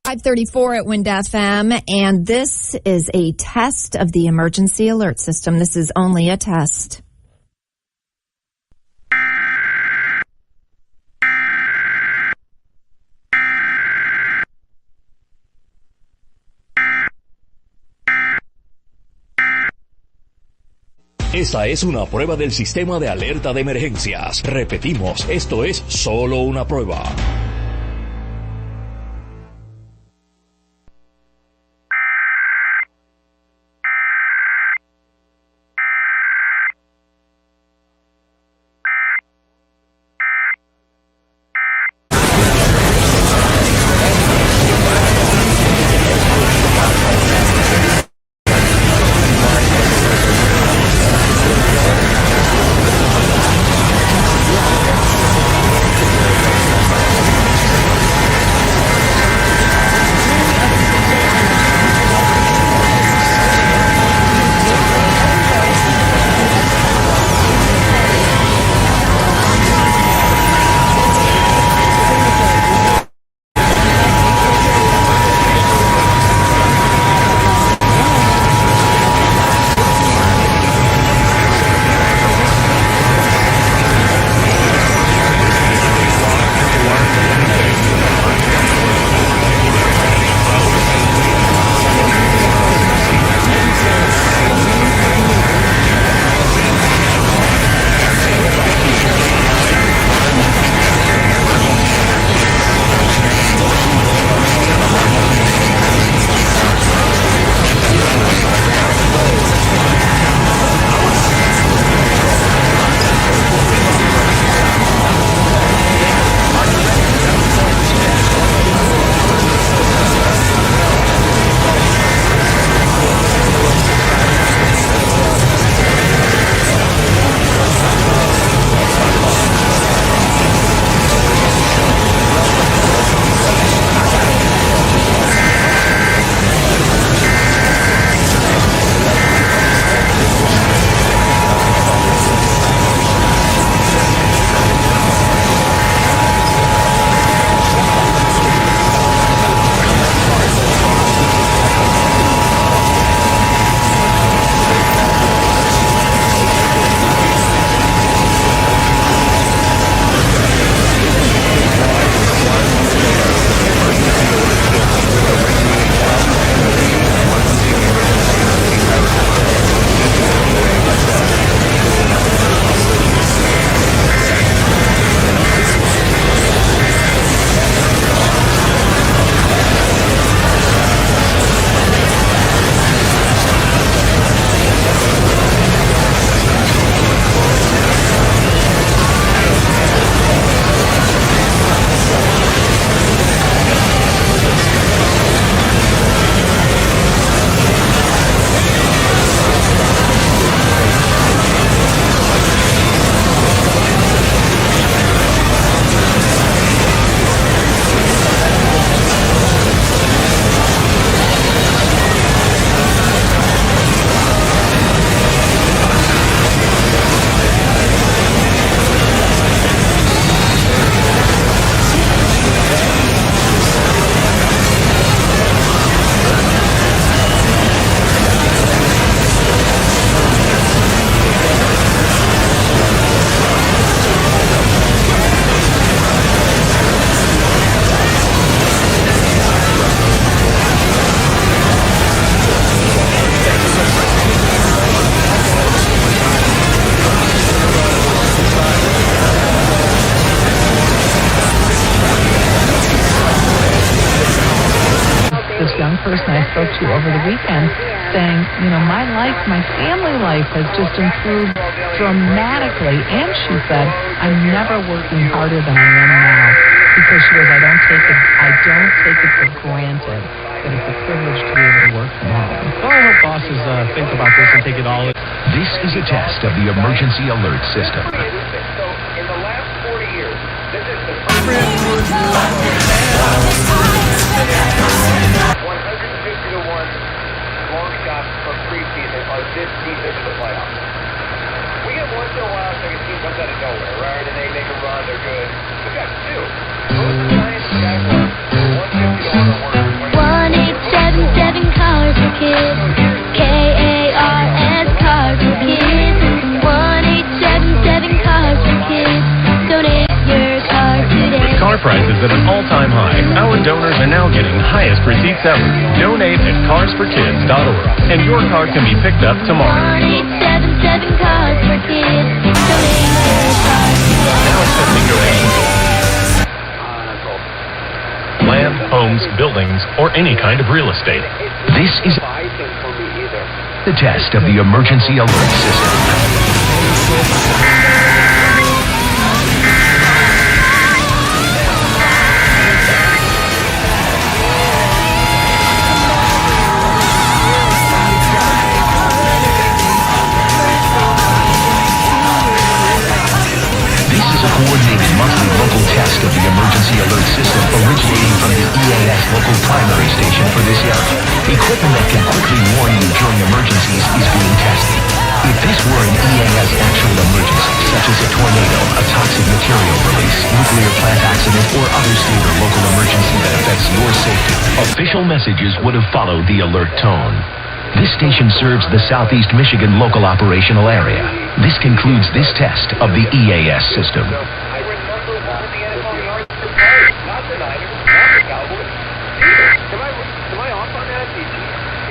5:34 at Wind FM, and this is a test of the emergency alert system. This is only a test. Esta es una prueba del sistema de alerta de emergencias. Repetimos, esto es solo una prueba. spoke to over the weekend saying, my life, my family life has just improved dramatically. And she said, I'm never working harder than I am now, because she goes, I don't take it for granted that it's a privilege to be able to work from home. Well, I hope bosses think about this and take it all. This is a test of the emergency alert system. So in the last 40 years, this is the first 150-1 long shots from preseason are this deep into the playoffs. We get once in a while like a team comes out of nowhere, right? And they make a run, they're good. We've got two. Both the Giants and Jaguars, 150-1 or 1877 cars for kids. KARS cars for kids. 1877 cars for kids. Donate your car today. With car prices at an all-time high, our donors are now getting highest receipts ever. Donate at carsforkids.org, and your car can be picked up tomorrow. 1877 cars for kids. Donate your car today. Now accepting donations. Land, homes, buildings, or any kind of real estate. This is the test of the emergency alert system. Coordinated monthly local test of the emergency alert system originating from the EAS local primary station for this area. Equipment that can quickly warn you during emergencies is being tested. If this were an EAS actual emergency, such as a tornado, a toxic material release, nuclear plant accident, or other state or local emergency that affects your safety, official messages would have followed the alert tone. This station serves the Southeast Michigan local operational area. This concludes this test of the EAS system. Am I off on that? Do you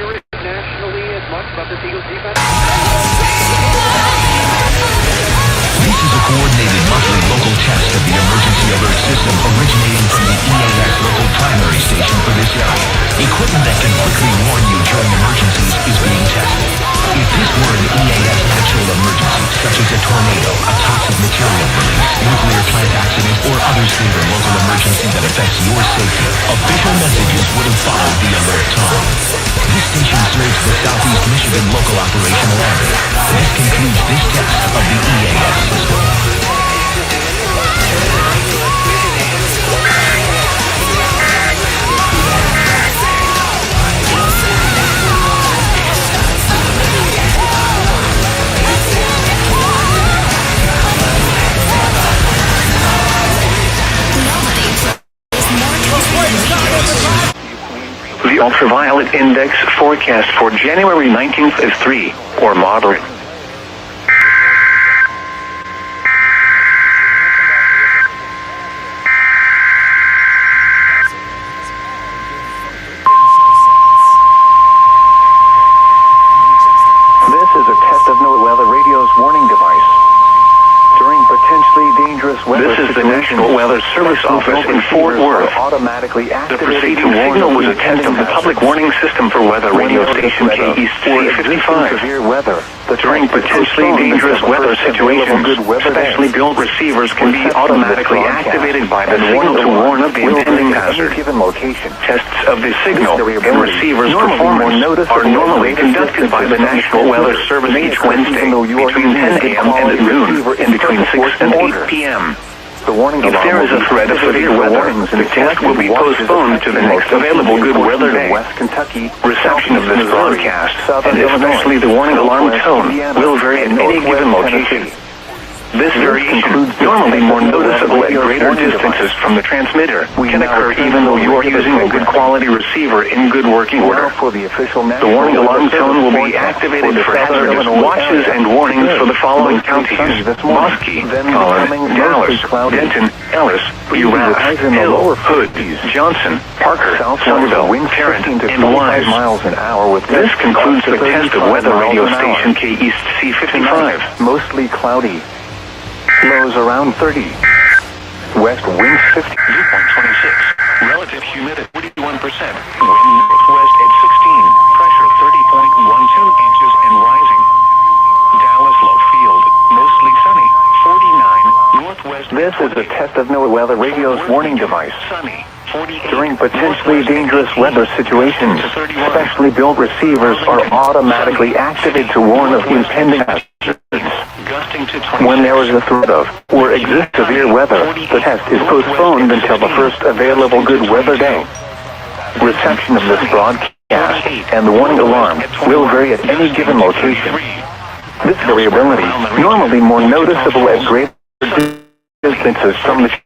hear it nationally as much about this Eagles defense? This is a coordinated monthly local test of the emergency alert system originating from the EAS local primary station for this area. Equipment that can quickly warn you during emergencies is being tested. If this were an EAS actual emergency, such as a tornado, a toxic material release, nuclear plant accident, or other state or local emergency that affects your safety, official messages would have followed the alert tone. This station serves the Southeast Michigan local operational area. This concludes this test of the EAS system. The ultraviolet index forecast for January 19th is 3, or moderate. This is a test of NOAA radio's warning device. During potentially dangerous weather, this is the National Weather Service Office in Fort Worth. The preceding signal was a test of the public warning system for weather radio station KEAS 55. During potentially dangerous weather situations, specially built receivers can be automatically activated by the signal to warn of the impending hazard. Tests of the signal and receiver's performance are normally conducted by the National Weather Service each Wednesday between 10 a.m. and at noon and between 6 and 8 p.m. If there is a threat of severe weather, the test will be postponed to the next available good weather day. Reception of this broadcast, and especially the warning alarm tone, will vary at any given location. This variation, normally more noticeable at greater distances from the transmitter, can occur even though you are using a good quality receiver in good working order. The warning alarm tone will be activated for hazardous watches and warnings for the following counties: Bosque, Collin, Dallas, Denton, Ellis, Urath, Hill, Hood, Johnson, Parker, Somerville, Tarrant, and Wise. This concludes the test of weather radio station KEAS 55. Mostly cloudy. Lows around 30. West winds 50. Dew point 26. Relative humidity 41%. Wind northwest at 16. Weather Radio's warning device. During potentially dangerous weather situations, specially built receivers are automatically activated to warn of impending hazards. When there is a threat of or exists severe weather, the test is postponed until the first available good weather day. Reception of this broadcast and the warning alarm will vary at any given location. This variability, normally more noticeable at greater distances from the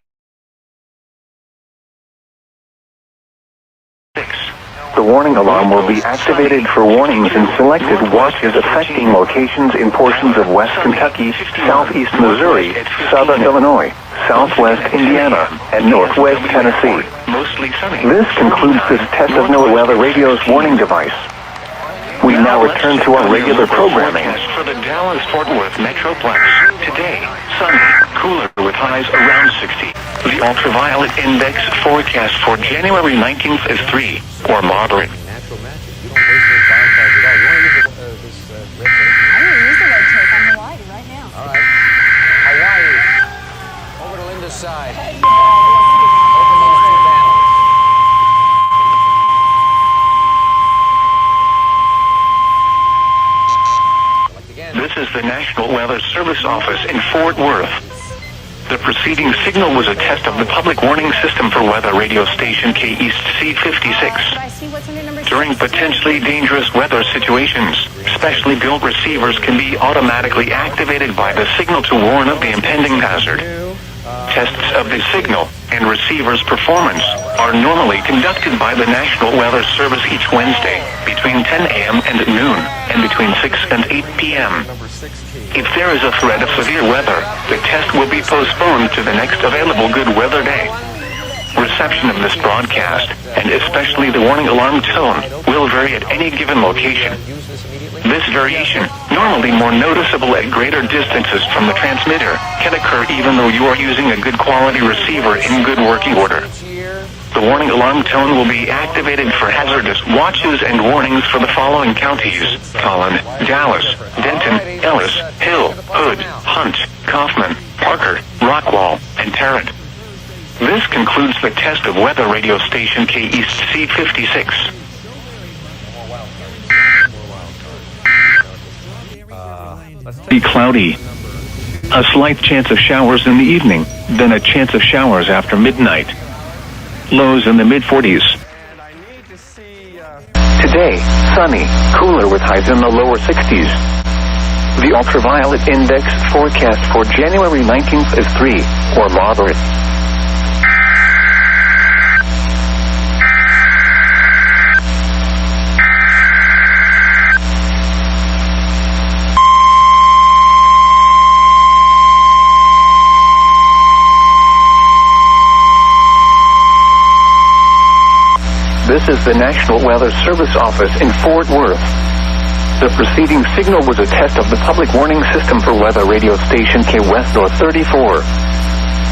The warning alarm will be activated for warnings in selected watches affecting locations in portions of West Kentucky, Southeast Missouri, Southern Illinois, Southwest Indiana, and Northwest Tennessee. This concludes this test of NOAA Weather Radio's warning device. We now return to our regular programming. For the Dallas-Fort Worth Metroplex. Today, sunny, cooler with highs around 60. The ultraviolet index forecast for January 19th is 3, or moderate. I'm going to use the red tape on Hawaii right now. All right. Hawaii. Over to Linda's side. Open these two panels. This is the National Weather Service Office in Fort Worth. The preceding signal was a test of the public warning system for weather radio station KEAS C56. During potentially dangerous weather situations, specially built receivers can be automatically activated by the signal to warn of the impending hazard. Tests of the signal and receiver's performance are normally conducted by the National Weather Service each Wednesday between 10 a.m. and noon and between 6 and 8 p.m. If there is a threat of severe weather, the test will be postponed to the next available good weather day. Reception of this broadcast, and especially the warning alarm tone, will vary at any given location. This variation, normally more noticeable at greater distances from the transmitter, can occur even though you are using a good quality receiver in good working order. The warning alarm tone will be activated for hazardous watches and warnings for the following counties: Collin, Dallas, Denton, Ellis, Hill, Hood, Hunt, Kaufman, Parker, Rockwall, and Tarrant. This concludes the test of weather radio station KEAS C56. Be cloudy. A slight chance of showers in the evening, then a chance of showers after midnight. Lows in the mid-40s. Today, sunny, cooler with highs in the lower 60s. The ultraviolet index forecast for January 19th is 3, or moderate. This is the National Weather Service Office in Fort Worth. The preceding signal was a test of the public warning system for weather radio station K-West North 34.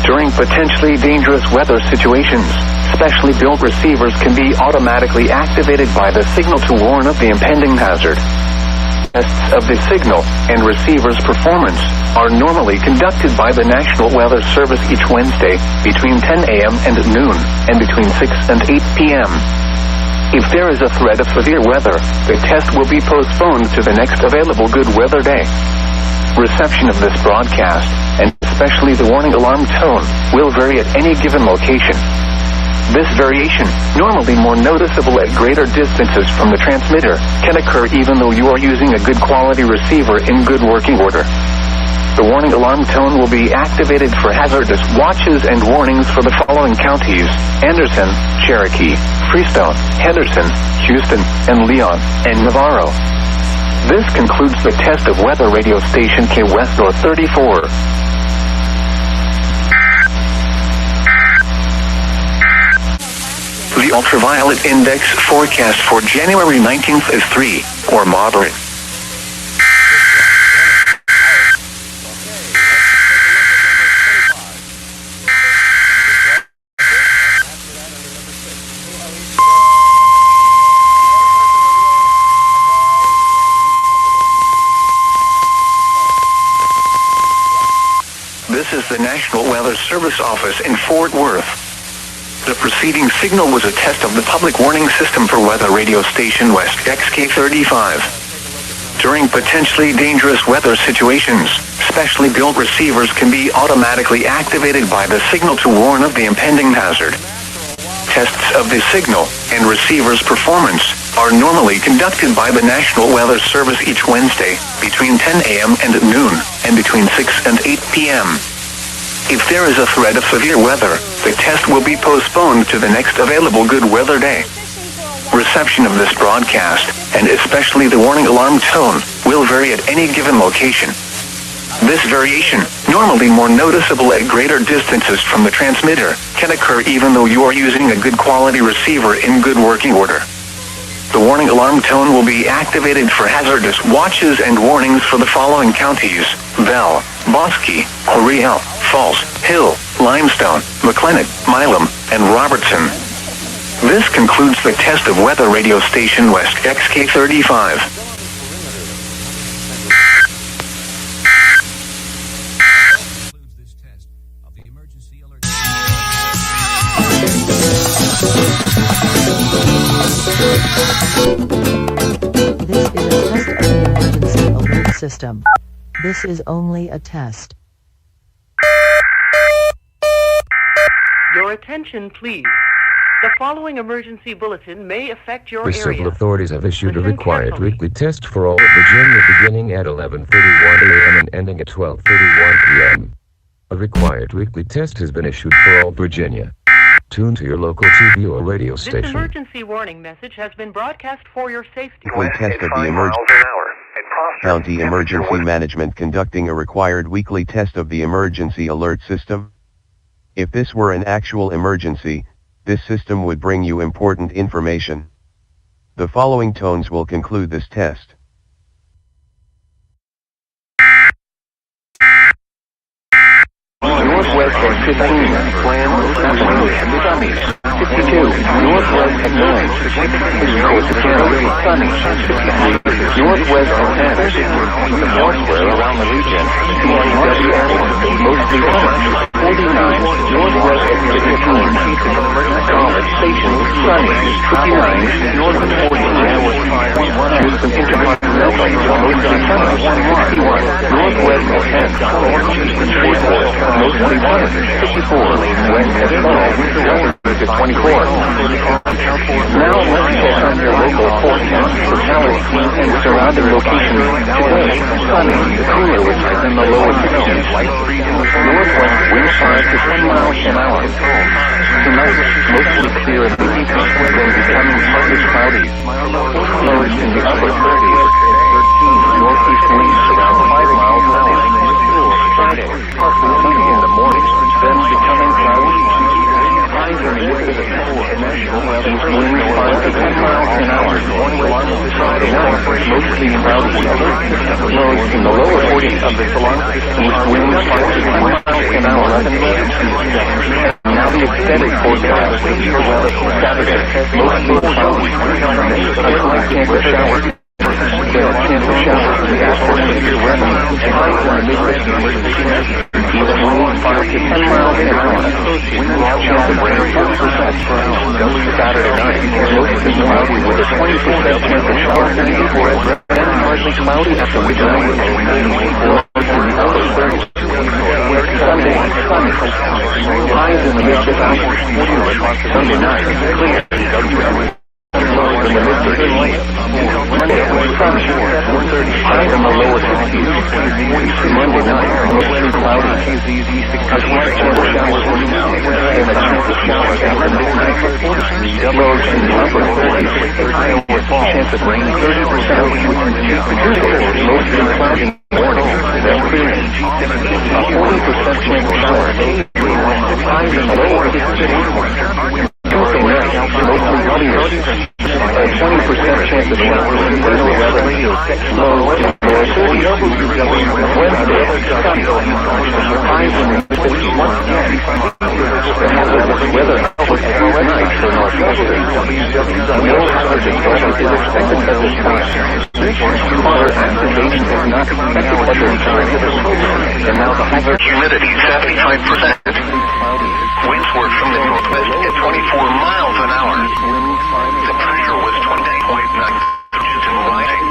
During potentially dangerous weather situations, specially built receivers can be automatically activated by the signal to warn of the impending hazard. Tests of the signal and receiver's performance are normally conducted by the National Weather Service each Wednesday between 10 a.m. and noon and between 6 and 8 p.m. If there is a threat of severe weather, the test will be postponed to the next available good weather day. Reception of this broadcast, and especially the warning alarm tone, will vary at any given location. This variation, normally more noticeable at greater distances from the transmitter, can occur even though you are using a good quality receiver in good working order. The warning alarm tone will be activated for hazardous watches and warnings for the following counties: Anderson, Cherokee, Freestone, Henderson, Houston, and Leon, and Navarro. This concludes the test of weather radio station K-West North 34. The ultraviolet index forecast for January 19th is 3, or moderate. This This is the National Weather Service Office in Fort Worth. The preceding signal was a test of the public warning system for weather radio station West XK35. During potentially dangerous weather situations, specially built receivers can be automatically activated by the signal to warn of the impending hazard. Tests of the signal and receiver's performance are normally conducted by the National Weather Service each Wednesday between 10 a.m. and noon and between 6 and 8 p.m. If there is a threat of severe weather, the test will be postponed to the next available good weather day. Reception of this broadcast, and especially the warning alarm tone, will vary at any given location. This variation, normally more noticeable at greater distances from the transmitter, can occur even though you are using a good quality receiver in good working order. The warning alarm tone will be activated for hazardous watches and warnings for the following counties: Bell, Bosque, Oriel, Falls, Hill, Limestone, McLennan, Milam, and Robertson. This concludes the test of weather radio station West XK35. This is a test of the emergency alert system. This is only a test. Your attention, please. The following emergency bulletin may affect your area. Civil authorities have issued a required weekly test for all of Virginia beginning at 11:31 a.m. and ending at 12:31 p.m. A required weekly test has been issued for all Virginia. Tune to your local TV or radio station. This emergency warning message has been broadcast for your safety. Weekly test of the County Emergency Management conducting a required weekly test of the emergency alert system. If this were an actual emergency, this system would bring you important information. The following tones will conclude this test. Northwest at 15, land, sunny, 52, northwest at 9, coast to Cerri, sunny, 53, northwest at 10, northwest around the region, mostly sunny, 49, northwest at 15, College Station, sunny, 59, north of 49, Houston Intercontinental, mostly sunny, 61, northwest at 10, mostly sunny, 54, west at 12, to 24. Now let's check on your local forecast for Dallas and surrounding locations today. Sunny, cooler with highs in the lower 60s. Northwest wind 5 to 10 miles an hour. Tonight, mostly clear in the evening, then becoming partly cloudy. Lows in the upper 30s. Northeast winds around 5 miles an hour. Friday, partly sunny in the morning, then becoming cloudy. Highs in the mid-50s. Winds 5 to 10 miles an hour. Friday night, mostly cloudy. Lows in the lower 40s. Winds 5 to 10 miles an hour. Now the extended forecast for weather for Saturday, mostly cloudy. A slight chance of showers. There are chance of showers in the afternoon. Highs in the mid-50s. Winds 5 to 10 miles an hour. Chance of rain 4% per hour. Saturday night, mostly cloudy with a 20% chance of showers in the evening. Then partly cloudy after midnight. Lows in the upper 30s. Sunday, sunny. Highs in the mid-50s. Sunday night, clear. Lows in the mid-30s. Monday, sunny. Highs in the lower 60s. Monday night, mostly cloudy. A slight chance of showers and a chance of showers after midnight. Lows in the upper 30s. Chance of rain 30%. Tuesday, mostly cloudy in the morning. Then clear. A 40% chance of showers. Highs in the lower 60s. Tuesday night, mostly cloudy. A 20% chance of showers in the weather. Lows in the lower 30s. Wednesday, sunny. Highs in the 50s. The hazardous weather night for northeastern. No hazard is expected at this time. Water activation is not expected at this time. And now the hazard humidity 75%. Winds were from the northwest at 24 miles an hour. The pressure was 28.9 inches in rising.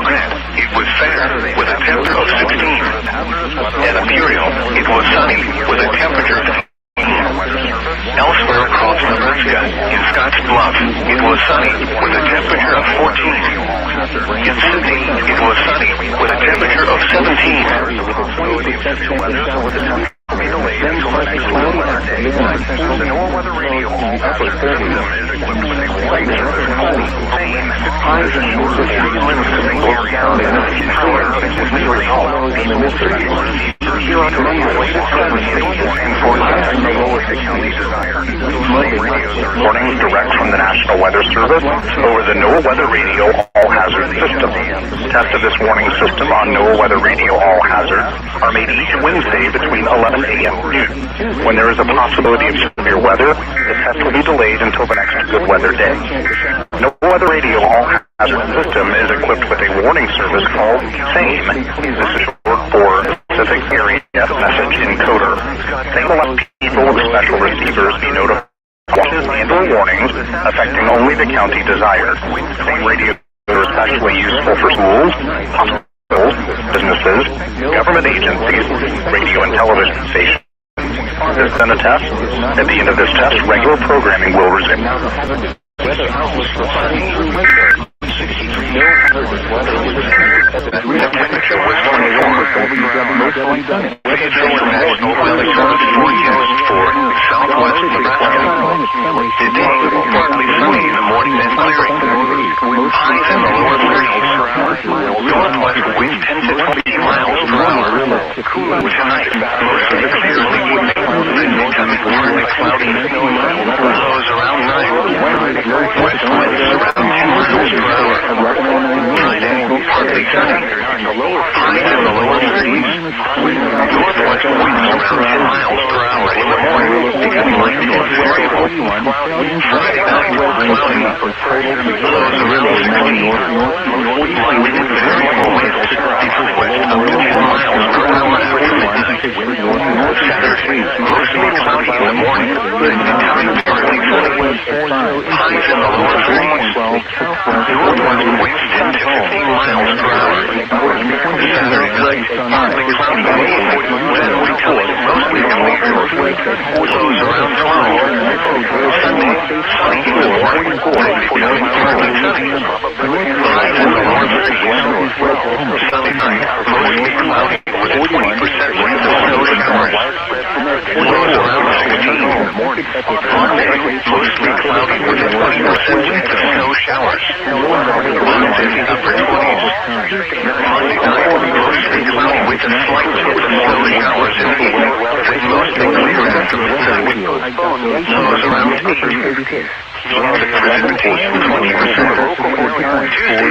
Grant, it was fair with a temperature of 16. At Imperial, it was sunny with a temperature of 15. Elsewhere across Nebraska, in Scotts Bluff, it was sunny with a temperature of 14. In Sydney, it was sunny with a temperature of 17. The NOAA Weather Radio all-hazard system is equipped with a warning service called SAME. This ensures that anyone living near county is resolved. Here on the warning forecast in the lower 60s desire. Warnings direct from the National Weather Service over the NOAA Weather Radio all-hazard system. Tests of this warning system on NOAA Weather Radio all-hazards are made each Wednesday between 11 a.m. and noon. When there is a possibility of severe weather, the test will be delayed until the next good weather day. NOAA Weather Radio all-hazard system is equipped with a warning service called SAME. This is short for Specific Area Message Encoder. SAME allows people with special receivers be notified of watches and/or warnings affecting only the county desired. SAME radio is especially useful for schools, hospitals, businesses, government agencies, radio and television stations. This is then a test. At the end of this test, regular programming will resume. The temperature was 24. This is International Weather Service forecast for southwest Nebraska. Today, partly sunny in the morning and clearing. Highs in the lower 30s per hour. Northwest winds 10 to 20 miles per hour. Tonight, mostly clearly evening. Becoming partly cloudy. Lows around 9. West winds around 10 miles per hour. Friday, partly sunny. Highs in the lower 30s. Northwest winds around 10 miles per hour in the morning. Becoming light and variable. Friday night, cloudy. Lows around 16. Light and variable winds. East west up to 10 miles per hour after midnight. Saturday, mostly cloudy in the morning. Becoming partly sunny. Highs in the lower 30s. Northwest winds 10 to 15 miles per hour. Saturday night, partly cloudy in the evening. Then becoming mostly clear. Lows around 12. Sunday, sunny in the morning. Becoming partly sunny. Highs in the lower 30s. Sunday night, mostly cloudy with a 20% chance of snow showers. Lows around 16. Monday, mostly cloudy with a 20% chance of snow showers. Lows in the upper 20s. Monday night, mostly cloudy with a slight chance of snow showers in the evening. With mostly clear after midnight. Lows around 8. Chance of precipitation 20%. Tuesday,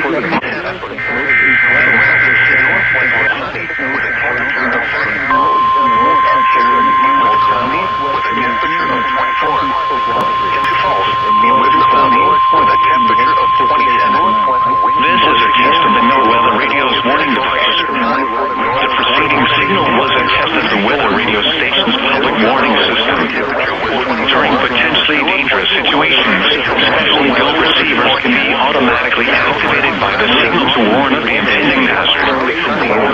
This is a test of the NOAA Weather Radio's warning device. The preceding signal was a test of the weather radio station's public warning system. During potentially dangerous situations, specially built receivers can be automatically activated by the signal to warn of the impending hazard.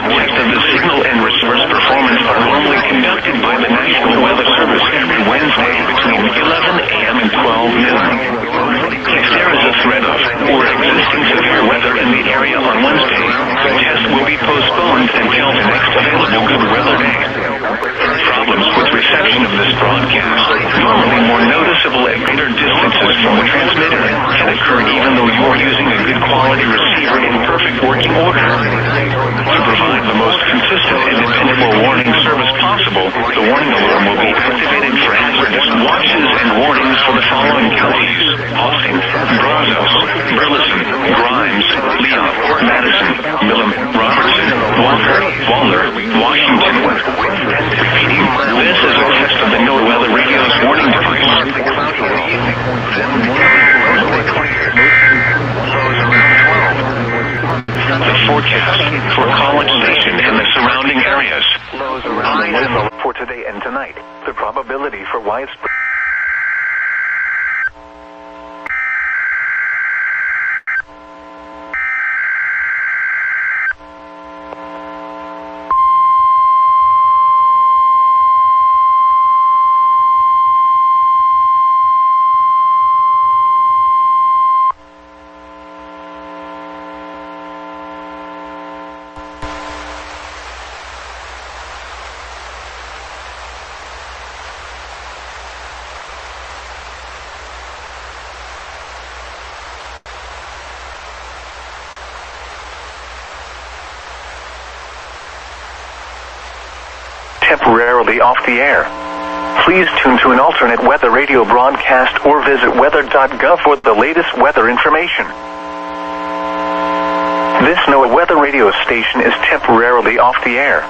Tests of the signal and resource performance are normally conducted by the National Weather Service every Wednesday between 11 a.m. and 12 noon. If there is a threat of or existing severe weather in the area on Wednesday, the test will be postponed until the next available good weather day. Problems with reception of this broadcast, normally more noticeable at greater distances from the transmitter, can occur even though you are using a good quality receiver in perfect working order. To provide the most consistent and dependable warning service possible, the warning alarm will be activated for hazardous watches and warnings for the following counties: Austin, Brazos, Burleson, Grimes, Leon, Madison, Millam, Robertson, Walker, Waller, Washington. This is a test of the NOAA Weather Radio's warning device. forecast for College Station and the surrounding areas. Lows around the for today and tonight. The probability for widespread temporarily off the air. Please tune to an alternate weather radio broadcast or visit weather.gov for the latest weather information. This NOAA weather radio station is temporarily off the air.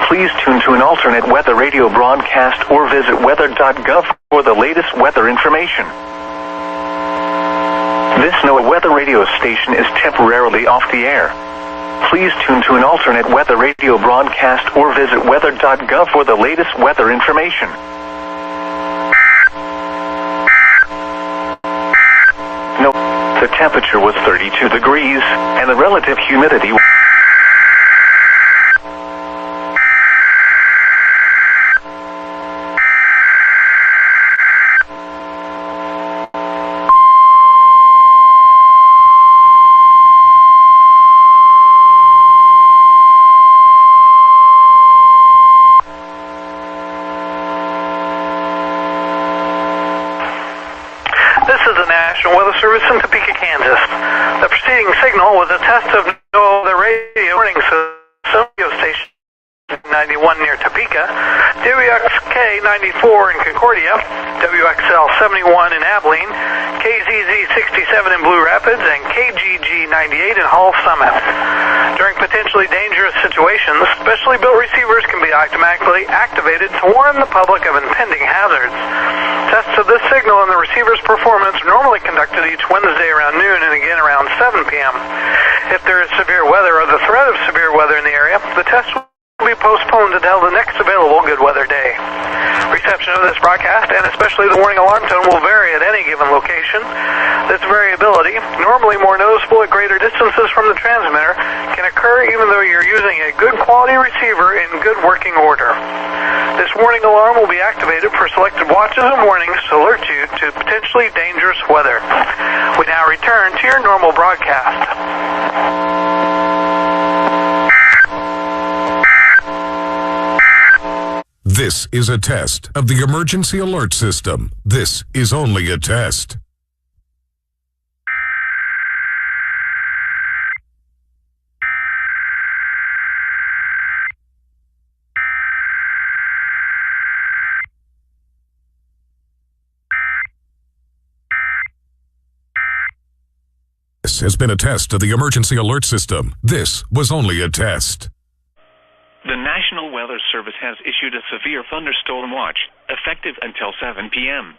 Please tune to an alternate weather radio broadcast or visit weather.gov for the latest weather information. This NOAA weather radio station is temporarily off the air. Please tune to an alternate weather radio broadcast or visit weather.gov for the latest weather information. No, the temperature was 32 degrees and the relative humidity Service in Topeka, Kansas. The preceding signal was a test of the radio warning system station 91 near Topeka, WXK 94 in Concordia, WXL 71 in Abilene, KZZ 67 in Blue Rapids, and KGG 98 in Hall Summit. During potentially dangerous situations, specially built receivers can be automatically activated to warn the public of impending hazards. Tests of this signal and the receiver's performance are normally conducted each Wednesday around noon and again around 7 p.m. If there is severe weather or the threat of severe weather in the area, the test will be postponed until the next available good weather day. Reception of this broadcast, and especially the warning alarm tone, will vary at any given location. This variability, normally more noticeable at greater distances from the transmitter, can occur even though you're using a good quality receiver in good working order. This warning alarm will be activated for selected watches and warnings to alert you to potentially dangerous weather. We now return to your normal broadcast. This is a test of the emergency alert system. This is only a test. This has been a test of the emergency alert system. This was only a test. The National Weather Service has issued a severe thunderstorm watch, effective until 7 p.m.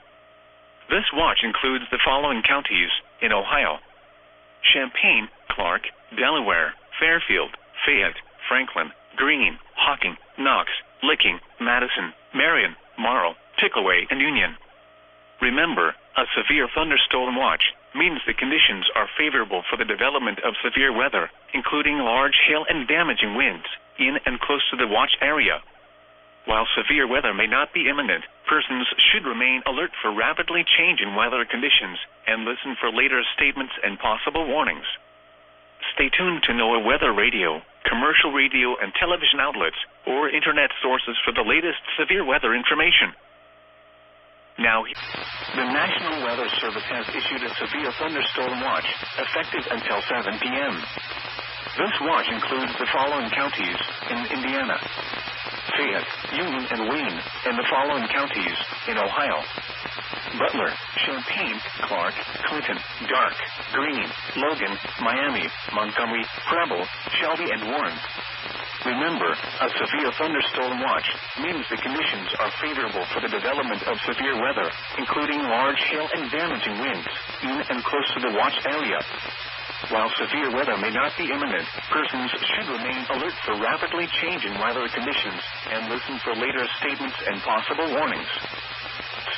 This watch includes the following counties in Ohio: Champaign, Clark, Delaware, Fairfield, Fayette, Franklin, Greene, Hocking, Knox, Licking, Madison, Marion, Morrow, Pickaway, and Union. Remember, a severe thunderstorm watch means the conditions are favorable for the development of severe weather, including large hail and damaging winds in and close to the watch area. While severe weather may not be imminent, persons should remain alert for rapidly changing weather conditions and listen for later statements and possible warnings. Stay tuned to NOAA weather radio, commercial radio and television outlets, or internet sources for the latest severe weather information. Now, the National Weather Service has issued a severe thunderstorm watch, effective until 7 p.m. This watch includes the following counties in Indiana: Fayette, Union, and Wayne, and the following counties in Ohio: Butler, Champaign, Clark, Clinton, Dark, Greene, Logan, Miami, Montgomery, Preble, Shelby, and Warren. Remember, a severe thunderstorm watch means the conditions are favorable for the development of severe weather, including large hail and damaging winds in and close to the watch area. While severe weather may not be imminent, persons should remain alert for rapidly changing weather conditions and listen for later statements and possible warnings.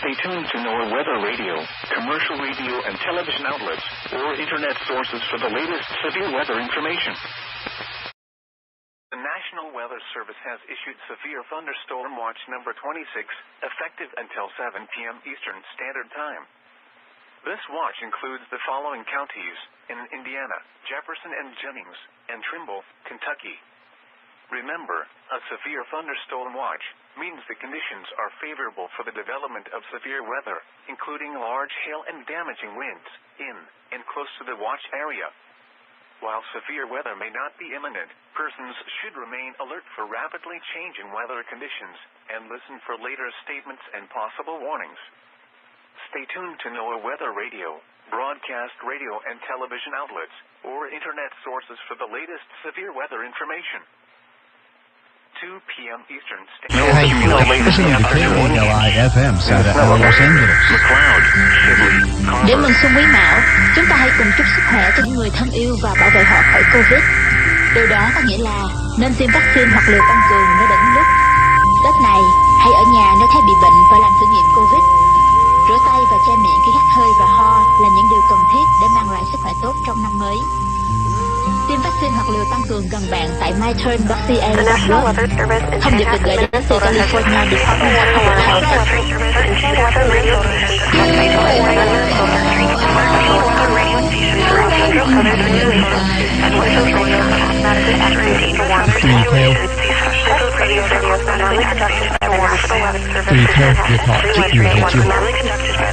Stay tuned to NOAA weather radio, commercial radio and television outlets, or internet sources for the latest severe weather information. The National Weather Service has issued Severe Thunderstorm Watch number 26, effective until 7 p.m. Eastern Standard Time. This watch includes the following counties in Indiana, Jefferson and Jennings, and Trimble, Kentucky. Remember, a severe thunderstorm watch means the conditions are favorable for the development of severe weather, including large hail and damaging winds in and close to the watch area. While severe weather may not be imminent, persons should remain alert for rapidly changing weather conditions and listen for later statements and possible warnings. Stay tuned to NOAA weather radio, broadcast radio and television outlets, or internet sources for the latest severe weather information. 2 p.m. Eastern Standard FM, South Los Angeles. Để mừng xuân Quý Mão, chúng ta hãy cùng chúc sức khỏe cho những người thân yêu và bảo vệ họ khỏi Covid. Điều đó có nghĩa là nên tiêm vaccine hoặc liều tăng cường nếu đến lúc. Tết này, hãy ở nhà nếu thấy bị bệnh và làm thử nghiệm Covid. Rửa tay và che miệng khi hắt hơi và ho là những điều cần thiết để mang lại sức khỏe tốt trong năm mới. Tiêm vaccine hoặc liều tăng cường gần bạn tại myturn.ca.gov. Thông điệp được gửi đến từ California Department of Public Tùy theo việc họ trích nhiều hay chưa.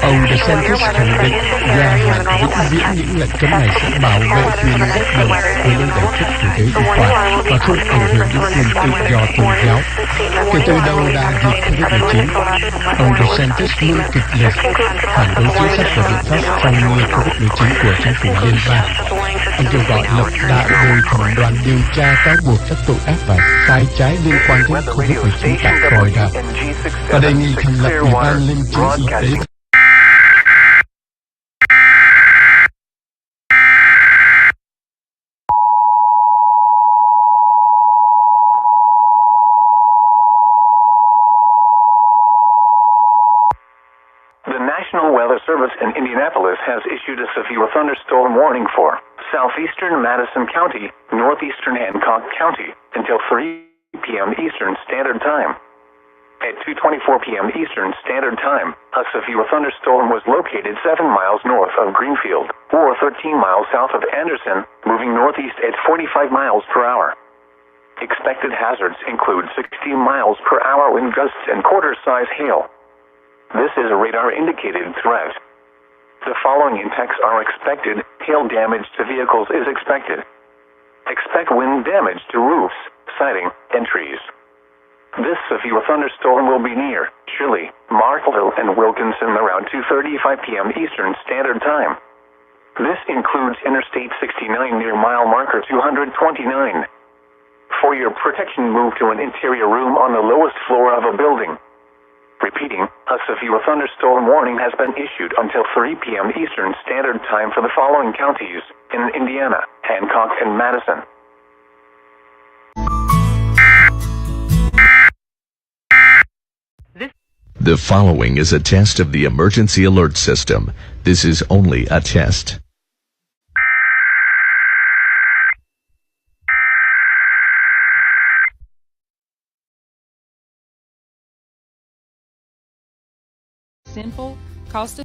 Ông DeSantis khẳng định gia hạn vĩnh viễn những lệnh cấm này sẽ bảo vệ quyền bất đồng với những tổ chức kinh tế an toàn và không ảnh hưởng đến quyền tự do tôn giáo. Kể từ đầu đại dịch COVID-19, ông DeSantis luôn kịch liệt phản đối chính sách và biện pháp phòng ngừa COVID-19 của chính phủ liên bang. Ông kêu gọi lập đại hội thẩm đoàn điều tra cáo buộc các tội ác và sai trái liên quan đến COVID-19 tại Florida và đề nghị thành lập ủy ban liêm chính y tế. The National Weather Service in Indianapolis has issued a severe thunderstorm warning for southeastern Madison County, northeastern Hancock County, until 3 p.m. Eastern Standard Time. At 2:24 p.m. Eastern Standard Time, a severe thunderstorm was located 7 miles north of Greenfield, or 13 miles south of Anderson, moving northeast at 45 miles per hour. Expected hazards include 60 miles per hour wind gusts and quarter-size hail. This is a radar-indicated threat. The following impacts are expected. Hail damage to vehicles is expected. Expect wind damage to roofs, siding, and trees. This severe thunderstorm will be near Shirley, Markville, and Wilkinson around 2:35 p.m. Eastern Standard Time. This includes Interstate 69 near mile marker 229. For your protection, move to an interior room on the lowest floor of a building. Repeating, a severe thunderstorm warning has been issued until 3 p.m. Eastern Standard Time for the following counties in Indiana, Hancock, and Madison. The following is a test of the emergency alert system. This is only a test. Simple, cost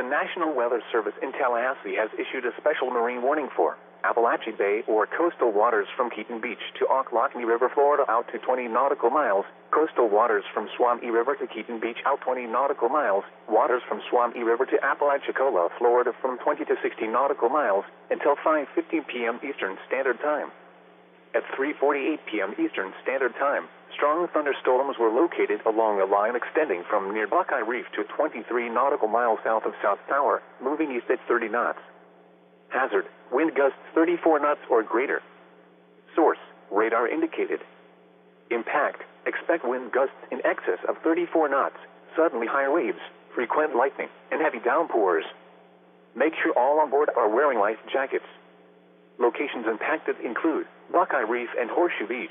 National Weather Service in Tallahassee has issued a special marine warning for Appalachia Bay or coastal waters from Keaton Beach to Ocklawahamie River, Florida out to 20 nautical miles, coastal waters from Swamee River to Keaton Beach out 20 nautical miles, waters from Swamee River to Apalachicola, Florida from 20 to 60 nautical miles until 5:15 p.m. Eastern Standard Time. At 3:48 p.m. Eastern Standard Time, strong thunderstorms were located along a line extending from near Buckeye Reef to 23 nautical miles south of South Tower, moving east at 30 knots. Hazard, wind gusts 34 knots or greater. Source, radar indicated. Impact, expect wind gusts in excess of 34 knots, suddenly high waves, frequent lightning, and heavy downpours. Make sure all on board are wearing life jackets. Locations impacted include Buckeye Reef and Horseshoe Beach.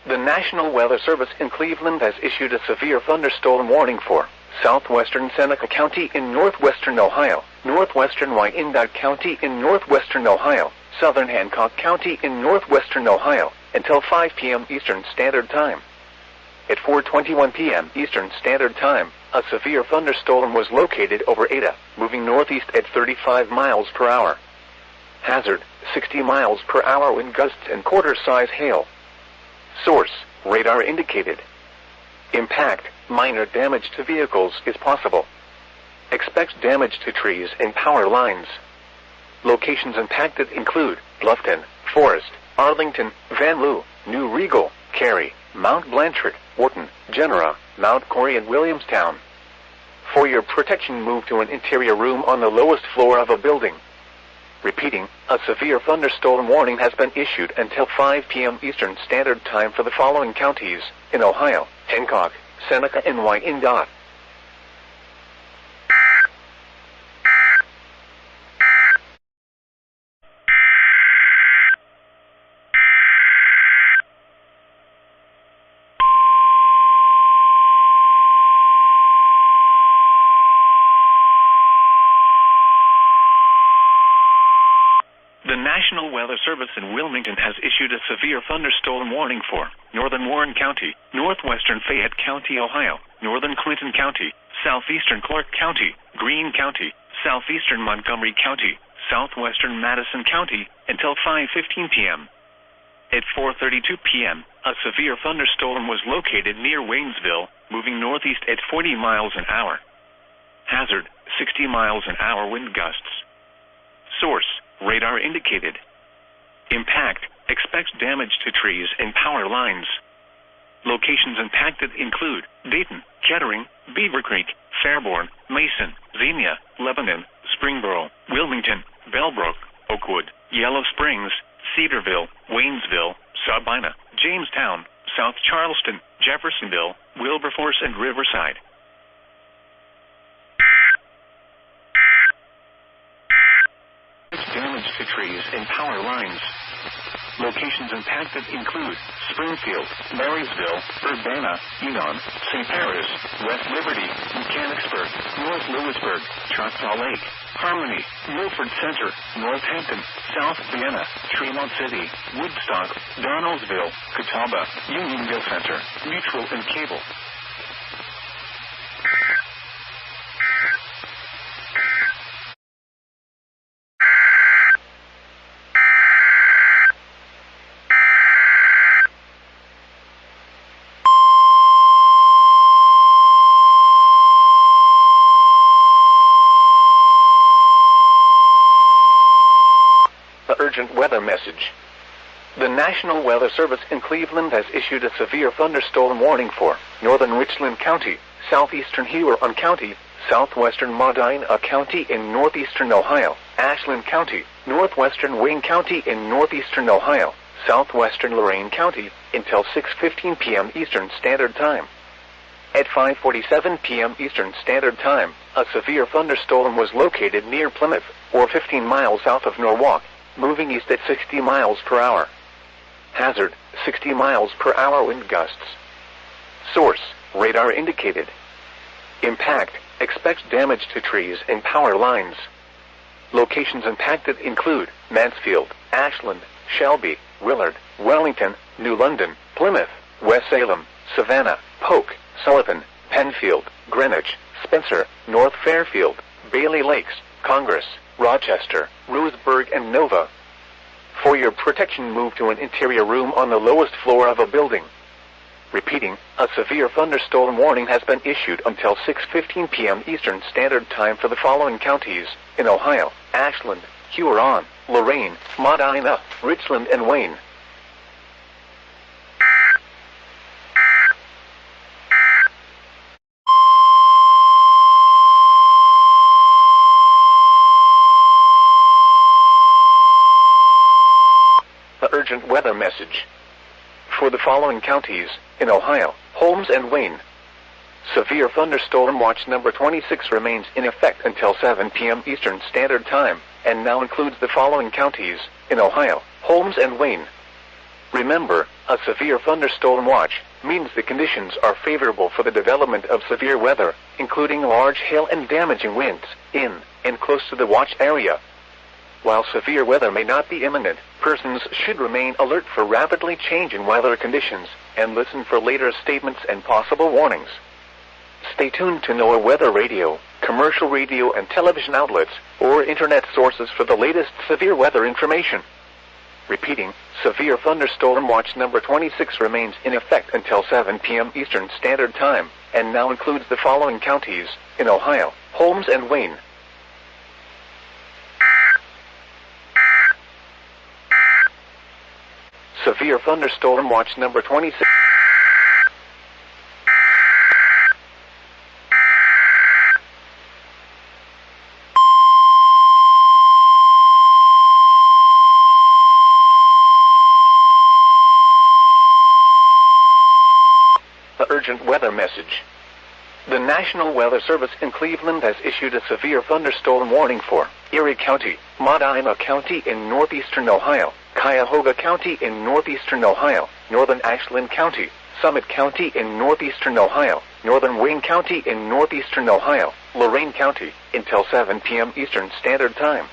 The National Weather Service in Cleveland has issued a severe thunderstorm warning for southwestern Seneca County in northwestern Ohio, northwestern Wyandotte County in northwestern Ohio, southern Hancock County in northwestern Ohio, until 5 p.m. Eastern Standard Time. At 4:21 p.m. Eastern Standard Time, a severe thunderstorm was located over Ada, moving northeast at 35 miles per hour. Hazard, 60 miles per hour wind gusts and quarter-size hail. Source, radar indicated. Impact, minor damage to vehicles is possible. Expect damage to trees and power lines. Locations impacted include Bluffton, Forest, Arlington, Van Loo, New Regal, Cerri, Mount Blanchard, Wharton, Genera, Mount Corey, and Williamstown. For your protection, move to an interior room on the lowest floor of a building. Repeating, a severe thunderstorm warning has been issued until 5 p.m. Eastern Standard Time for the following counties in Ohio: Hancock, Seneca, and Wyandotte. The National Weather Service in Wilmington has issued a severe thunderstorm warning for northern Warren County, northwestern Fayette County, Ohio, northern Clinton County, southeastern Clark County, Greene County, southeastern Montgomery County, southwestern Madison County, until 5:15 p.m. At 4:32 p.m., a severe thunderstorm was located near Waynesville, moving northeast at 40 miles an hour. Hazard, 60 miles an hour wind gusts. Source, radar indicated. Impact, expect damage to trees and power lines. Locations impacted include Dayton, Kettering, Beaver Creek, Fairborn, Mason, Xenia, Lebanon, Springboro, Wilmington, Bellbrook, Oakwood, Yellow Springs, Cedarville, Waynesville, Sabina, Jamestown, South Charleston, Jeffersonville, Wilberforce, and Riverside. Damage to trees and power lines. Locations impacted include Springfield, Marysville, Urbana, Enon, St. Paris, West Liberty, Mechanicsburg, North Lewisburg, Choctaw Lake, Harmony, Milford Center, Northampton, South Vienna, Tremont City, Woodstock, Donnellsville, Catawba, Unionville Center, Mutual, and Cable. Urgent weather message. The National Weather Service in Cleveland has issued a severe thunderstorm warning for northern Richland County, southeastern Huron County, southwestern Medina County in northeastern Ohio, Ashland County, northwestern Wayne County in northeastern Ohio, southwestern Lorain County, until 6:15 p.m. Eastern Standard Time. At 5:47 p.m. Eastern Standard Time, a severe thunderstorm was located near Plymouth, or 15 miles south of Norwalk, moving east at 60 miles per hour. Hazard, 60 miles per hour wind gusts. Source, radar indicated. Impact, expect damage to trees and power lines. Locations impacted include Mansfield, Ashland, Shelby, Willard, Wellington, New London, Plymouth, West Salem, Savannah, Polk, Sullivan, Penfield, Greenwich, Spencer, North Fairfield, Bailey Lakes, Congress, Rochester, Roseburg, and Nova. For your protection, move to an interior room on the lowest floor of a building. Repeating, a severe thunderstorm warning has been issued until 6:15 p.m. Eastern Standard Time for the following counties in Ohio: Ashland, Huron, Lorain, Medina, Richland, and Wayne. The urgent weather message. For the following counties in Ohio: Holmes and Wayne. Severe thunderstorm watch number 26 remains in effect until 7 p.m. Eastern Standard Time, and now includes the following counties in Ohio: Holmes and Wayne. Remember, a severe thunderstorm watch means the conditions are favorable for the development of severe weather, including large hail and damaging winds in and close to the watch area. While severe weather may not be imminent, persons should remain alert for rapidly changing weather conditions and listen for later statements and possible warnings. Stay tuned to NOAA weather radio, commercial radio and television outlets, or internet sources for the latest severe weather information. Repeating, severe thunderstorm watch number 26 remains in effect until 7 p.m. Eastern Standard Time, and now includes the following counties in Ohio: Holmes and Wayne. Severe thunderstorm watch number 26. The urgent weather message. The National Weather Service in Cleveland has issued a severe thunderstorm warning for Erie County, Medina County in northeastern Ohio, Cuyahoga County in northeastern Ohio, northern Ashland County, Summit County in northeastern Ohio, northern Wayne County in northeastern Ohio, Lorain County, until 7 p.m. Eastern Standard Time.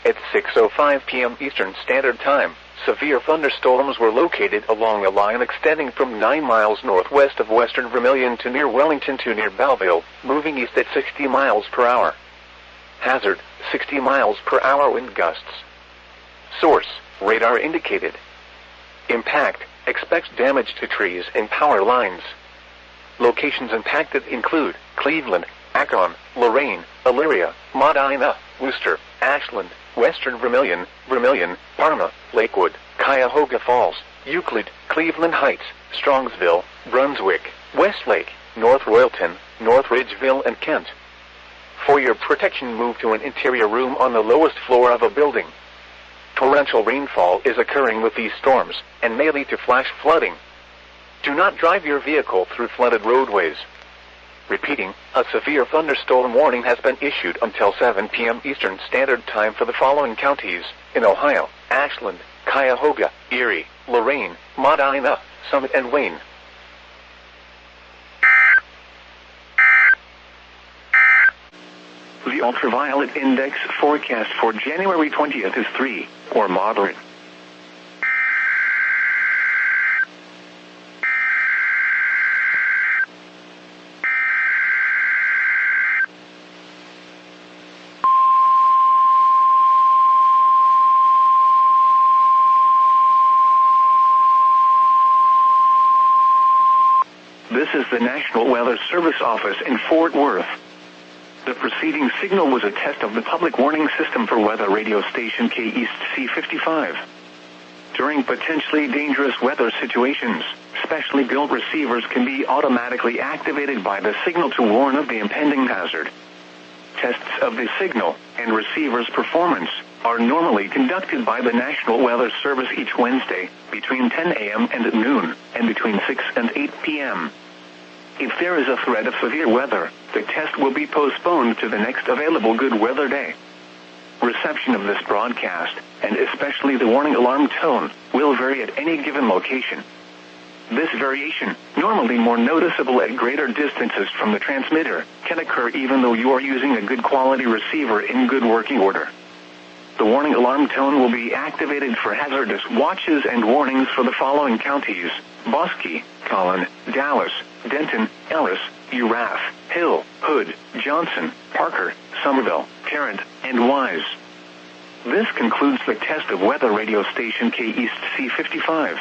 At 6:05 p.m. Eastern Standard Time, severe thunderstorms were located along a line extending from 9 miles northwest of western Vermilion to near Wellington to near Belleville, moving east at 60 miles per hour. Hazard, 60 miles per hour wind gusts. Source, radar indicated. Impact, expects damage to trees and power lines. Locations impacted include Cleveland, Akron, Lorain, Elyria, Medina, Worcester, Ashland, Western Vermilion, Parma, Lakewood, Cuyahoga Falls, Euclid, Cleveland Heights, Strongsville, Brunswick, Westlake, North Royalton, North Ridgeville, and Kent. For your protection, move to an interior room on the lowest floor of a building. Torrential rainfall is occurring with these storms and may lead to flash flooding. Do not drive your vehicle through flooded roadways. Repeating, a severe thunderstorm warning has been issued until 7 p.m. Eastern Standard Time for the following counties in Ohio: Ashland, Cuyahoga, Erie, Lorain, Medina, Summit, and Wayne. The ultraviolet index forecast for January 20th is 3, or moderate. This is the National Weather Service office in Fort Worth. The preceding signal was a test of the public warning system for weather radio station KEAS 55. During potentially dangerous weather situations, specially built receivers can be automatically activated by the signal to warn of the impending hazard. Tests of the signal and receiver's performance are normally conducted by the National Weather Service each Wednesday between 10 a.m. and noon, and between 6 and 8 p.m. If there is a threat of severe weather, the test will be postponed to the next available good weather day. Reception of this broadcast, and especially the warning alarm tone, will vary at any given location. This variation, normally more noticeable at greater distances from the transmitter, can occur even though you are using a good quality receiver in good working order. The warning alarm tone will be activated for hazardous watches and warnings for the following counties: Bosque, Collin, Dallas, Denton, Ellis, Urath, Hill, Hood, Johnson, Parker, Somerville, Tarrant, and Wise. This concludes the test of weather radio station K East C55.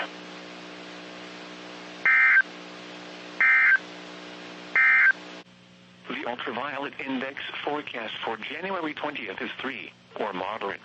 The ultraviolet index forecast for January 20th is 3, or moderate.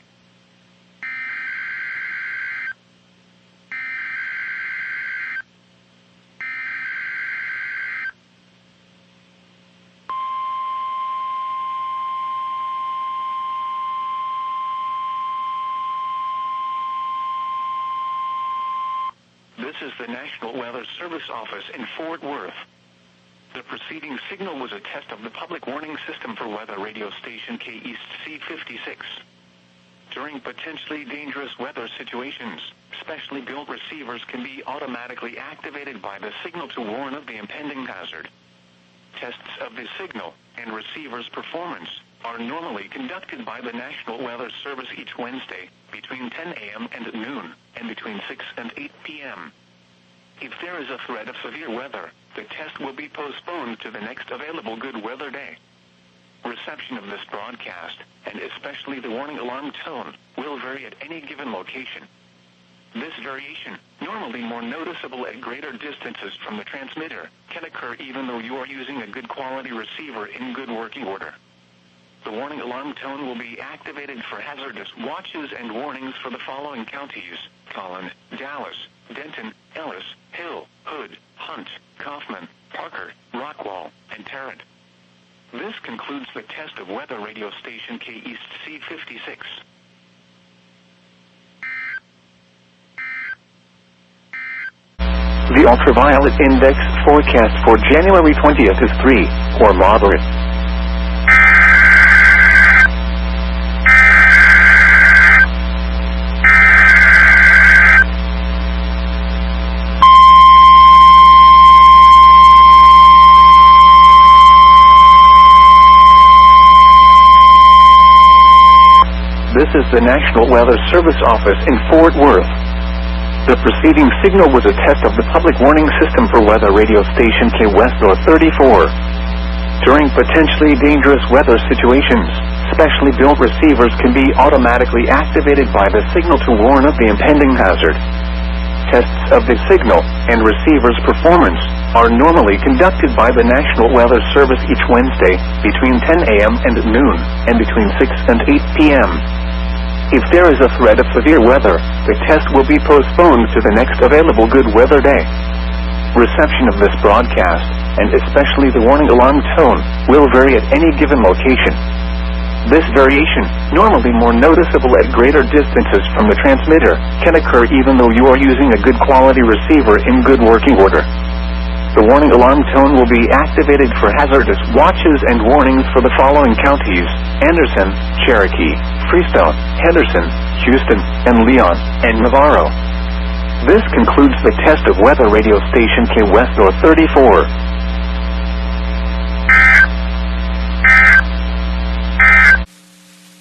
This is the National Weather Service Office in Fort Worth. The preceding signal was a test of the public warning system for weather radio station K East C56. During potentially dangerous weather situations, specially built receivers can be automatically activated by the signal to warn of the impending hazard. Tests of the signal and receiver's performance are normally conducted by the National Weather Service each Wednesday between 10 a.m. and noon, and between 6 and 8 p.m. If there is a threat of severe weather, the test will be postponed to the next available good weather day. Reception of this broadcast, and especially the warning alarm tone, will vary at any given location. This variation, normally more noticeable at greater distances from the transmitter, can occur even though you are using a good quality receiver in good working order. The warning alarm tone will be activated for hazardous watches and warnings for the following counties: Collin, Dallas, Denton, Ellis, Hill, Hood, Hunt, Kaufman, Parker, Rockwall, and Tarrant. This concludes the test of weather radio station K East C56. The ultraviolet index forecast for January 20th is 3, or moderate. This is the National Weather Service Office in Fort Worth. The preceding signal was a test of the public warning system for weather radio station K West North 34. During potentially dangerous weather situations, specially built receivers can be automatically activated by the signal to warn of the impending hazard. Tests of the signal and receiver's performance are normally conducted by the National Weather Service each Wednesday between 10 a.m. and noon, and between 6 and 8 p.m. If there is a threat of severe weather, the test will be postponed to the next available good weather day. Reception of this broadcast, and especially the warning alarm tone, will vary at any given location. This variation, normally more noticeable at greater distances from the transmitter, can occur even though you are using a good quality receiver in good working order. The warning alarm tone will be activated for hazardous watches and warnings for the following counties: Anderson, Cherokee, Freestone, Henderson, Houston, and Leon, and Navarro. This concludes the test of weather radio station K West North 34.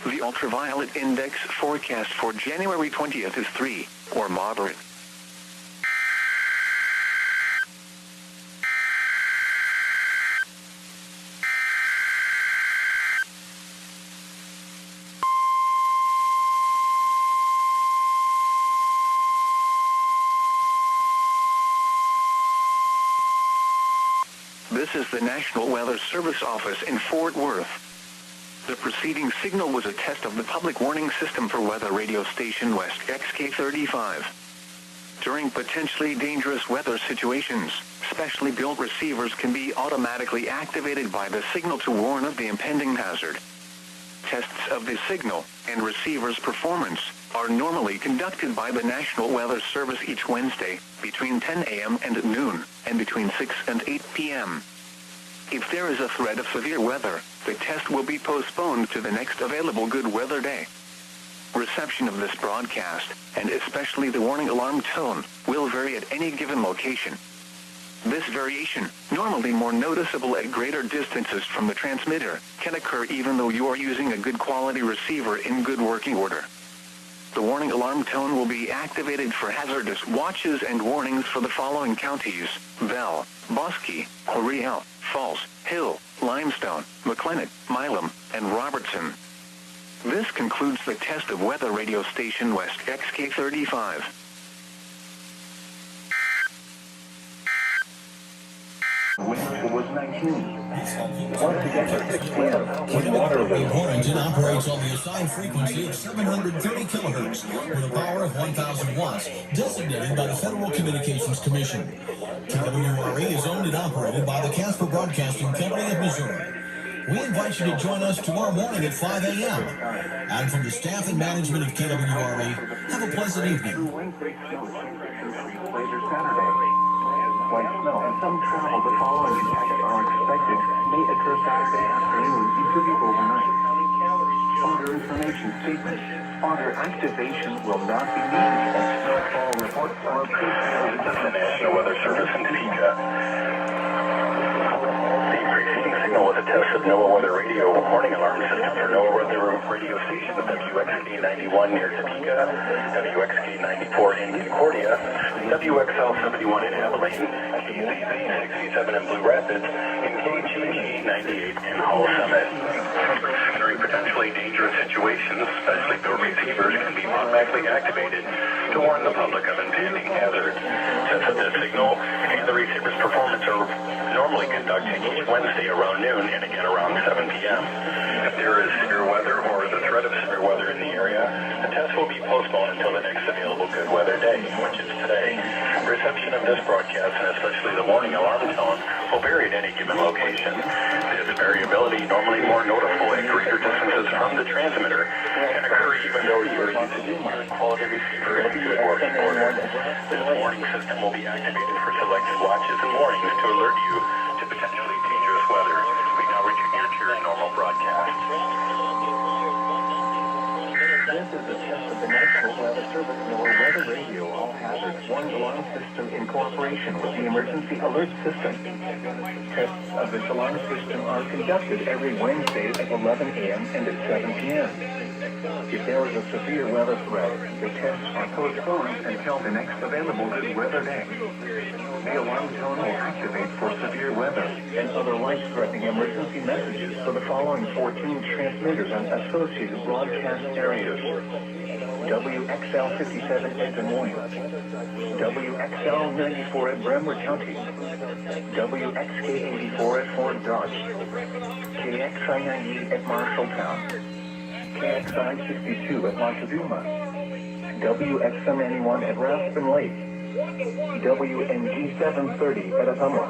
The ultraviolet index forecast for January 20th is 3, or moderate. This is the National Weather Service Office in Fort Worth. The preceding signal was a test of the public warning system for weather radio station West XK35. During potentially dangerous weather situations, specially built receivers can be automatically activated by the signal to warn of the impending hazard. Tests of the signal and receiver's performance are normally conducted by the National Weather Service each Wednesday between 10 a.m. and noon, and between 6 and 8 p.m. If there is a threat of severe weather, the test will be postponed to the next available good weather day. Reception of this broadcast, and especially the warning alarm tone, will vary at any given location. This variation, normally more noticeable at greater distances from the transmitter, can occur even though you are using a good quality receiver in good working order. The warning alarm tone will be activated for hazardous watches and warnings for the following counties: Bell, Bosque, L'Oreal, Falls, Hill, Limestone, McLennan, Milam, and Robertson. This concludes the test of weather radio station West XK35. Wind was 19. Once again at 6 p.m. in Waterloo. Origin operates on the assigned frequency of 730 kilohertz with a power of 1,000 watts, designated by the Federal Communications Commission. TWRE is owned and operated by the Casper Broadcasting Company of Missouri. We invite you to join us tomorrow morning at 5 a.m. And from the staff and management of KWRE, have a pleasant evening. Light snow and some travel the following impacts are expected may occur Saturday afternoon into the overnight. Fodder information statement. Fodder activation will not be needed as snowfall reports are approved. This is the National Weather Service in Topeka. The preceding signal was a test of NOAA Weather Radio warning alarm system for NOAA Weather Radio Station WXK 91 near Topeka, WXK 94 in Concordia, WXL 71 in Abilene, KZZ 67 in Blue Rapids, and KGG 98 in Hall Summit. Considering potentially dangerous situations, especially though receivers can be automatically activated to warn the public of impending hazards. Since the signal and the receiver's performance are normally conducted each Wednesday around noon and again around 7 p.m. If there is severe weather or the threat of severe weather in the area, the test will be postponed until the next available good weather day, which is today. Reception of this broadcast, and especially the warning alarm tone, will vary at any given location. This variability, normally more noticeable at greater distances from the transmitter, can occur even though you are using a good quality receiver and good working order. This warning system will be activated for selected watches and warnings to alert you to potentially dangerous weather. We now return you to your normal broadcast. This is a test of the National Weather Service NOAA Weather Radio All Hazards Warning Alarm System in cooperation with the Emergency Alert System. Tests of this alarm system are conducted every Wednesday at 11 a.m. and at 7 p.m. If there is a severe weather threat, the tests are postponed until the next available good weather day. The alarm tone will activate for severe weather and other life-threatening emergency messages for the following 14 transmitters and associated broadcast areas: WXL 57 at Des Moines, WXL 94 at Bremer County, WXK 84 at Fort Dodge, KXI 98 at Marshalltown, KXI 62 at Montezuma, WXM 91 at Raspin Lake, WNG 730 at Ottumwa,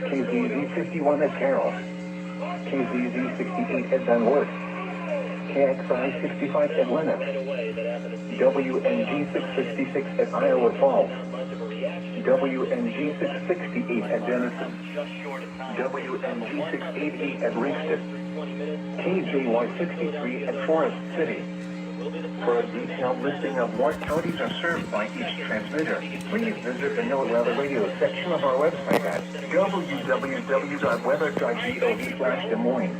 KZZ 51 at Carroll, KZZ 68 at Dunwood, KXI 65 at Lennox, WNG 666 at Iowa Falls, WNG 668 at Denison, WNG 688 at Ringston, KJY 63 at Forest City. For a detailed listing of what counties are served by each transmitter, please visit the NOAA Weather Radio section of our website at www.weather.gov/Des Moines.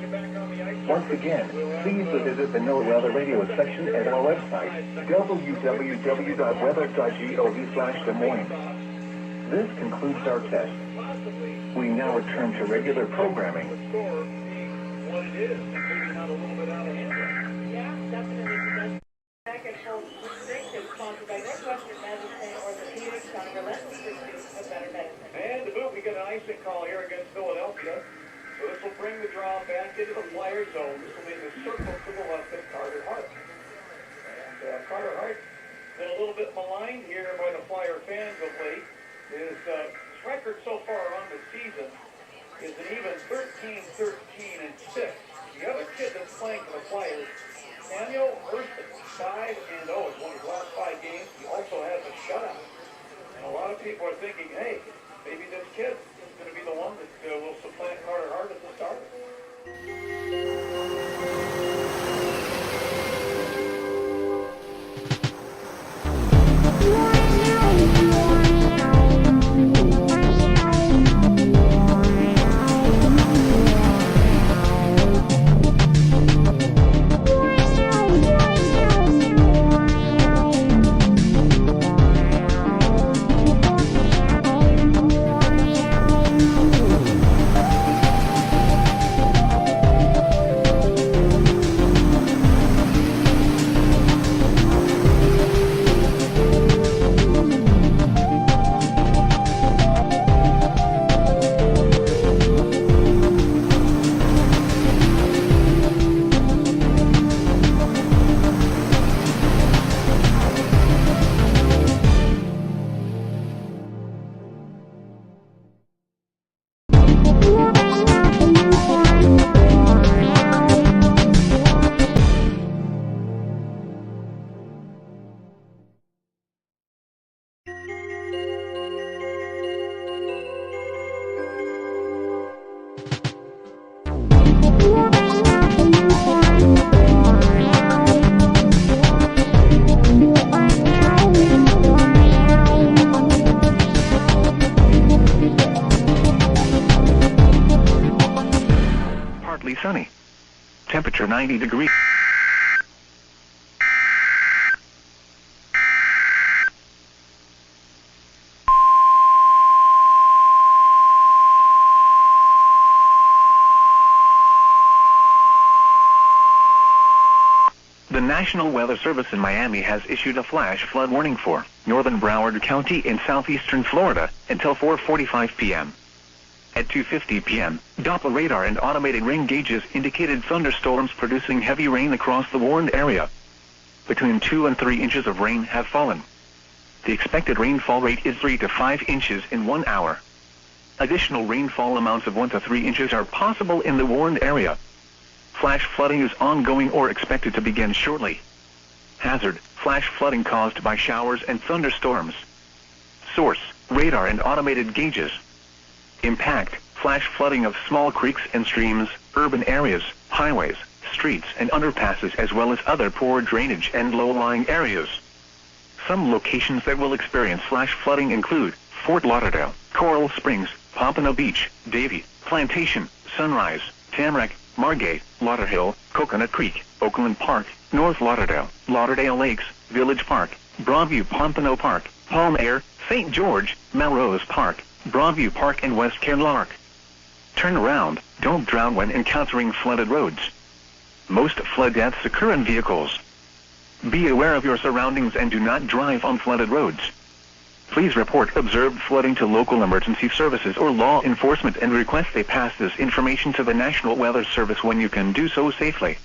Once again, please visit the NOAA Weather Radio section at our website, www.weather.gov/Des Moines. This concludes our test. We now return to regular programming. And the boot, we get an icing call here against Philadelphia. So this will bring the draw back into the flyer zone. This will be the circle to the left of Carter Hart. And Carter Hart been a little bit maligned here by the Flyer fans of late. His record so far on the season is an even 13-13-6. The other kid that's playing for the Flyers, Samuel Hurston, 5-0 in one of his last 5 games. He also has a shutout. And a lot of people are thinking, hey, maybe this kid is going to be the one that will supplant Carter Hart as the starter. Sunny. Temperature 90 degrees. The National Weather Service in Miami has issued a flash flood warning for northern Broward County in southeastern Florida until 4:45 p.m. At 2:50 p.m., Doppler radar and automated rain gauges indicated thunderstorms producing heavy rain across the warned area. Between 2 and 3 inches of rain have fallen. The expected rainfall rate is 3 to 5 inches in 1 hour. Additional rainfall amounts of 1 to 3 inches are possible in the warned area. Flash flooding is ongoing or expected to begin shortly. Hazard: flash flooding caused by showers and thunderstorms. Source: radar and automated gauges. Impact: flash flooding of small creeks and streams, urban areas, highways, streets and underpasses, as well as other poor drainage and low-lying areas. Some locations that will experience flash flooding include Fort Lauderdale, Coral Springs, Pompano Beach, Davie, Plantation, Sunrise, Tamarack, Margate, Lauderhill, Coconut Creek, Oakland Park, North Lauderdale, Lauderdale Lakes, Village Park, Broadview Pompano Park, Palm Air, St. George, Melrose Park, Broadview Park and West Kenlark. Turn around, don't drown when encountering flooded roads. Most flood deaths occur in vehicles. Be aware of your surroundings and do not drive on flooded roads. Please report observed flooding to local emergency services or law enforcement and request they pass this information to the National Weather Service when you can do so safely.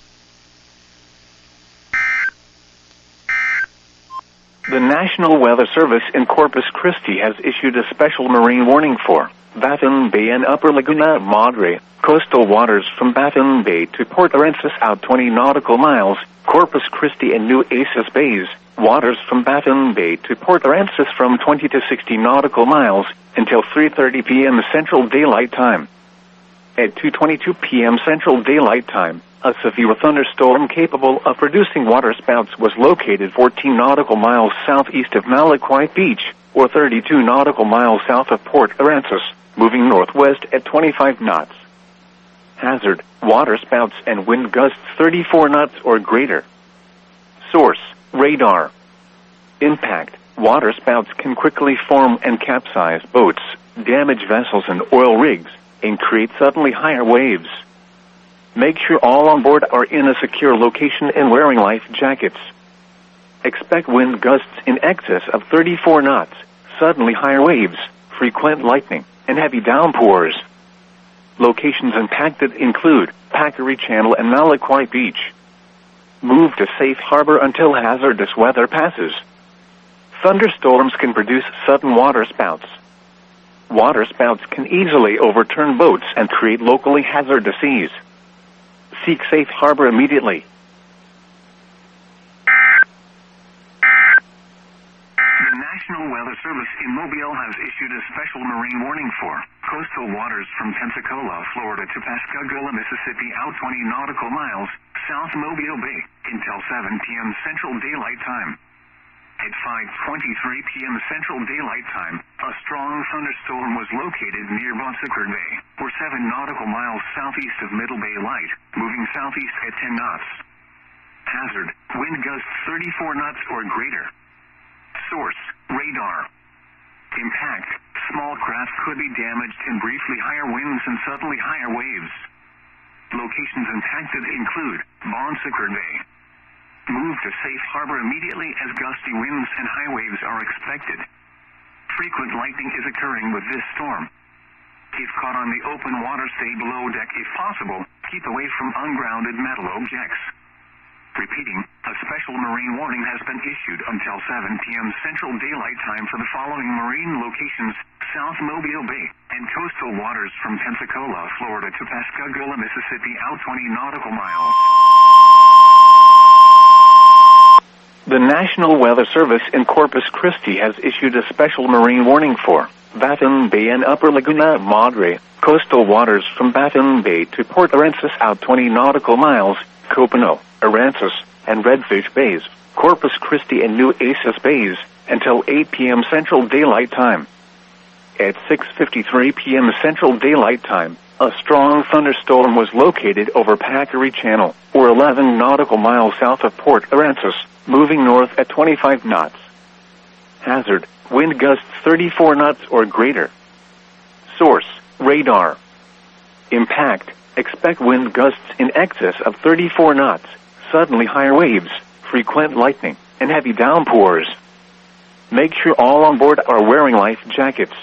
The National Weather Service in Corpus Christi has issued a special marine warning for Baffin Bay and Upper Laguna Madre, coastal waters from Baffin Bay to Port Aransas out 20 nautical miles, Corpus Christi and New Aces Bays, waters from Baffin Bay to Port Aransas from 20 to 60 nautical miles, until 3:30 p.m. Central Daylight Time. At 2:22 p.m. Central Daylight Time, a severe thunderstorm capable of producing waterspouts was located 14 nautical miles southeast of Malaquite Beach, or 32 nautical miles south of Port Aransas, moving northwest at 25 knots. Hazard: waterspouts and wind gusts 34 knots or greater. Source: radar. Impact: waterspouts can quickly form and capsize boats, damage vessels and oil rigs, and create suddenly higher waves. Make sure all on board are in a secure location and wearing life jackets. Expect wind gusts in excess of 34 knots, suddenly higher waves, frequent lightning, and heavy downpours. Locations impacted include Packery Channel and Malaquite Beach. Move to safe harbor until hazardous weather passes. Thunderstorms can produce sudden waterspouts. Waterspouts can easily overturn boats and create locally hazardous seas. Seek safe harbor immediately. The National Weather Service in Mobile has issued a special marine warning for coastal waters from Pensacola, Florida to Pascagoula, Mississippi out 20 nautical miles, South Mobile Bay, until 7 p.m. Central Daylight Time. At 5:23 p.m. Central Daylight Time, a strong thunderstorm was located near Bonsecourt Bay, or 7 nautical miles southeast of Middle Bay Light, moving southeast at 10 knots. Hazard: wind gusts 34 knots or greater. Source: radar. Impact: small craft could be damaged in briefly higher winds and suddenly higher waves. Locations impacted include Bonsecourt Bay. Move to safe harbor immediately as gusty winds and high waves are expected. Frequent lightning is occurring with this storm. If caught on the open water, stay below deck if possible. Keep away from ungrounded metal objects. Repeating, a special marine warning has been issued until 7 p.m. Central Daylight Time for the following marine locations: South Mobile Bay In coastal waters from Pensacola, Florida to Pascagoula, Mississippi, out 20 nautical miles. The National Weather Service in Corpus Christi has issued a special marine warning for Baffin Bay and Upper Laguna Madre, coastal waters from Baffin Bay to Port Aransas, out 20 nautical miles, Copano, Aransas, and Redfish Bays, Corpus Christi and New Aces Bays, until 8 p.m. Central Daylight Time. At 6:53 p.m. Central Daylight Time, a strong thunderstorm was located over Packery Channel, or 11 nautical miles south of Port Aransas, moving north at 25 knots. Hazard, wind gusts 34 knots or greater. Source, radar. Impact, expect wind gusts in excess of 34 knots, suddenly higher waves, frequent lightning, and heavy downpours. Make sure all on board are wearing life jackets.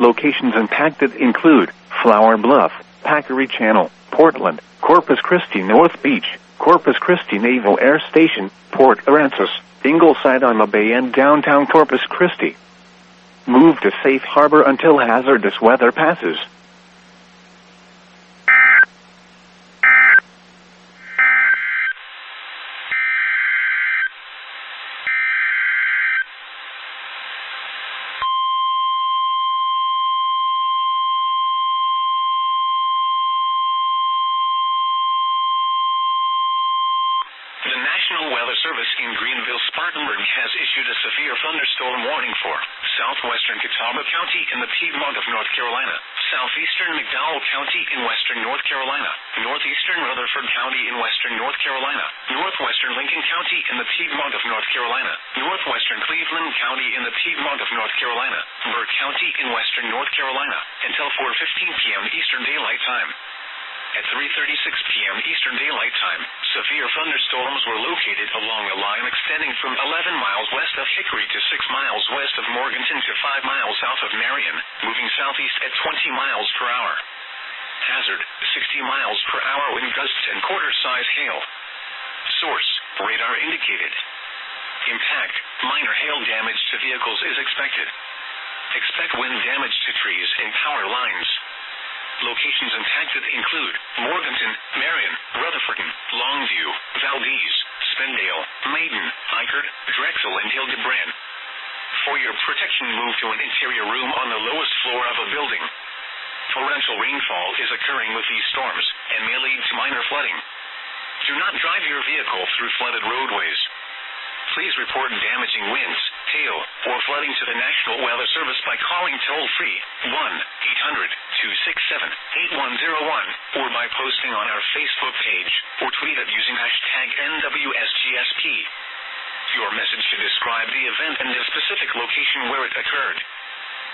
Locations impacted include Flower Bluff, Packery Channel, Portland, Corpus Christi North Beach, Corpus Christi Naval Air Station, Port Aransas, Ingleside on the Bay, and downtown Corpus Christi. Move to safe harbor until hazardous weather passes. The National Weather Service in Greenville, Spartanburg has issued a severe thunderstorm warning for southwestern Catawba County in the Piedmont of North Carolina, southeastern McDowell County in western North Carolina, northeastern Rutherford County in western North Carolina, northwestern Lincoln County in the Piedmont of North Carolina, northwestern Cleveland County in the Piedmont of North Carolina, Burke County in western North Carolina, until 4:15 p.m. Eastern Daylight Time. At 3:36 p.m. Eastern Daylight Time, severe thunderstorms were located along a line extending from 11 miles west of Hickory to 6 miles west of Morganton to 5 miles south of Marion, moving southeast at 20 miles per hour. Hazard, 60 miles per hour wind gusts and quarter-size hail. Source, radar indicated. Impact, minor hail damage to vehicles is expected. Expect wind damage to trees and power lines. Locations impacted include Morganton, Marion, Rutherford, Longview, Valdez, Spindale, Maiden, Eichard, Drexel, and Hildebrand. For your protection, move to an interior room on the lowest floor of a building. Torrential rainfall is occurring with these storms and may lead to minor flooding. Do not drive your vehicle through flooded roadways. Please report damaging winds, hail, or flooding to the National Weather Service by calling toll-free 1-800-267-8101 or by posting on our Facebook page or tweet it using hashtag NWSGSP. Your message should describe the event and the specific location where it occurred.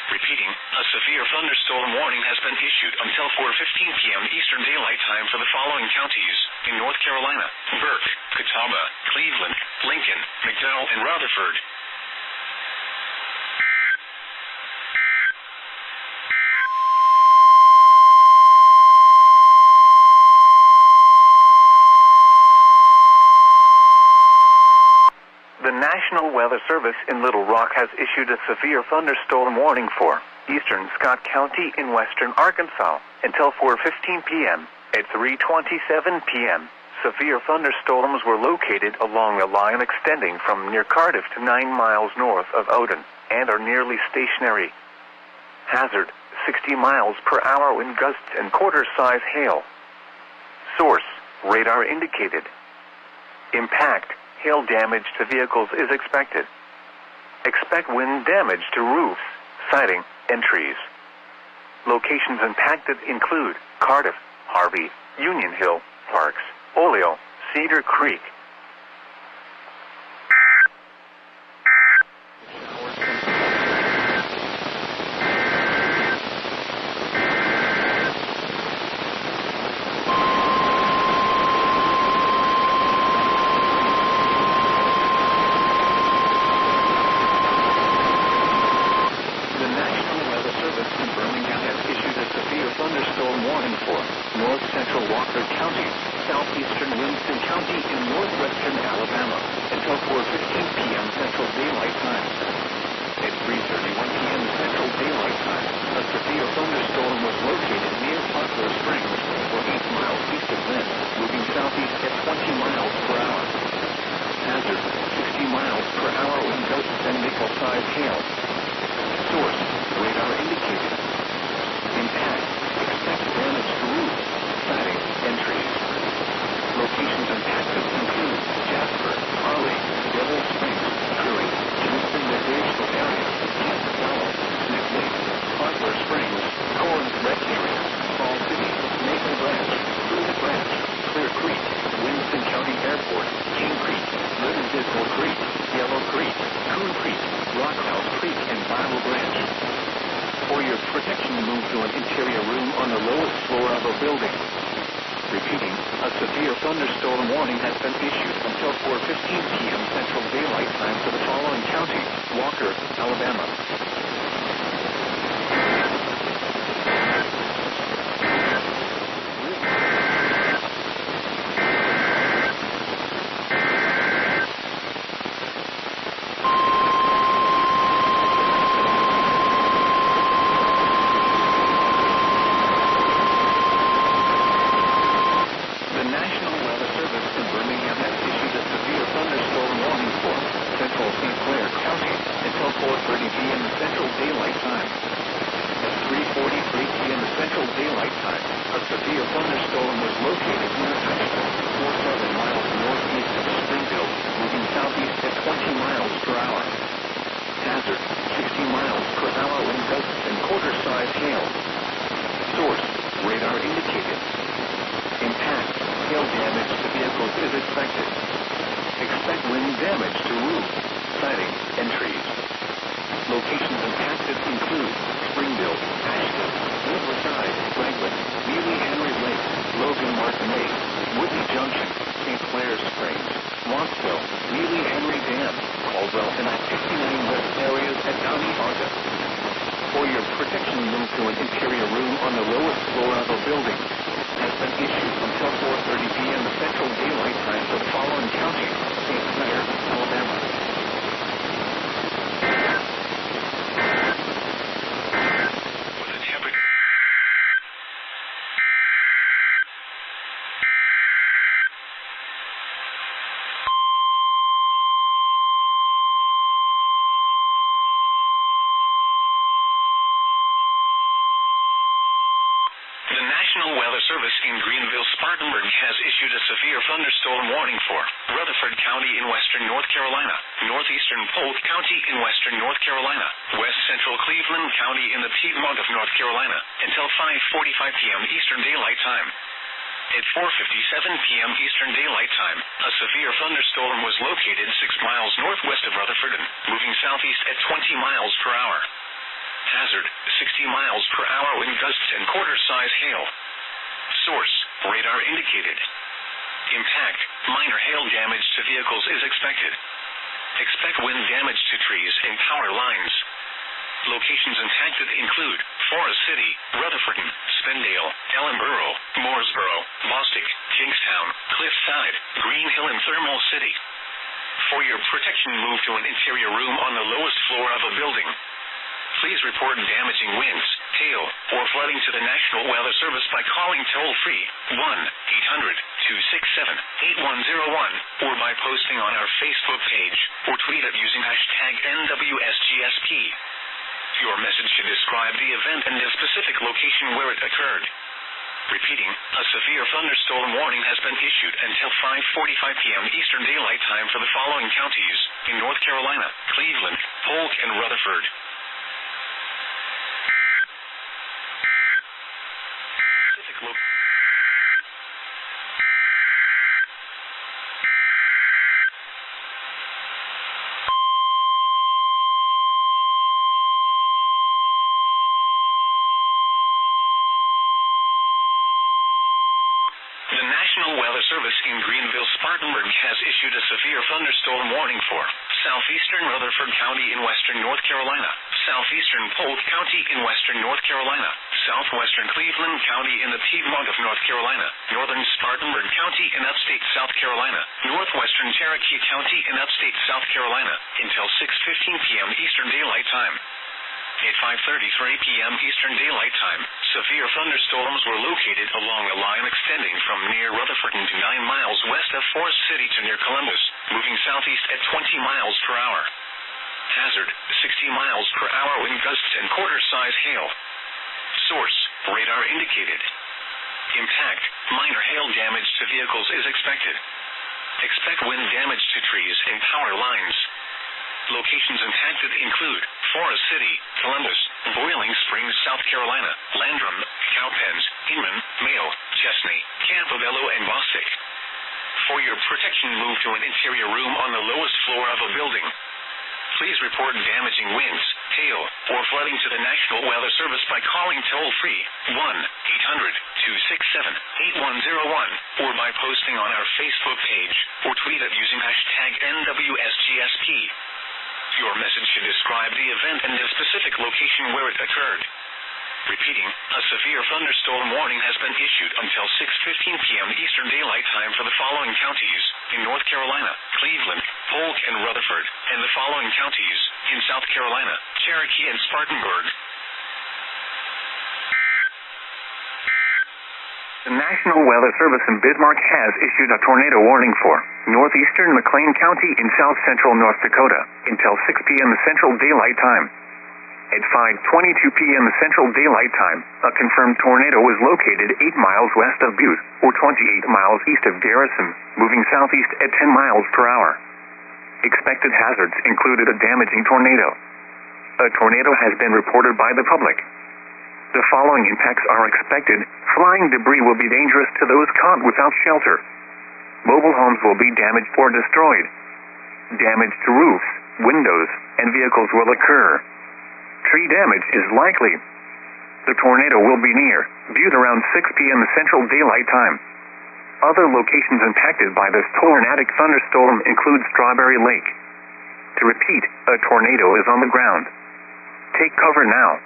Repeating, a severe thunderstorm warning has been issued until 4:15 p.m. Eastern Daylight Time for the following counties in North Carolina: Burke, Catawba, Cleveland, Lincoln, McDowell, and Rutherford. The National Weather Service in Little Rock has issued a severe thunderstorm warning for eastern Scott County in western Arkansas until 4:15 p.m. At 3:27 p.m., severe thunderstorms were located along a line extending from near Cardiff to 9 miles north of Odin and are nearly stationary. Hazard, 60 miles per hour wind gusts and quarter-size hail. Source, radar indicated. Impact, hail damage to vehicles is expected. Expect wind damage to roofs, siding, and trees. Locations impacted include Cardiff, Harvey, Union Hill, Parks, Oleo, Cedar Creek. Daylight Time, a severe thunderstorm was located near Poplar Springs, or 8 miles east of Lynn, moving southeast at 20 miles per hour. Hazard, 60 miles per hour wind gusts and nickel-sized hail. Source, radar indicated. Impact, expect damage to roof, siding, and trees. Locations impacted include Jasper, Harley, Devil Springs, Cerri, Kingston Recreational Area, Kansas Hollow, Smith Lake, Poplar Springs, Corn Red Area, Fall City, Maple Branch, Blue Branch, Clear Creek, Winston County Airport, King Creek, Little Dismal Creek, Yellow Creek, Coon Creek, Rockhouse Creek, and Bible Branch. For your protection, move to an interior room on the lowest floor of a building. Repeating, a severe thunderstorm warning has been issued until 4:15 p.m. Central Daylight Time for the following counties: Walker, Alabama. In Greenville, Spartanburg has issued a severe thunderstorm warning for Rutherford County in western North Carolina, northeastern Polk County in western North Carolina, west central Cleveland County in the Piedmont of North Carolina, until 5:45 p.m. Eastern Daylight Time. At 4:57 p.m. Eastern Daylight Time, a severe thunderstorm was located 6 miles northwest of Rutherford, moving southeast at 20 miles per hour. Hazard, 60 miles per hour wind gusts and quarter-size hail. Source, radar indicated. Impact, minor hail damage to vehicles is expected. Expect wind damage to trees and power lines. Locations impacted include Forest City, Rutherford, Spindale, Ellenboro, Mooresboro, Bostic, Kingstown, Cliffside, Green Hill, and Thermal City. For your protection, move to an interior room on the lowest floor of a building. Please report damaging winds, hail, or flooding to the National Weather Service by calling toll-free 1-800-267-8101 or by posting on our Facebook page or tweet it using #NWSGSP. Your message should describe the event and the specific location where it occurred. Repeating, a severe thunderstorm warning has been issued until 5:45 p.m. Eastern Daylight Time for the following counties in North Carolina: Cleveland, Polk, and Rutherford. The National Weather Service in Greenville, Spartanburg has issued a severe thunderstorm warning for southeastern Rutherford County in western North Carolina, southeastern Polk County in western North Carolina, southwestern Cleveland County in the Piedmont of North Carolina, northern Spartanburg County in upstate South Carolina, northwestern Cherokee County in upstate South Carolina, until 6:15 p.m. Eastern Daylight Time. At 5:33 p.m. Eastern Daylight Time, severe thunderstorms were located along a line extending from near Rutherford to 9 miles west of Forest City to near Columbus, moving southeast at 20 miles per hour. Hazard, 60 miles per hour wind gusts and quarter-size hail. Source, radar indicated. Impact, minor hail damage to vehicles is expected. Expect wind damage to trees and power lines. Locations impacted include Forest City, Columbus, Boiling Springs, South Carolina, Landrum, Cowpens, Inman, Mayo, Chesney, Campobello, and Bostic. For your protection, move to an interior room on the lowest floor of a building. Please report damaging winds, hail, or flooding to the National Weather Service by calling toll-free 1-800-267-8101 or by posting on our Facebook page or tweet it using hashtag NWSGSP. Your message should describe the event and the specific location where it occurred. Repeating, a severe thunderstorm warning has been issued until 6:15 p.m. Eastern Daylight Time for the following counties in North Carolina, Cleveland, Polk, and Rutherford, and the following counties in South Carolina, Cherokee, and Spartanburg. The National Weather Service in Bismarck has issued a tornado warning for northeastern McLean County in south-central North Dakota until 6 p.m. Central Daylight Time. At 5:22 p.m. Central Daylight Time, a confirmed tornado was located 8 miles west of Butte, or 28 miles east of Garrison, moving southeast at 10 miles per hour. Expected hazards included a damaging tornado. A tornado has been reported by the public. The following impacts are expected. Flying debris will be dangerous to those caught without shelter. Mobile homes will be damaged or destroyed. Damage to roofs, windows, and vehicles will occur. Tree damage is likely. The tornado will be near Butte around 6 p.m. Central Daylight Time. Other locations impacted by this tornadic thunderstorm include Strawberry Lake. To repeat, a tornado is on the ground. Take cover now.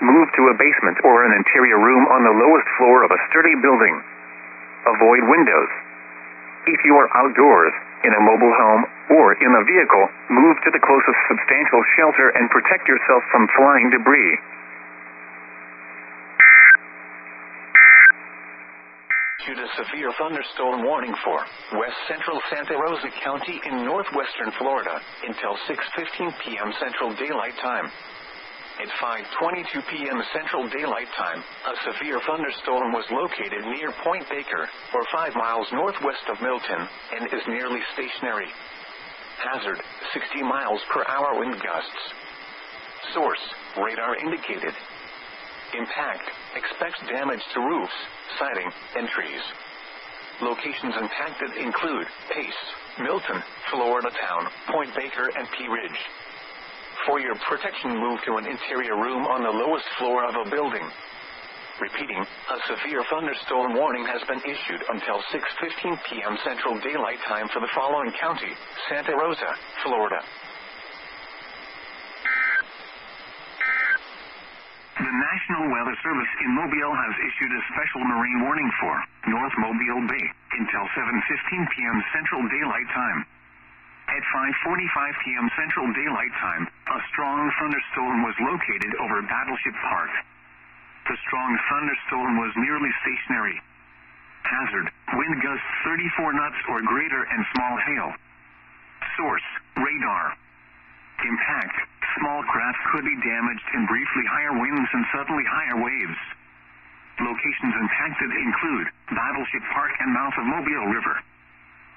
Move to a basement or an interior room on the lowest floor of a sturdy building. Avoid windows. If you are outdoors, in a mobile home, or in a vehicle, move to the closest substantial shelter and protect yourself from flying debris. Issued a severe thunderstorm warning for west central Santa Rosa County in northwestern Florida until 6:15 p.m. Central Daylight Time. At 5:22 p.m. Central Daylight Time, a severe thunderstorm was located near Point Baker, or 5 miles northwest of Milton, and is nearly stationary. Hazard, 60 miles per hour wind gusts. Source, radar indicated. Impact, expects damage to roofs, siding, and trees. Locations impacted include Pace, Milton, Florida Town, Point Baker, and Pea Ridge. For your protection, move to an interior room on the lowest floor of a building. Repeating, a severe thunderstorm warning has been issued until 6:15 p.m. Central Daylight Time for the following county, Santa Rosa, Florida. The National Weather Service in Mobile has issued a special marine warning for North Mobile Bay until 7:15 p.m. Central Daylight Time. At 5:45 p.m. Central Daylight Time, a strong thunderstorm was located over Battleship Park. The strong thunderstorm was nearly stationary. Hazard, wind gusts 34 knots or greater and small hail. Source, radar. Impact, small craft could be damaged in briefly higher winds and suddenly higher waves. Locations impacted include Battleship Park and mouth of Mobile River.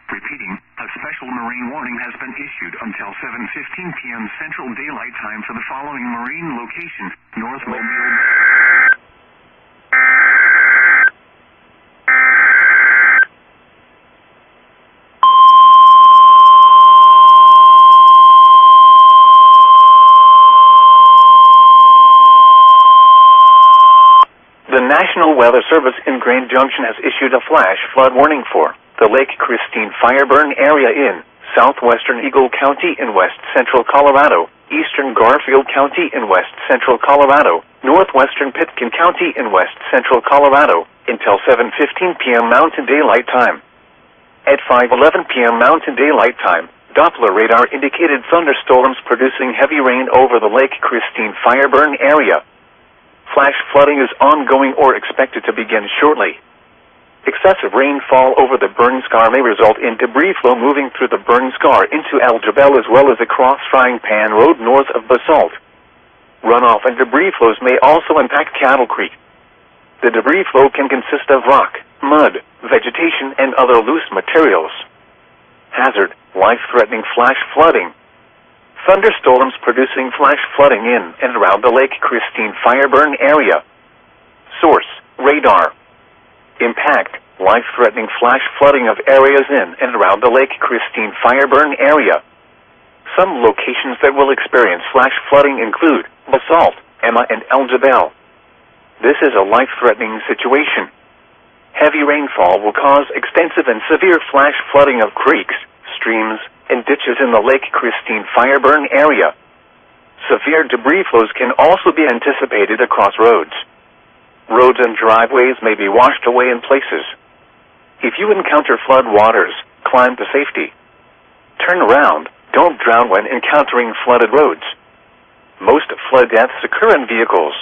Repeating, a special marine warning has been issued until 7:15 p.m. Central Daylight Time for the following marine location, North Mobile. The National Weather Service in Grand Junction has issued a flash flood warning for the Lake Christine Fireburn area in southwestern Eagle County in west central Colorado, eastern Garfield County in west central Colorado, northwestern Pitkin County in west central Colorado, until 7:15 p.m. Mountain Daylight Time. At 5:11 p.m. Mountain Daylight Time, Doppler radar indicated thunderstorms producing heavy rain over the Lake Christine fire-burn area. Flash flooding is ongoing or expected to begin shortly. Excessive rainfall over the burn scar may result in debris flow moving through the burn scar into El Jebel as well as across Frying Pan Road north of Basalt. Runoff and debris flows may also impact Cattle Creek. The debris flow can consist of rock, mud, vegetation, and other loose materials. Hazard: life-threatening flash flooding. Thunderstorms producing flash flooding in and around the Lake Christine fire-burn area. Source: radar. Impact: life-threatening flash flooding of areas in and around the Lake Christine fire-burn area. Some locations that will experience flash flooding include Basalt, Emma, and El Jebel. This is a life-threatening situation. Heavy rainfall will cause extensive and severe flash flooding of creeks, streams, and ditches in the Lake Christine fire-burn area. Severe debris flows can also be anticipated across roads. Roads and driveways may be washed away in places. If you encounter flood waters, climb to safety. Turn around. Don't drown when encountering flooded roads. Most flood deaths occur in vehicles.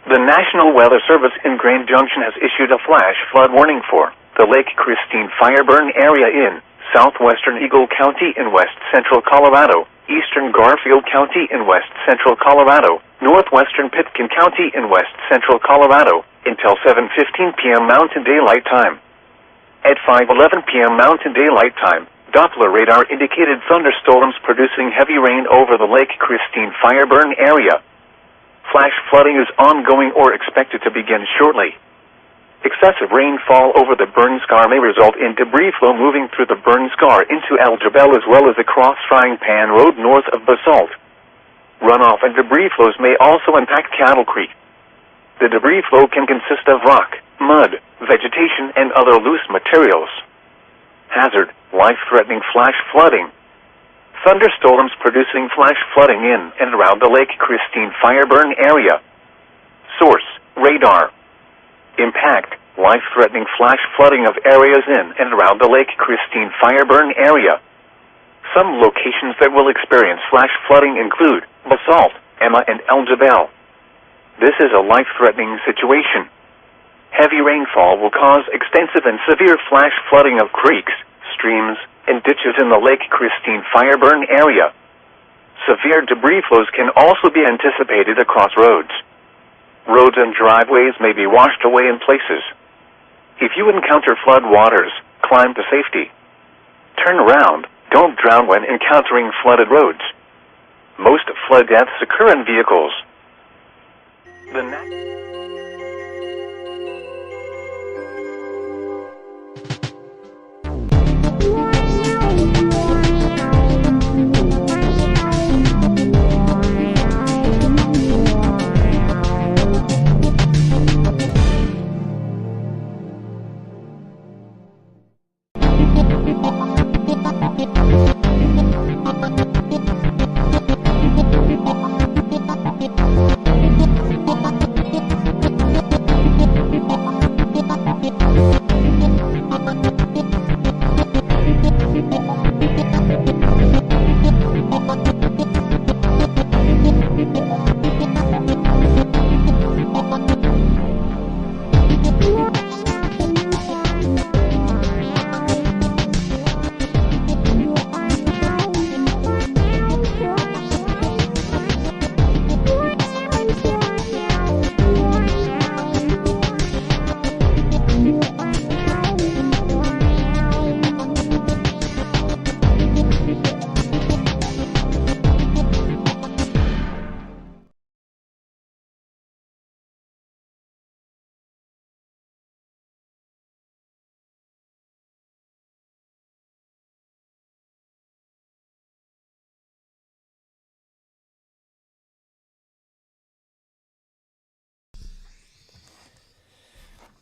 The National Weather Service in Grand Junction has issued a flash flood warning for the Lake Christine fire-burn area in southwestern Eagle County in west central Colorado, eastern Garfield County in west central Colorado, northwestern Pitkin County in west central Colorado, until 7:15 p.m. Mountain Daylight Time. At 5:11 p.m. Mountain Daylight Time, Doppler radar indicated thunderstorms producing heavy rain over the Lake Christine fire-burn area. Flash flooding is ongoing or expected to begin shortly. Excessive rainfall over the burn scar may result in debris flow moving through the burn scar into El Jebel as well as across Frying Pan Road north of Basalt. Runoff and debris flows may also impact Cattle Creek. The debris flow can consist of rock, mud, vegetation, and other loose materials. Hazard: life-threatening flash flooding. Thunderstorms producing flash flooding in and around the Lake Christine fire-burn area. Source: radar. Impact: life-threatening flash flooding of areas in and around the Lake Christine fire-burn area. Some locations that will experience flash flooding include Basalt, Emma, and El Jebel. This is a life-threatening situation. Heavy rainfall will cause extensive and severe flash flooding of creeks, streams, and ditches in the Lake Christine fire-burn area. Severe debris flows can also be anticipated across roads. Roads and driveways may be washed away in places. If you encounter flood waters, climb to safety. Turn around. Don't drown when encountering flooded roads. Most flood deaths occur in vehicles.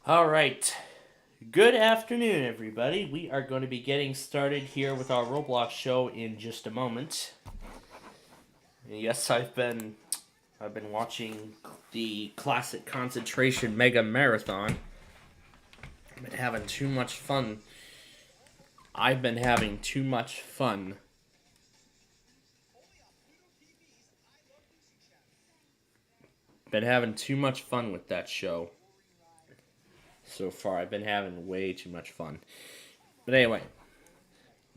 All right. Good afternoon, everybody. We are going to be getting started here with our Roblox show in just a moment. Yes, I've been watching the classic concentration mega marathon. I've been having too much fun. Been having too much fun with that show. So far, I've been having way too much fun. But anyway,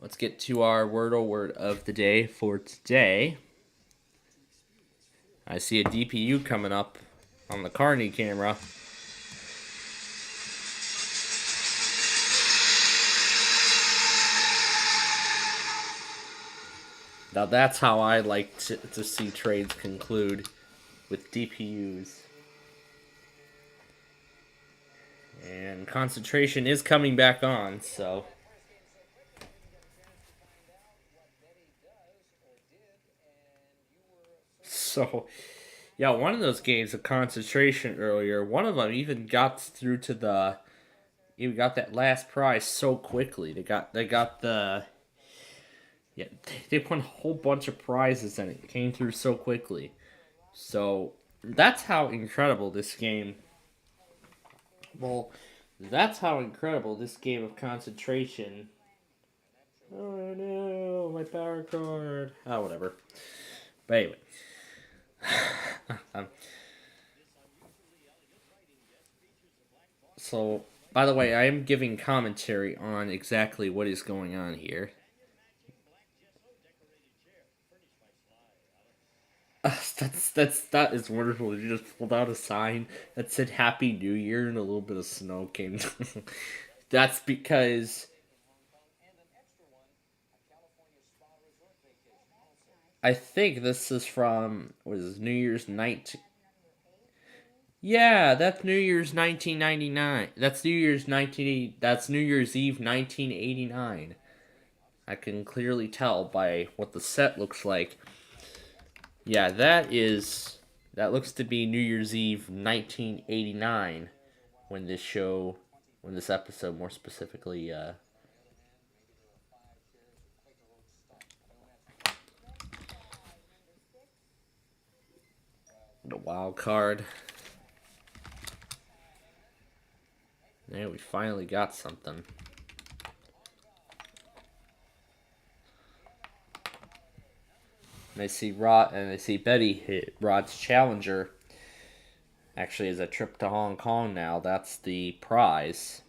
let's get to our word of the day for today. I see a DPU coming up on the Carney camera. Now that's how I like to see trades conclude, with DPUs. And concentration is coming back on, so. So, yeah, one of those games of concentration earlier, one of them even got through to even got that last prize so quickly. They got the, yeah, they won a whole bunch of prizes and it came through so quickly. So, that's how incredible this game. Well, that's how incredible this game of concentration. Oh no, my power cord. Oh, whatever. But anyway. So, by the way, I am giving commentary on exactly what is going on here. That is wonderful. You just pulled out a sign that said Happy New Year and a little bit of snow came down. That's because I think this is from, what is this, New Year's 19... Yeah, that's New Year's 1999. That's New Year's Eve 1989. I can clearly tell by what the set looks like. Yeah, that looks to be New Year's Eve 1989 when this episode more specifically the wild card. Yeah, we finally got something. And I see Betty hit Rod's Challenger. Actually, is a trip to Hong Kong now. That's the prize.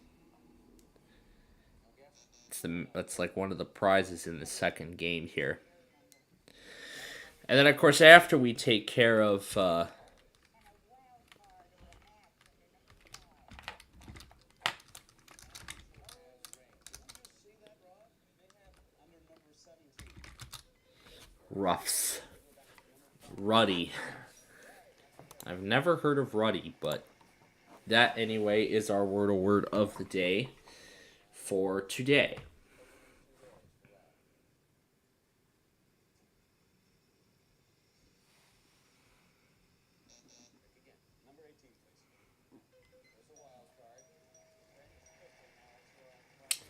That's like one of the prizes in the second game here. And then, of course, after we take care of Ruffs. Ruddy. I've never heard of Ruddy, but that anyway is our word of the day for today.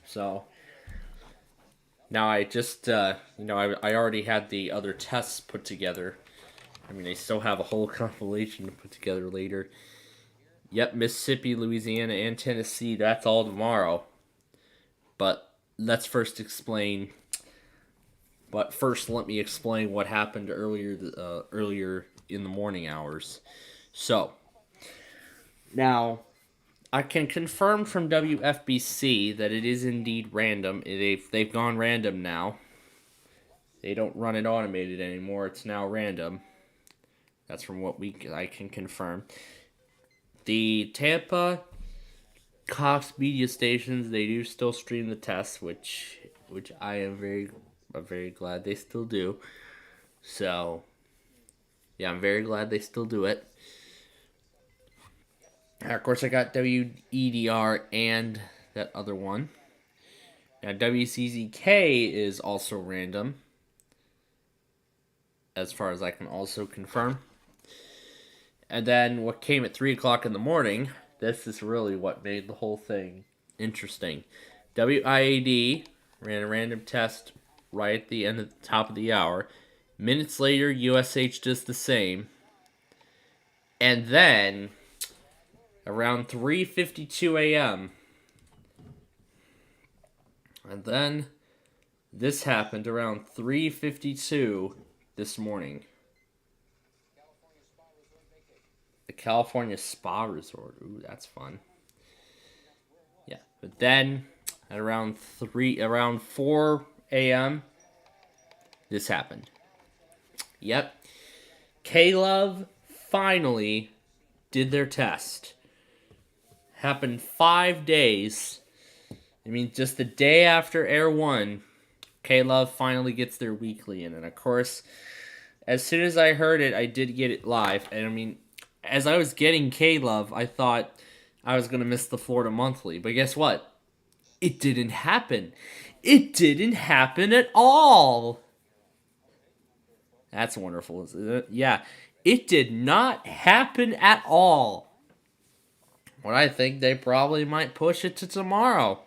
So now I just, I already had the other tests put together. I mean, they still have a whole compilation to put together later. Yep, Mississippi, Louisiana, and Tennessee, that's all tomorrow. But let's first explain. But first, let me explain what happened earlier in the morning hours. So, now, I can confirm from WFBC that it is indeed random. They've gone random now. They don't run it automated anymore. It's now random. That's from what I can confirm. The Tampa Cox media stations, they do still stream the tests, which I am very glad they still do. So, yeah, I'm very glad they still do it. Of course, I got WEDR and that other one. Now, WCZK is also random, as far as I can also confirm. And then what came at 3 o'clock in the morning, this is really what made the whole thing Interesting. WIAD ran a random test right at the end of the top of the hour. Minutes later, USH does the same. And then, around 3:52 a.m., and then this happened around 3:52 this morning. The California Spa Resort. Ooh, that's fun. Yeah, but then at around 4 a.m., this happened. Yep. K-Love finally did their test. Happened 5 days. I mean, just the day after Air 1, K-Love finally gets their weekly in. And of course, as soon as I heard it, I did get it live. And I mean, as I was getting K-Love, I thought I was going to miss the Florida Monthly. But guess what? It didn't happen. It didn't happen at all. That's wonderful, isn't it? Yeah, it did not happen at all. Well, I think they probably might push it to tomorrow.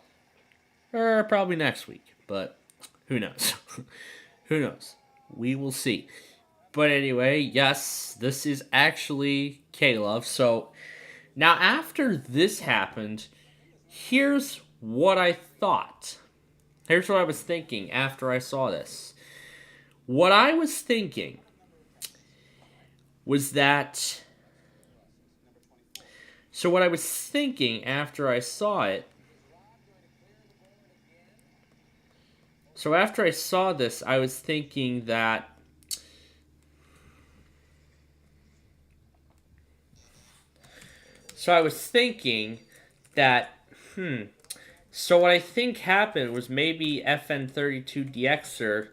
Or probably next week. But who knows? Who knows? We will see. But anyway, yes, this is actually K-Love. So, now after this happened, here's what I thought. Here's what I was thinking after I saw this. What I was thinking was that... So what I was thinking after I saw it... So after I saw this, I was thinking that... So I was thinking that, So what I think happened was maybe FN32DXer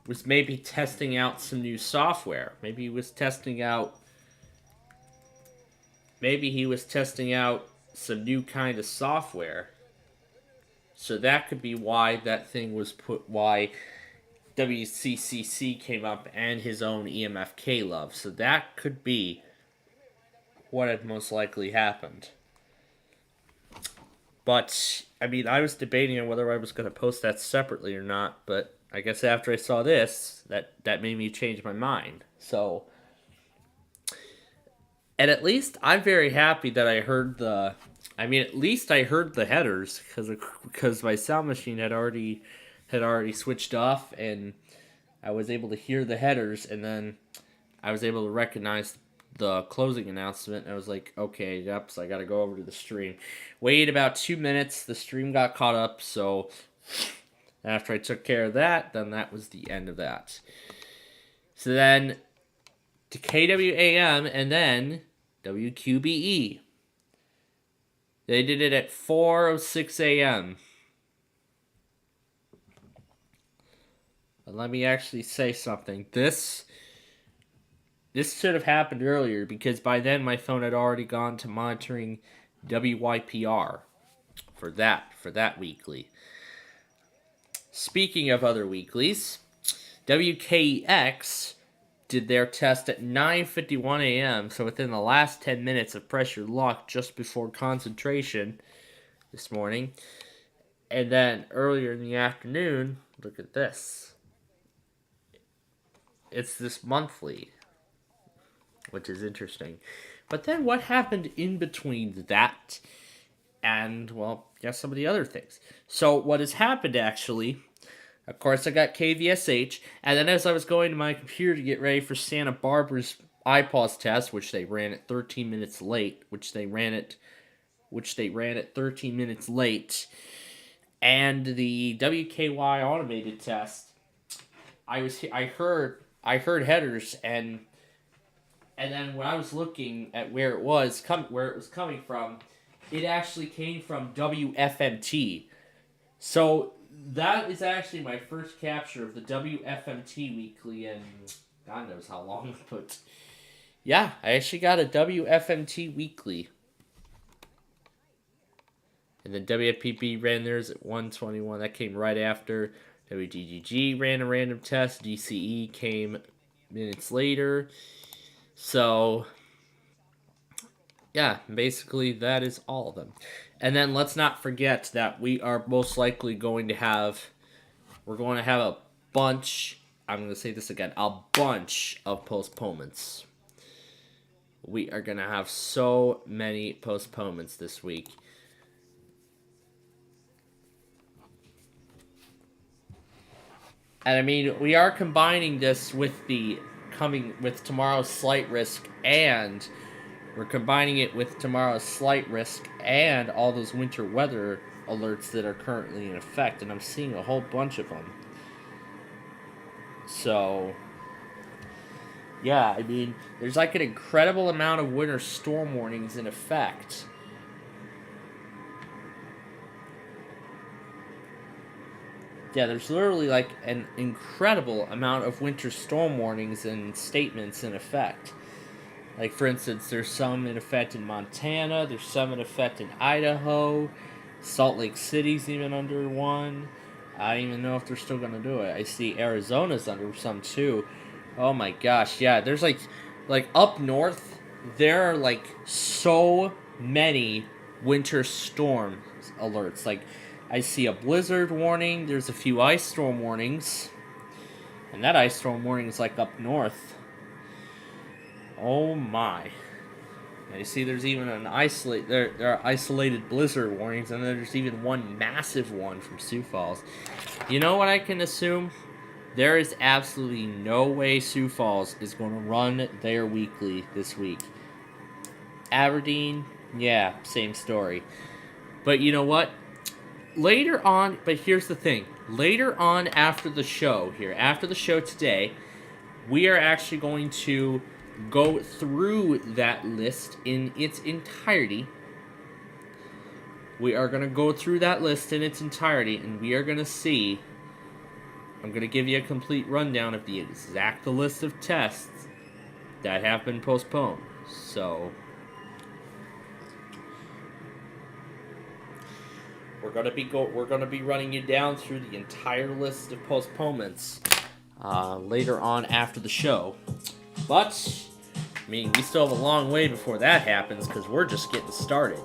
was maybe testing out some new software. Maybe he was testing out some new kind of software. So that could be why that thing was put, why WCCC came up and his own EMF K-Love. So that could be what had most likely happened. But, I mean, I was debating on whether I was going to post that separately or not, but I guess after I saw this, that made me change my mind. So, and at least I'm very happy that I heard at least I heard the headers, because my sound machine had already switched off, and I was able to hear the headers, and then I was able to recognize the closing announcement, and I was like, okay, yep, so I gotta go over to the stream. Wait about 2 minutes, the stream got caught up, so after I took care of that, then that was the end of that. So then, to KWAM, and then WQBE. They did it at 4:06 a.m. But let me actually say something. This should have happened earlier, because by then my phone had already gone to monitoring WYPR for that weekly. Speaking of other weeklies, WKEX did their test at 9:51 a.m., so within the last 10 minutes of pressure lock just before concentration this morning. And then earlier in the afternoon, look at this. It's this monthly, which is interesting. But then what happened in between that and, well, guess some of the other things. So what has happened, actually, of course, I got KVSH, and then as I was going to my computer to get ready for Santa Barbara's IPAWS test, which they ran at 13 minutes late, and the WKY automated test, I heard headers, and then when I was looking at where it was coming from, it actually came from WFMT. So that is actually my first capture of the WFMT weekly in God knows how long, but yeah, I actually got a WFMT weekly. And then WFPB ran theirs at 1:21. That came right after. WGGG ran a random test. DCE came minutes later. So, yeah, basically that is all of them. And then let's not forget that we are most likely going to have, a bunch, I'm going to say this again, a bunch of postponements. We are going to have so many postponements this week. And I mean, we are combining this with tomorrow's slight risk, and we're combining it with tomorrow's slight risk and all those winter weather alerts that are currently in effect, and I'm seeing a whole bunch of them. So, yeah, I mean, there's like an incredible amount of winter storm warnings in effect. Yeah, there's literally like an incredible amount of winter storm warnings and statements in effect. Like, for instance, there's some in effect in Montana, there's some in effect in Idaho, Salt Lake City's even under one. I don't even know if they're still going to do it. I see Arizona's under some too. Oh my gosh, yeah, there's like up north, there are like so many winter storm alerts. Like, I see a blizzard warning, there's a few ice storm warnings, and that ice storm warning is like up north. Oh my. And you see there's even an there are isolated blizzard warnings, and there's even one massive one from Sioux Falls. You know what I can assume? There is absolutely no way Sioux Falls is going to run their weekly this week. Aberdeen, yeah, same story. But you know what? Later on, but here's the thing. Later on after the show today, we are actually going to go through that list in its entirety. We are going to go through that list in its entirety, and we are going to see, I'm going to give you a complete rundown of the exact list of tests that have been postponed. So, we're going to be running you down through the entire list of postponements later on after the show. But, I mean, we still have a long way before that happens, because we're just getting started.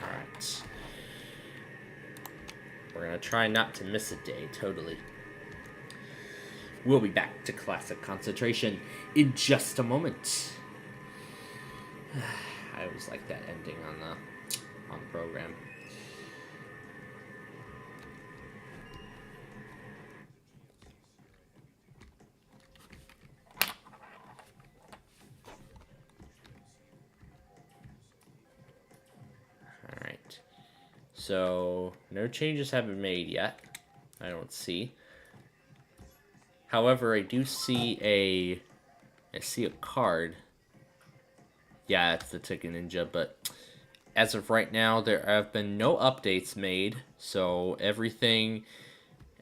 Alright. We're going to try not to miss a day, totally. We'll be back to classic concentration in just a moment. I always like that ending on the program. Alright. So, no changes have been made yet. I don't see. However, I do see a card. Yeah, it's the Ticket Ninja, but as of right now, there have been no updates made, so everything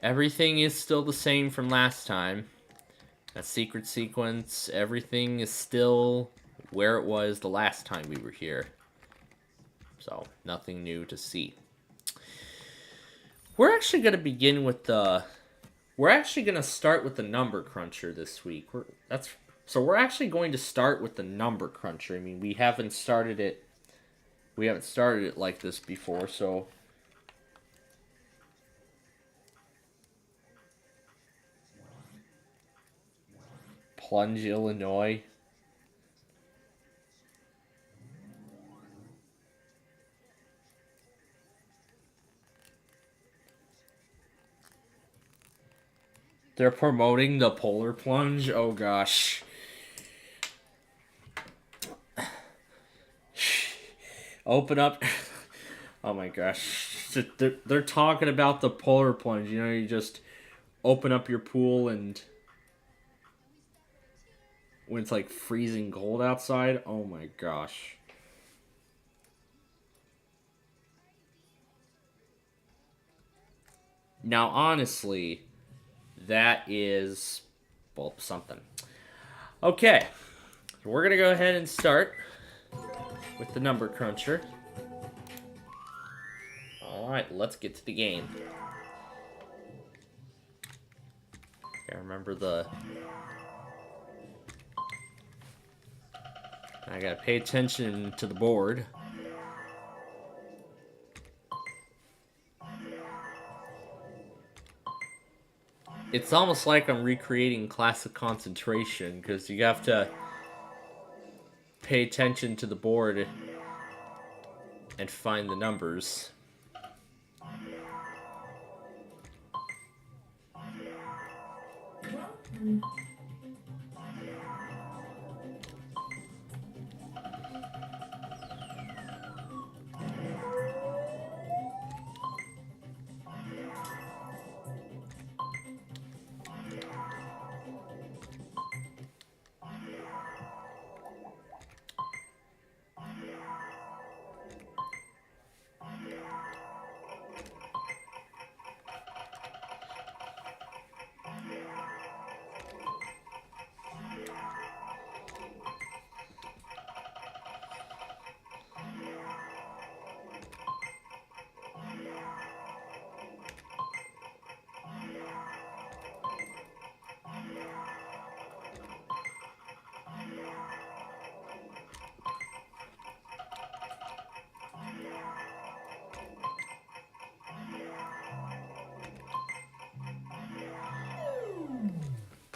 is still the same from last time. That secret sequence, everything is still where it was the last time we were here. So, nothing new to see. We're actually going to begin with we're actually going to start with the number cruncher this week. We're actually going to start with the number cruncher. I mean, we haven't started it like this before, so Plunge, Illinois. They're promoting the polar plunge? Oh gosh. Open up. Oh my gosh. They're talking about the polar plunge. You know, you just open up your pool and when it's like freezing cold outside. Oh my gosh. Now, honestly, that is, well, something. Okay, so we're going to go ahead and start with the number cruncher. Alright, let's get to the game. Yeah, remember the... I gotta pay attention to the board. It's almost like I'm recreating classic concentration, because you have to pay attention to the board and find the numbers.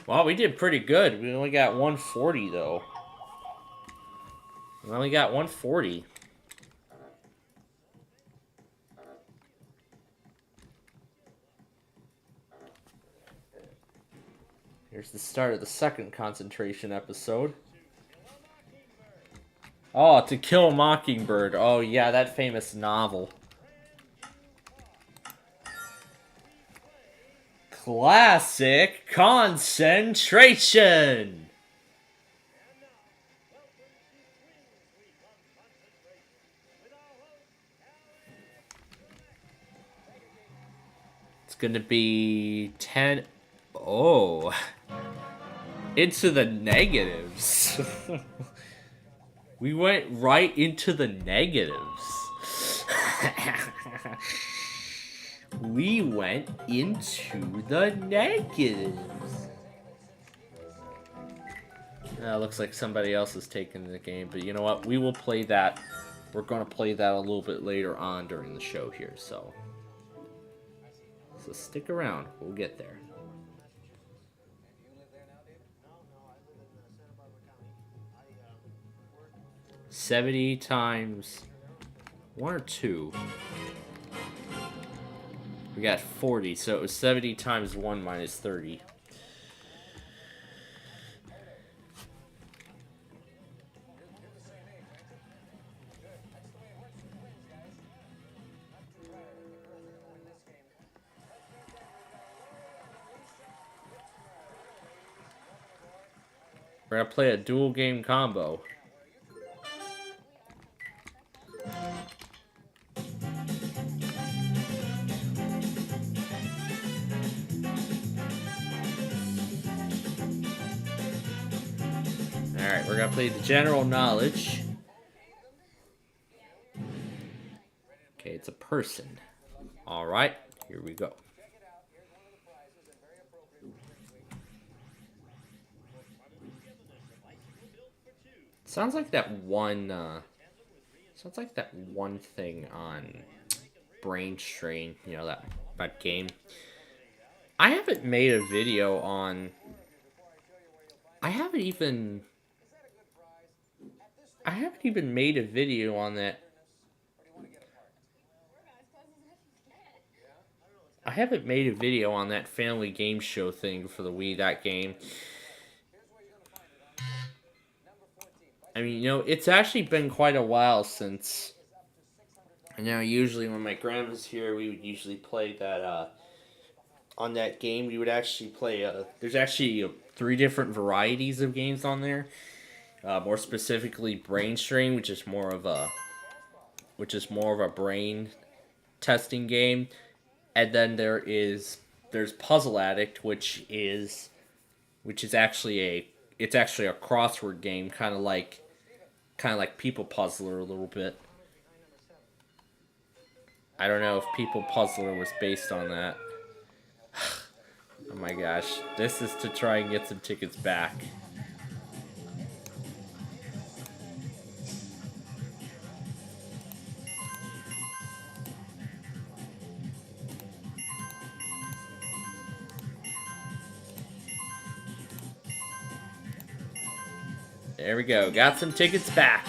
Wow, we did pretty good. We only got 140, though. We only got 140. Here's the start of the second concentration episode. Oh, To Kill a Mockingbird. Oh, yeah, that famous novel. Classic concentration. It's gonna be 10. Oh, into the negatives. We went right into the negatives. We went into the negatives. Looks like somebody else is taking the game, but you know what? We will play that. We're going to play that a little bit later on during the show here, so stick around. We'll get there. $70 times 1 or 2. We got 40, so it was 70 times 1 minus 30. We're gonna play a dual game combo. Alright, we're gonna play the general knowledge. Okay, it's a person. Alright, here we go. Sounds like that one thing on Brain Strain, you know, that game. I haven't made a video on... I haven't even made a video on that. I haven't made a video on that family game show thing for the Wii, that game. I mean, you know, it's actually been quite a while since... You know, usually when my grandma's here, we would usually play that, on that game, we would actually play, there's actually 3 different varieties of games on there. More specifically, Brain Strain, which is more of a brain testing game. And then there's Puzzle Addict, which is actually a crossword game, kind of like People Puzzler a little bit. I don't know if People Puzzler was based on that. my gosh. This is to try and get some tickets back. There we go. Got some tickets back.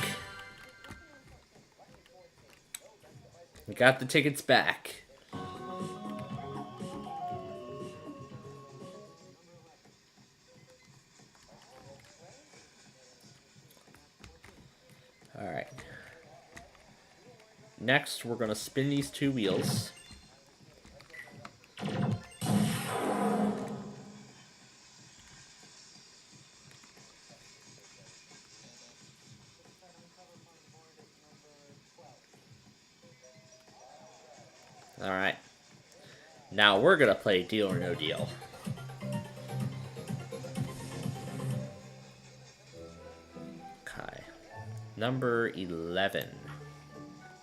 We got the tickets back. Alright. Next, we're going to spin these two wheels. Alright. Now we're going to play Deal or No Deal. Okay. Number 11.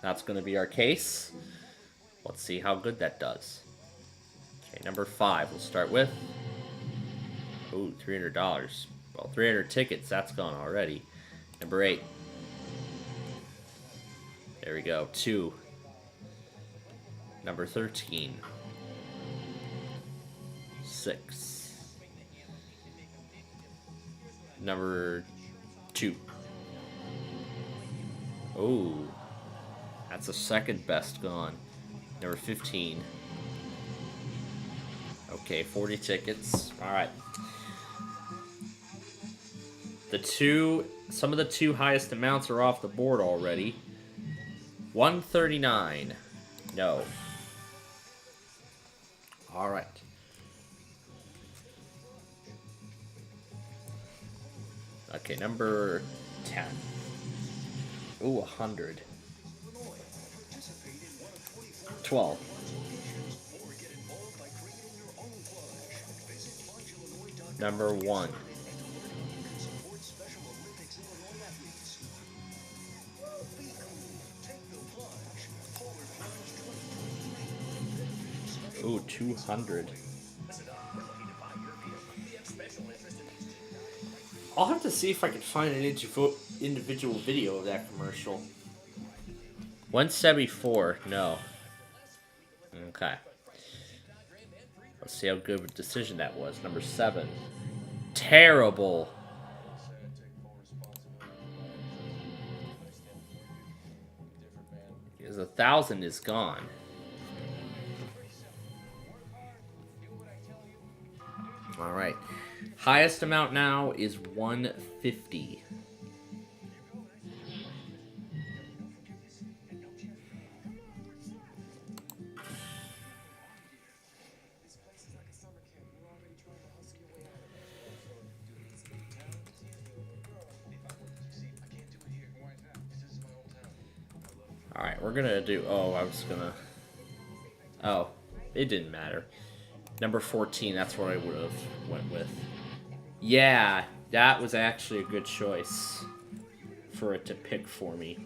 That's going to be our case. Let's see how good that does. Okay, number 5 we'll start with. Ooh, $300. Well, 300 tickets, that's gone already. Number 8. There we go, 2. Number 13. 6. Number 2. Oh, that's the second best gone. Number 15. Okay, 40 tickets. All right. Some of the two highest amounts are off the board already. 139. No. All right. Okay, number 10. Ooh, 100. 12. Number 1. Ooh, 200. I'll have to see if I can find an individual video of that commercial. 174, no. Okay. Let's see how good of a decision that was. Number 7. Terrible. Because 1,000 is gone. All right. Highest amount now is 150. All right, we're gonna do. Oh, it didn't matter. Number 14, that's what I would have went with. Yeah, that was actually a good choice for it to pick for me.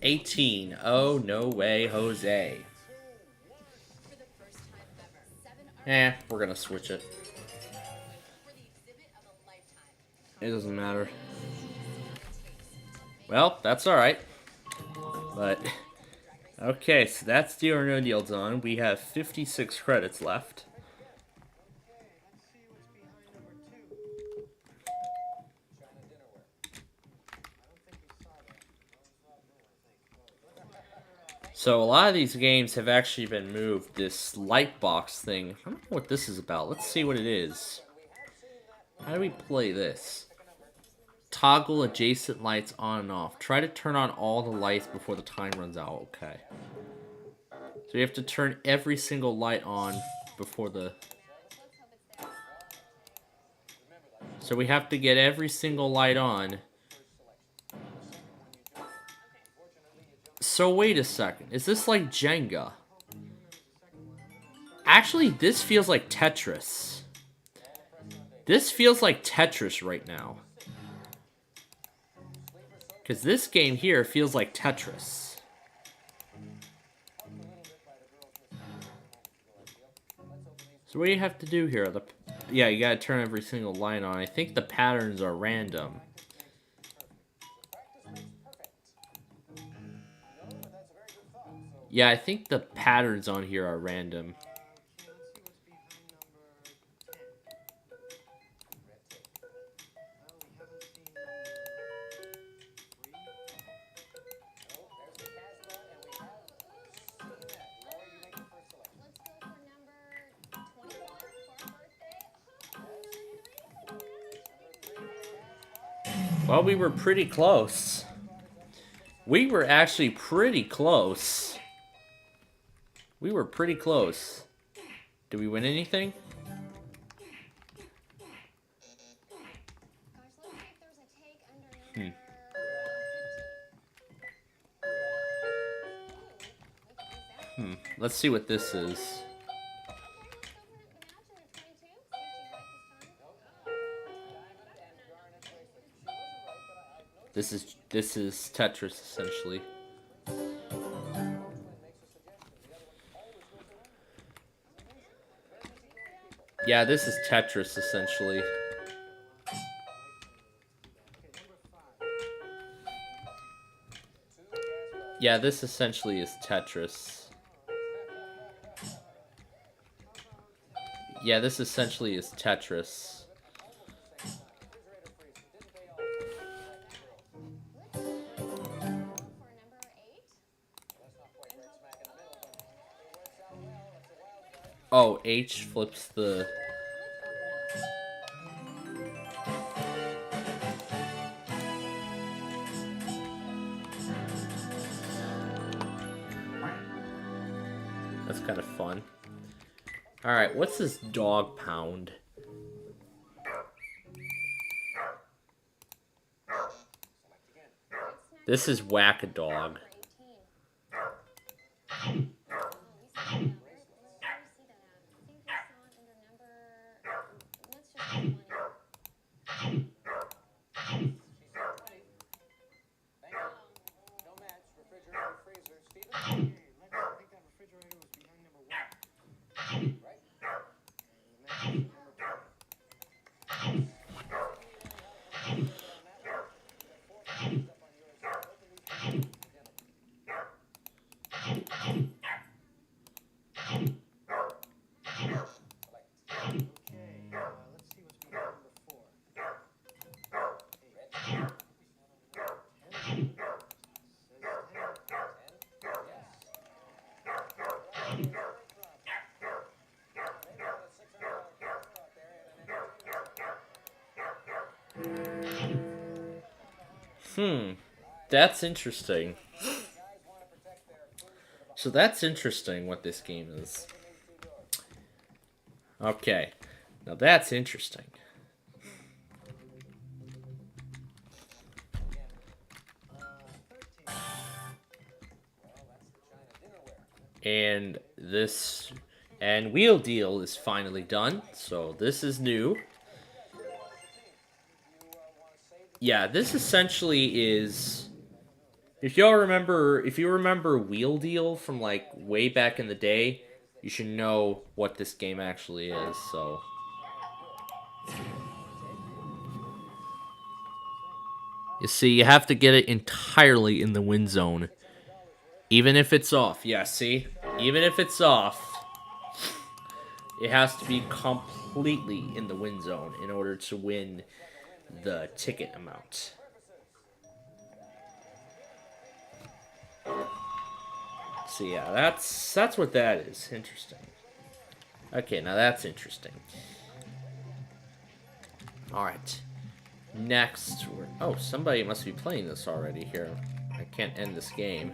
$18. Oh, no way, Jose. We're gonna switch it. It doesn't matter. Well, that's alright. But... okay, so that's Deal or No Deal done. We have 56 credits left. So a lot of these games have actually been moved. This light box thing, I don't know what this is about. Let's see what it is. How do we play this? Toggle adjacent lights on and off. Try to turn on all the lights before the time runs out. Okay. So you have to turn every single light on before the... so we have to get every single light on. So wait a second. Is this like Jenga? Actually, this feels like Tetris. This feels like Tetris right now. Because this game here feels like Tetris. So what do you have to do here? Yeah, you gotta turn every single line on. I think the patterns are random. Yeah, I think the patterns on here are random. Well, we were pretty close. We were actually pretty close. We were pretty close. Did we win anything? Let's see what this is. This is Tetris, essentially. Yeah, this is Tetris, essentially. Yeah, this essentially is Tetris. Yeah, this essentially is Tetris. Oh, H flips the... That's kind of fun. Alright, what's this dog pound? This is whack-a-dog. That's interesting. So that's interesting what this game is. Okay. Now that's interesting. And this wheel deal is finally done. So this is new. Yeah, this essentially is, if you remember Wheel Deal from like way back in the day, you should know what this game actually is. So you see, you have to get it entirely in the wind zone, even if it's off. Yeah, see, even if it's off, it has to be completely in the wind zone in order to win the ticket amount. So yeah, that's what that is. Interesting. Okay, now that's interesting. Alright. Next, oh, somebody must be playing this already here. I can't end this game.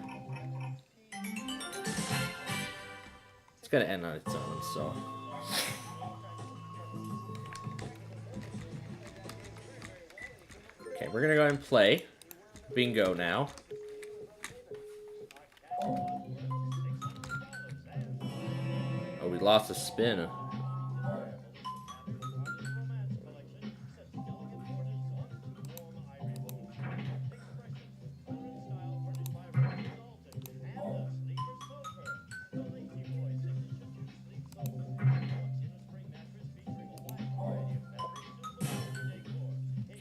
It's gonna end on its own, so. Okay, we're gonna go ahead and play bingo now. Oh, we lost a spin.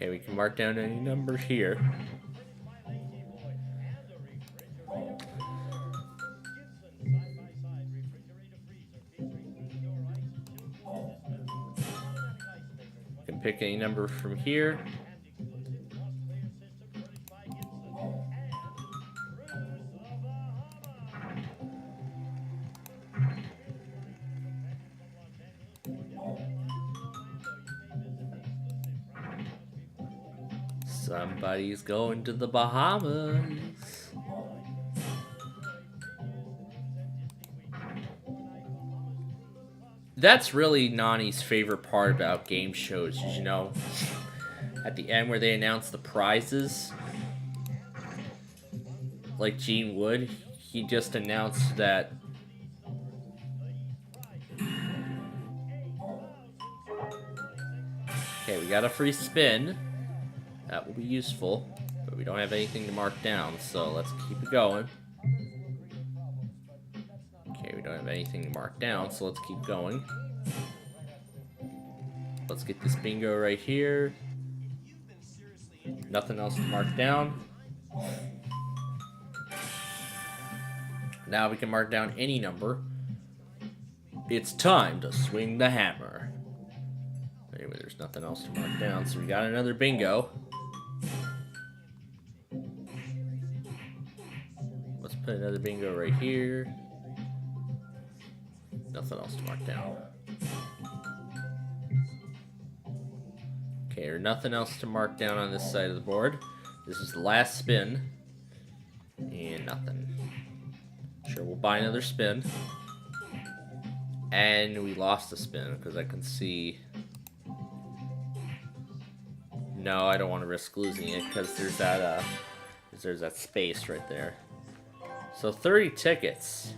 Okay, we can mark down any numbers here. You can pick any number from here. Somebody's going to the Bahamas. That's really Nani's favorite part about game shows, you know, at the end where they announce the prizes. Like Gene Wood, he just announced that okay, we got a free spin. That will be useful, but we don't have anything to mark down, so let's keep it going. Okay, we don't have anything to mark down, so let's keep going. Let's get this bingo right here. Nothing else to mark down. Now we can mark down any number. It's time to swing the hammer. Anyway, there's nothing else to mark down, so we got another bingo. Let's put another bingo right here. Nothing else to mark down. Okay, there's nothing else to mark down on this side of the board. This is the last spin. And nothing. Sure, we'll buy another spin. And we lost a spin because I can see... No, I don't want to risk losing it because there's that space right there. So 30 tickets.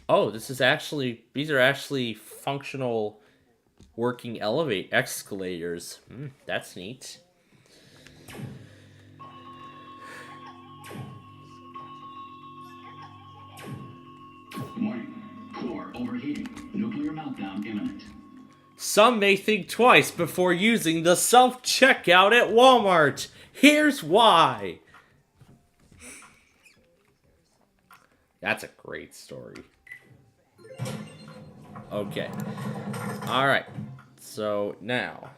Oh, these are actually functional working escalators. That's neat. Warning. Core overheating. Nuclear meltdown imminent. Some may think twice before using the self-checkout at Walmart. Here's why. That's a great story. Okay. Alright. So now.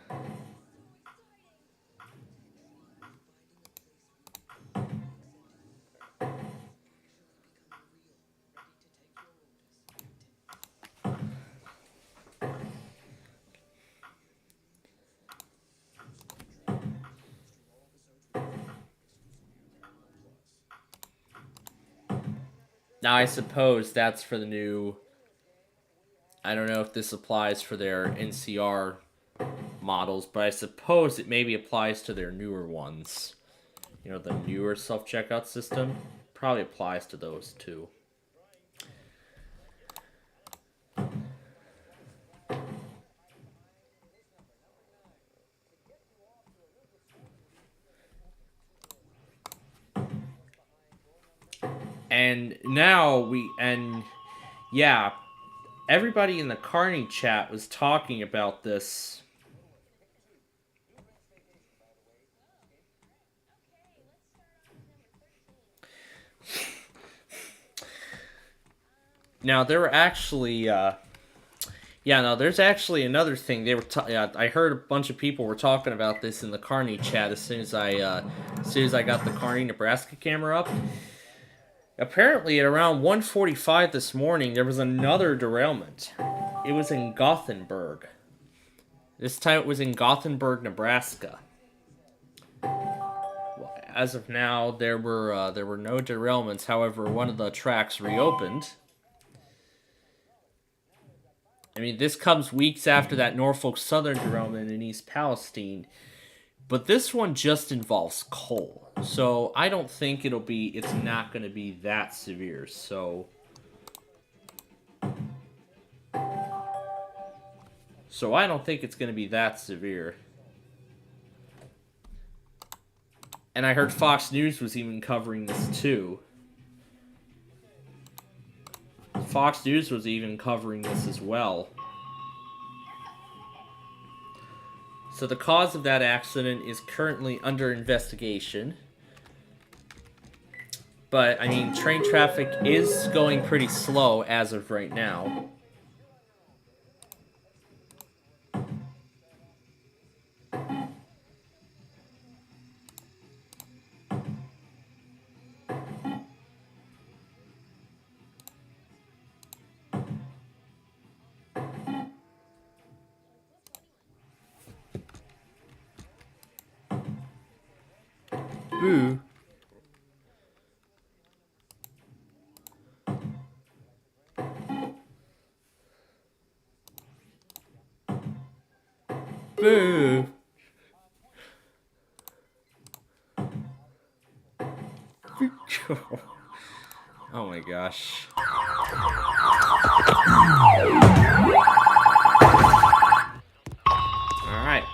Now I suppose that's for the new... I don't know if this applies for their NCR models, but I suppose it maybe applies to their newer ones. You know, the newer self-checkout system probably applies to those too. And now yeah, everybody in the Carney chat was talking about this. Now, there were actually, there's actually another thing. They were, I heard a bunch of people were talking about this in the Carney chat as soon as I got the Carney, Nebraska camera up. Apparently, at around 1:45 this morning, there was another derailment. It was in Gothenburg. This time, it was in Gothenburg, Nebraska. Well, as of now, there were no derailments. However, one of the tracks reopened. I mean, this comes weeks after that Norfolk Southern derailment in East Palestine. But this one just involves coal. So I don't think it's not going to be that severe. So I don't think it's going to be that severe. And I heard Fox News was even covering this too. Fox News was even covering this as well. So the cause of that accident is currently under investigation. But, I mean, train traffic is going pretty slow as of right now. Boo. Boo. Oh my gosh. All right.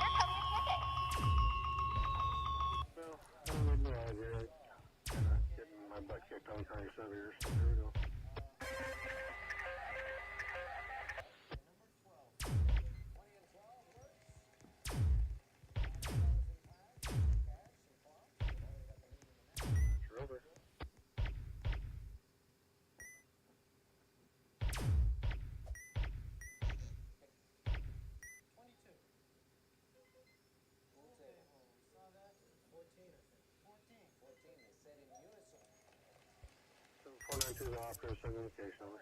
To the operator, communication over.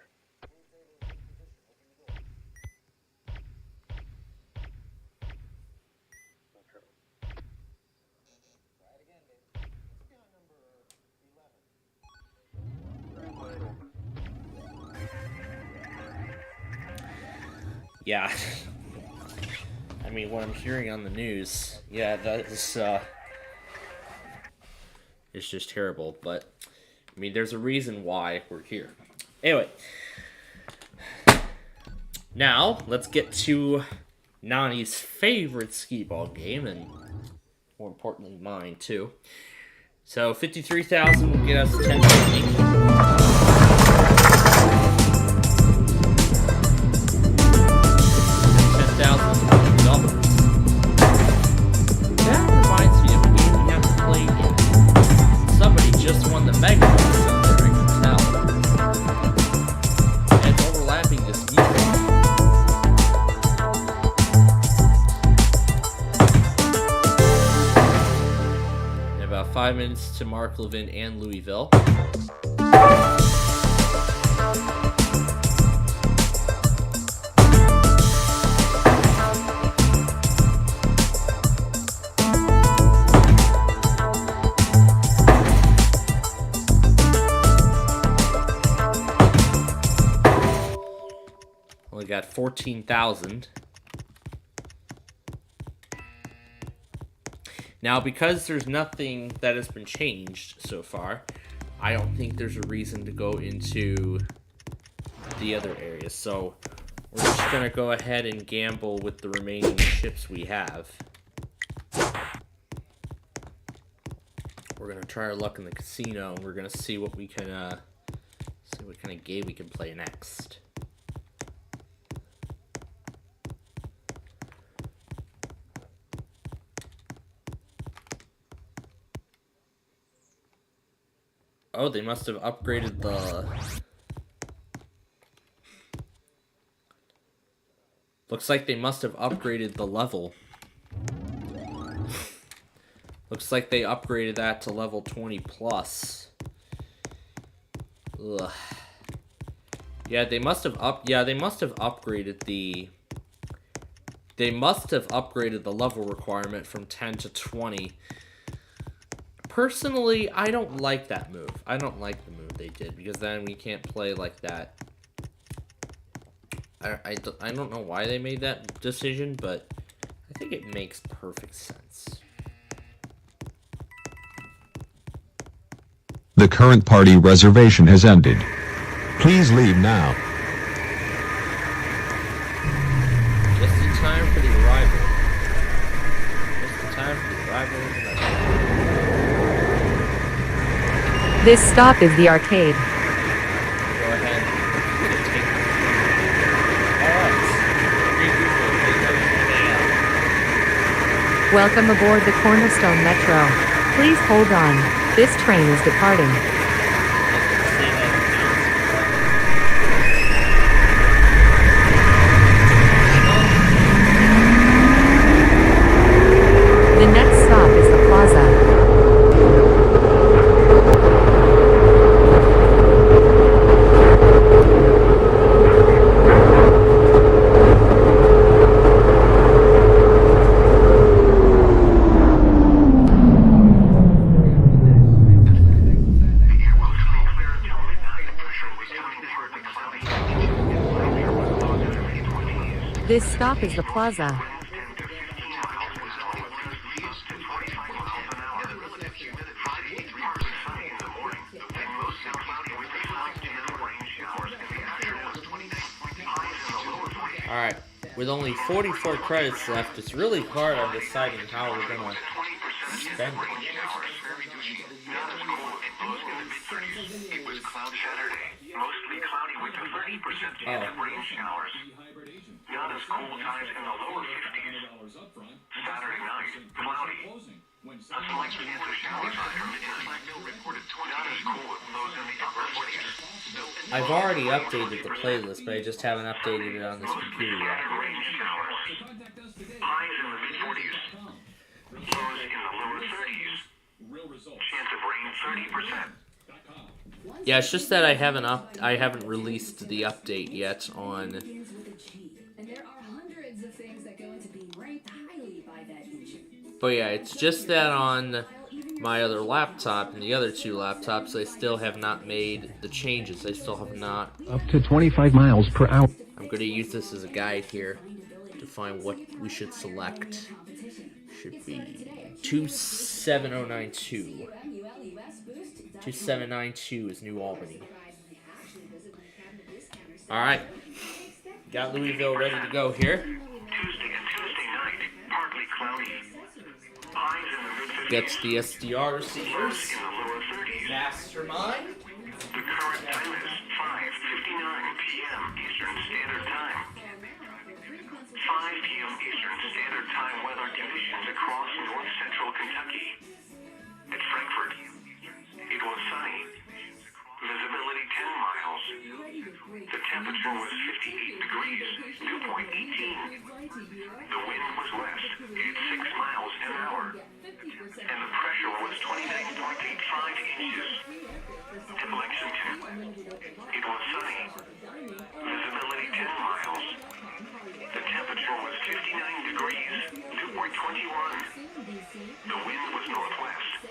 Yeah. I mean, what I'm hearing on the news, yeah, that is, it's just terrible, but I mean, there's a reason why we're here. Anyway, now let's get to Nani's favorite skee-ball game, and more importantly, mine too. So 53,000 will get us 1050. 10,000 double. That reminds me of a game we have to play. Somebody just won the Mega Bowl out there, I can tell. And it's overlapping this music. In about 5 minutes to Mark Levin and Louisville. Only got 14,000. Now, because there's nothing that has been changed so far, I don't think there's a reason to go into the other areas. So we're just going to go ahead and gamble with the remaining chips we have. We're going to try our luck in the casino, and we're going to see what we can, see what kind of game we can play next. Oh, they must have upgraded the... Looks like they must have upgraded the level. Looks like they upgraded that to level 20 plus. Ugh. Yeah, they must have upgraded the... They must have upgraded the level requirement from 10 to 20. personally, I don't like that move. I don't like the move they did, because then we can't play like that. I don't know why they made that decision, but I think it makes perfect sense. The current party reservation has ended. Please leave now. Just in time for the arrival. Just in time for the arrival of the vessel. This stop is the arcade. Go ahead. Welcome aboard the Cornerstone Metro. Please hold on. This train is departing. The next stop is the Plaza. This stop is the Plaza. Alright, with only 44 credits left, it's really hard on deciding how we're gonna spend it. It was cloudy Saturday, mostly cloudy with a 30% chance of rain showers. Not as cool times in the lower 50s. Saturday night, cloudy. A slight chance of showers on intermittent. Not as cool with lows in the upper 40s. I've already updated the playlist, but I just haven't updated it on this computer yet. Rain showers. Highs in the mid-40s. Lows in the lower 30s. Chance of rain 30%. Yeah, it's just that I haven't released the update yet on. But yeah, it's just that on my other laptop and the other two laptops, I still have not made the changes. I still have not. Up to 25 miles per hour. I'm going to use this as a guide here to find what we should select. Should be 27092. 2792 is New Albany. Alright. Got Louisville ready to go here. Tuesday night, partly cloudy. Highs in the mid-50s. Gets the SDR receivers. Mastermind. The current time is 5:59 p.m. Eastern Standard Time. 5 p.m. Eastern Standard Time weather conditions across north central Kentucky. At Frankfort, it was sunny. Visibility 10 miles. The temperature was 58 degrees, dew point 18. The wind was west, at 6 miles an hour. And the pressure was 29.85 inches. At Lexington, it was sunny. Visibility 10 miles. The temperature was 59 degrees, dew point 21. The wind was northwest.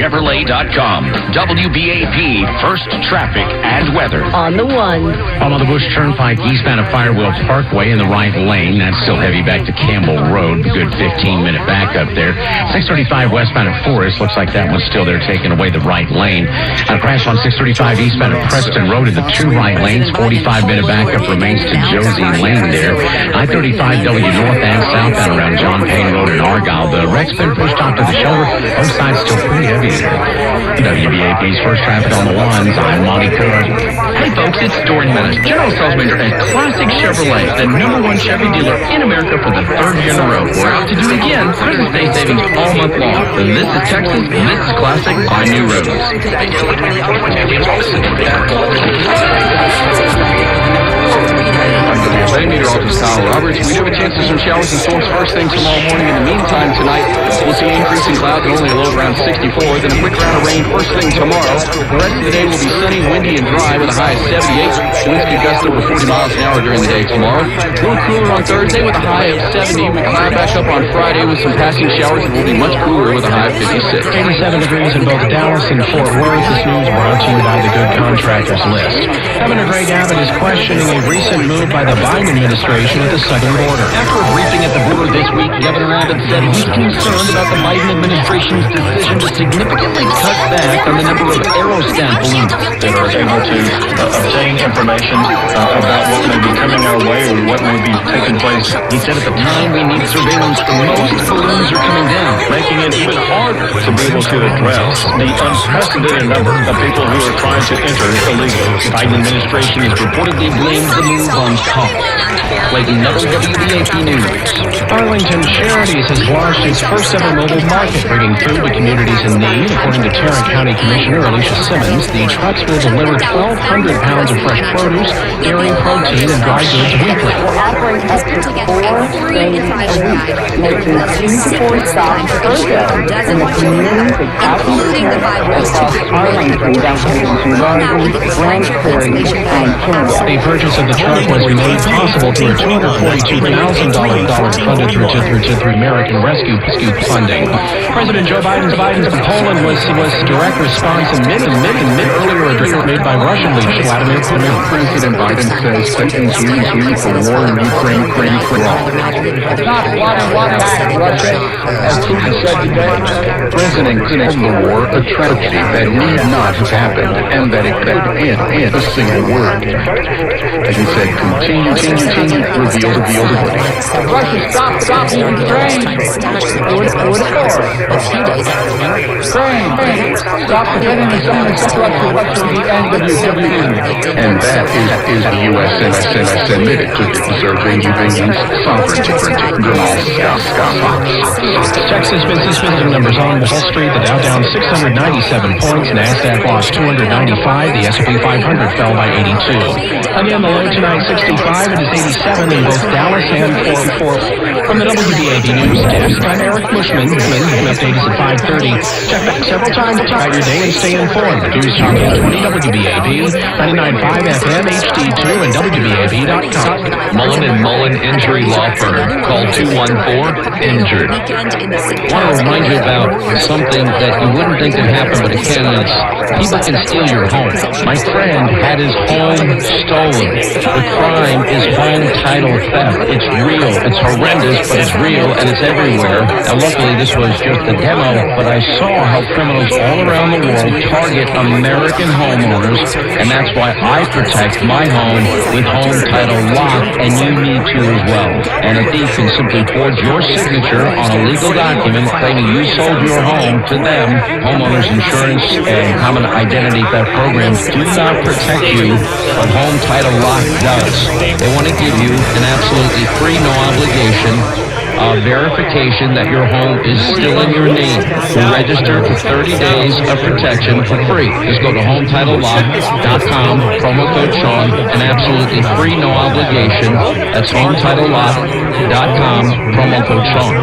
Chevrolet.com. WBAP, first traffic and weather. On the one. I'm on the Bush Turnpike eastbound of Firewheel Parkway in the right lane. That's still heavy back to Campbell Road. Good 15-minute backup there. 635 westbound of Forest. Looks like that one's still there, taking away the right lane. A crash on 635 eastbound of Preston Road in the two right lanes. 45-minute backup remains to Josie Lane there. I-35W north and southbound around John Payne Road in Argyle. The wreck's been pushed off to the shoulder. Both sides still pretty heavy there. WBAP's first traffic on the ones. I'm MontCoEAS. Hey folks, it's Dorian Menace, General Sales Manager at Classic Chevrolet, the #1 Chevy dealer in America for the 3rd year in a row. We're out to do it again. Christmas Day savings all month long. This is Texas, this is Classic on New Roads. Today, meteorologist Kyle Roberts. We do have a chance of some showers and storms first thing tomorrow morning. In the meantime, tonight, we'll see increasing clouds and only a low of around 64. Then a quick round of rain first thing tomorrow. The rest of the day will be sunny, windy, and dry with a high of 78. Winds could gust over 40 miles an hour during the day tomorrow. A little cooler on Thursday with a high of 70. We climb back up on Friday with some passing showers. It will be much cooler with a high of 56. 87 degrees in both Dallas and Fort Worth. This news brought to you by the Good Contractors List. Governor Greg Abbott is questioning a recent move by the Biden administration at the southern border. After a briefing at the border this week, Governor Abbott said he's concerned about the Biden administration's decision to significantly cut back on the number of aerostat balloons that are able to obtain information about what may be coming our way or what may be taking place. He said at the time we need surveillance, most balloons are coming down, making it even harder to be able to address the unprecedented number of people who are trying to enter illegally. The Biden administration has reportedly blamed the move on cost. Playing WWBAP News. Arlington Charities has launched its first ever mobile market, bringing food to communities in need. According to Tarrant County Commissioner Alicia Simmons, the trucks will deliver 1,200 pounds of fresh produce, dairy, protein, and dry goods weekly. We're offering up to 4 days a week, making 2 to 4 stops per day in the communities of Southeast across Arlington, down to Cerri, Grand Prairie, and Kimball. The purchase of the truck was made possible through a $242,000 funded through American Rescue funding. President Joe Biden's to Poland was direct response amid earlier address made by Russian leader Vladimir Putin. President Biden says that he's really for war in Ukraine for all. Not one act, Russia, as Putin said today. President called the war a tragedy that need not have happened and that it could end a single word. As he said, continue, reveal the body. Russia, stop Ukraine. Do it for. Ukraine, stop forgetting the son of the NWWE. And that is the USSR admitted to preserving Ukraine's sovereignty. Texas business visiting numbers on Wall Street. The Dow down 697 points. NASDAQ lost 295. The S&P 500 fell by 82. Again, the low tonight 65. It is 87 in both Dallas and Fort. From the WBAB News Desk, I'm Eric Bushman. The update is at 5:30. Check back several times throughout your day and stay informed. News Talk 20 WBAB, 99.5 FM, HD2, and WBAB.com. Mullen & Mullen Injury Law Firm. Call 214-INJURED. I want to remind you about something that you wouldn't think could happen, but it can. People can steal your home. My friend had his home stolen. The crime is home title theft. It's real. It's horrendous, but it's real, and it's everywhere. Now, luckily, this was just a demo, but I saw how criminals all around the world target American homeowners, and that's why I protect my home with home title lock, and you need to as well. And a thief can simply forge your signature on a legal document claiming you sold your home to them. Homeowners insurance and common identity theft programs do not protect you, but home title lock does. They want to give you an absolutely free, no obligation verification that your home is still in your name. Register for 30 days of protection for free. Just go to HometitleLock.com, promo code Sean, an absolutely free, no obligation. That's HometitleLock.com, promo code Sean.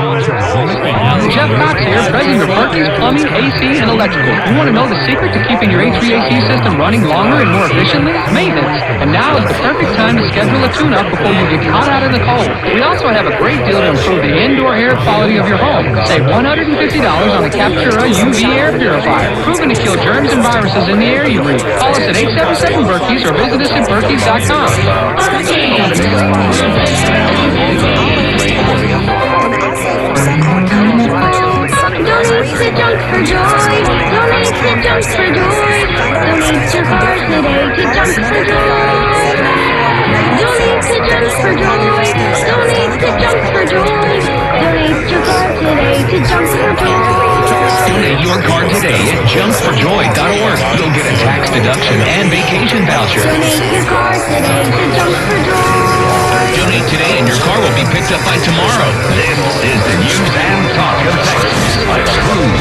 Jeff Cox here, president of Perkins Plumbing, AC, and Electrical. You want to know the secret to keeping your HVAC system running longer and more efficiently? Maintenance. And now is the perfect time to schedule a tune-up before you get caught out in the cold. We also have a great deal to improve the indoor air quality of your home. Save $150 on the Captura UV air purifier, proven to kill germs and viruses in the air you breathe. Call us at 877-BERKEYS or visit us at Berkeys.com. Donate to Junk for Joy. Donate to Junk for Joy. Donate your car today to Junk for Joy. Donate to Junk for Joy. Donate to Junk for Joy. Donate your car today to Junk for Joy. Donate your car today at junkforjoy.org. You'll get a tax deduction and vacation voucher. Donate your car today to Junk for Joy. Donate today and your car will be picked up by tomorrow. This is the news and talk of Texas. Let's move.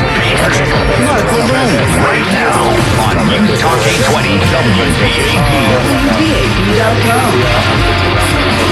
Right now on News Talk 820 WBAP. WBAP.com.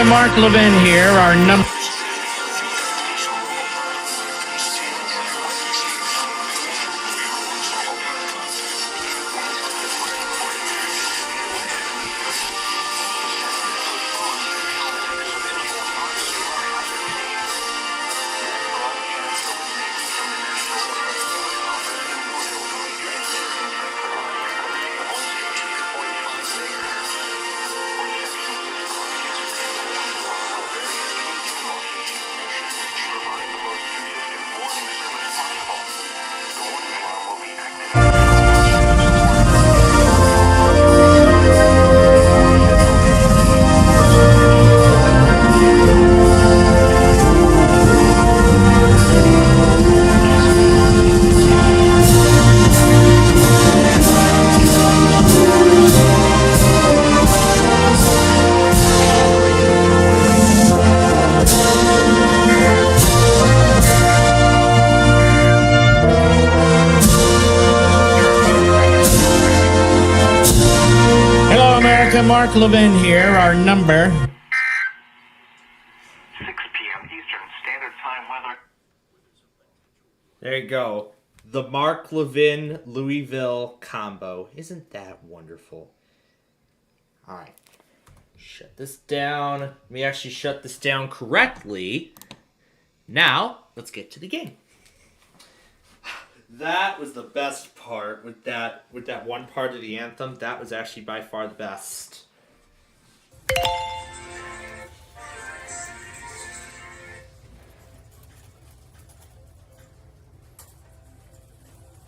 Mark Levin here, our number... Mark Levin here, our number... 6 p.m. Eastern Standard Time weather. There you go. The Mark Levin Louisville combo. Isn't that wonderful? Alright. Shut this down. Let me actually shut this down correctly. Now, let's get to the game. That was the best part with that one part of the anthem. That was actually by far the best.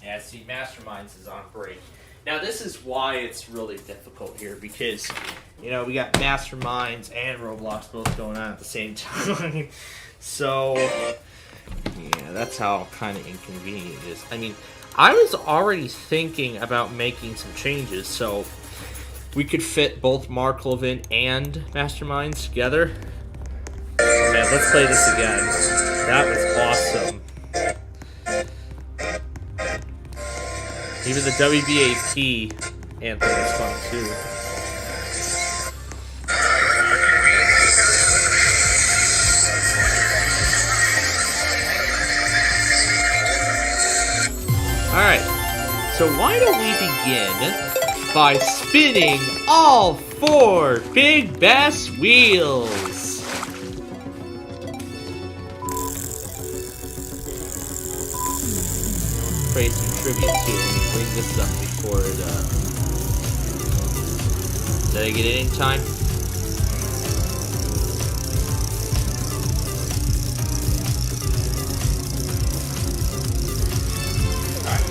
Yeah, see, Masterminds is on break. Now, this is why it's really difficult here, because, you know, we got Masterminds and Roblox both going on at the same time. So, yeah, that's how kind of inconvenient it is. I mean, I was already thinking about making some changes, so we could fit both Mark Levin and Masterminds together. Man, let's play this again. That was awesome. Even the WBAP anthem was fun too. Alright, so why don't we begin by spinning all 4 Big Bass wheels? Play some trivia too. Let me bring this up before it, Did I get it in time? Alright.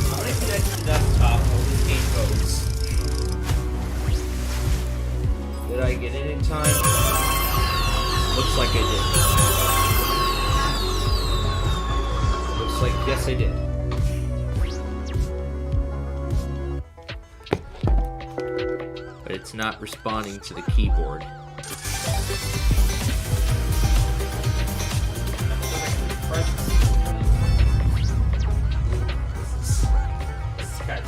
I'm gonna connect to the desktop while this game goes. Did I get it in time? Looks like I did. Looks like, yes I did. It's not responding to the keyboard.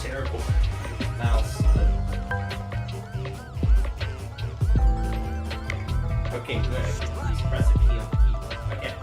terrible mouse. Okay, good. Please press a key on the keyboard. Okay.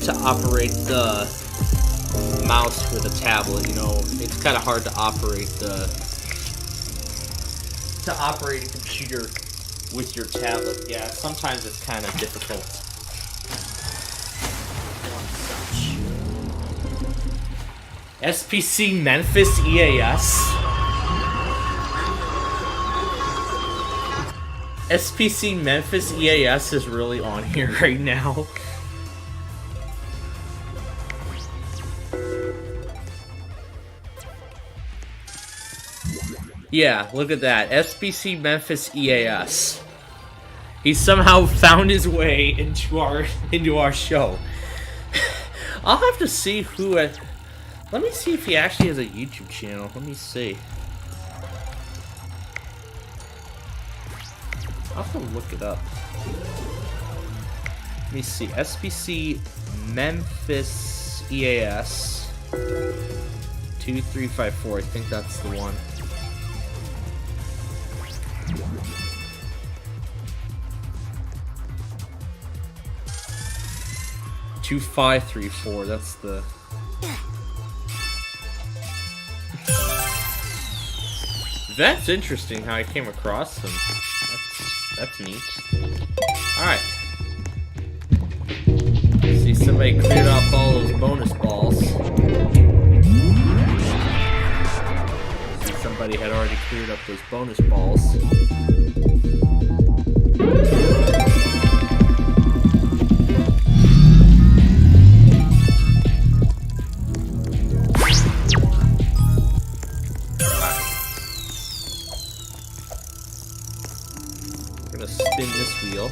to operate the mouse with a tablet. You know, it's kind of hard to operate a computer with your tablet. Yeah, sometimes it's kind of difficult. SPC Memphis EAS. SPC Memphis EAS is really on here right now. Yeah, look at that. SPC Memphis EAS. He somehow found his way into our show. I'll have to see who. Let me see if he actually has a YouTube channel. Let me see. I'll have to look it up. Let me see. SPC Memphis EAS 2354. I think that's the one. $2534. That's the. That's interesting how I came across them. That's neat. Alright. See, somebody cleared off all those bonus balls. See, somebody had already cleared up those bonus balls. Spin this wheel.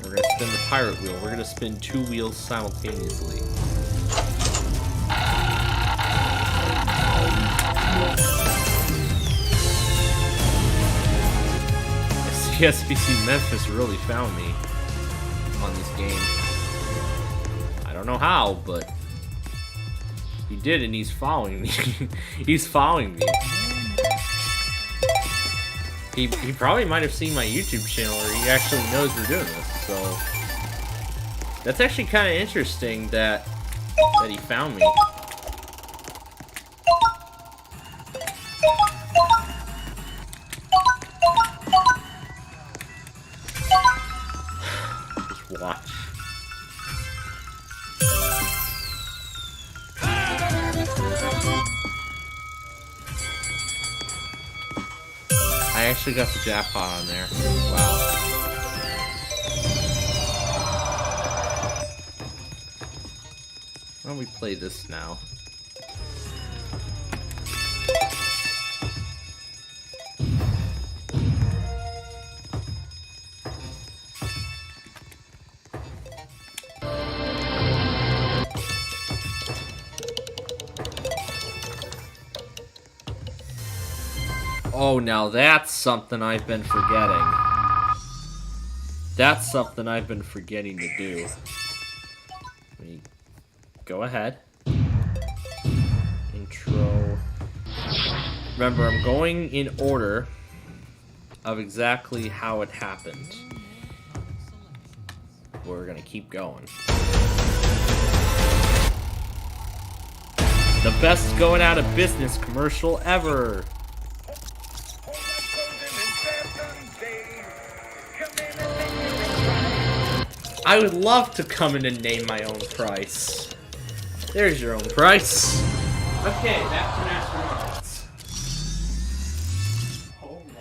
We're going to spin the pirate wheel. We're going to spin 2 wheels simultaneously. SPC Memphis really found me on this game. I don't know how, but he did, and he's following me. He's following me. He probably might have seen my YouTube channel, or he actually knows we're doing this, so that's actually kind of interesting that he found me. Just watch. I actually got the jackpot on there. Wow. Why don't we play this now? Oh, now that's something I've been forgetting. That's something I've been forgetting to do. Let me go ahead. Intro. Remember, I'm going in order of exactly how it happened. We're gonna keep going. The best going out of business commercial ever. I would love to come in and name my own price. There's your own price. Okay, back to astronauts. Oh my.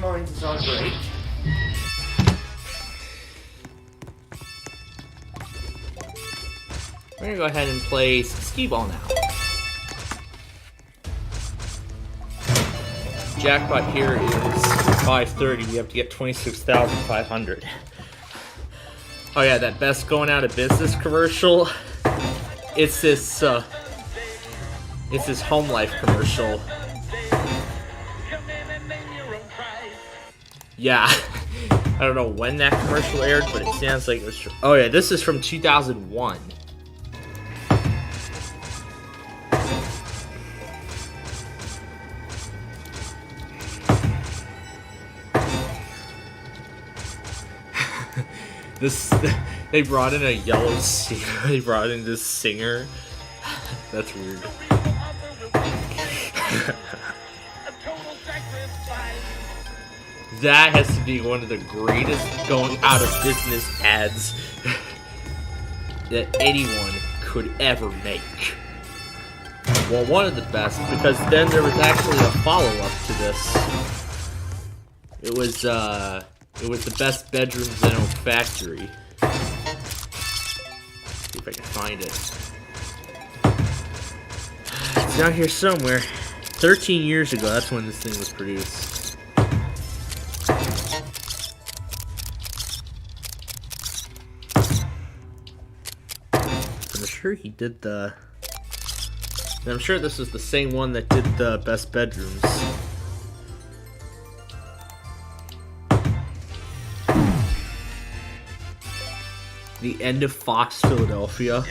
mine is all great. We're gonna go ahead and play some skee-ball now. Jackpot here is 530. We have to get 26,500. Oh yeah, that best going out of business commercial. It's this home life commercial. Yeah, I don't know when that commercial aired, but it sounds like it was. Oh yeah, this is from 2001. They brought in a yellow singer. They brought in this singer. That's weird. That has to be one of the greatest going out of business ads that anyone could ever make. Well, one of the best, because then there was actually a follow-up to this. It was the best bedrooms in Oak Factory. See if I can find it. It's out here somewhere. 13 years ago, that's when this thing was produced. I'm sure he did the... I'm sure this was the same one that did the best bedrooms. The end of Fox Philadelphia.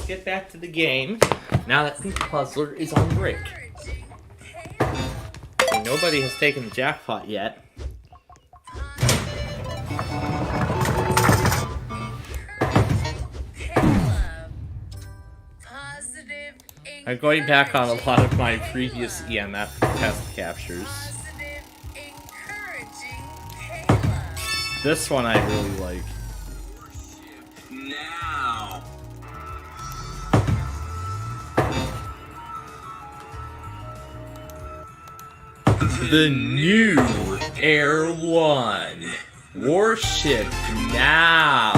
get back to the game now that the puzzler is on break. So nobody has taken the jackpot yet. I'm going back on a lot of my previous EMF test captures. This one I really like. Now. The new Air One. Warship now.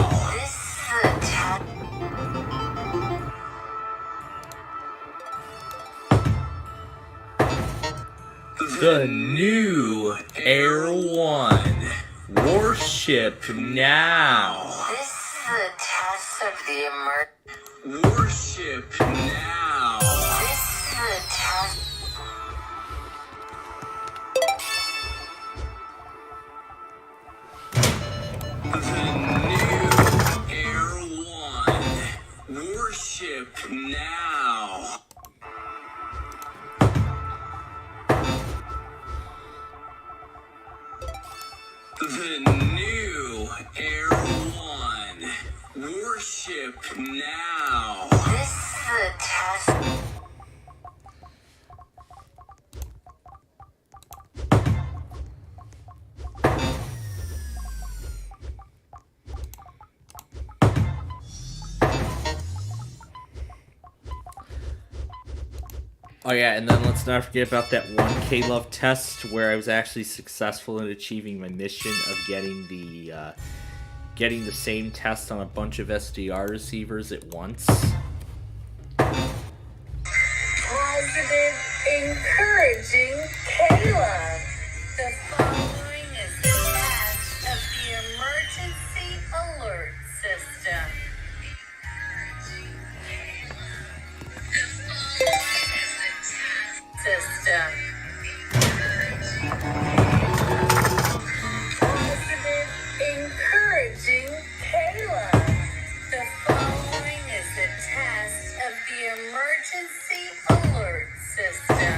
The new Air One. Warship now. This is a test of the Warship now. This is a test. The new Air One. Warship now. The new Air One. Warship now. This is a test. Oh yeah, and then let's not forget about that 1K love test where I was actually successful in achieving my mission of getting the same test on a bunch of SDR receivers at once. Positive, encouraging Kayla. The following is the test of the emergency alert system. Positive, encouraging Kayla. The following is a test of the emergency alert system.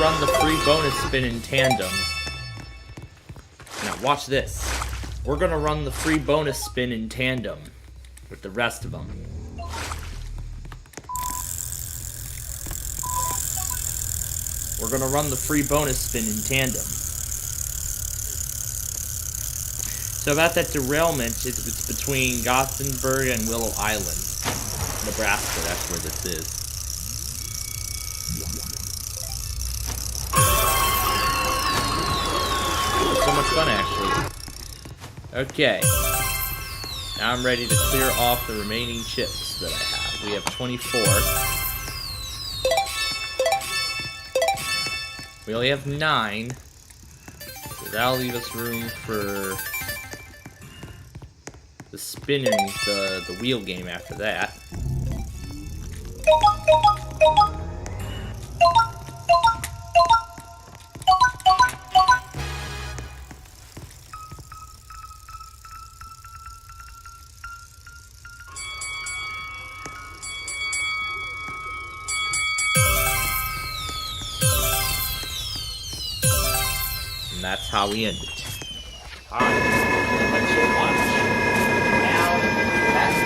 run the free bonus spin in tandem. Now watch this. We're gonna run the free bonus spin in tandem with the rest of them. We're gonna run the free bonus spin in tandem. So about that derailment, it's between Gothenburg and Willow Island, Nebraska. That's where this is. So much fun, actually. Okay. Now I'm ready to clear off the remaining chips that I have. We have 24. We only have 9. So that'll leave us room for the spinning, the wheel game after that. And that's how we end it. Alright, let's watch. Now, that's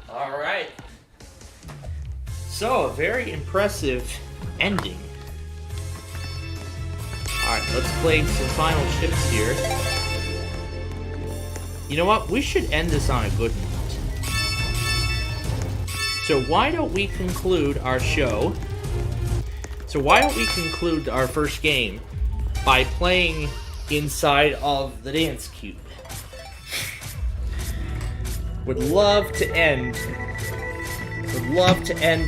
All right. So, a very impressive ending. Alright, let's play some final chips here. You know what? We should end this on a good note. So why don't we conclude our show? So why don't we conclude our first game by playing inside of the dance cube? Would love to end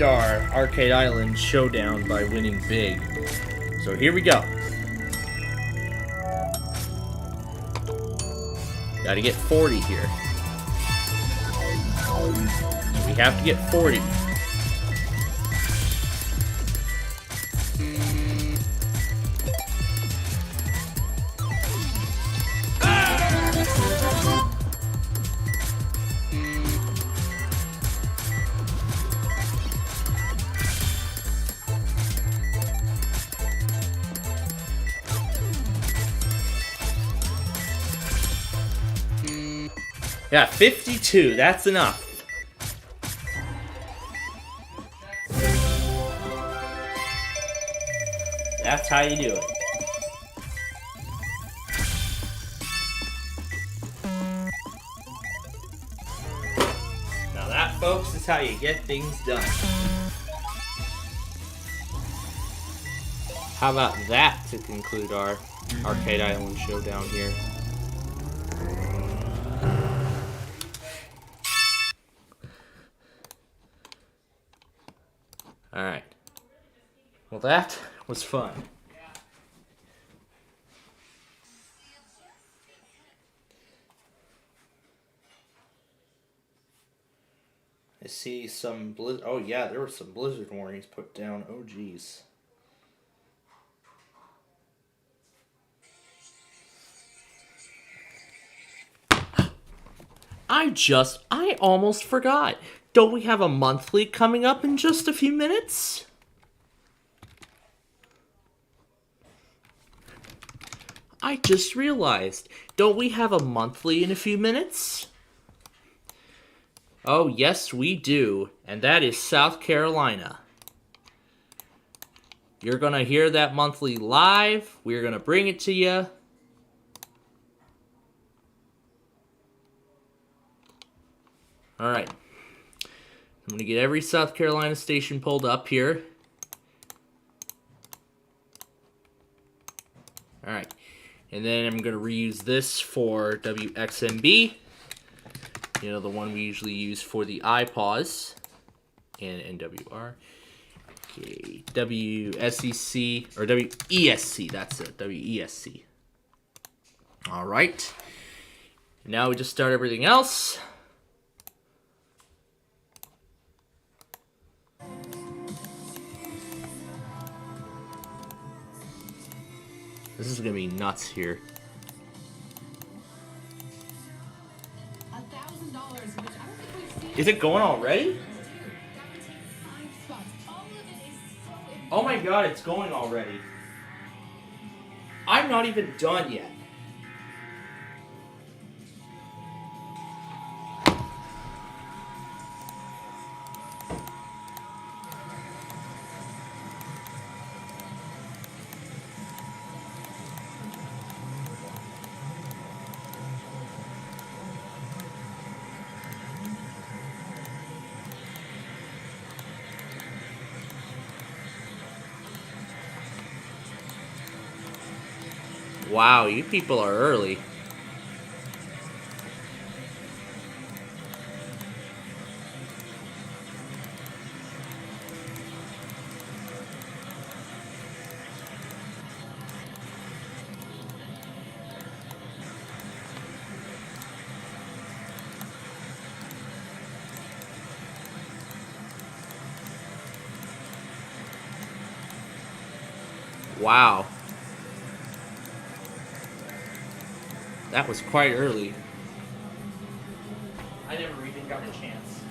our Arcade Island showdown by winning big. So here we go. Gotta get 40 here. We have to get 40. Yeah, 52, that's enough. That's how you do it. Now that, folks, is how you get things done. How about that to conclude our Arcade Island showdown here? Alright. Well, that was fun. I see some blizzard. Oh, yeah, there were some blizzard warnings put down. Oh, geez. I almost forgot. Don't we have a monthly coming up in just a few minutes? I just realized. Don't we have a monthly in a few minutes? Oh, yes, we do. And that is South Carolina. You're going to hear that monthly live. We're going to bring it to you. All right. I'm going to get every South Carolina station pulled up here. Alright. And then I'm going to reuse this for WXMB. You know, the one we usually use for the iPause. And NWR. Okay. WSEC, or WESC, that's it. WESC. Alright. Now we just start everything else. This is gonna be nuts here. Is it going already? Oh my god, it's going already. I'm not even done yet. Wow, you people are early. Wow. That was quite early. I never even got a chance.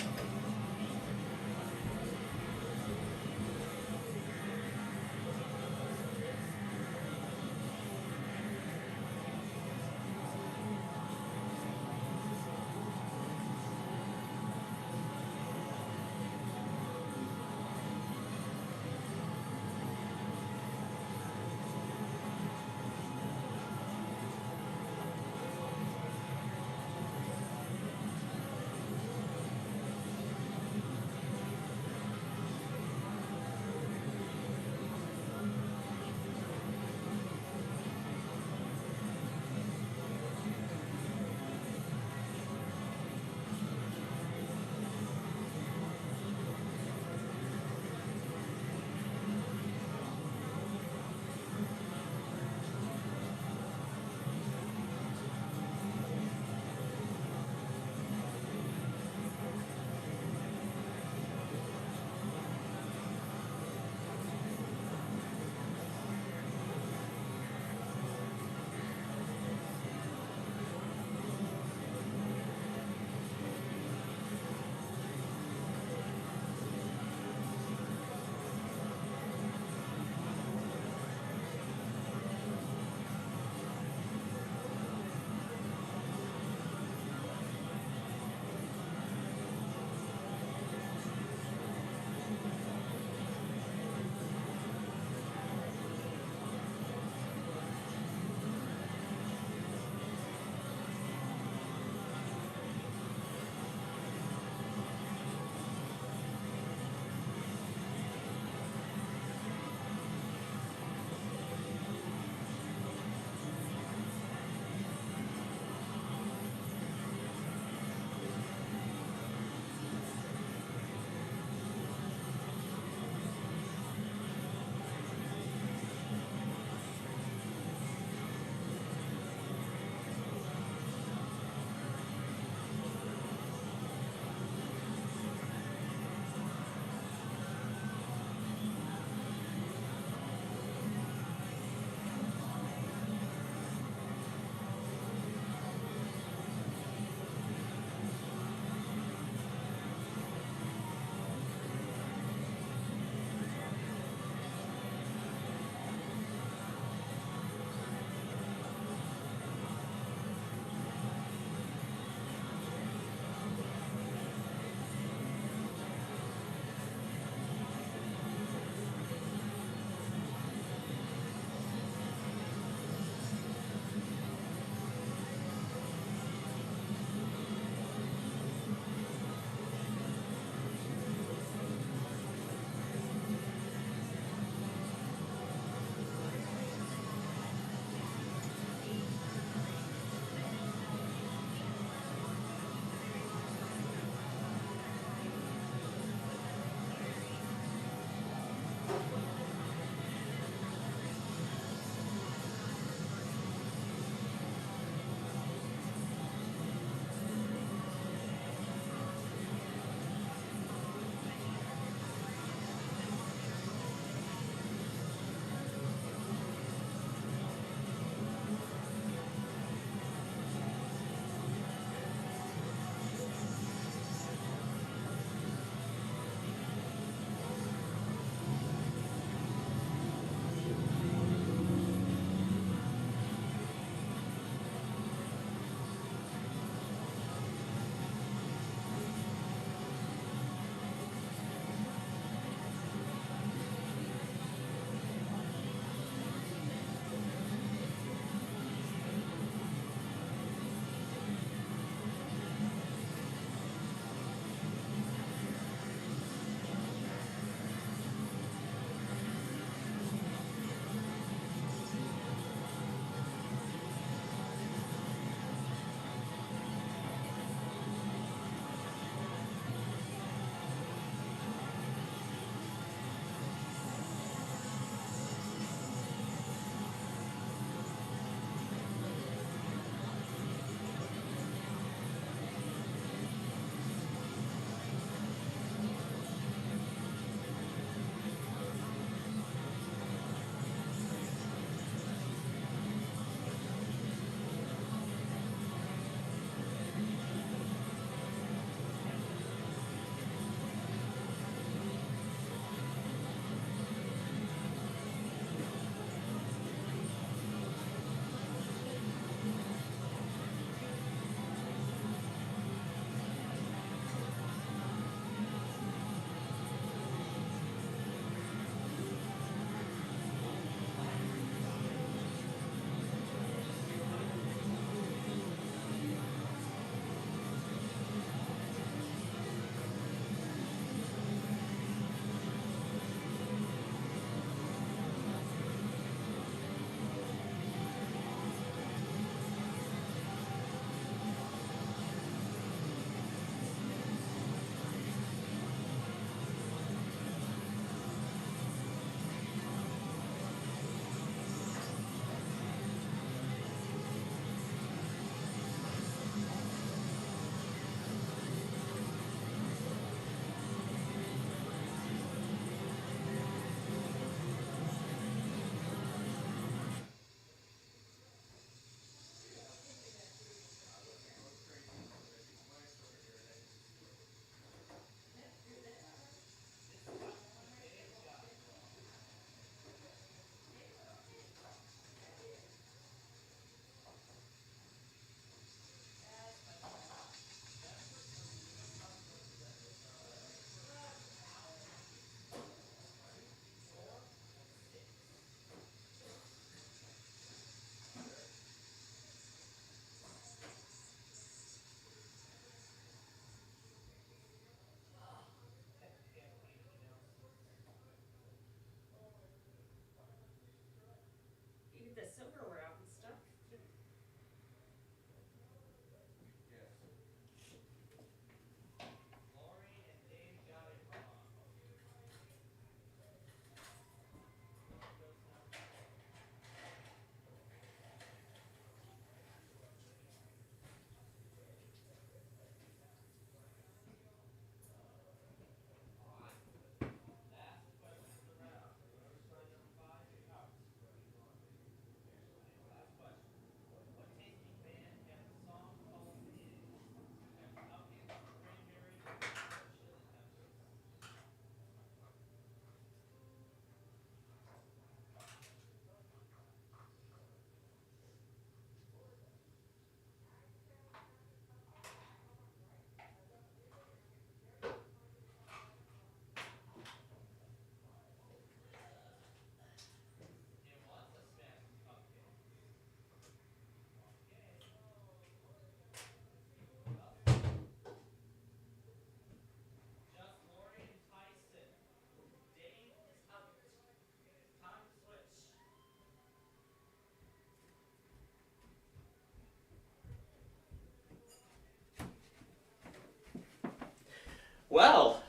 Well,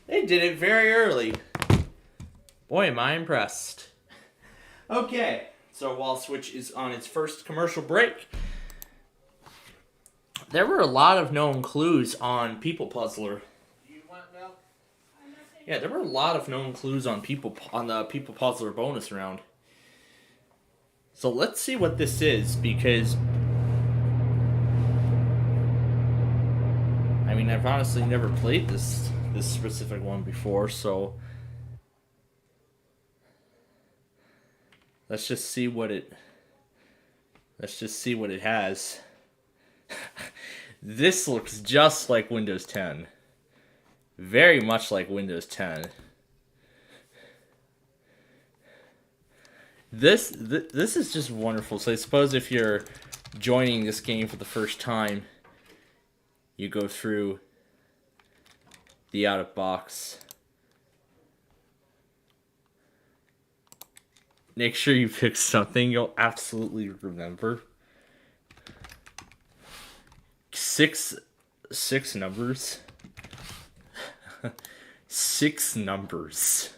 they did it very early. Boy, am I impressed. Okay, so while Switch is on its first commercial break, there were a lot of known clues on People Puzzler. Yeah, there were a lot of known clues on the People Puzzler bonus round. So let's see what this is, because I mean, I've honestly never played this specific one before, so let's just see what it has. This looks just like Windows 10. Very much like Windows 10. This is just wonderful. So I suppose if you're joining this game for the first time, you go through the out-of-box. Make sure you pick something you'll absolutely remember. Six numbers. 6 numbers.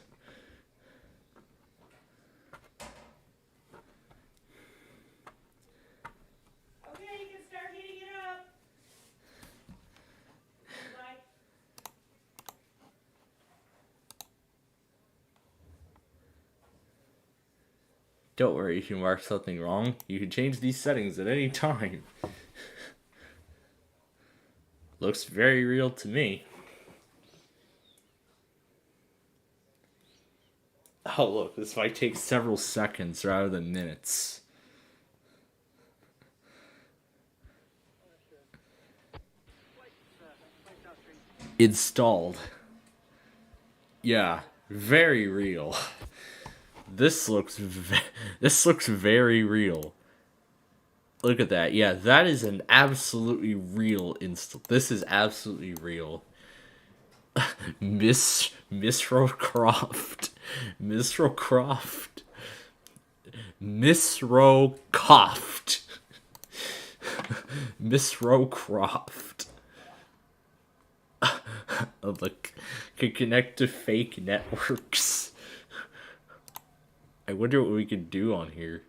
Okay, you can start heating it up. Don't worry if you mark something wrong. You can change these settings at any time. Looks very real to me. Oh look, this might take several seconds rather than minutes. Installed. Yeah, very real. This looks very real. Look at that. Yeah, that is an absolutely real install. This is absolutely real. Miss Rowcroft. Miss Rowcroft. Miss Rowcroft. Miss Rowcroft. Look, can connect to fake networks. I wonder what we could do on here.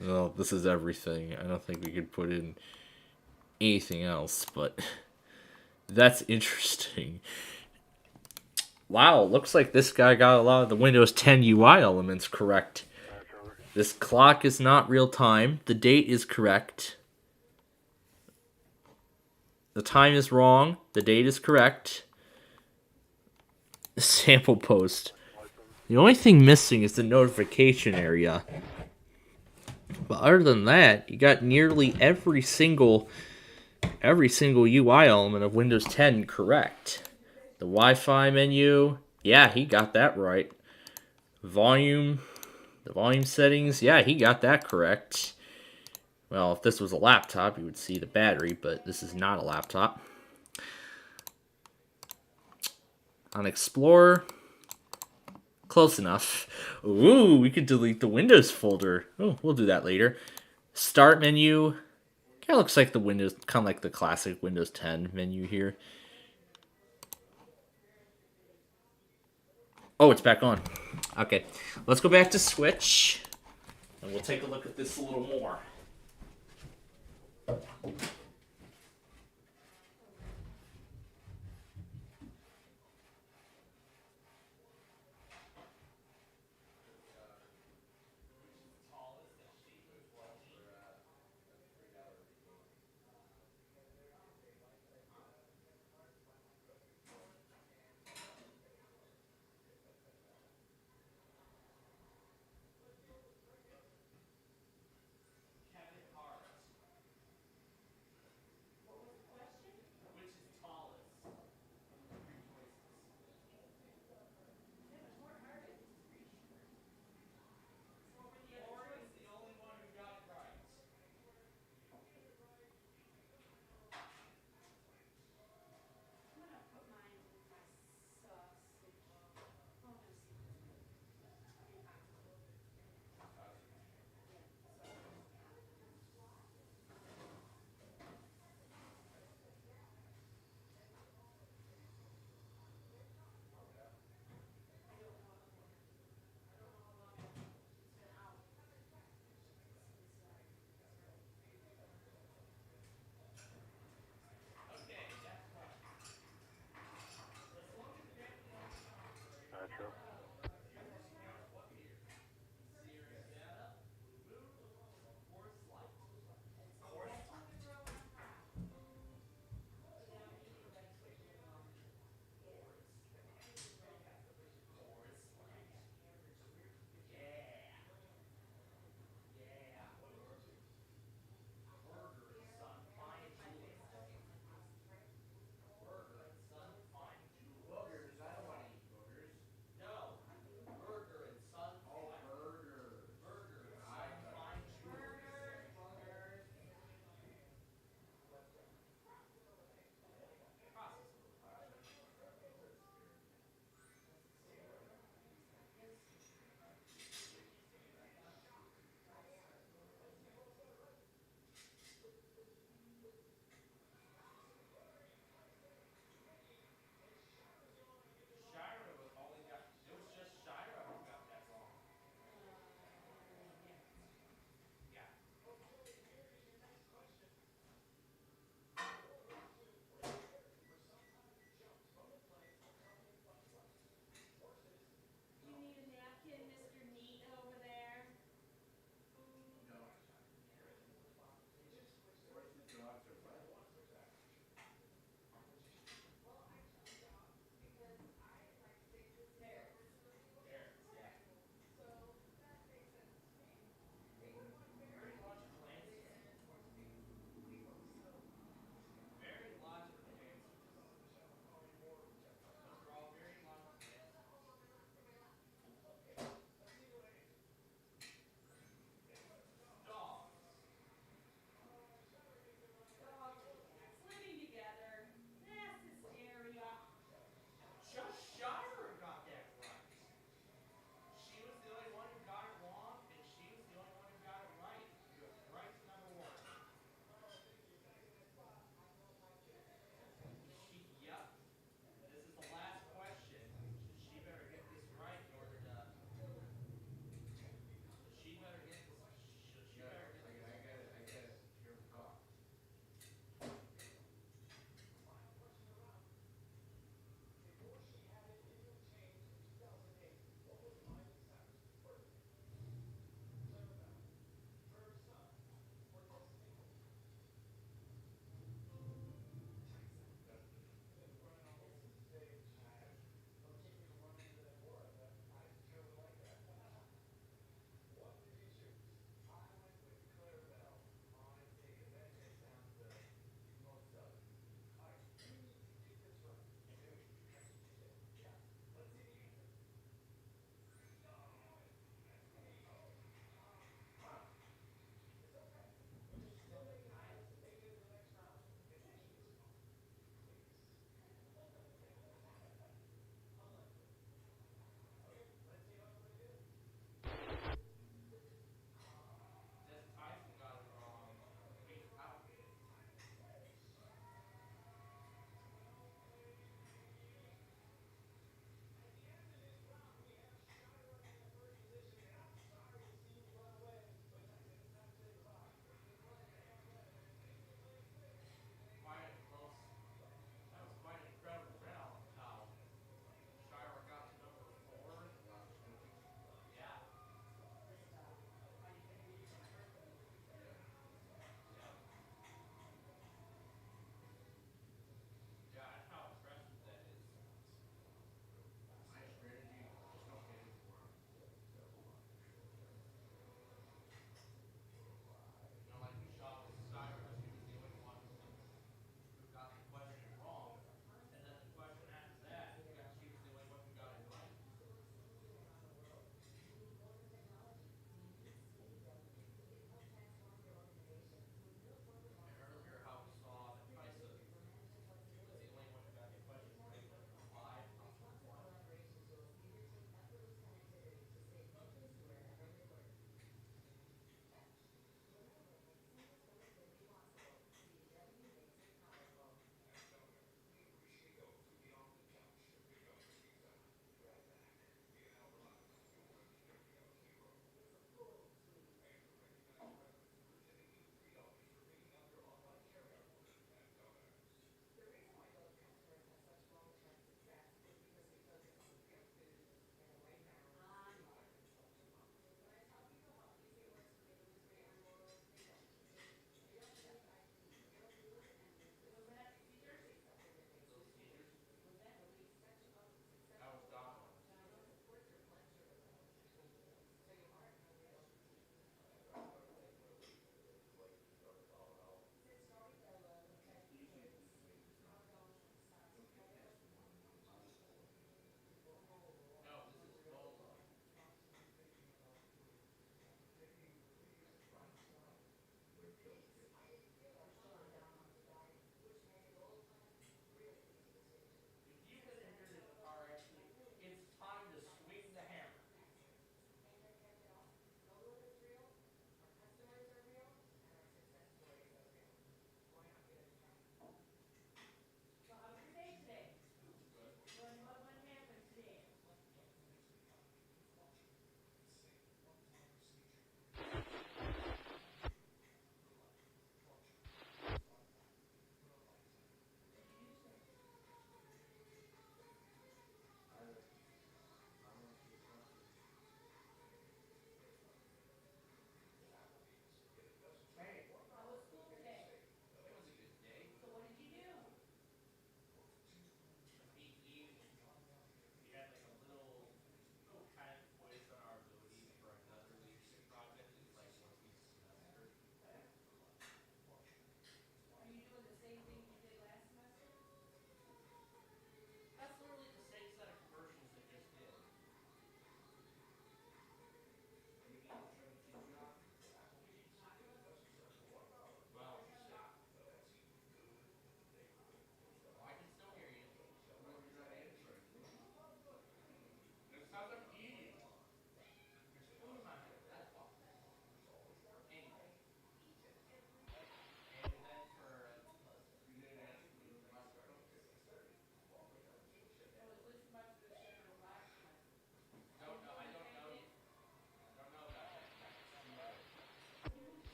Well, this is everything. I don't think we could put in anything else, but that's interesting. Wow, looks like this guy got a lot of the Windows 10 UI elements correct. This clock is not real time. The date is correct. The time is wrong. The date is correct. Sample post. The only thing missing is the notification area. But other than that, you got nearly every single UI element of Windows 10 correct. The Wi-Fi menu, yeah, he got that right. The volume settings, yeah, he got that correct. Well, if this was a laptop, you would see the battery, but this is not a laptop. On Explorer, close enough. Ooh, we could delete the Windows folder. Oh, we'll do that later. Start menu. Kind of looks like the Windows, kind of like the classic Windows 10 menu here. Oh, it's back on. Okay, let's go back to Switch, and we'll take a look at this a little more.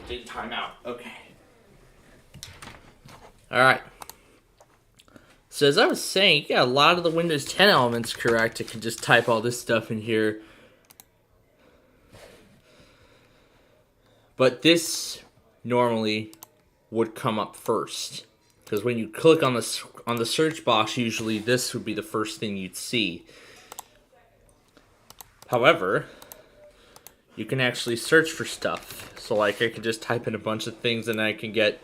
didn't time out. Okay. Alright. So as I was saying, you got a lot of the Windows 10 elements correct. I can just type all this stuff in here. But this normally would come up first. Because when you click on the search box, usually this would be the first thing you'd see. However, you can actually search for stuff. So like I can just type in a bunch of things and I can get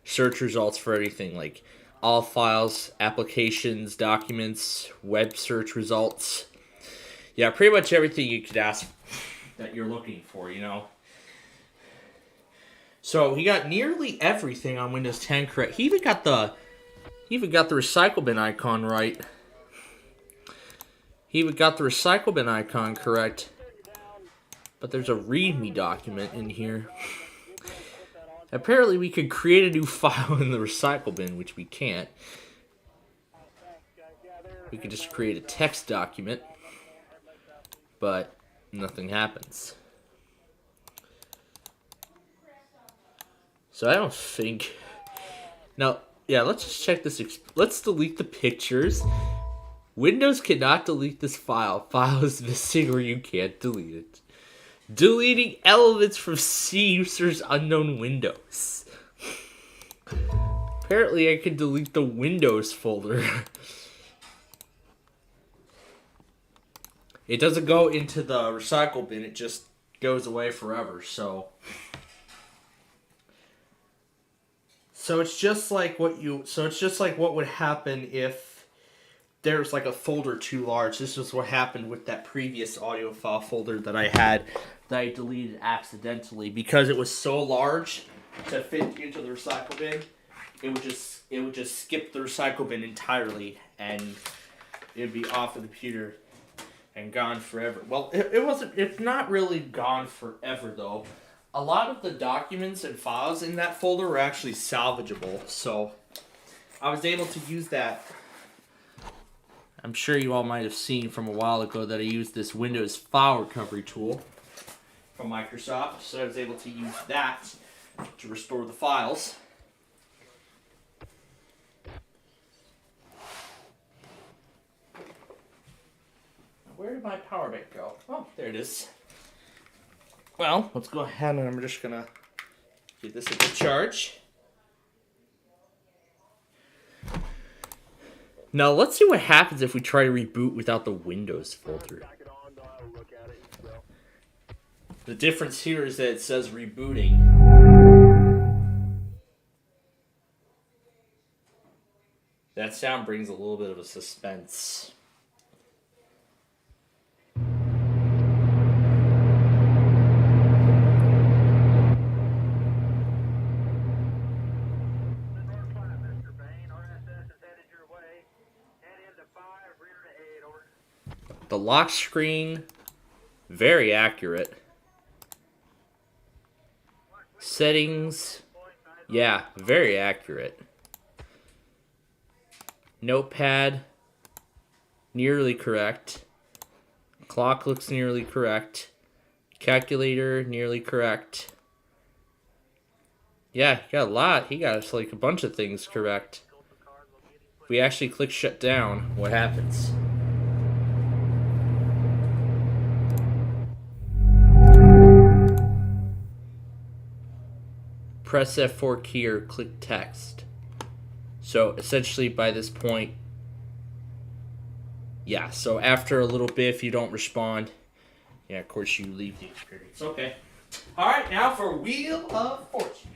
search results for everything. Like all files, applications, documents, web search results. Yeah, pretty much everything you could ask that you're looking for, you know. So he got nearly everything on Windows 10 correct. He even got the recycle bin icon right. He even got the recycle bin icon correct. But there's a README document in here. Apparently we could create a new file in the recycle bin, which we can't. We could just create a text document, but nothing happens. So I don't think... Now, yeah, let's just check this. Let's delete the pictures. Windows cannot delete this file. File is missing or you can't delete it. Deleting elements from C users unknown Windows. Apparently I can delete the Windows folder. It doesn't go into the recycle bin, it just goes away forever, so it's just like what would happen if there's like a folder too large. This is what happened with that previous audio file folder that I had that I deleted accidentally because it was so large to fit into the recycle bin. It would just skip the recycle bin entirely and it'd be off the computer and gone forever. Well, it's not really gone forever though. A lot of the documents and files in that folder were actually salvageable, so I was able to use that. I'm sure you all might have seen from a while ago that I used this Windows file recovery tool from Microsoft, so I was able to use that to restore the files. Where did my power bank go? Oh, there it is. Well, let's go ahead and I'm just gonna give this a good charge. Now let's see what happens if we try to reboot without the Windows folder. The difference here is that it says rebooting. That sound brings a little bit of a suspense. The lock screen, very accurate. Settings, yeah, very accurate. Notepad, nearly correct. Clock looks nearly correct. Calculator, nearly correct. Yeah, he got a lot. He got like a bunch of things correct. If we actually click shut down, what happens? Press F4 key or click text. So essentially by this point, yeah, so after a little bit, if you don't respond, yeah, of course you leave the experience. Okay. Alright, now for Wheel of Fortune.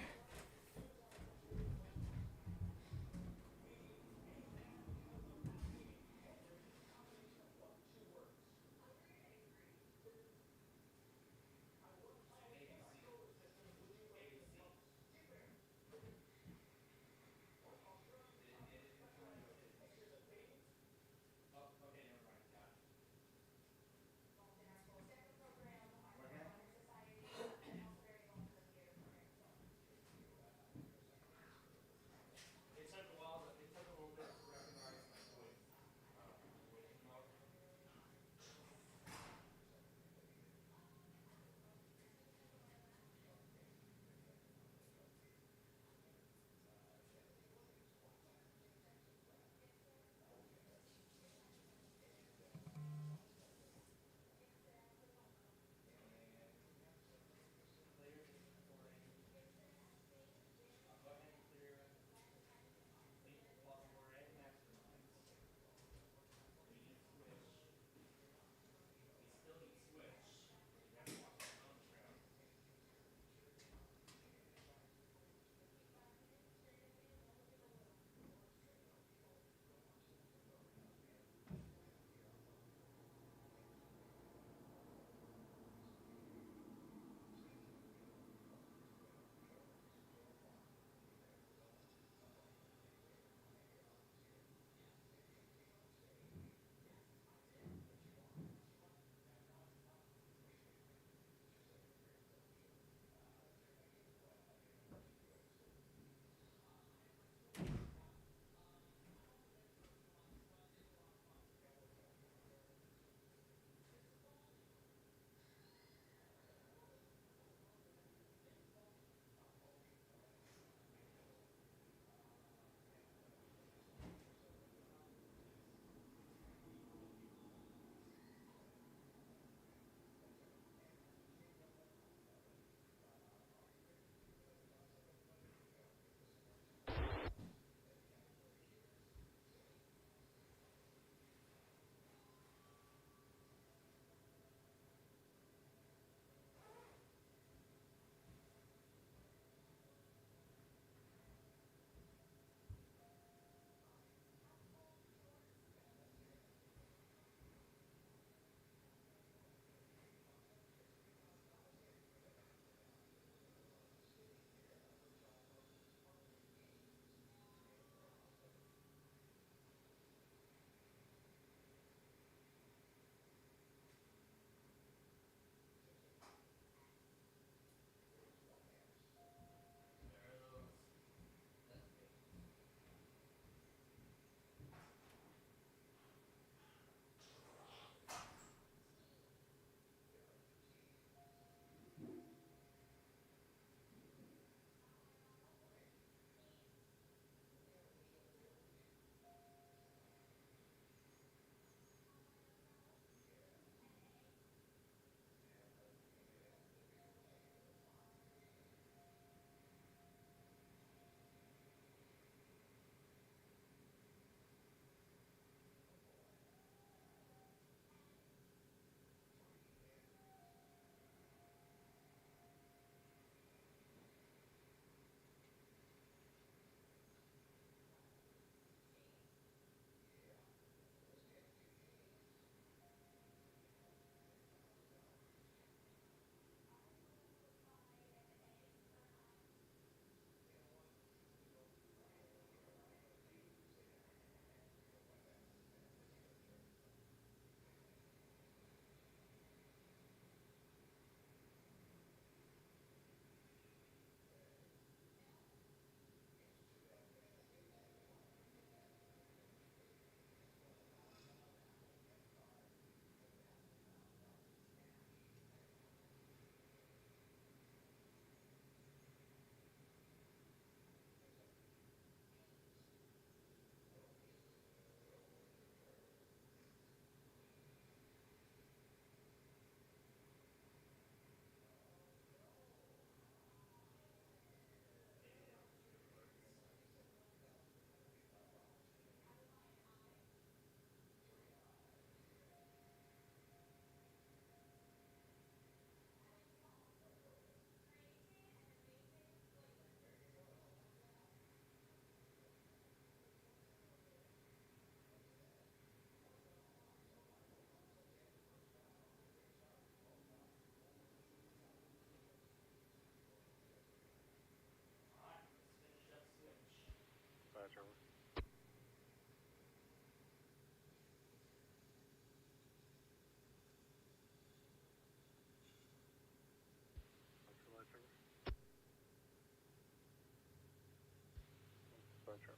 Metro.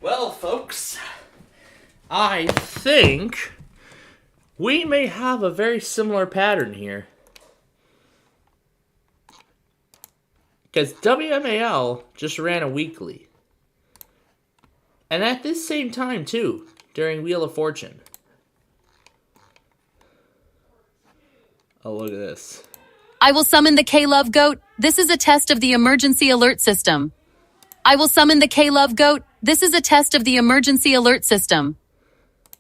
Well, folks, I think we may have a very similar pattern here. Because WMAL just ran a weekly. And at this same time, too, during Wheel of Fortune. Oh, look at this. I will summon the K-Love Goat. This is a test of the emergency alert system. I will summon the K-Love Goat. This is a test of the emergency alert system.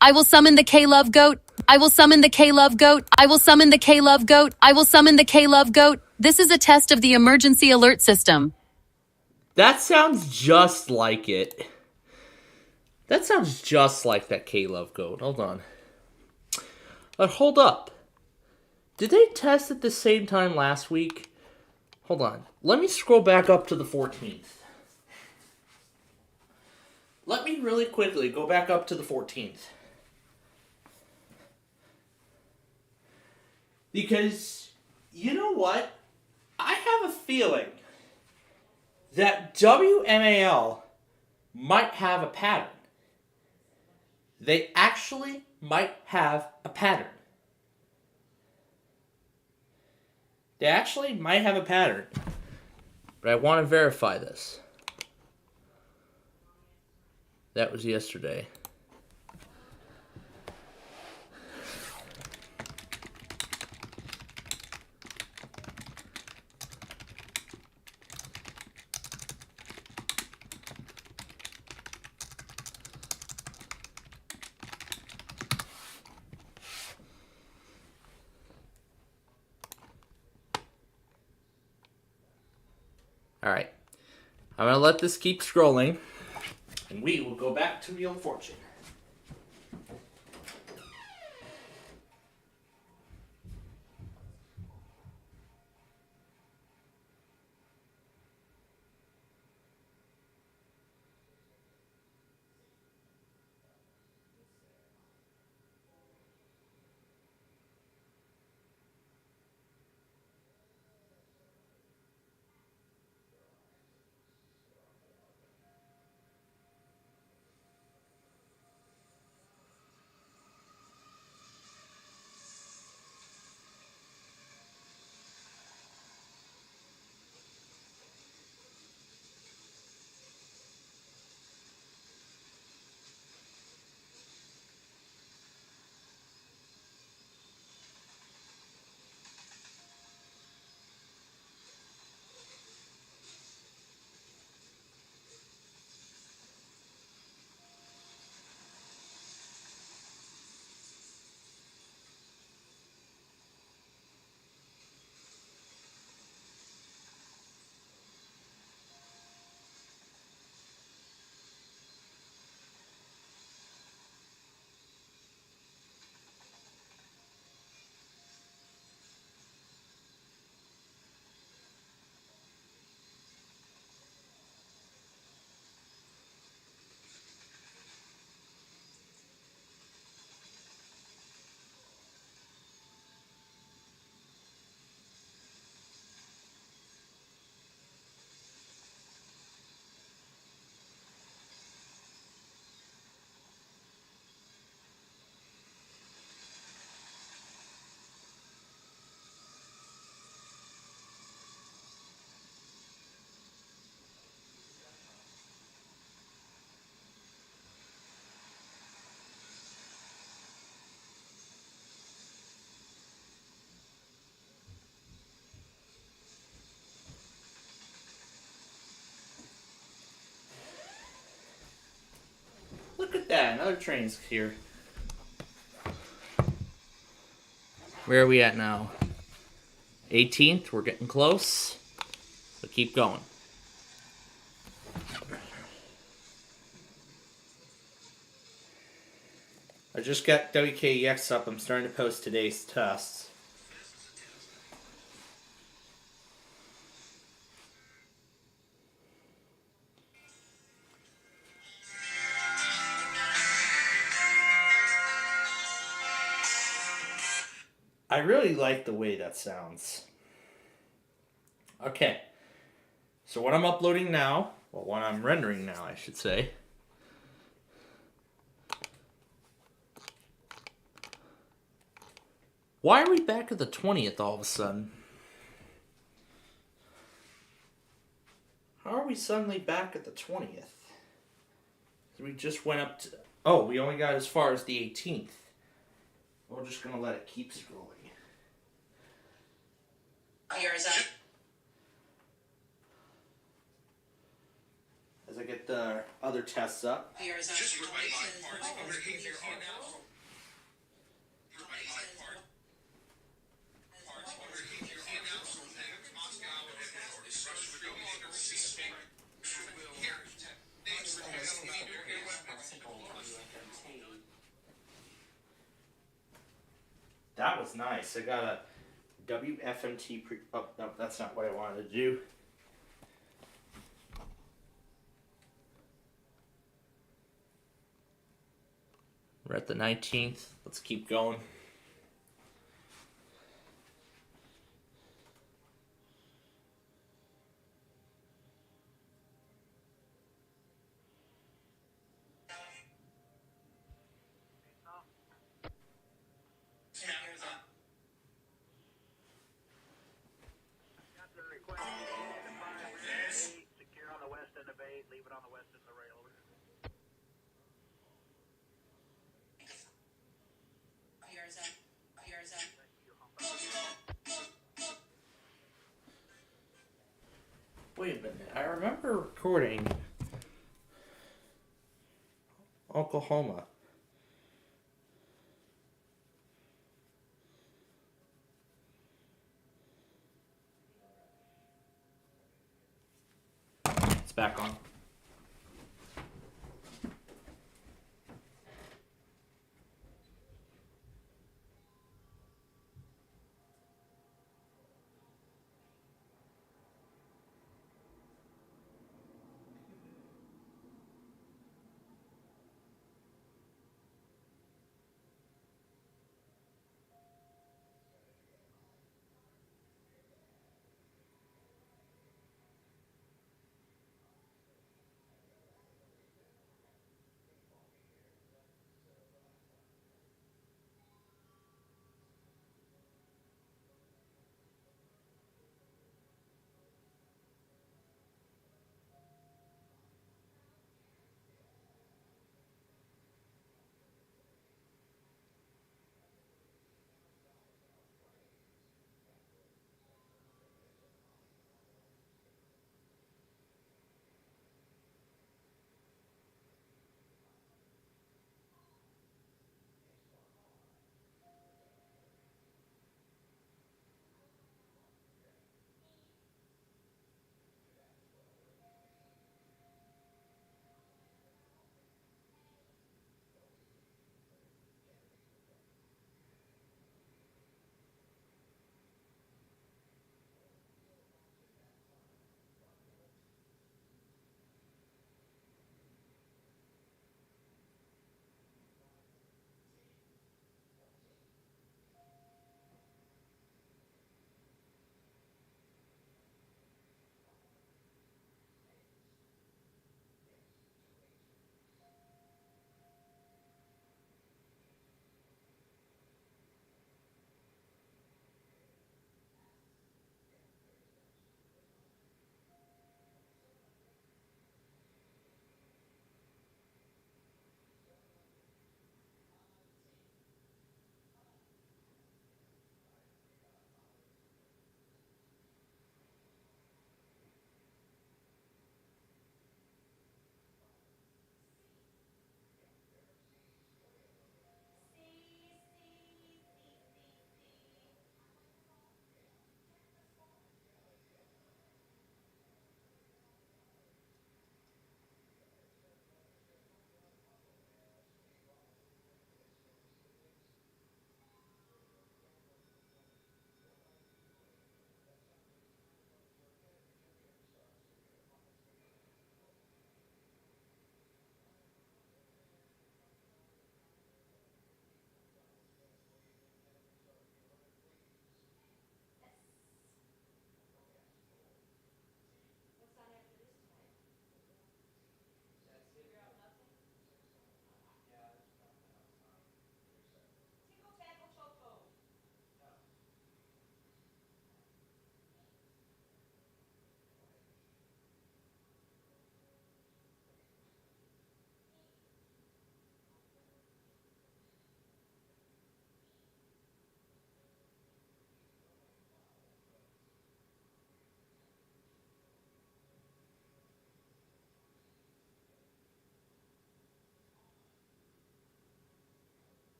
I will summon the K-Love Goat. I will summon the K-Love Goat. I will summon the K-Love Goat. I will summon the K-Love Goat. This is a test of the emergency alert system. That sounds just like it. That sounds just like that K-Love goat. Hold on. But hold up. Did they test at the same time last week? Hold on. Let me scroll back up to the 14th. Let me really quickly go back up to the 14th. Because, you know what? I have a feeling that WMAL might have a pattern. They actually might have a pattern. They actually might have a pattern. But I want to verify this. That was yesterday. Alright. I'm going to let this keep scrolling. And we will go back to Wheel of Fortune. Look at that, another train's here. Where are we at now? 18th, we're getting close. So keep going. I just got WKEX up. I'm starting to post today's tests. I really like the way that sounds. Okay. So what I'm uploading now, well, what I'm rendering now, I should say. Why are we back at the 20th all of a sudden? How are we suddenly back at the 20th? We just went up to... Oh, we only got as far as the 18th. We're just going to let it keep scrolling. As I get the other tests up. That was nice. I got a WFMT pre... Oh, no, that's not what I wanted to do. We're at the 19th. Let's keep going. Wait a minute, I remember recording Oklahoma. It's back on.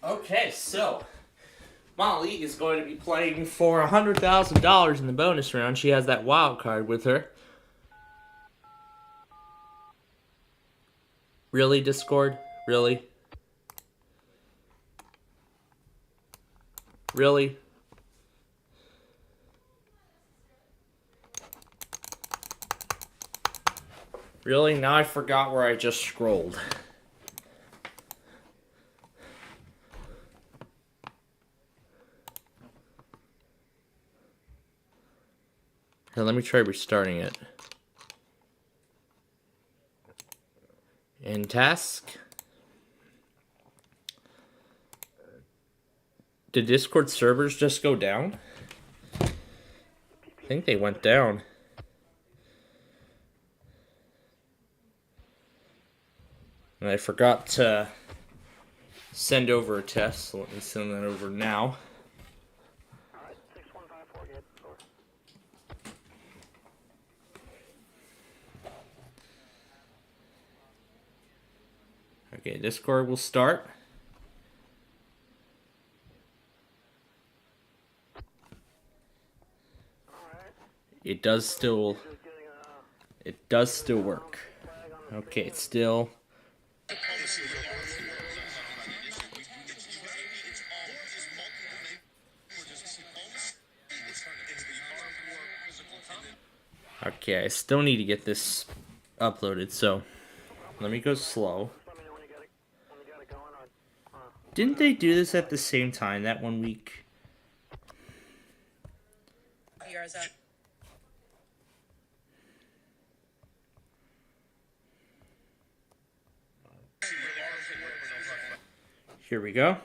Okay, so Molly is going to be playing for $100,000 in the bonus round. She has that wild card with her. Really, Discord? Really? Really? Really? Now I forgot where I just scrolled. Here, let me try restarting it. In task. Did Discord servers just go down? I think they went down. And I forgot to send over a test, so let me send that over now. Okay, Discord will start. It does still work. Okay, it's still. Okay, I still need to get this uploaded, so let me go slow. Didn't they do this at the same time that one week? Here we go.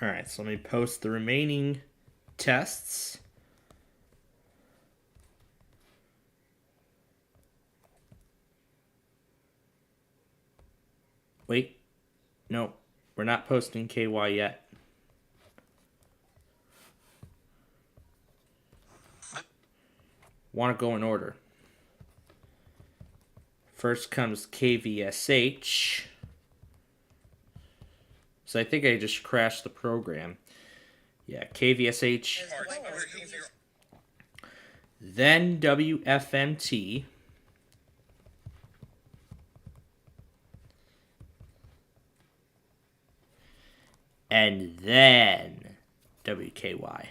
Alright, so let me post the remaining tests. Wait. No, we're not posting KY yet. Want to go in order. First comes KVSH. So I think I just crashed the program. Yeah, KVSH. Then WFMT. And then WKY.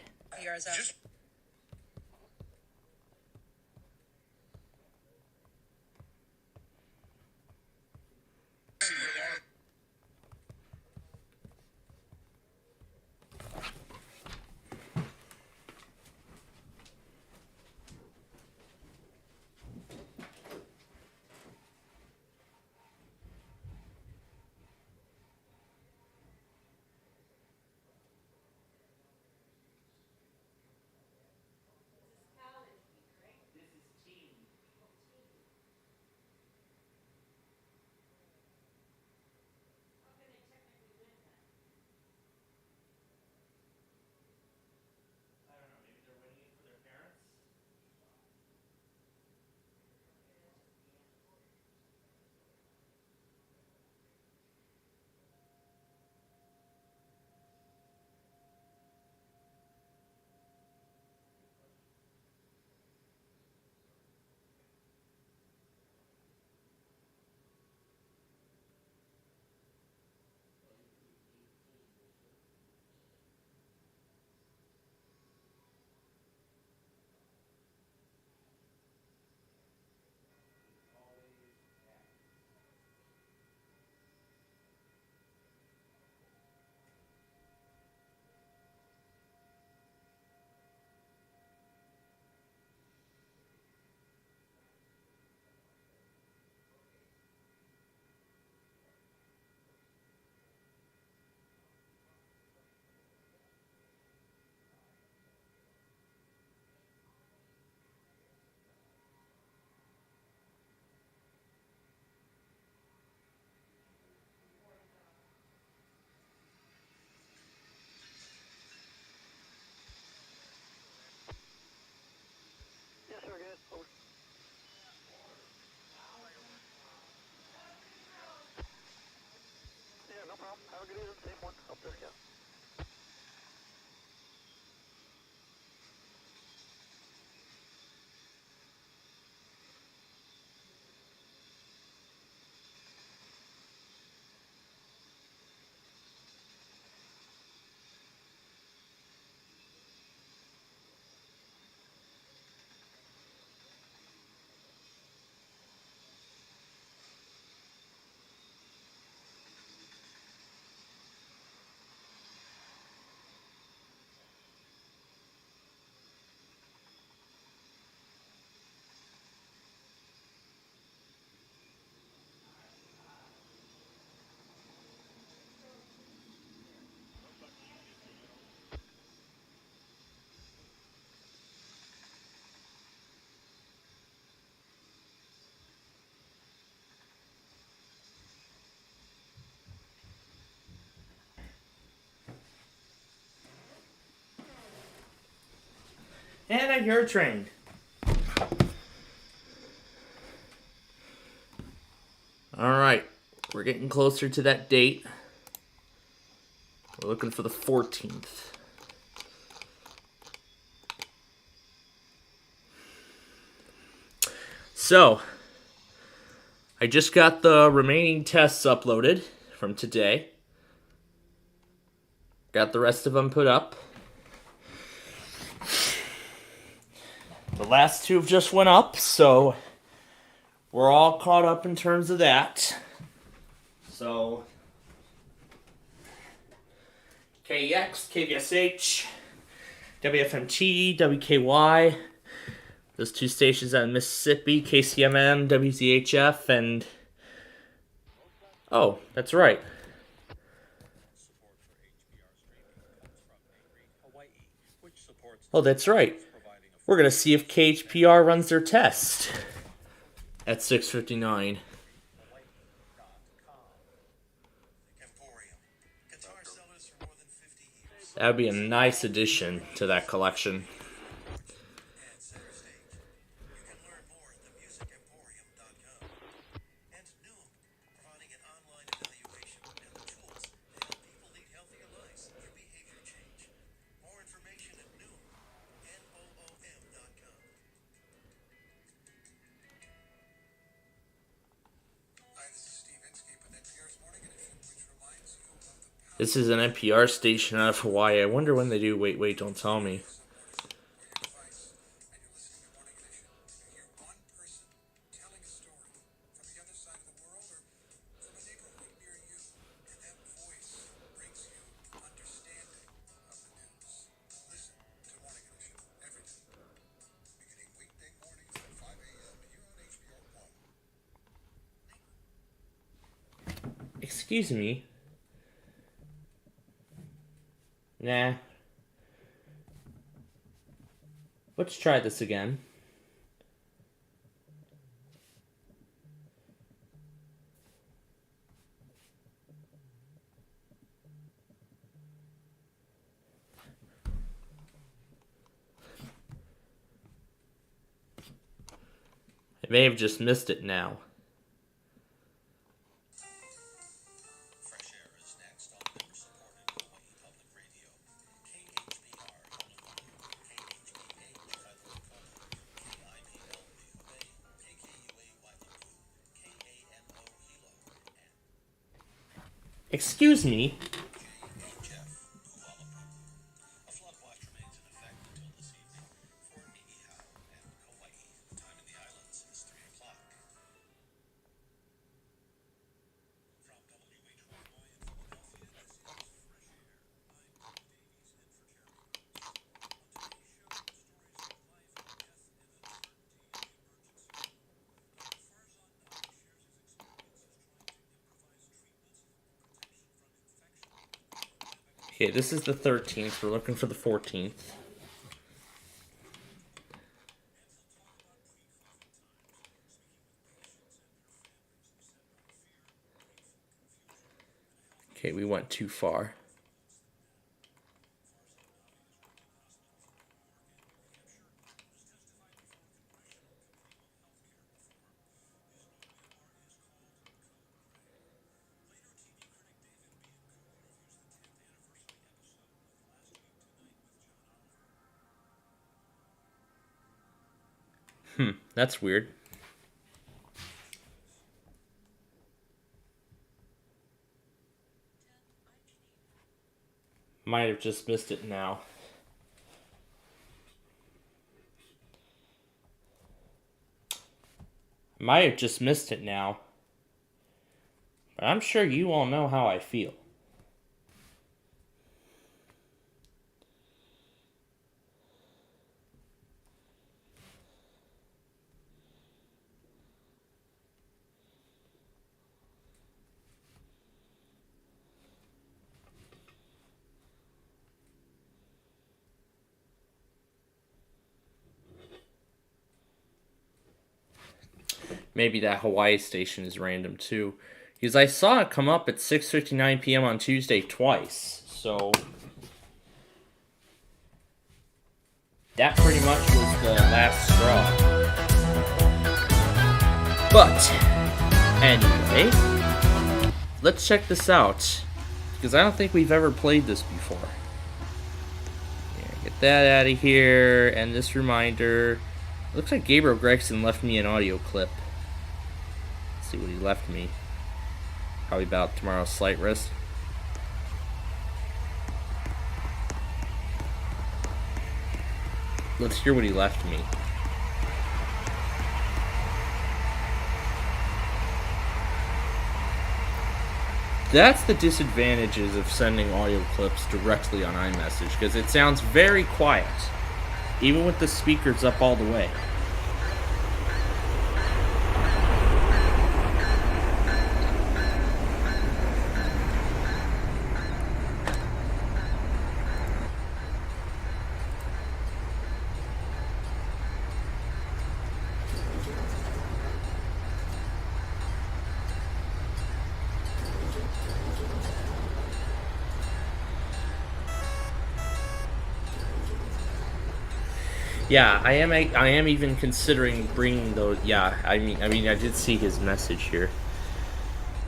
And I hear a train. Alright, we're getting closer to that date. We're looking for the 14th. So, I just got the remaining tests uploaded from today. Got the rest of them put up. The last two have just went up, so we're all caught up in terms of that. So, KEX, KVSH, WFMT, WKY, those two stations out in Mississippi, KCMM, WZHF, and... oh, that's right. Oh, that's right. We're going to see if KHPR runs their test at 6:59. That would be a nice addition to that collection. This is an NPR station out of Hawaii. I wonder when they do Wait, Don't Tell Me. Excuse me. Nah. Let's try this again. I may have just missed it now. Excuse me. Okay, this is the 13th. We're looking for the 14th. Okay, we went too far. That's weird. Might have just missed it now. Might have just missed it now. But I'm sure you all know how I feel. Maybe that Hawaii station is random too. Because I saw it come up at 6:59 p.m. on Tuesday twice. So that pretty much was the last straw. But, anyway, let's check this out, because I don't think we've ever played this before. Yeah, get that out of here, and this reminder. Looks like Gabriel Gregson left me an audio clip. Let's see what he left me. Probably about tomorrow's slight risk. Let's hear what he left me. That's the disadvantages of sending audio clips directly on iMessage, because it sounds very quiet, even with the speakers up all the way. Yeah, I am even considering bringing those. Yeah, I mean, I did see his message here.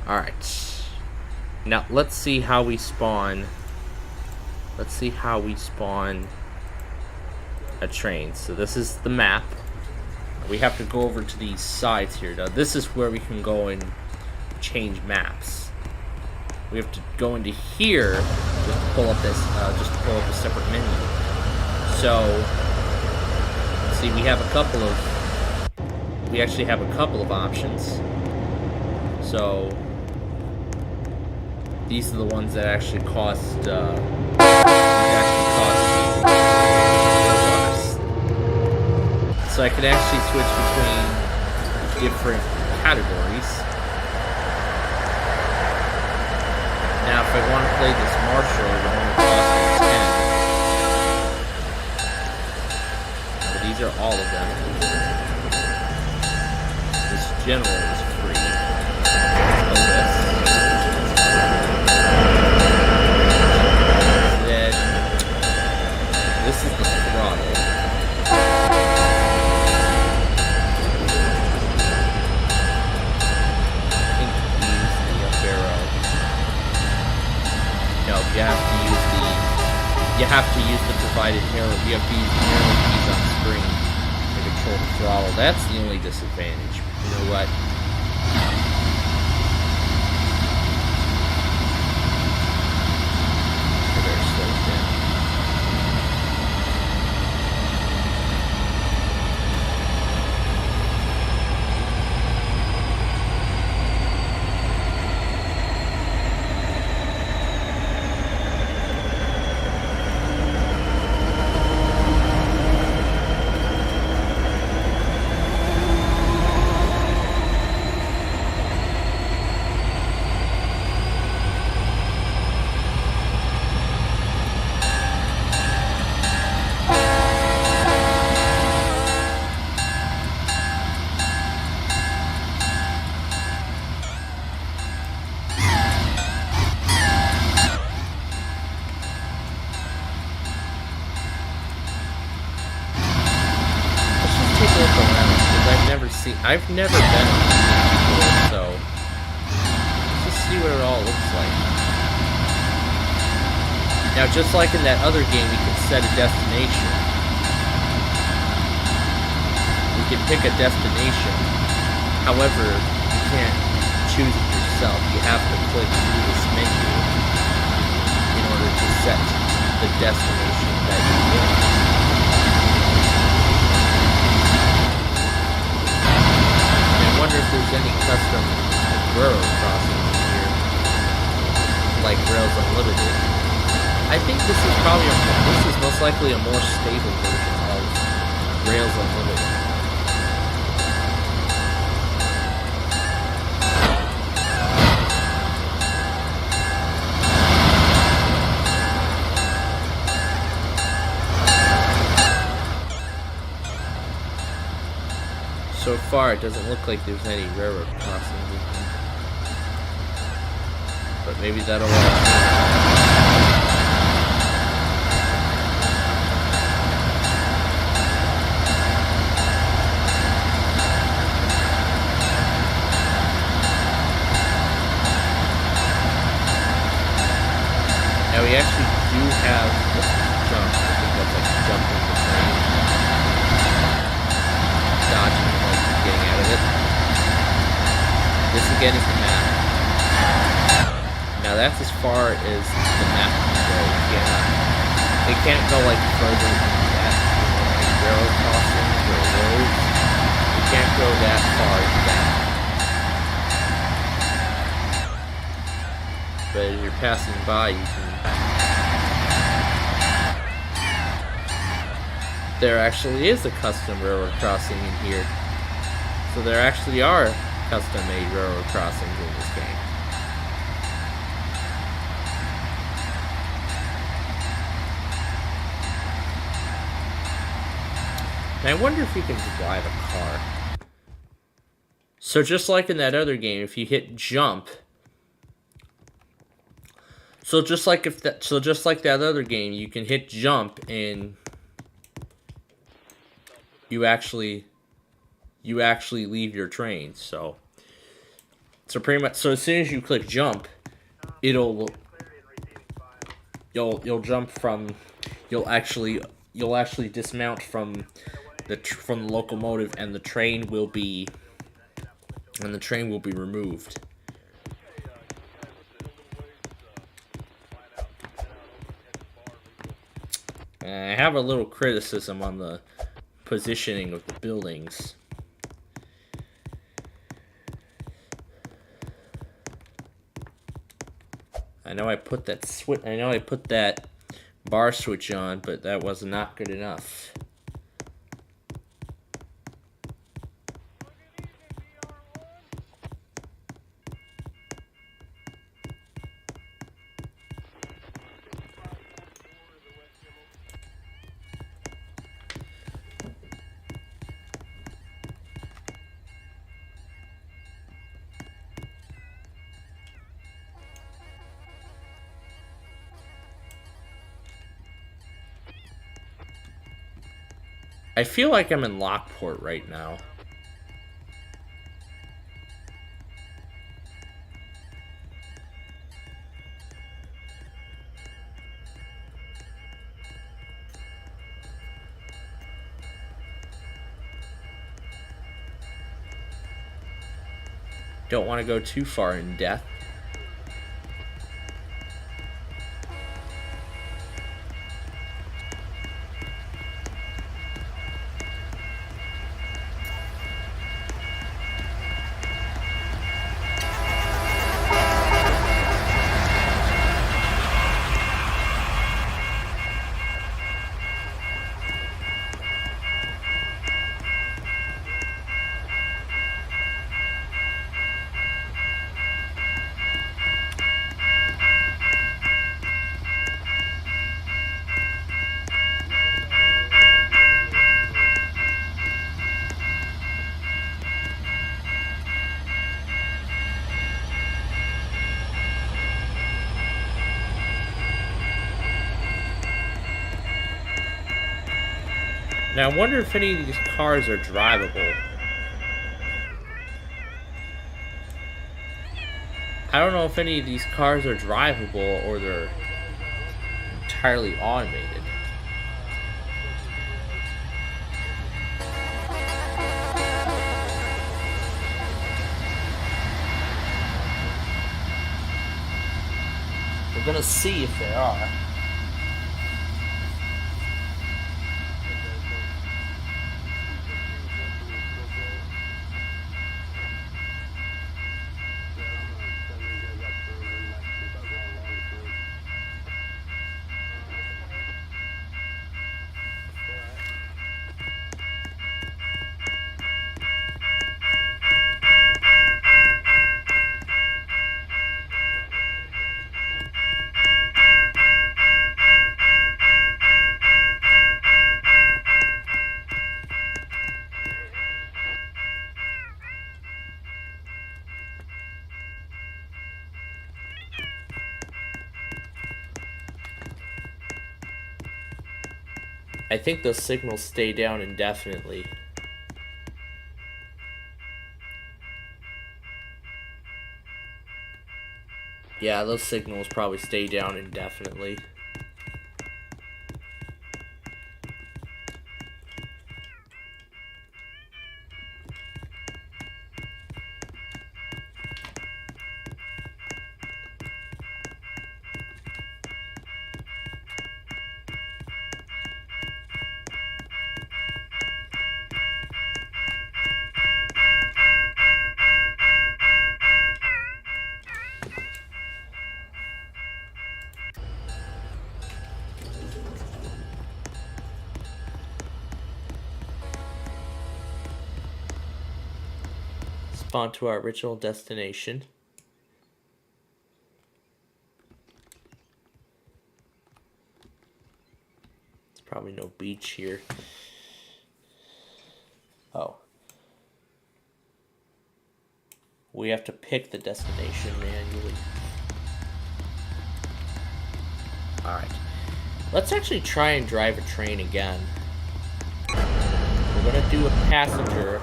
All right, now let's see how we spawn. Let's see how we spawn a train. So this is the map. We have to go over to these sides here. Now this is where we can go and change maps. We have to go into here just to pull up this, just to pull up a separate menu. So. See, we actually have a couple of options. So these are the ones that actually cost so I could actually switch between different categories. Now if I want to play this Marshall, it only costs me 10. These are all of them. This general is free. Then this is the throttle. I think you use the up arrow. No, you have to use the provided arrow. You have to use the arrow keys on screen to control the throttle. That's the only disadvantage. You know what? I better slow it down. I've never been on this before, so let's just see what it all looks like. Now, just like in that other game, we can set a destination. We can pick a destination. However, you can't choose it yourself. You have to click through this menu in order to set the destination that you want. I wonder if there's any custom railroad crossings here, like Rails Unlimited. I think this is most likely a more stable version of Rails Unlimited. So far, it doesn't look like there's any railroad crossings in here. But maybe that'll have jump. I think that's like jumping the train. Dodging, like getting out of it. This again is the map. Now that's as far as the map can go. It can't go like further than that. Like railroad crossings or roads. It can't go that far down. But as you're passing by, you can. There actually is a custom railroad crossing in here. So there actually are custom-made railroad crossings in this game. And I wonder if you can drive a car. So just like in that other game, if you hit jump. So just like that other game, you can hit jump and you actually leave your train. So pretty much, so as soon as you click jump, you'll jump from, you'll actually dismount from the locomotive, and the train will be removed. And I have a little criticism on the positioning of the buildings. I know I put that bar switch on, but that was not good enough. I feel like I'm in Lockport right now. Don't want to go too far in depth. Now I wonder if any of these cars are drivable. I don't know if any of these cars are drivable or they're entirely automated. We're gonna see if they are. I think those signals stay down indefinitely. Yeah, those signals probably stay down indefinitely. Spawn to our original destination. There's probably no beach here. Oh. We have to pick the destination manually. Alright. Let's actually try and drive a train again. We're gonna do a passenger.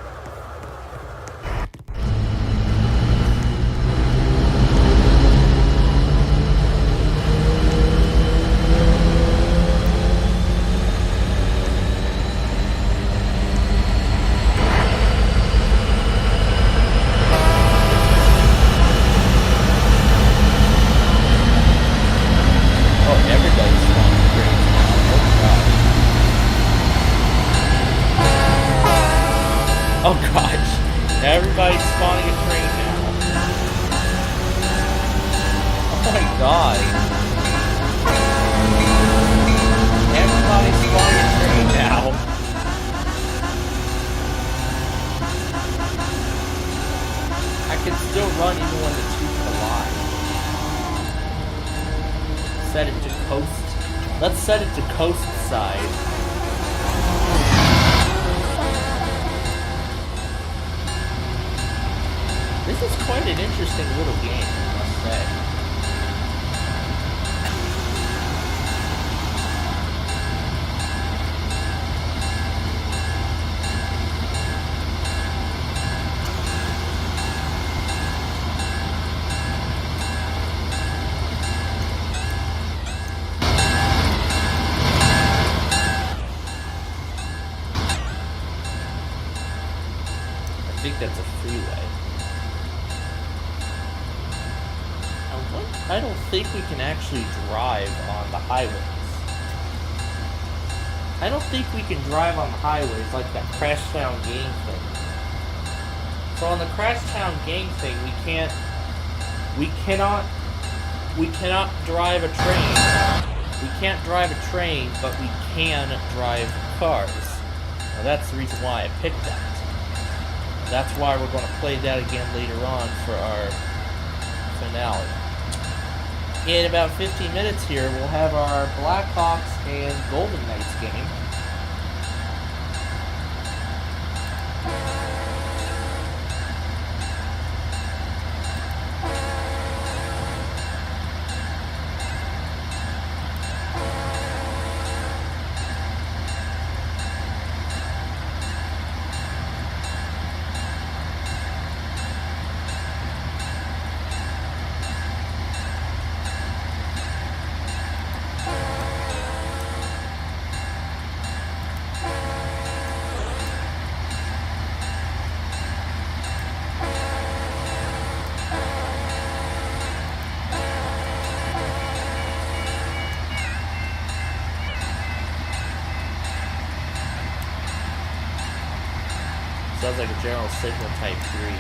Oh gosh, everybody's spawning a train now. Oh my god. Everybody's spawning a train now. I can still run even when the two collide. Set it to coast. Let's set it to coast side. This is quite an interesting little game, I must say. I think that's a freeway. I don't think we can actually drive on the highways. I don't think we can drive on the highways like that Crashtown Gang thing. So on the Crashtown Gang thing, we cannot drive a train. We can't drive a train, but we can drive cars. Now that's the reason why I picked that. That's why we're going to play that again later on for our finale. In about 15 minutes here, we'll have our Blackhawks and Golden Knights game. Sounds like a general signal type 3.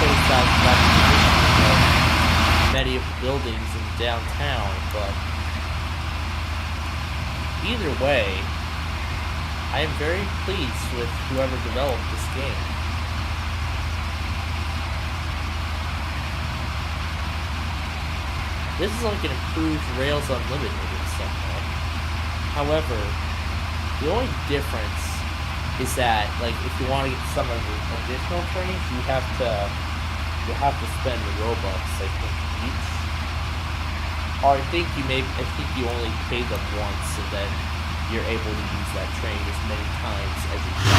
place that's got the conditioning of many of the buildings in downtown, but either way, I am very pleased with whoever developed this game. This is like an improved Rails Unlimited in some way. However, the only difference is that, like, if you want to get some of the additional trainings, you have to spend the Robux, I think, each. Or I think you only pay them once, and then you're able to use that train as many times as you can.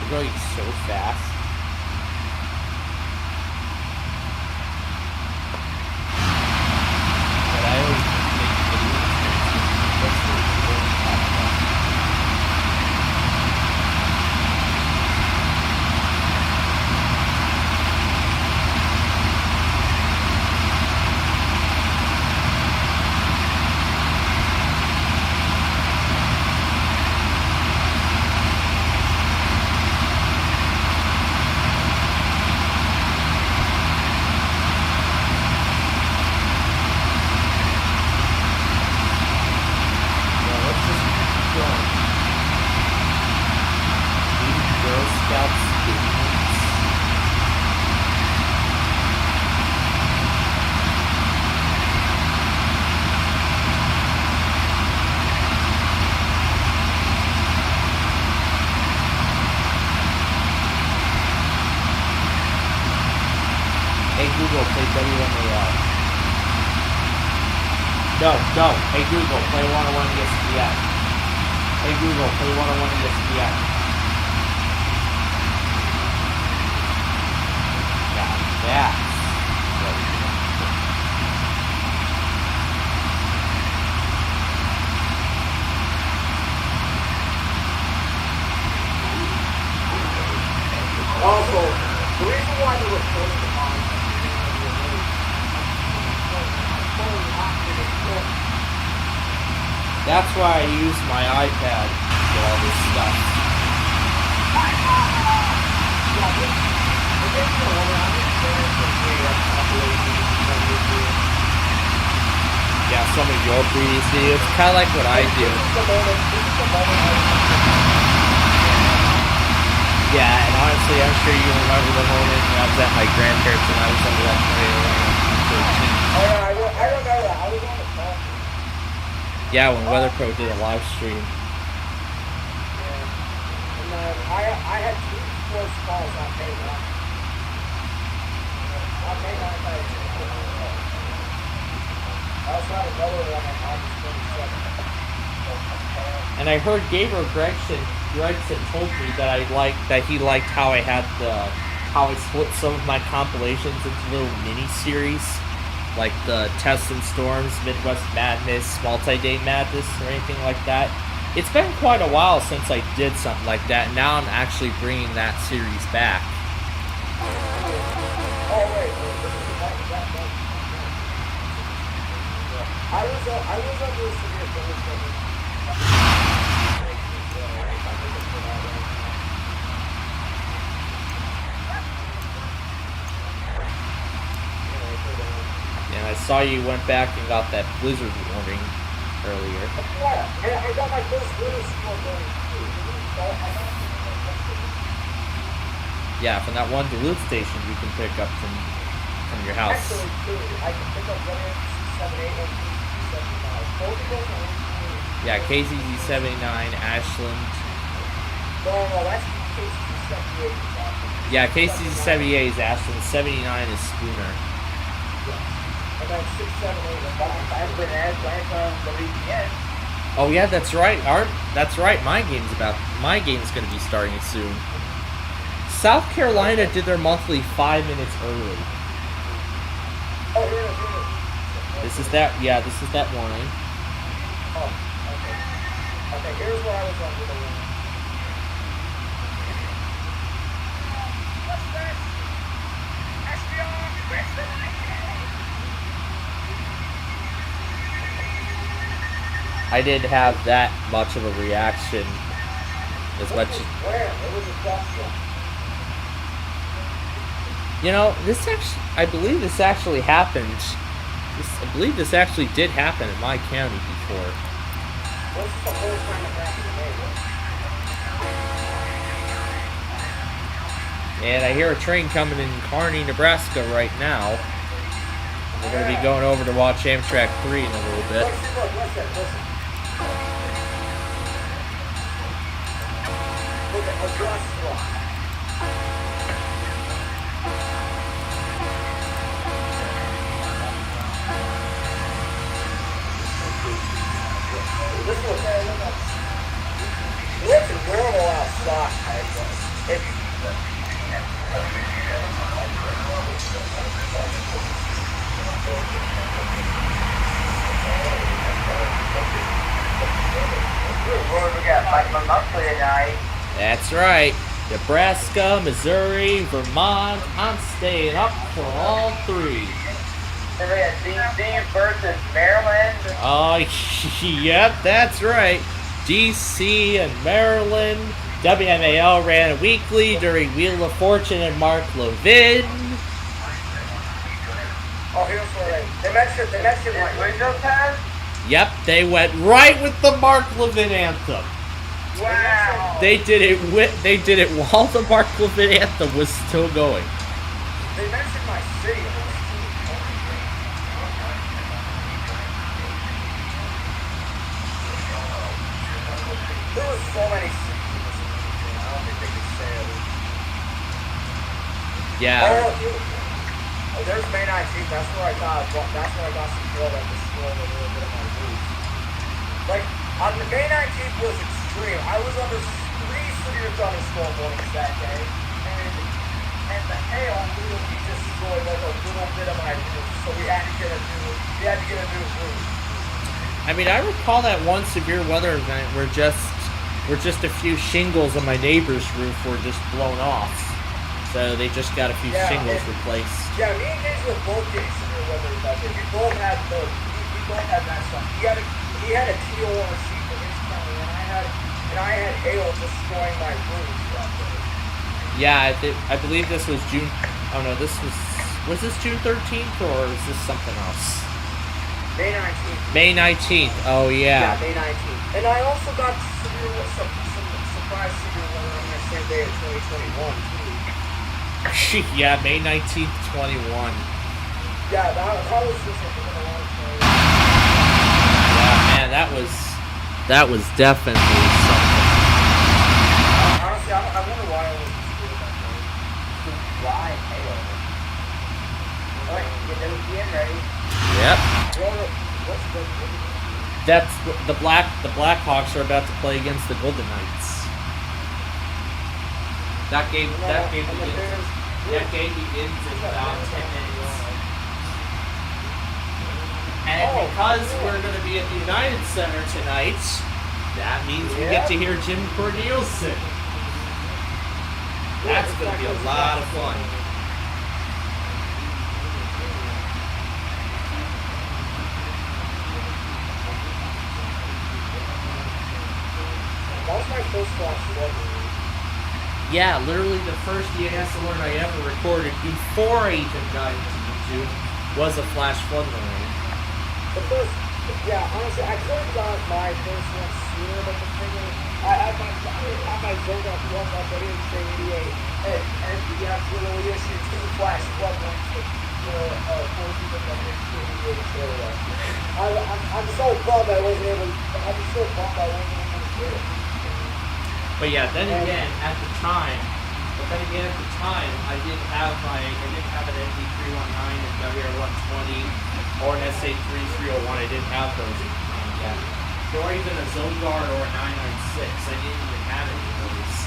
Going so fast. But I always make Google, play WMAL. No. Hey Google, play 101 ESPN. Hey Google, play 101 ESPN. Now that's what we do. Also, the reason why they were posted on that's why I use my iPad for all this stuff. Yeah, some of your previous videos, kind of like what I do. Yeah, and honestly, I'm sure you remember the moment when I was at my grandparents and I was under that tree. Oh yeah, I remember that. I was on the call. Yeah, when WeatherPro did a live stream. Yeah. And then I had 2 sports calls on day 1. On day 1, I also had another one on August 27th. And I heard Gabriel Gregson told me that he liked how I had how I split some of my compilations into little mini series, like the Tests and Storms, Midwest Madness, Multi-Day Madness, or anything like that. It's been quite a while since I did something like that, and now I'm actually bringing that series back. I was under a severe thunderstorm. Yeah, I saw you went back and got that blizzard warning earlier. Yeah, I got my first blizzard storm warning too. Yeah, from that one Duluth station you can pick up from your house. Actually, two. I can pick up 178 and 275. Both of those are Yeah, KCZ79, Ashland. No, that's KCZ78. Yeah, KCZ78 is Ashland, 79 is Spooner. And then 678 is Gwinnett. Oh yeah, that's right. That's right. My game's gonna be starting soon. South Carolina did their monthly 5 minutes early. Oh, really? This is that. Yeah, this is that warning. Oh, okay. Okay, here's where I was on with the warning. What's this? I didn't have that much of a reaction. As much. Where? It was a dust one. You know, I believe this actually happened. I believe this actually did happen in my county before. What's the first time it happened to me? And I hear a train coming in Kearney, Nebraska right now. We're going to be going over to watch Amtrak 3 in a little bit. Listen. Look at a dust one. It's normal outside. We got maximum monthly tonight. That's right. Nebraska, Missouri, Vermont. I'm staying up for all three. Then we had DC versus Maryland. Oh, yep, that's right. DC and Maryland. WMAL ran weekly during Wheel of Fortune and Mark Levin. Oh, here's where they mentioned like window time? Yep, they went right with the Mark Levin anthem. Wow. They did it while the Mark Levin anthem was still going. They mentioned my city. There was so many cities in this movie. I don't think they could say it. Yeah. Oh, there's May 19th. That's where I got some girl that destroyed a little bit of my roof. Like, on the May 19th was extreme. I was under 3 severe thunderstorm warnings that day, and the hail literally destroyed like a little bit of my roof. So we had to get a new roof. I mean, I recall that one severe weather event where just a few shingles on my neighbor's roof were just blown off. So they just got a few shingles replaced. Yeah, me and Gage were both getting severe weather events. We both had that stuff. He had a TOR sheet for his county, and I had hail destroying my roof that day. Yeah, I believe this was June. Oh no, was this June 13th or is this something else? May 19th. May 19th. Oh yeah. Yeah, May 19th. And I also got some surprise severe weather on that same day of 2021 too. Yeah, May 19th, 21. Yeah, that was just a long time. Yeah, man, that was definitely something. Honestly, I wonder why I was scared that day. Why hail? Alright, get those in ready. Yep. What's That's the Blackhawks are about to play against the Golden Knights. That game begins in about 10 minutes. And because we're going to be at the United Center tonight, that means we get to hear Jim Cornell sing. That's going to be a lot of fun. That was my first flash ever. Yeah, literally the first EAS alert I ever recorded before I even got into YouTube. was a flash flood warning. The first, yeah, honestly, I could have got my first one sooner, but the thing is, I had my zone up once already in Train 88, and yeah, we issued 2 flash flood warnings for 4 people that were in the area. I'm so bummed I wasn't able to do it. But yeah, then again, at the time, I didn't have an ND319 and WR120 or an SA3301. I didn't have those yet. Or even a Zone Guard or a 996. I didn't even have any of those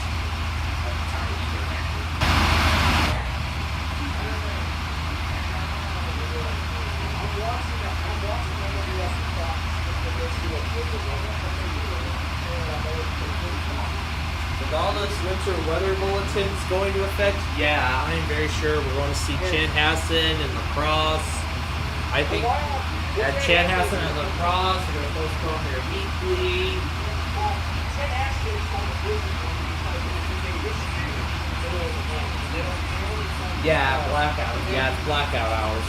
at the time either. I'm watching WWS With all those winter weather bulletins going into effect, yeah, I'm very sure we're going to see Chanhassen and lacrosse. I think at Chanhassen and lacrosse, they're going to postpone their weekly. Yeah, blackout. Yeah, it's blackout hours.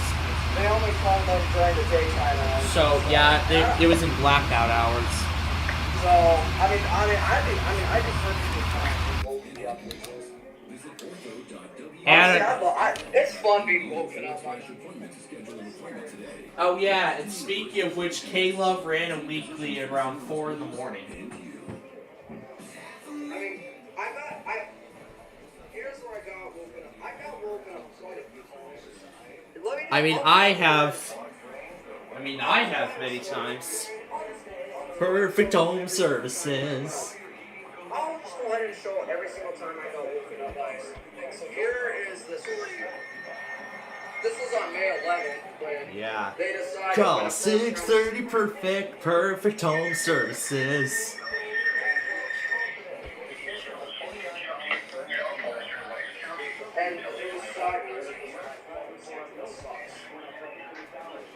They only call them during the daytime hours. So yeah, it was in blackout hours. So I prefer to be up and it's fun being woken up. Oh yeah, and speaking of which, K-Love ran a weekly at around 4 in the morning. Here's where I got woken up. I got woken up quite a few times. I have many times. Perfect home services. I'll just go ahead and show every single time I got woken up, guys. So here is this. This was on May 11th when they decided. Call 630 perfect home services. And it was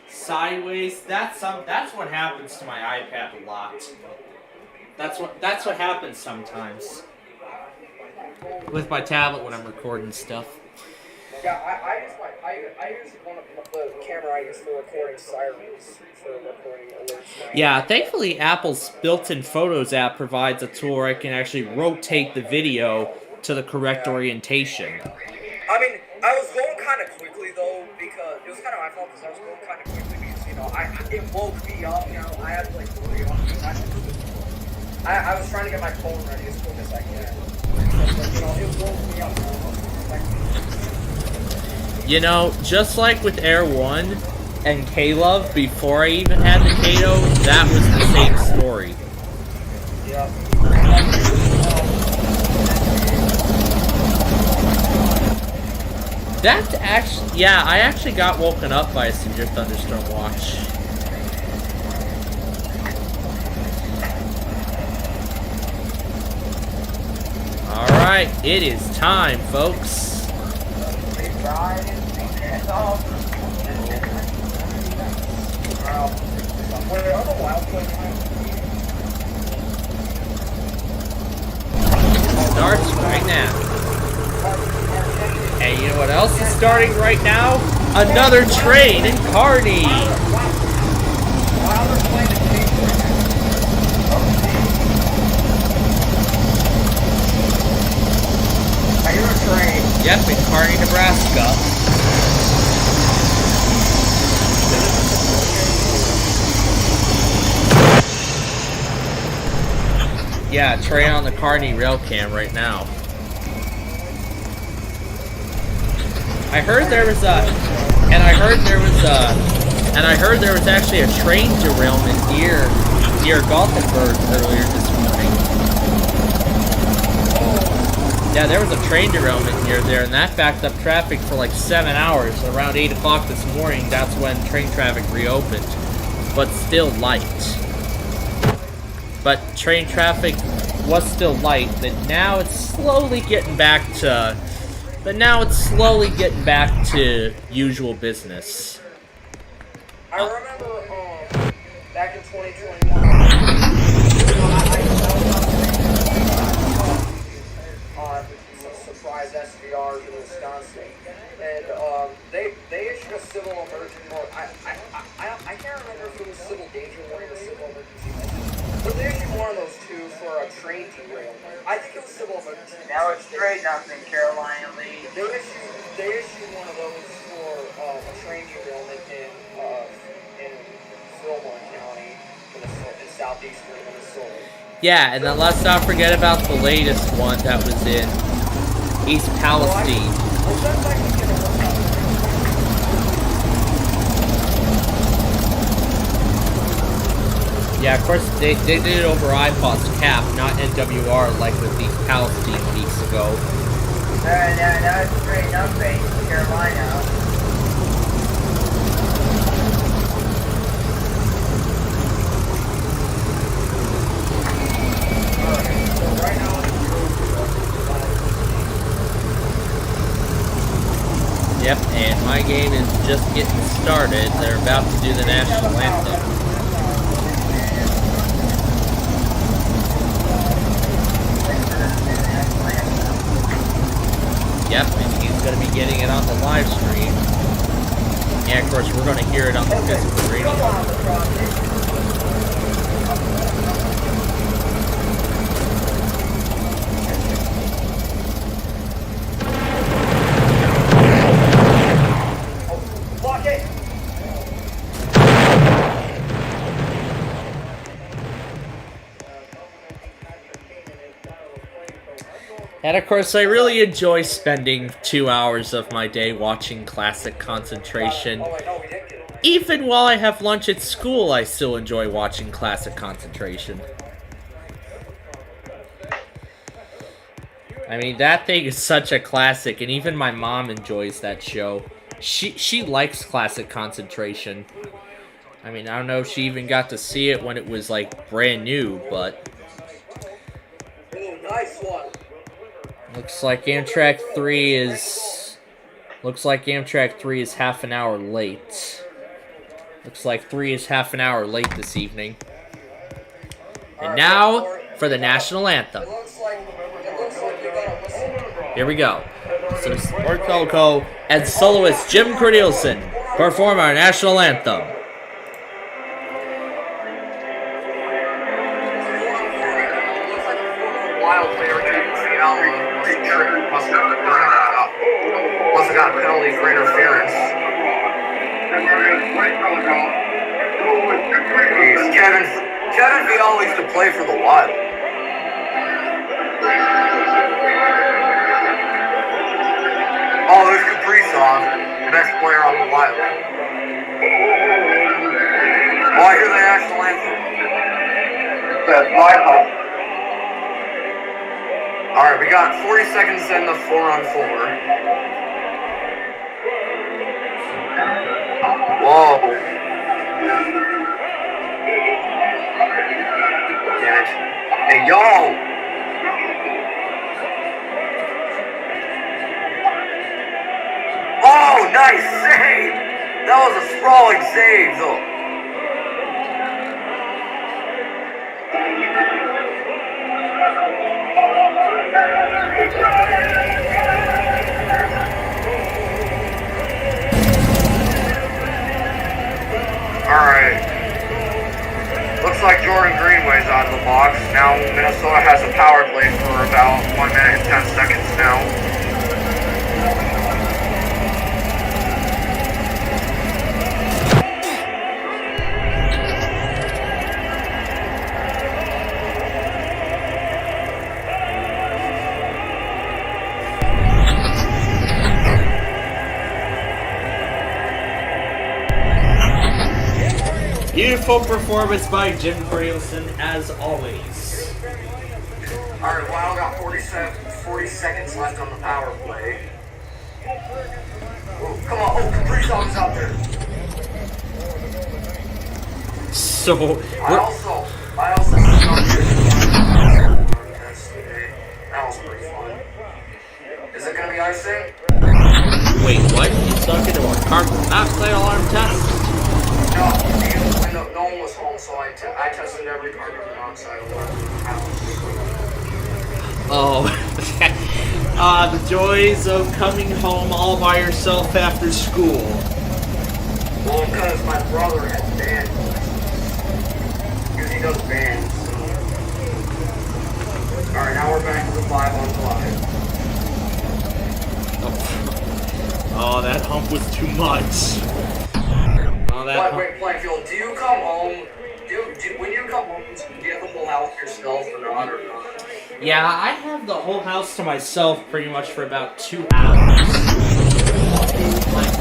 sideways. That's what happens to my iPad a lot. That's what happens sometimes with my tablet when I'm recording stuff. Yeah, I use one of the camera I use for recording sirens for recording alerts. Yeah, thankfully Apple's built-in Photos app provides a tool where I can actually rotate the video to the correct orientation. I mean, I was going kind of quickly though because it was kind of my fault because I was going kind of quickly because it woke me up. I had to hurry up. I was trying to get my phone ready as quick as I can. But, it woke me up. Just like with Air 1 and K-Love, before I even had the Kato, that was the same story. Yeah. That's actually, I actually got woken up by a severe thunderstorm watch. Alright, it is time, folks. Starts right now. And you know what else is starting right now? Another train in Kearney. I hear a train. Yep, in Kearney, Nebraska. Yeah, train on the Kearney rail cam right now. I heard there was actually a train derailment near Gothenburg earlier this morning. Yeah, there was a train derailment near there, and that backed up traffic for like 7 hours. Around 8 o'clock this morning, that's when train traffic reopened, but still light. But train traffic was still light, but now it's slowly getting back to usual business. I remember back in 2021, surprise SVRs in Wisconsin, and they issued a civil emergency. Well, I can't remember if it was civil danger warning or civil emergency message, but they issued one of those two for a train derailment. I think it was civil emergency. Now it's straight nothing, Carolina Lee. They issued one of those for a train derailment in Fillmore County, Minnesota, in southeastern Minnesota. Yeah, and then let's not forget about the latest one that was in East Palestine. Yeah, of course, they did it over iPod's cap, not NWR like with East Palestine weeks ago. Now it's straight nothing, Carolina. Yep, and my game is just getting started. They're about to do the national anthem. Yep, and he's going to be getting it on the live stream. And of course, we're going to hear it on the physical radio. And of course, I really enjoy spending 2 hours of my day watching Classic Concentration. Even while I have lunch at school, I still enjoy watching Classic Concentration. I mean, that thing is such a classic, and even my mom enjoys that show. She likes Classic Concentration. I mean, I don't know if she even got to see it when it was, like, brand new, but... Ooh, nice one. Looks like Amtrak 3 is... Looks like Amtrak 3 is half an hour late. Looks like 3 is half an hour late this evening. And now, for the national anthem. Here we go. So, Sport Coco and soloist Jim Cornelison perform our national anthem. Must have got a penalty for interference. Kevin Vial used to play for the Wild. Oh, there's Kaprizov, best player on the Wild. Oh, I hear the national anthem. That's my fault. Alright, we got 40 seconds in the 4-on-4. Whoa. Damn it. Hey, yo! Oh, nice save! That was a sprawling save, though. Alright. Looks like Jordan Greenway's out of the box. Now Minnesota has a power play for about 1 minute and 10 seconds now. Beautiful performance by Jim Cornelison, as always. Alright, Wild got 40 seconds left on the power play. Oh, come on, Kaprizov's out there. So, I also that was pretty fun. Is it gonna be icing? Wait, what? You stuck into a carbon monoxide alarm test? No, no one was home, so I tested every carbon monoxide alarm. Oh, The joys of coming home all by yourself after school. Well, because my brother has band. Because he does bands. Alright, now we're back to the 5-on-5. Oh, that hump was too much. Oh, that Wait, Plainfield, do you come home? When you come home, do you have the whole house yourself or not? Yeah, I have the whole house to myself pretty much for about 2 hours. Like,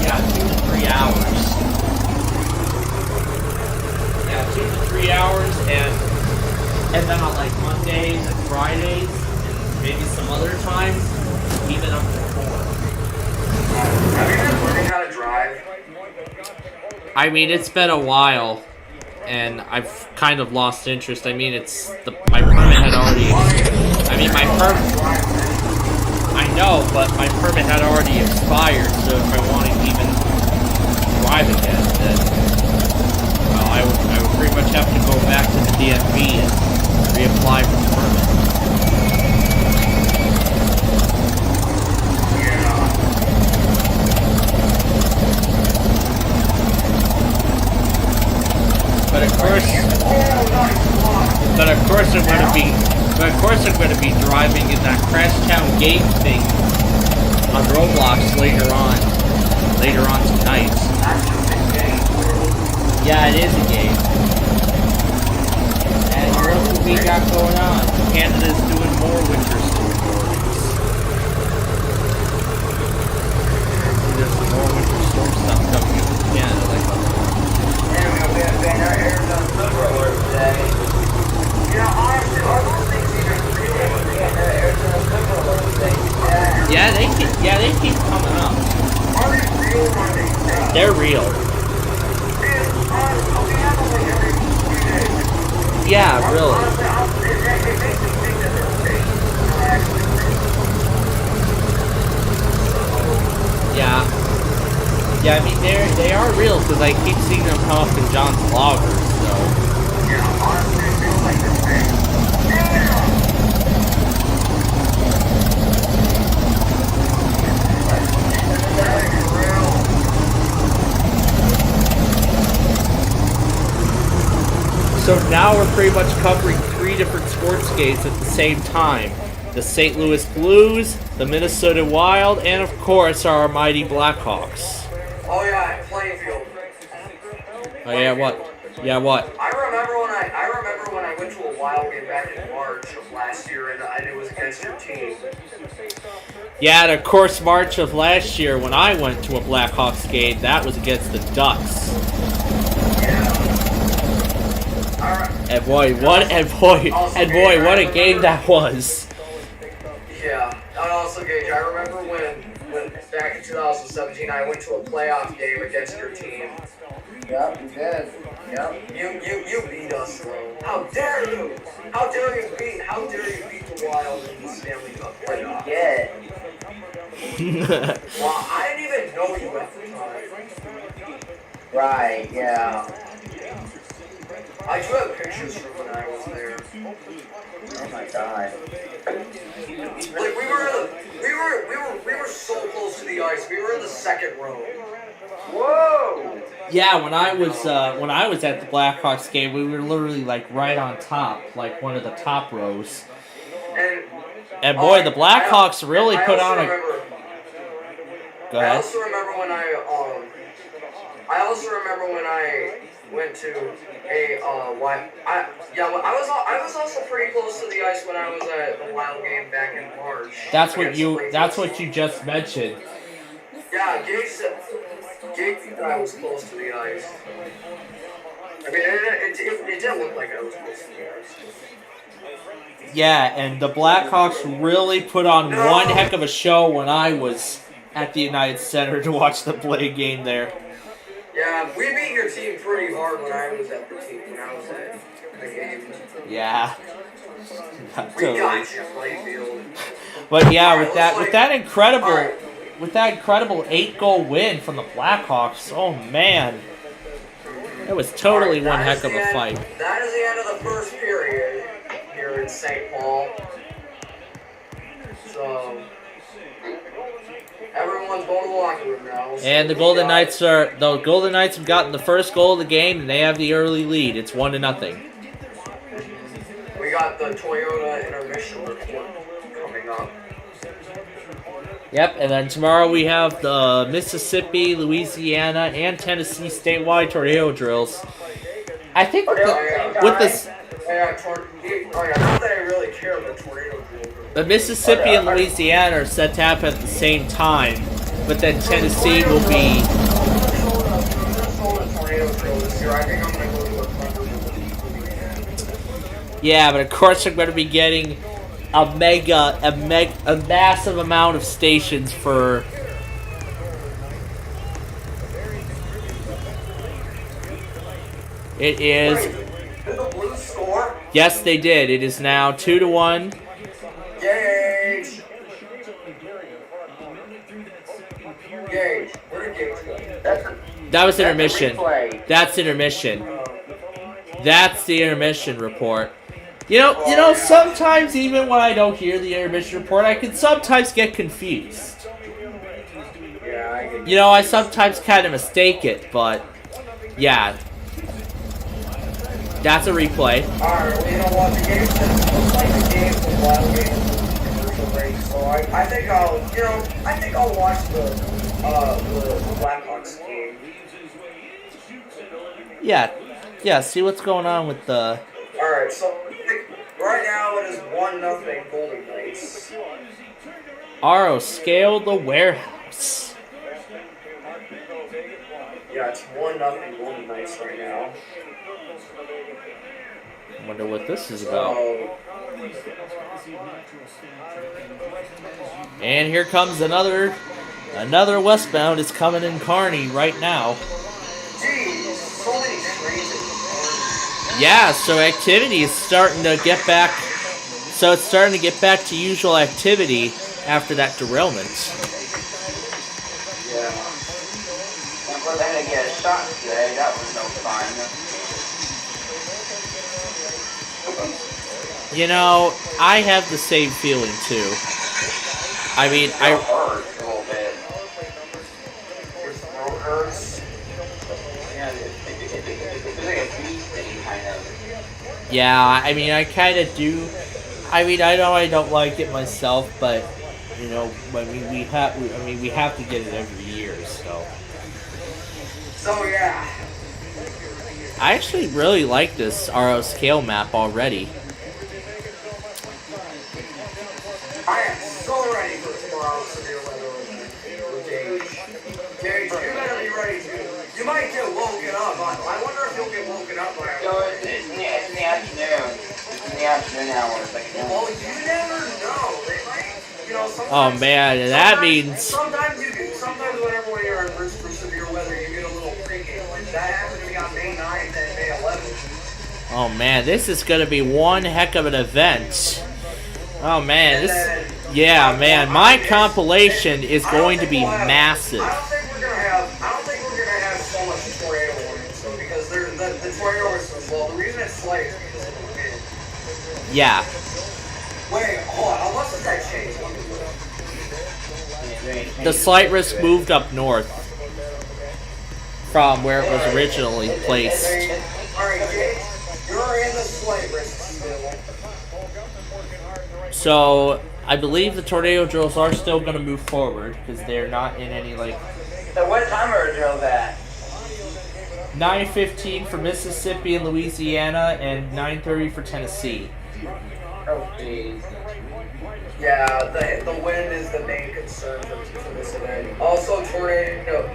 yeah, 2 to 3 hours. Yeah, 2 to 3 hours, and then on like Mondays and Fridays, and maybe some other times, even up to 4. Have you been learning how to drive? I mean, it's been a while, and I've kind of lost interest. I mean, my permit had already, I know, but my permit had already expired, so if I wanted to even drive again, then, well, I would pretty much have to go back to the DMV and reapply for the permit. But of course I'm going to be driving in that Crashtown Gate thing on Roblox later on tonight. Yeah, it is a game. And look what we got going on. Canada's doing more winter storm warnings. There's some more winter storm stuff coming in from Canada, like We have been our Arizona Super Alert today. Honestly, are those things even real? Arizona Super Alert today. Yeah, they keep coming up. Are they real or are they fake? They're real. Yeah, really. It makes me think that they're fake. They're actually real. Yeah. Yeah, I mean, they are real, because I keep seeing them come up in John's vloggers, so. Yeah, honestly, it feels like they're fake. So now we're pretty much covering 3 different sports games at the same time. The St. Louis Blues, the Minnesota Wild, and of course our mighty Blackhawks. Oh yeah, Plainfield. Oh yeah, what? Yeah, what? I remember when I went to a Wild game back in March of last year, and it was against your team. Yeah, and of course March of last year when I went to a Blackhawks game, that was against the Ducks. Yeah. And boy, what a game that was. Yeah, and also, Gage, I remember when back in 2017, I went to a playoff game against your team. Yep, you did. Yep. You beat us, though. How dare you? How dare you beat the Wild in the Stanley Cup playoff? Yeah. Well, I didn't even know you at the time. Right, yeah. I do have pictures from when I was there. Oh my god. Like we were so close to the ice. We were in the second row. Whoa! Yeah, when I was at the Blackhawks game, we were literally like right on top, like one of the top rows. And boy, the Blackhawks really put on a. Go ahead. I also remember when I went to a I was also pretty close to the ice when I was at the Wild game back in March. That's what you just mentioned. Yeah, Gage said I was close to the ice. I mean, it didn't look like I was close to the ice. Yeah, and the Blackhawks really put on one heck of a show when I was at the United Center to watch the play game there. Yeah, we beat your team pretty hard when I was at the game. Yeah. We got you, Plainfield. But yeah, with that incredible 8-goal win from the Blackhawks, oh man. It was totally one heck of a fight. That is the end of the first period here in St. Paul. So everyone's going to the locker room now. And the Golden Knights have gotten the first goal of the game, and they have the early lead. It's 1-0. We got the Toyota intermission report coming up. Yep, and then tomorrow we have the Mississippi, Louisiana, and Tennessee statewide tornado drills. I think with this, not that I really care about tornado drill. the Mississippi and Louisiana are set to happen at the same time, but then Tennessee will be. Yeah, but of course I'm going to be getting a massive amount of stations for. It is. Did the Blues score? Yes, they did. It is now 2-1. Gage. Gage. Where did Gage go? That was intermission. That's intermission. That's the intermission report. You know, sometimes even when I don't hear the intermission report, I can sometimes get confused. You know, I sometimes kind of mistake it, but yeah. That's a replay. Alright, well, you know what, the game looks like the game was wild game commercial break, so I think I'll watch the Blackhawks game. Yeah, see what's going on with the... Alright, so right now it is 1-0 Golden Knights. Aro scaled the warehouse. Yeah, it's 1-0 Golden Knights right now. Wonder what this is about. And here comes another westbound. It's coming in Kearney right now. Jeez, so many trains. Yeah, so activity is starting to get back. So it's starting to get back to usual activity after that derailment. Yeah. We're gonna get a shot today. That was no fun. You know, I have the same feeling too. I mean, Hurts a little bit. Your throat hurts. Yeah, it's like a bee thing, kind of. Yeah, I mean, I kind of do. I mean, I know I don't like it myself, but you know, we have to get it every year, so. So yeah. I actually really like this RO scale map already. I am so ready for tomorrow's severe weather with Gage. Gage, you better be ready too. You might get woken up. I wonder if you'll get woken up by it's in the afternoon. It's in the afternoon hours. Well, you never know. They might, Oh man, that means. Sometimes you do. Sometimes whenever you're at risk for severe weather, you get a little pregame. Like that happened to me on May 9th and May 11th. Oh man, this is gonna be one heck of an event. Oh man, yeah man, my compilation is going to be massive. I don't think we're gonna have so much tornado warnings though, because the tornado is so small. The reason it's slight is because of the wind. Yeah. Wait, hold on. Unless it's that change. The slight risk moved up north from where it was originally placed. Alright, Jake, you're in the slight risk still. So, I believe the tornado drills are still going to move forward because they're not in any, like... So what time are the drills at? 9:15 for Mississippi and Louisiana and 9:30 for Tennessee. Oh, jeez. Yeah, the wind is the main concern for this event. Also, tornadoes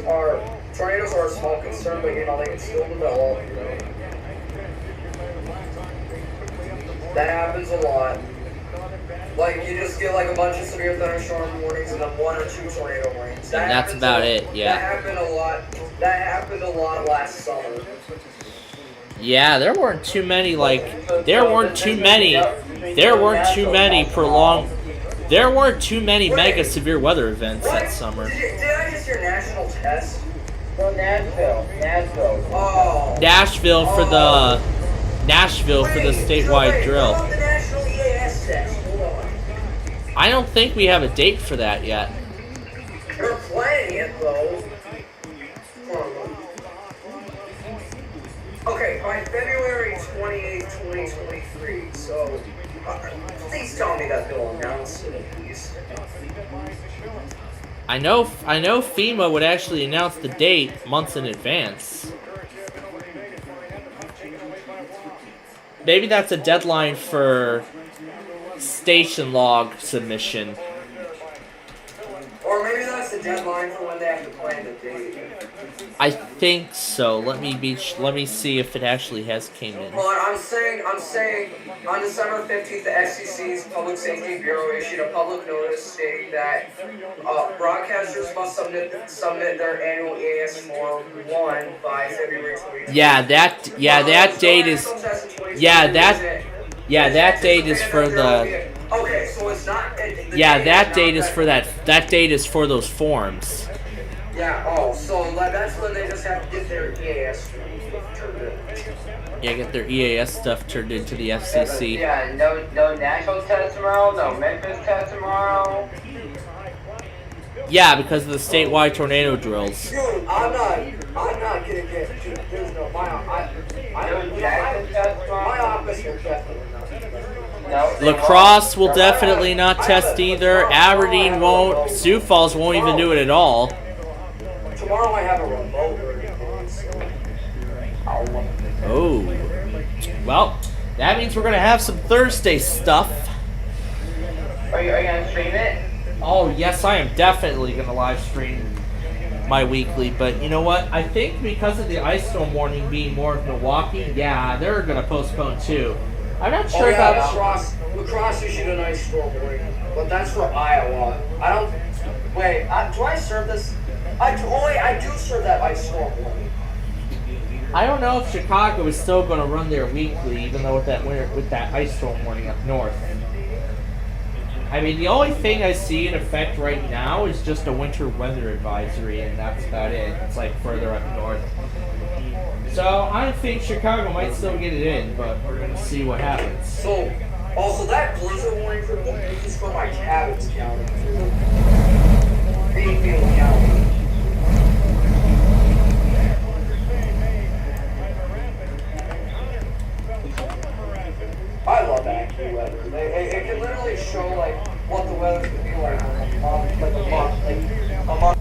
are a small concern, but you know, they can still develop, you know. That happens a lot. Like, you just get like a bunch of severe thunderstorm warnings and then 1 or 2 tornado warnings. That's about it, yeah. That happened a lot. That happened a lot last summer. Yeah, there weren't too many, there weren't too many mega severe weather events that summer. Did I just hear national test? No, Nashville. Oh. Nashville for the statewide drill. What about the national EAS test? Hold on. I don't think we have a date for that yet. They're planning it, though. Okay, by February 28th, 2023, so please tell me that they'll announce it at least. I know FEMA would actually announce the date months in advance. Maybe that's a deadline for station log submission. Or maybe that's the deadline for when they have to plan the date. I think so. Let me see if it actually has came in. Well, I'm saying on December 15th, the FCC's Public Safety Bureau issued a public notice stating that broadcasters must submit their annual EAS Form 1 by February 20th. That date is for the. Okay, so it's not. That date is for those forms. Yeah, so that's when they just have to get their EAS turned in. Yeah, get their EAS stuff turned into the FCC. Yeah, no national test tomorrow, no Memphis test tomorrow. Yeah, because of the statewide tornado drills. Dude, I'm not gonna get. There's no my office will definitely not. Lacrosse will definitely not test either. Aberdeen won't. Sioux Falls won't even do it at all. Tomorrow I have a remote version, so. Oh. Well, that means we're going to have some Thursday stuff. Are you going to stream it? Oh, yes, I am definitely going to live stream my weekly. But you know what? I think because of the ice storm warning being more of Milwaukee, yeah, they're going to postpone too. I'm not sure about... Lacrosse issued an ice storm warning, but that's for Iowa. I don't... Wait, do I serve this... I do serve that ice storm warning. I don't know if Chicago is still going to run their weekly, even though with that ice storm warning up north. I mean, the only thing I see in effect right now is just a winter weather advisory, and that's about it. It's like further up north. So I think Chicago might still get it in, but we're going to see what happens. So, also that blizzard warning for is for my cabins county. Greenfield County. I love AccuWeather. It can literally show like what the weather's gonna be like a month.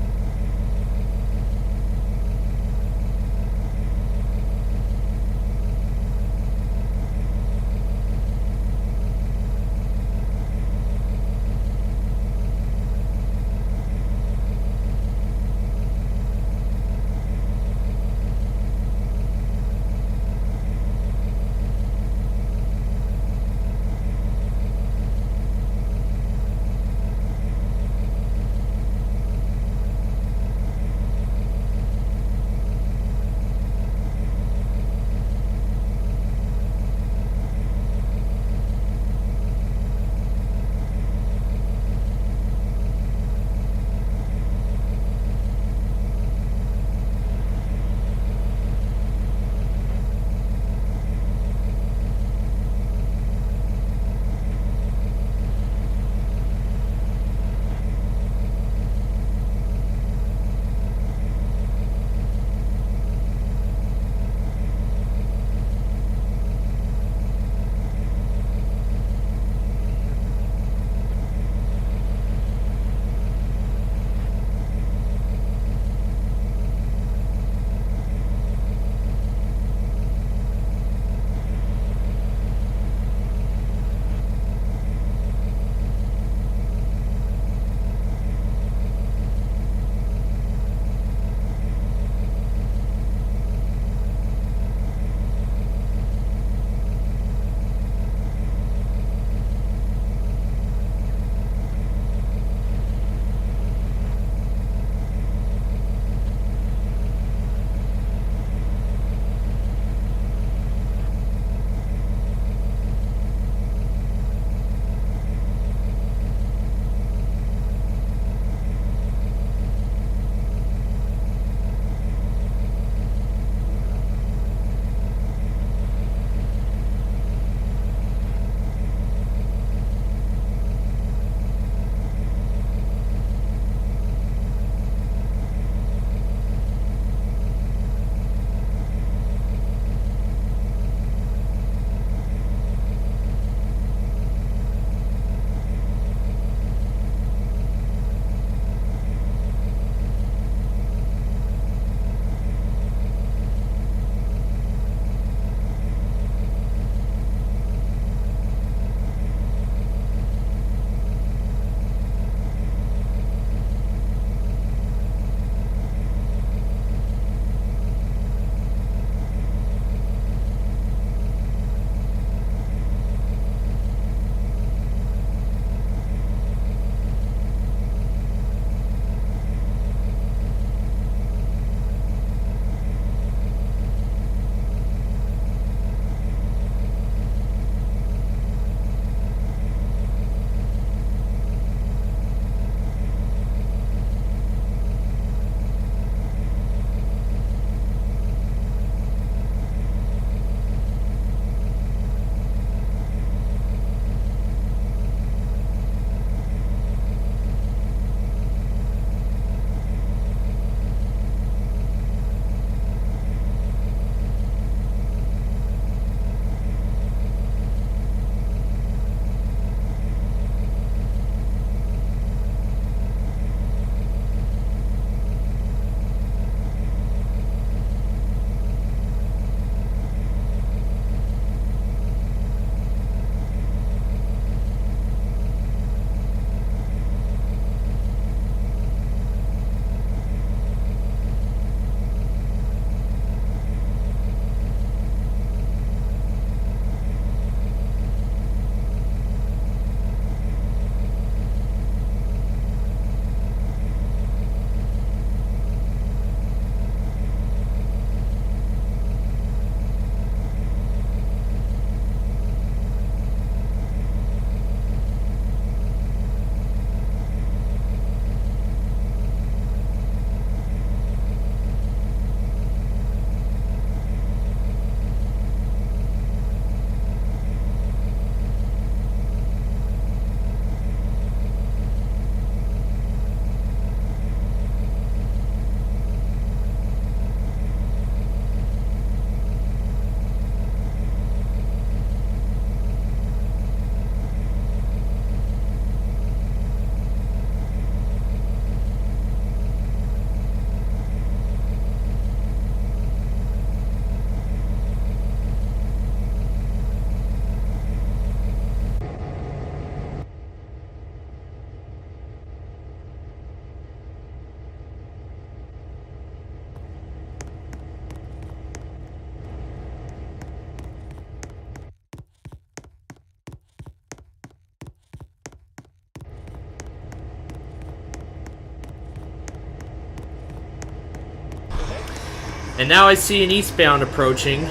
And now I see an eastbound approaching.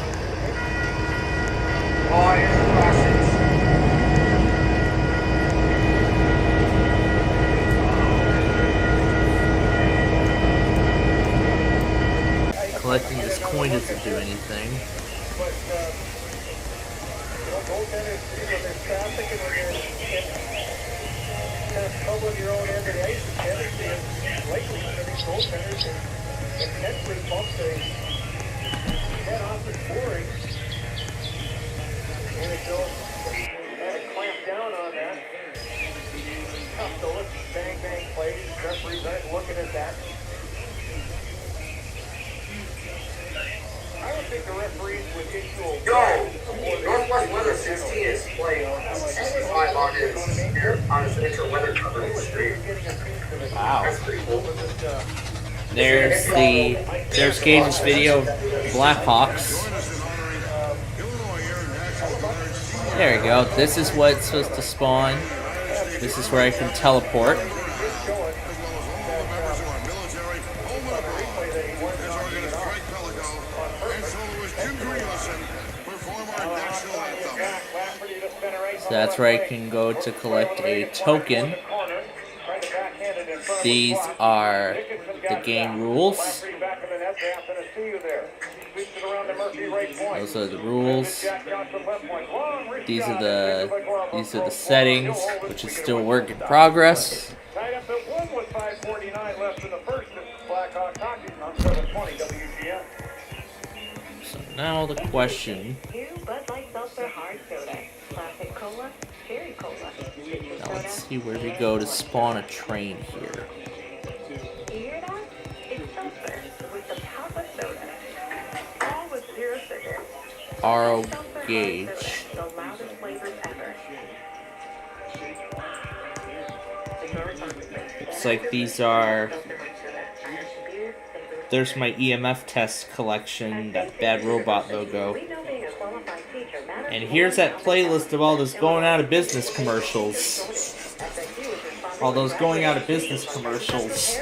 Collecting this coin doesn't do anything. Looking at that. I would think the referees would issue a... Yo! Northwest Weather 16 is playing 65 on his intro weather coverage stream. Wow. That's pretty cool. There's Gage's video of Blackhawks. There we go. This is what's supposed to spawn. This is where I can teleport. So that's where I can go to collect a token. These are the game rules. Those are the rules. These are the settings, which is still work in progress. So now the question. Now let's see where we go to spawn a train here. RO gauge. Looks like these are... There's my EMF test collection, that Bad Robot logo. And here's that playlist of all those going out of business commercials. All those going out of business commercials.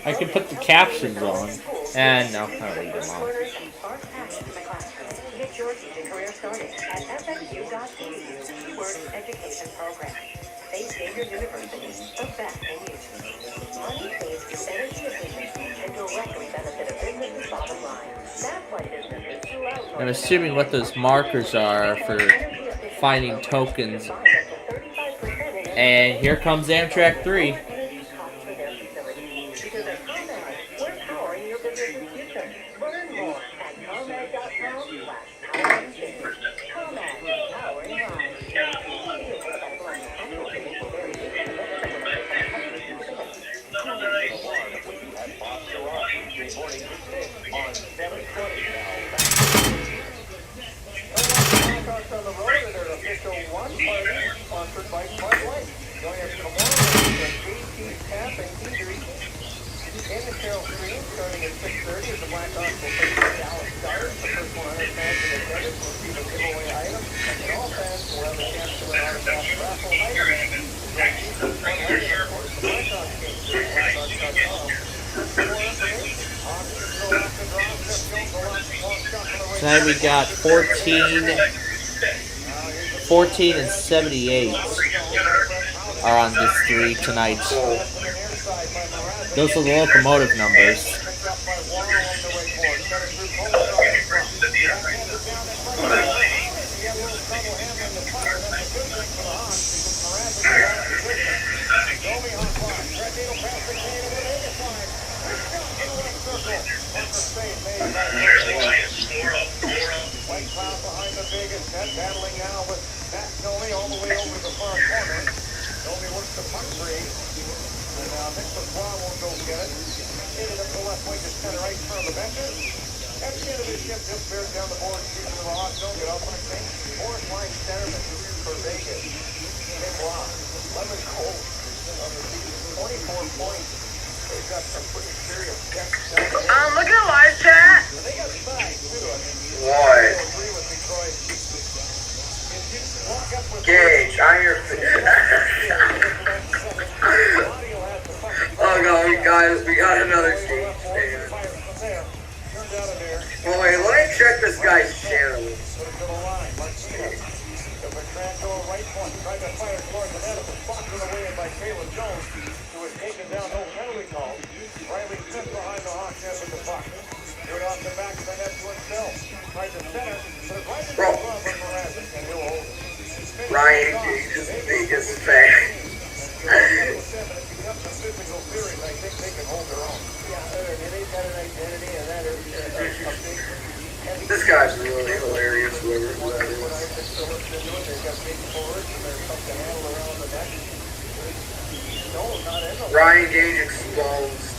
I can put the captions on. And no, I don't leave them on. I'm assuming what those markers are for finding tokens. And here comes Amtrak 3. Tonight we got 14 and 78 are on this 3 tonight. Those are the locomotive numbers. Battling now with Matt Nomi all the way over the far corner. Nomi works the punt break. And Nick LaCroix won't go get it. Hit it up the left wing to center right in front of the benches. At the end of his ship, just bears down the board, shooting the hot no get up on the thing. Fourth line centerman for Vegas. Nick Rock. Lemon Cold. 24 points. They've got some pretty serious depth down there. Look at the live chat. They got size too. What? Gage, I'm your Oh, guys, we got another team. Well, wait, let me check this guy's channel. Bro, Ryan Gage is the biggest fan. This guy's really hilarious, whoever that is. Ryan Gage exposed.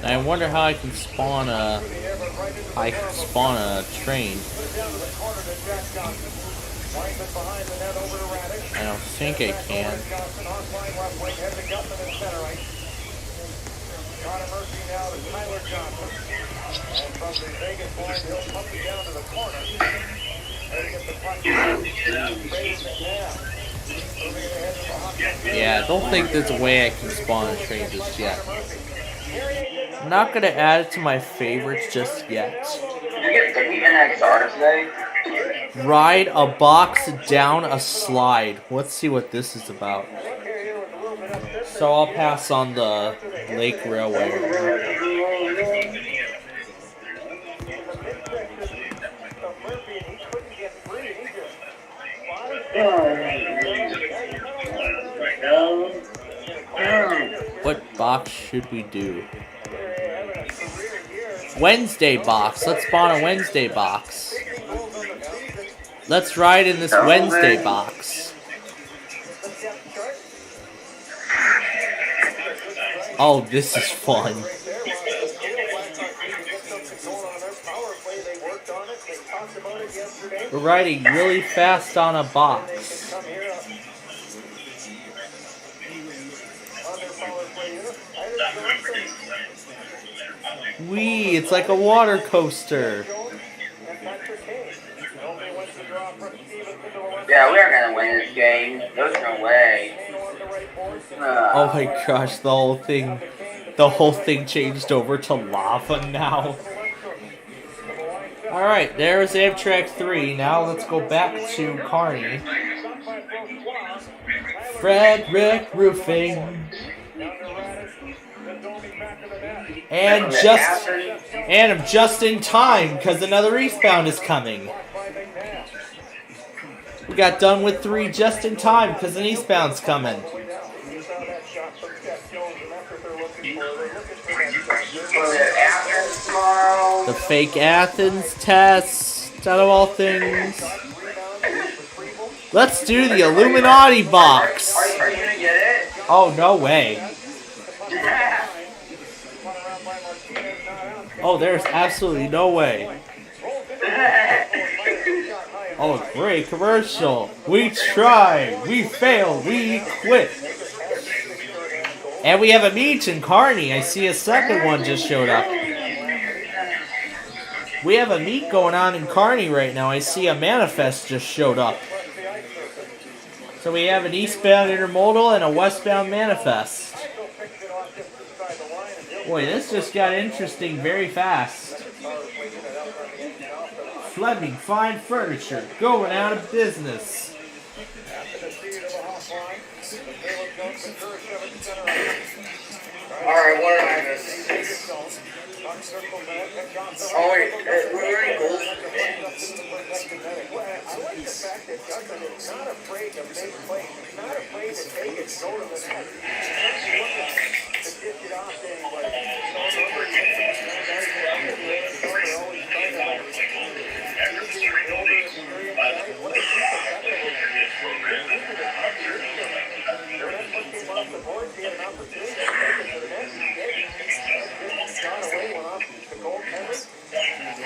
I wonder how I can spawn a train. I don't think I can. Yeah, I don't think there's a way I can spawn a train just yet. I'm not gonna add it to my favorites just yet. Did you get WeatherPro today? Ride a box down a slide. Let's see what this is about. So I'll pass on the Lake Railway. What box should we do? Wednesday box. Let's spawn a Wednesday box. Let's ride in this Wednesday box. Oh, this is fun. We're riding really fast on a box. Wee, it's like a water coaster. Yeah, we are gonna win this game. There's no way. Oh my gosh, the whole thing changed over to lava now. Alright, there's Amtrak 3. Now let's go back to Kearney. Frederick Roofing. And I'm just in time because another eastbound is coming. We got done with 3 just in time because an eastbound's coming. The fake Athens test, out of all things. Let's do the Illuminati box. Are you gonna get it? Oh, no way. Oh, there's absolutely no way. Oh, great commercial. We tried. We failed. We quit. And we have a meet in Kearney. I see a second one just showed up. We have a meet going on in Kearney right now. I see a manifest just showed up. So we have an eastbound intermodal and a westbound manifest. Boy, this just got interesting very fast. Fleming Fine Furniture going out of business. Alright, what did I miss? Oh wait, were there any goals? I like the fact that Justin is not afraid to make plays. He's not afraid to take it, go to the net. To dish it off to anybody.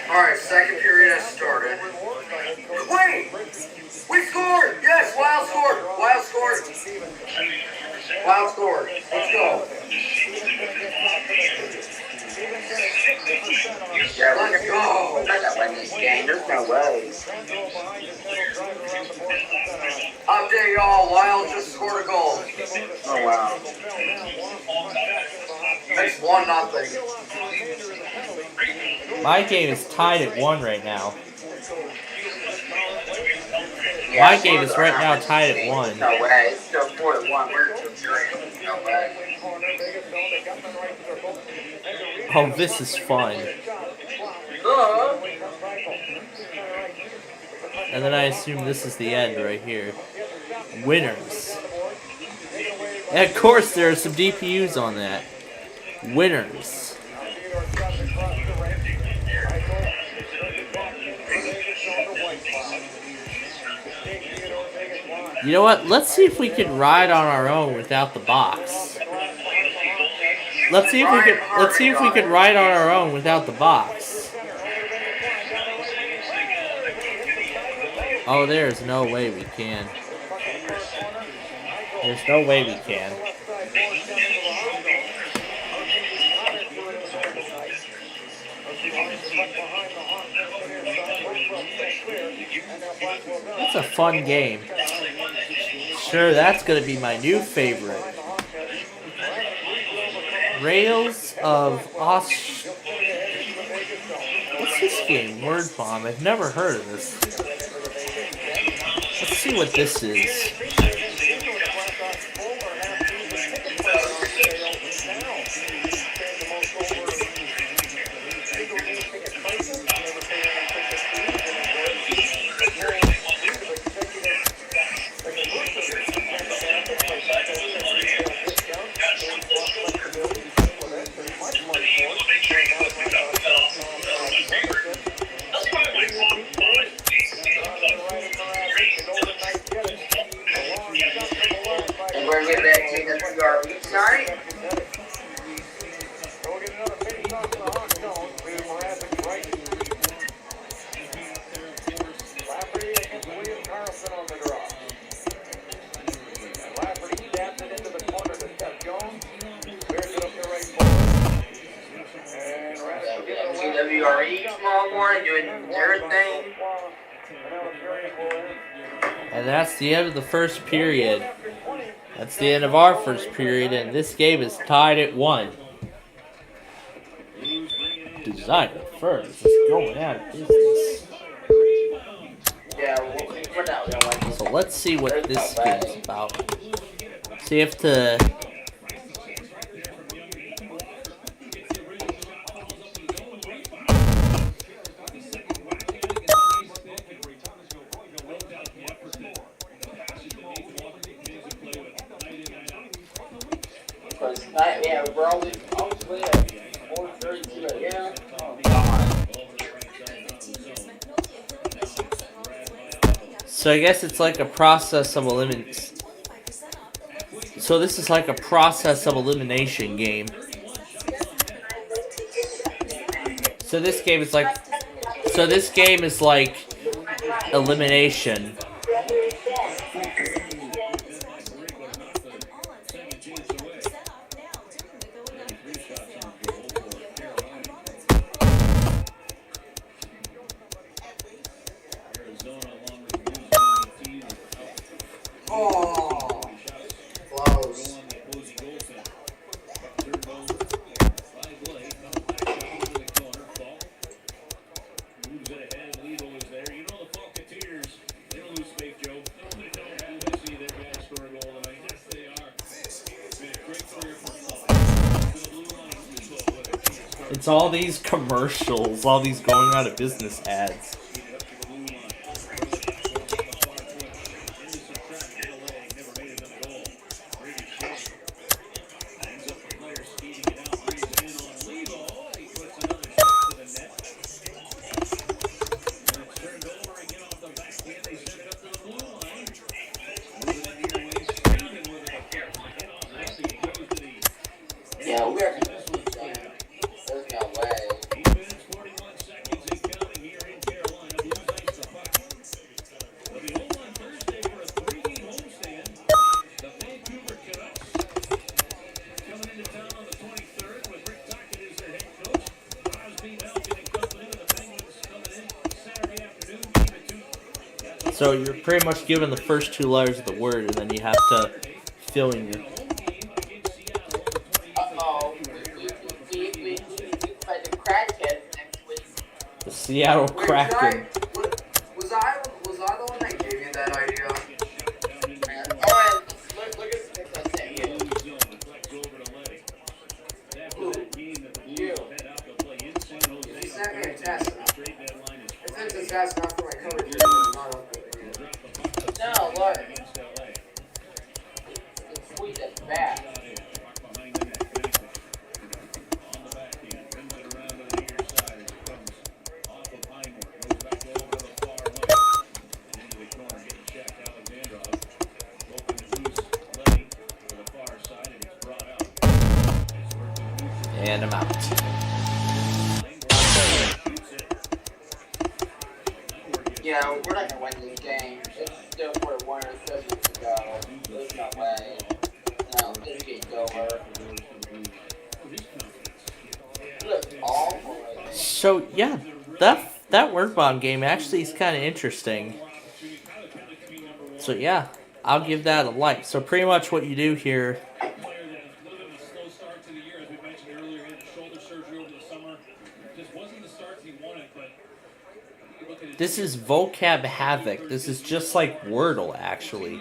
Alright, second period has started. Wait! We scored! Yes, Wild scored! Wild scored! Wild scored. Let's go. Yeah, let's go. I gotta win this game. There's no way. Update y'all. Lyle just scored a goal. Oh wow. It's 1-0. My game is tied at 1 right now. Yeah, My game is right now tied at 1. No way. It's still 4-1. We're still 3. No way. Oh, this is fun. And then I assume this is the end right here. Winners. And of course there are some DPUs on that. Winners. You know what? Let's see if we can ride on our own without the box. Let's see if we can ride on our own without the box. Oh, there's no way we can. There's no way we can. That's a fun game. Sure, that's gonna be my new favorite. Rails of What's this game? Word Bomb. I've never heard of this. Let's see what this is. And we're getting back to the PRV tonight. WRE tomorrow morning doing their thing. And that's the end of the first period. That's the end of our first period, and this game is tied at 1. Designer first is going out of business. So let's see what this game is about. See if the... Yeah, we're always at 4:32 a.m. Oh, God. So I guess it's like a process of elimination. So this is like a process of elimination game. So this game is like... So this game is like elimination. Oh, close. It's all these commercials, all these going out of business ads. Yeah, we are. There's no way. So you're pretty much given the first two letters of the word, and then you have to fill in your... We played the crackhead next week. The Seattle Kraken. Was I the one that gave you that idea? Alright, look at the picture I sent you. You. You sent me a test. If it's a test, not for my coverage, it's not up there. No, look. It's sweet, that's bad. And I'm out. Yeah, we're not gonna win this game. It's still for the winner, especially to go. There's no way. No, this game's over. Look awful. So yeah, that word bomb game actually is kind of interesting. So yeah, I'll give that a like. So pretty much what you do here. This is Vocab Havoc. This is just like Wordle, actually.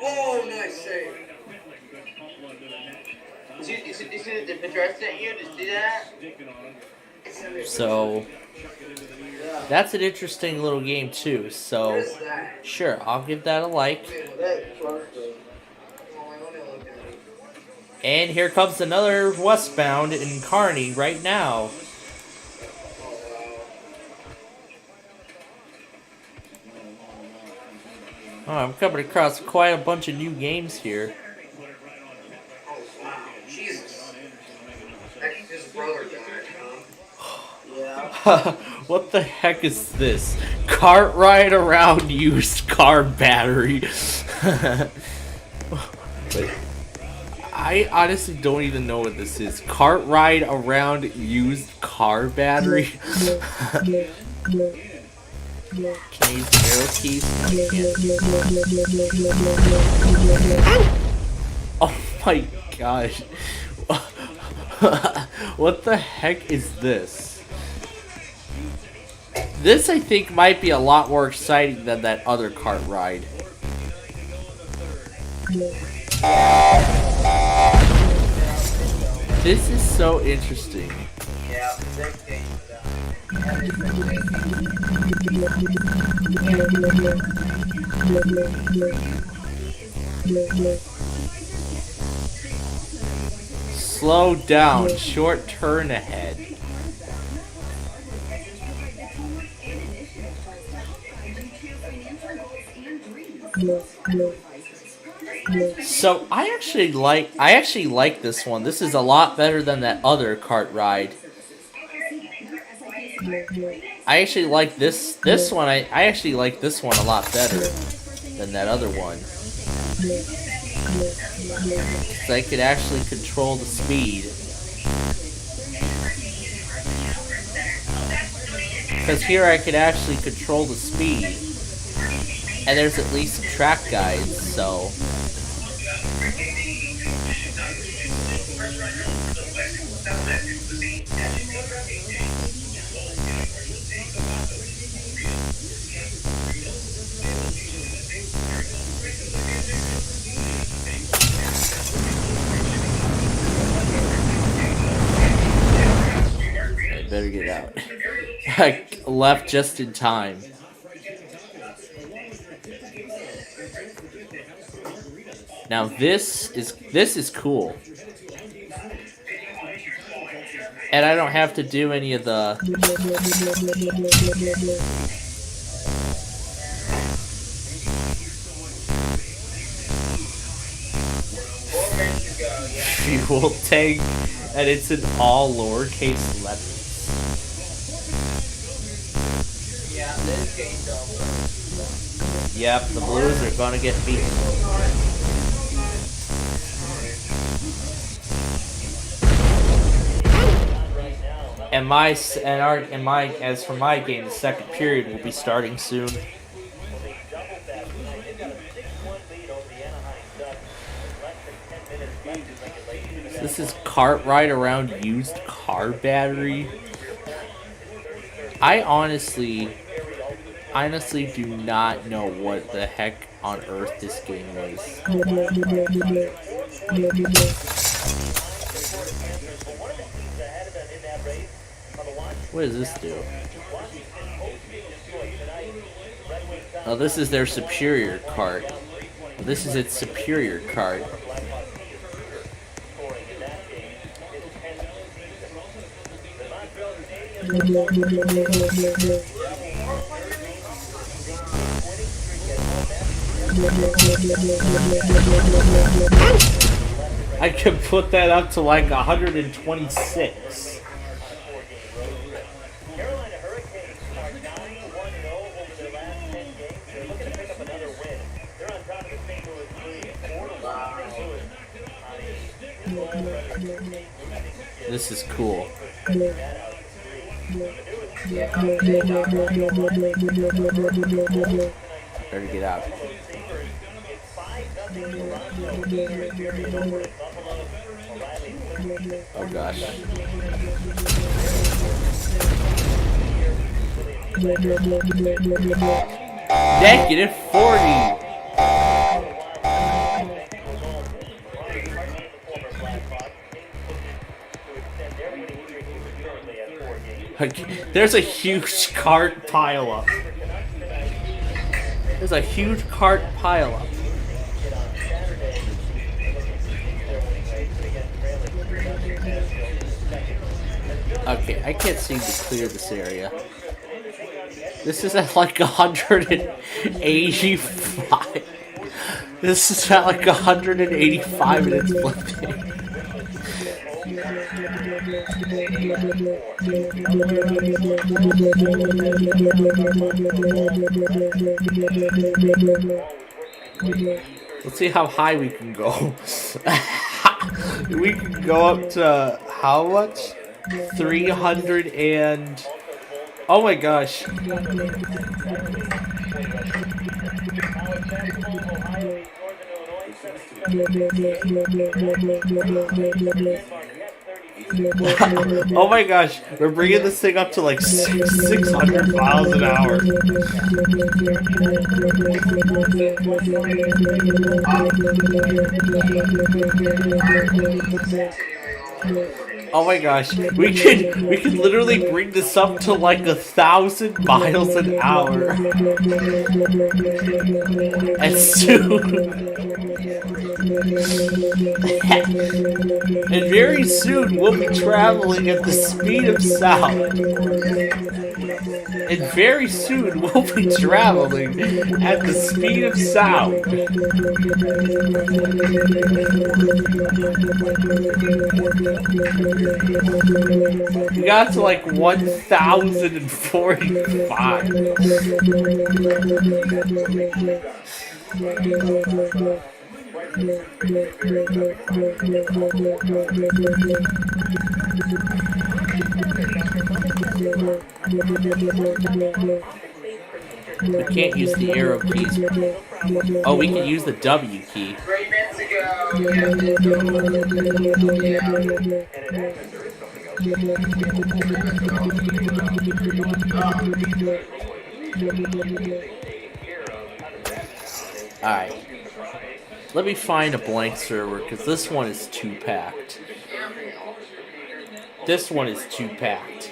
Oh, nice save. Is it the picture I sent you? Did you see that? So that's an interesting little game too. So sure, I'll give that a like. And here comes another westbound in Kearney right now. Oh, I'm coming across quite a bunch of new games here. Jesus. His brother died, huh? What the heck is this? Cart ride around used car battery. I honestly don't even know what this is. Cart ride around used car battery. Can I use the arrow keys? Oh my gosh. What the heck is this? This, I think, might be a lot more exciting than that other cart ride. This is so interesting. Yeah, Slow down, short turn ahead. So I actually like this one. This is a lot better than that other cart ride. I actually like this one. I actually like this one a lot better than that other one. So I could actually control the speed. Because here I could actually control the speed. And there's at least some track guides, so... I better get out. I left just in time. Now this is cool. And I don't have to do any of the fuel tank, and it's in all lowercase letters. Yeah, this game though. Yep, the Blues are gonna get beat. And as for my game, the second period will be starting soon. This is cart ride around used car battery. I honestly do not know what the heck on earth this game is. What does this do? Oh, this is their superior card. This is its superior card. I could put that up to like 126. This is cool. Better get out. Oh gosh. Negative 40. There's a huge cart pileup. There's a huge cart pileup. Okay, I can't seem to clear this area. This is at like 185. This is at like 185 and it's flipping. Let's see how high we can go. We can go up to how much? 300 and... Oh my gosh. Oh my gosh, we're bringing this thing up to like 600 miles an hour. Oh my gosh, we could literally bring this up to like 1,000 miles an hour. And soon, and very soon we'll be traveling at the speed of sound. And very soon we'll be traveling at the speed of sound. We got to like 1,045. We can't use the arrow keys. Oh, we can use the W key. Alright. Let me find a blank server, because this one is too packed. This one is too packed.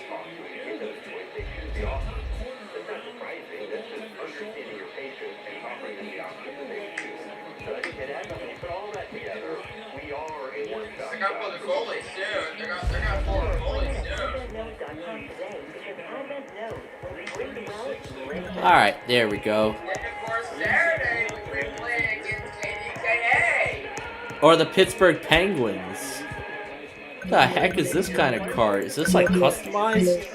They got for the goalies too. They got for the goalies too. Alright, there we go. And of course, Saturday we're playing against KDKA. Or the Pittsburgh Penguins. What the heck is this kind of card? Is this like customized?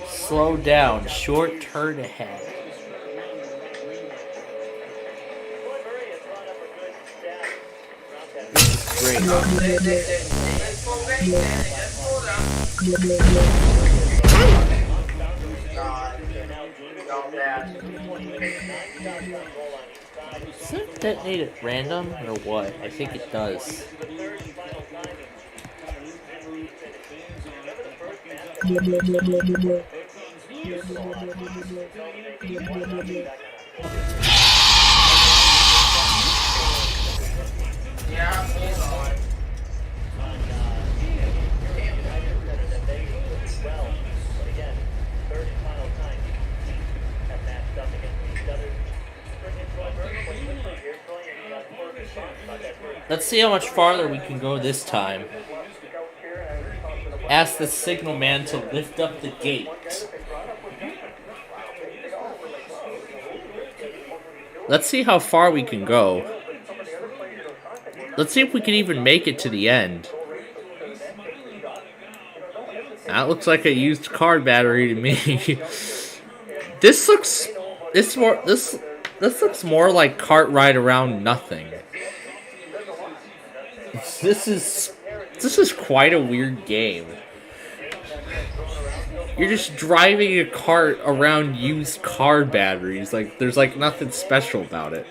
Slow down, short turn ahead. Great. Does it detonate at random or what? I think it does. Yeah, hold on. Let's see how much farther we can go this time. Ask the signal man to lift up the gate. Let's see how far we can go. Let's see if we can even make it to the end. That looks like a used car battery to me. This looks more like cart ride around nothing. This is quite a weird game. You're just driving a cart around used car batteries. Like, there's like nothing special about it.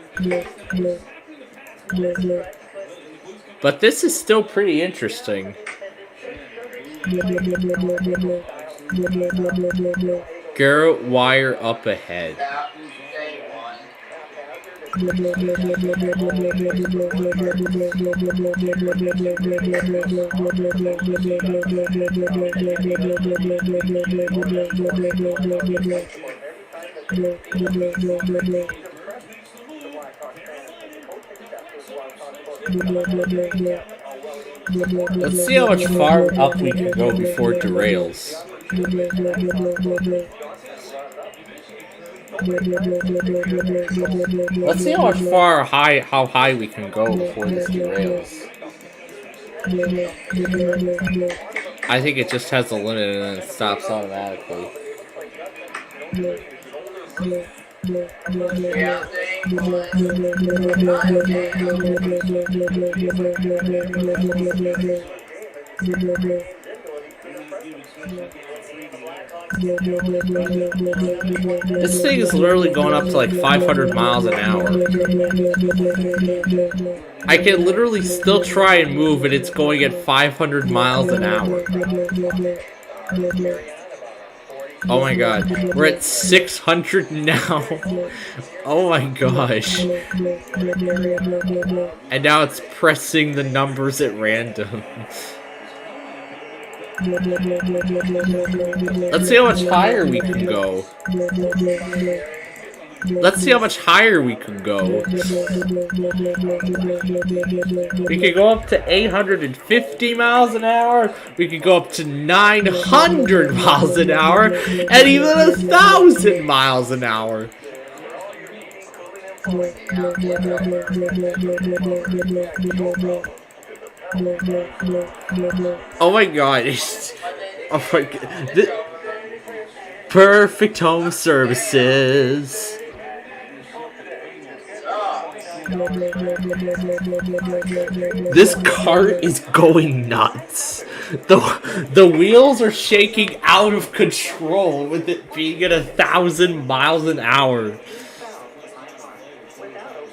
But this is still pretty interesting. Garrett wire up ahead. Let's see how much far up we can go before it derails. Let's see how high we can go before this derails. I think it just has a limit and then it stops automatically. This thing is literally going up to like 500 miles an hour. I can literally still try and move and it's going at 500 miles an hour. Oh my god, we're at 600 now. Oh my gosh. And now it's pressing the numbers at random. Let's see how much higher we can go. Let's see how much higher we can go. We could go up to 850 miles an hour. We could go up to 900 miles an hour. And even 1,000 miles an hour. Oh my god. Oh my god. Perfect home services. This cart is going nuts. The wheels are shaking out of control with it being at 1,000 miles an hour.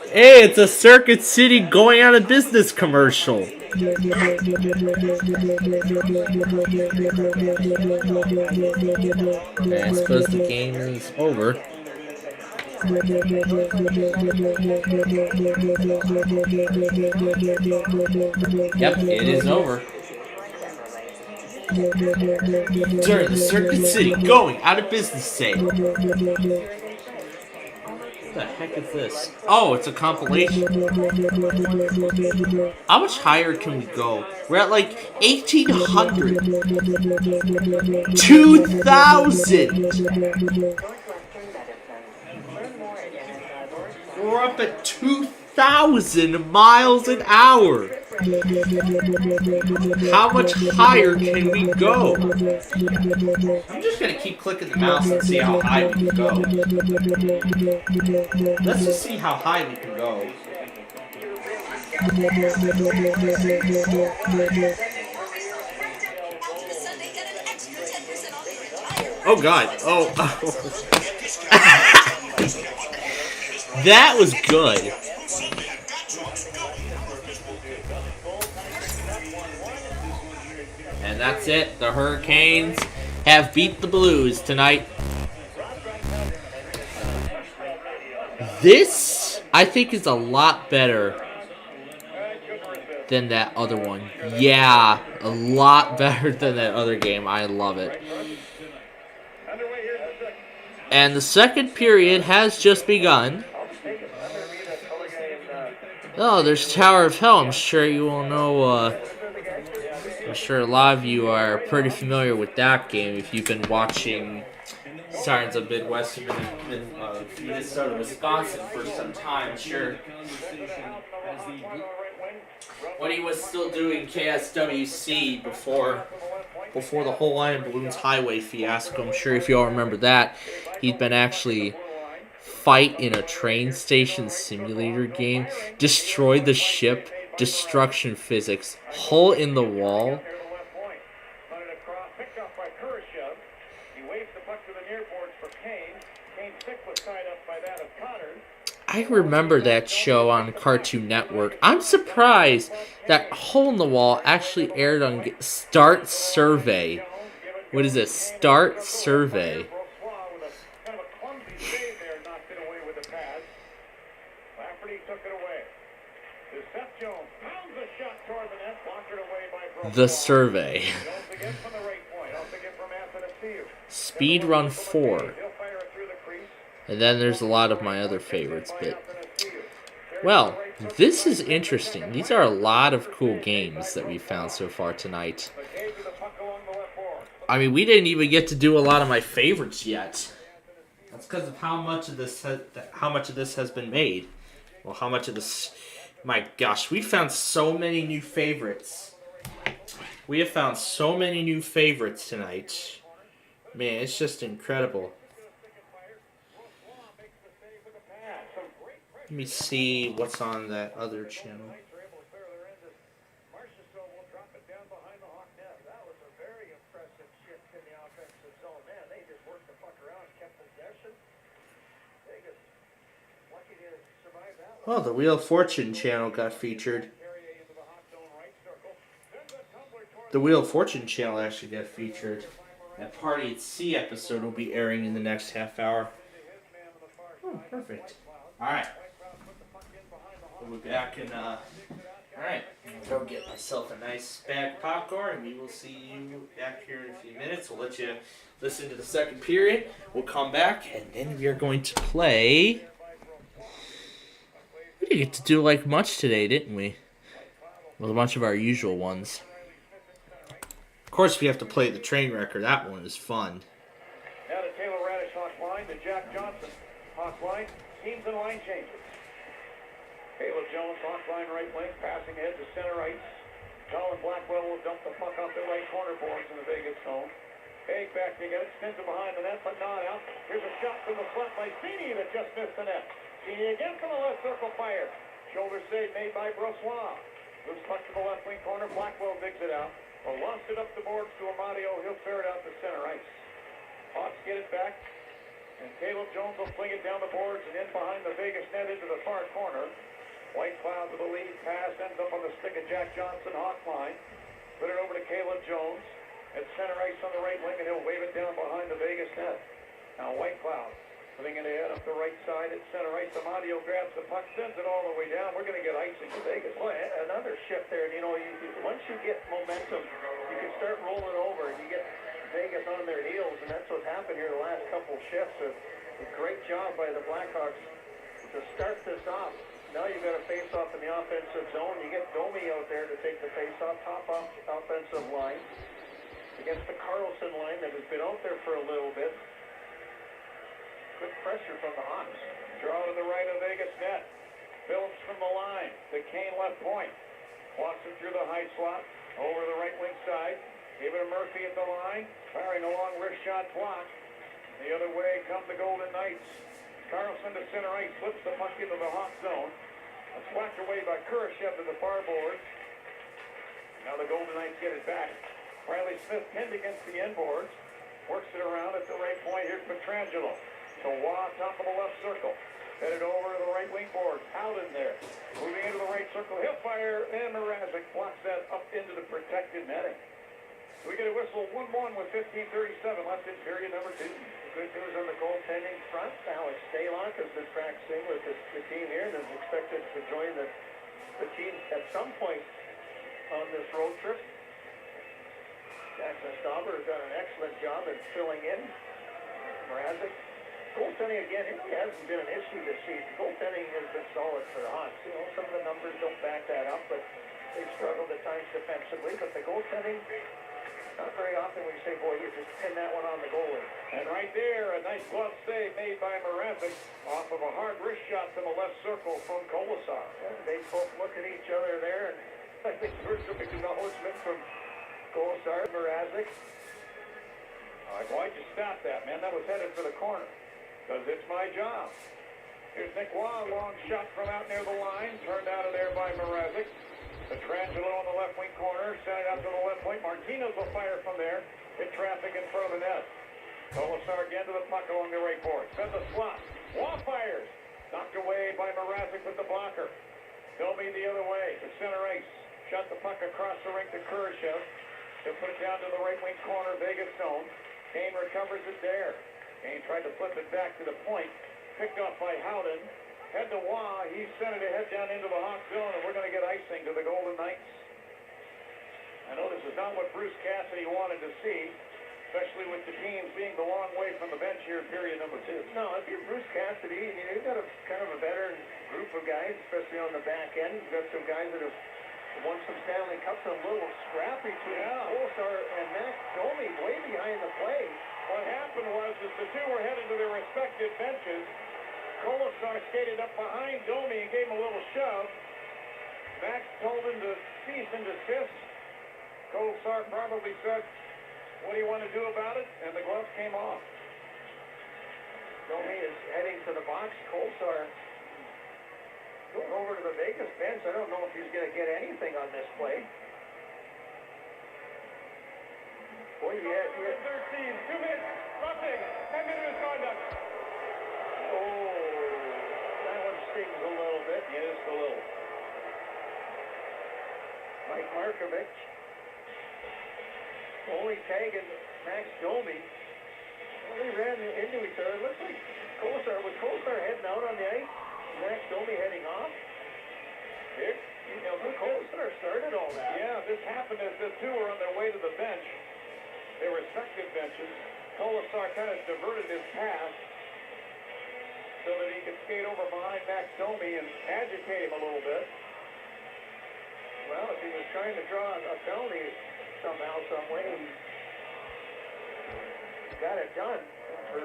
Hey, it's a Circuit City going out of business commercial. And I suppose the game is over. Yep, it is over. During the Circuit City going out of business sale. What the heck is this? Oh, it's a compilation. How much higher can we go? We're at like 1,800. 2,000. We're up at 2,000 miles an hour. How much higher can we go? I'm just gonna keep clicking the mouse and see how high we can go. Let's just see how high we can go. Oh God! Oh. That was good. And that's it. The Hurricanes have beat the Blues tonight. This, I think, is a lot better than that other one. Yeah, a lot better than that other game. I love it. And the second period has just begun. Oh, there's Tower of Hell. I'm sure you all know, I'm sure a lot of you are pretty familiar with that game if you've been watching Sirens of Midwest in Minnesota, Wisconsin for some time, sure. When he was still doing KSWC before the whole Lion Balloons Highway fiasco, I'm sure if you all remember that, he'd been actually fight in a train station simulator game, destroy the ship, destruction physics, hole in the wall. I remember that show on Cartoon Network. I'm surprised that Hole in the Wall actually aired on Start Survey. What is it? Start Survey. The Survey. Speedrun 4. And then there's a lot of my other favorites, but... Well, this is interesting. These are a lot of cool games that we found so far tonight. I mean, we didn't even get to do a lot of my favorites yet. That's because of how much of this has been made. Well, how much of this... My gosh, we found so many new favorites. We have found so many new favorites tonight. Man, it's just incredible. Let me see what's on that other channel. Oh, the Wheel of Fortune channel got featured. The Wheel of Fortune channel actually got featured. That Party at Sea episode will be airing in the next half hour. Oh, perfect. Alright. We'll be back in, alright. I'll go get myself a nice bag of popcorn, and we will see you back here in a few minutes. We'll let you listen to the second period. We'll come back, and then we are going to play... We didn't get to do like much today, didn't we? With a bunch of our usual ones. Of course, we have to play the train wrecker. That one is fun. Now to Taylor Radish hot line to Jack Johnson. Hot line, teams and line changes. Caleb Jones, hot line right wing, passing ahead to center ice. Colin Blackwell will dump the puck off the right corner boards in the Vegas zone. Haig back to get it, spins it behind the net, but not out. Here's a shot from the front by Feeney that just missed the net. Feeney again from the left circle fire. Shoulder save made by Brossois. Loose puck to the left wing corner, Blackwell digs it out. Well, lost it up the boards to Amadio. He'll ferret out to center ice. Hawks get it back. And Caleb Jones will fling it down the boards and in behind the Vegas net into the far corner. White Cloud with the lead pass, ends up on the stick of Jack Johnson, hawk line. Put it over to Caleb Jones. At center ice on the right wing, and he'll wave it down behind the Vegas net. Now White Cloud putting it ahead up the right side at center ice. Amadio grabs the puck, sends it all the way down. We're going to get icing to Vegas. Well, another shift there. You know, once you get momentum, you can start rolling over, and you get Vegas on their heels, and that's what's happened here the last couple shifts. A great job by the Blackhawks to start this off. Now you've got a face-off in the offensive zone. You get Domi out there to take the face-off, top off offensive line against the Carlson line that has been out there for a little bit. Good pressure from the Hawks. Draw to the right of Vegas net. Phillips from the line. The Kane left point. Walks it through the high slot. Over the right wing side. Give it to Murphy at the line. Firing a long wrist shot block. The other way come the Golden Knights. Carlson to center ice. Slips the puck into the Hawk zone. It's whacked away by Kurashev to the far boards. Now the Golden Knights get it back. Riley Smith pinned against the end boards. Works it around at the right point. Here's Petrangelo. To Waugh, top of the left circle. Headed over to the right wing boards. Howden there. Moving into the right circle. He'll fire, and Mrazek blocks that up into the protected netting. We get a whistle 1-1 with 15:37 left in period number 2. Good news on the goaltending front. Alex Stalock is the practicing with the team here and is expected to join the team at some point on this road trip. Jackson Stauber has done an excellent job in filling in. Mrazek. Goaltending again, it really hasn't been an issue this season. Goaltending has been solid for the Hawks. You know, some of the numbers don't back that up, but they've struggled at times defensively. But the goaltending, not very often when you say, boy, you just pin that one on the goalie. And right there, a nice glove save made by Mrazek off of a hard wrist shot to the left circle from Kolasar. And they both look at each other there, and I think there's a big acknowledgement from Kolasar and Mrazek. Why'd you stop that, man? That was headed for the corner. Because it's my job. Here's Nick Waugh, long shot from out near the line, turned out of there by Mrazek. Petrangelo on the left wing corner, sent it out to the left point. Martinez will fire from there, hit traffic in front of the net. Kolasar again to the puck along the right board. Sends a slot. Waugh fires. Knocked away by Mrazek with the blocker. Domi the other way to center ice. Shot the puck across the rink to Kurashev. He'll put it down to the right wing corner, Vegas zone. Kane recovers it there. Kane tried to flip it back to the point. Picked off by Howden. Head to Waugh. He sent it ahead down into the Hawk zone, and we're going to get icing to the Golden Knights. I know this is not what Bruce Cassidy wanted to see, especially with the teams being the long way from the bench here in period number 2. No, if you're Bruce Cassidy, you've got a kind of a veteran group of guys, especially on the back end. You've got some guys that have won some Stanley Cups, a little scrappy between Kolasar and Max Domi way behind the play. What happened was that the two were headed to their respective benches. Kolasar skated up behind Domi and gave him a little shove. Max told him to cease and desist. Kolasar probably said, "What do you want to do about it?" And the gloves came off. Domi is heading to the box. Kolasar going over to the Vegas bench. I don't know if he's going to get anything on this play. Boy, he had 13, 2 minutes, roughing, 10-minute misconduct. Oh, that one stings a little bit. Just a little. Mike Markovic only tagging Max Domi. Well, they ran into each other. It looks like Kolasar heading out on the ice. Max Domi heading off. Here, Kolasar started all that. Yeah, this happened as the two were on their way to the bench. Their respective benches. Kolasar kind of diverted his pass so that he could skate over behind Max Domi and agitate him a little bit. Well, if he was trying to draw a penalty somehow, some way, he got it done for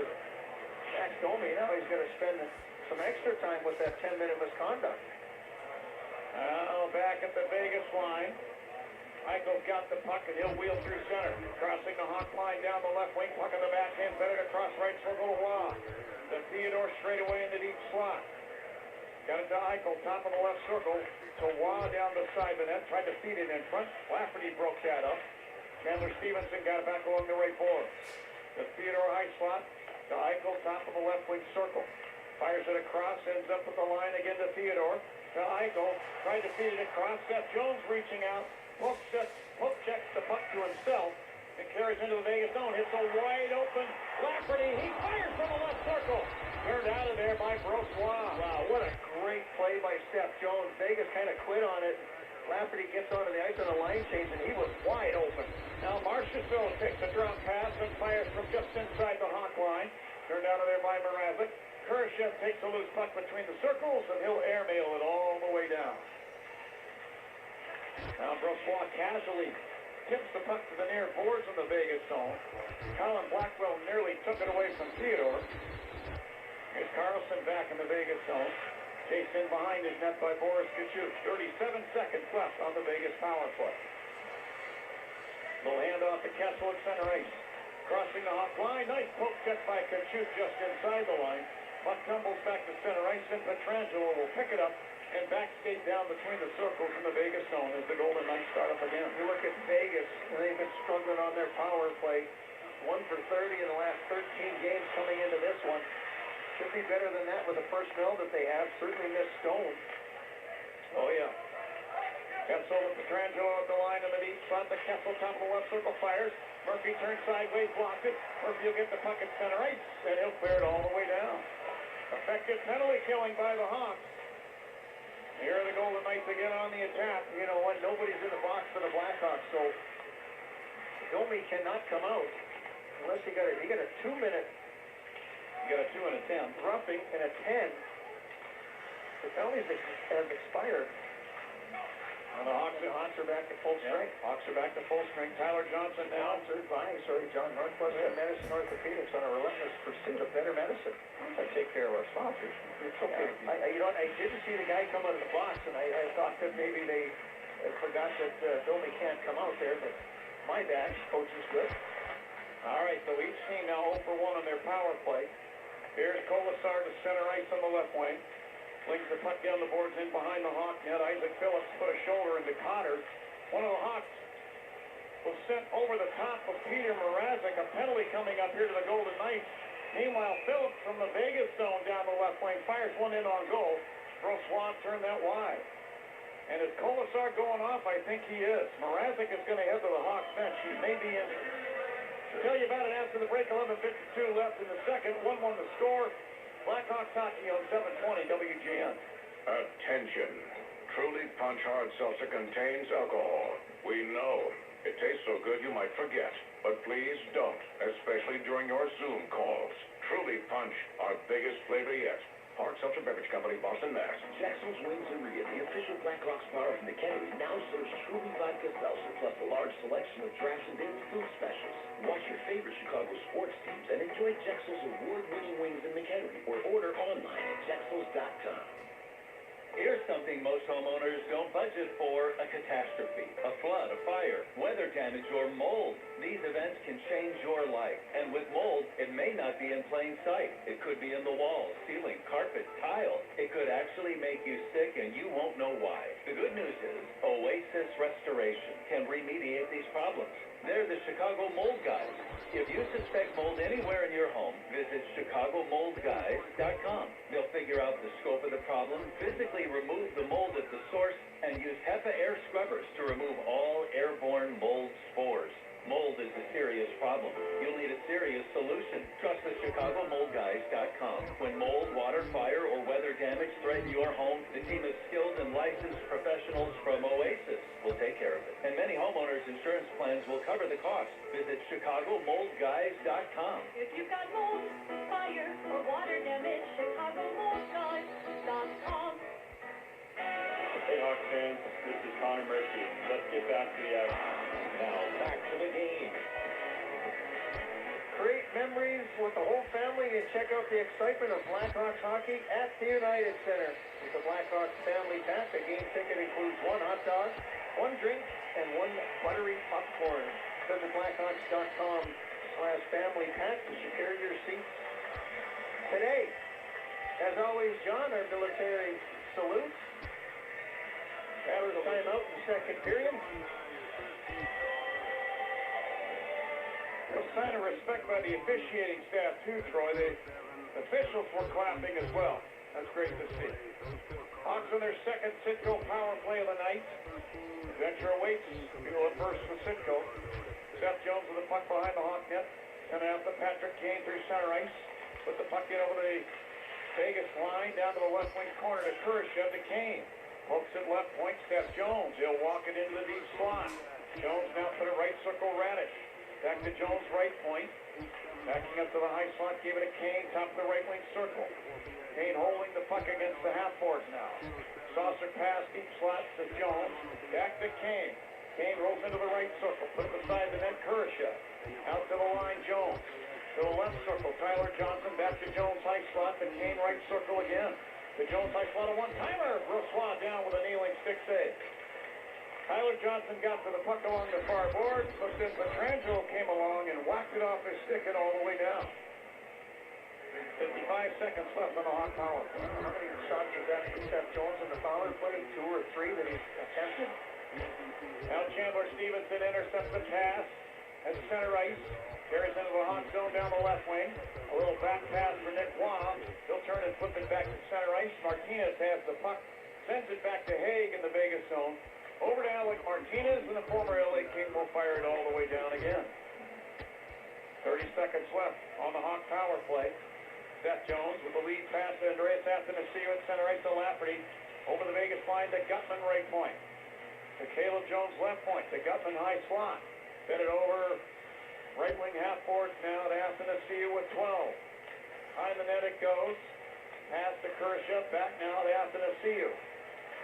Max Domi. Now he's going to spend some extra time with that 10-minute misconduct. Now back at the Vegas line. Eichel got the puck and he'll wheel through center. Crossing the Hawk line down the left wing. Puck on the backhand. Better across right circle to Waugh. To Theodore straight away in the deep slot. Got it to Eichel. Top of the left circle. To Waugh down the side of the net. Tried to feed it in front. Lafferty broke that up. Chandler Stevenson got it back along the right board. The Theodore high slot. To Eichel. Top of the left wing circle. Fires it across. Ends up with the line again to Theodore. to Eichel. Tried to feed it across. Seth Jones reaching out. Poke checks the puck to himself. And carries into the Vegas zone. Hits a wide open Lafferty. He fires from the left circle. Turned out of there by Brossois. Wow, what a great play by Seth Jones. Vegas kind of quit on it. Lafferty gets onto the ice on the line change, and he was wide open. Now Marchessault takes a drop pass and fires from just inside the Hawk line. Turned out of there by Mrazek. Khrushchev takes a loose puck between the circles, and he'll airmail it all the way down. Now Brossois casually tips the puck to the near boards in the Vegas zone. Colin Blackwell nearly took it away from Theodore. Here's Carlson back in the Vegas zone. Chased in behind his net by Boris Kachuk. 37 seconds left on the Vegas power play. Little handoff to Kessel at center ice. Crossing the Hawk line. Nice poke check by Kachuk just inside the line. Puck tumbles back to center ice, and Pietrangelo will pick it up and backskate down between the circles in the Vegas zone as the Golden Knights start up again. You look at Vegas, and they've been struggling on their power play. 1 for 30 in the last 13 games coming into this one. Should be better than that with the personnel that they have. Certainly missed Stone. Oh, yeah. Kessel with Pietrangelo at the line in the deep front. The Kessel top of the left circle fires. Murphy turns sideways, blocks it. Murphy will get the puck at center ice, and he'll clear it all the way down. Effective penalty killing by the Hawks. Here are the Golden Knights again on the attack. You know what? Nobody's in the box for the Blackhawks, so Domi cannot come out unless he got a 2-minute. You got a 2 and a 10. Roughing and a 10. The penalties have expired. And the Hawks are back to full strength. Hawks are back to full strength. Tyler Johnson now. John Northwestern Medicine Orthopedics on a relentless pursuit of better medicine. I take care of our sponsors. It's okay. I didn't see the guy come out of the box, and I thought that maybe they forgot that Domi can't come out there, but my bad. Coach is good. All right, so each team now 0 for 1 on their power play. Here's Kolasar to center ice on the left wing. Flings the puck down the boards in behind the Hawk net. Isaac Phillips put a shoulder into Cotter. One of the Hawks was sent over the top of Peter Mrazek. A penalty coming up here to the Golden Knights. Meanwhile, Phillips from the Vegas zone down the left wing fires one in on goal. Brossois turned that wide. And is Kolasar going off? I think he is. Mrazek is going to head to the Hawks bench. He may be in. I'll tell you about it after the break. 11:52 left in the second. 1-1 the score. Blackhawks hockey on 720 WGN. Attention. Truly Punch Hard Seltzer contains alcohol. We know. It tastes so good you might forget. But please don't, especially during your Zoom calls. Truly Punch, our biggest flavor yet. Hard Seltzer Beverage Company, Boston, Mass. Jackson's Wings and Ria, the official Blackhawks bar of McHenry, now serves Truly Vodka Seltzer plus a large selection of drafts and daily food specials. Watch your favorite Chicago sports teams and enjoy Jackson's award-winning wings in McHenry or order online at jacksons.com. Here's something most homeowners don't budget for: a catastrophe, a flood, a fire, weather damage, or mold. These events can change your life. And with mold, it may not be in plain sight. It could be in the walls, ceiling, carpet, tile. It could actually make you sick, and you won't know why. The good news is Oasis Restoration can remediate these problems. They're the Chicago Mold Guys. If you suspect mold anywhere in your home, visit ChicagoMoldGuys.com. They'll figure out the scope of the problem, physically remove the mold at the source, and use HEPA air scrubbers to remove all airborne mold spores. Mold is a serious problem. You'll need a serious solution. Trust the ChicagoMoldGuys.com. When mold, water, fire, or weather damage threaten your home, the team of skilled and licensed professionals from Oasis will take care of it. And many homeowners' insurance plans will cover the cost. Visit ChicagoMoldGuys.com. If you've got mold, fire, or water damage, ChicagoMoldGuys.com. Hey, Hawks fans, this is Connor Murphy. Let's get back to the action. Now, back to the game. Create memories with the whole family and check out the excitement of Blackhawks hockey at the United Center. With the Blackhawks family pack, the game ticket includes 1 hot dog, 1 drink, and 1 buttery popcorn. Visit Blackhawks.com/family pack to secure your seats today. As always, John, our military salute. Rattlers timeout in the second period. A sign of respect by the officiating staff too, Troy. The officials were clapping as well. That's great to see. Hawks on their second Citgo power play of the night. Adventure awaits. People at first for Citgo. Seth Jones with the puck behind the Hawk net. Sent out to Patrick Kane through center ice. Put the puck in over the Vegas line down to the left wing corner to Kurashev to Kane. Pokes it left point, Seth Jones. He'll walk it into the deep slot. Jones now put it right circle Radish. Back to Jones right point. Backing up to the high slot, gave it to Kane, top of the right wing circle. Kane holding the puck against the half boards now. Saucer pass, deep slot to Jones. Back to Kane. Kane rolls into the right circle, put it beside the net, Kurashev. Out to the line, Jones. To the left circle, Tyler Johnson, back to Jones high slot, and Kane right circle again. The Jones high slot, a one-timer. Brossois down with a kneeling stick save. Tyler Johnson got to the puck along the far board, but then Petrangelo came along and whacked it off his stick and all the way down. 55 seconds left on the Hawk power play. How many shots is that for Seth Jones in the power play? 2 or 3 that he's attempted? Now Chandler Stevenson intercepts the pass at center ice. Carries into the Hawk zone down the left wing. A little back pass for Nick Waugh. He'll turn and flip it back to center ice. Martinez has the puck. Sends it back to Haig in the Vegas zone. Over to Alec Martinez, and the former LA King will fire it all the way down again. 30 seconds left on the Hawk power play. Seth Jones with the lead pass to Andreas Athanasiou at center ice to Lafferty. Over the Vegas line to Gutman right point. To Caleb Jones left point. To Gutman high slot. Fed it over right wing half board now to Athanasiou with 12. Behind the net it goes. Pass to Kurashev. Back now to Athanasiou.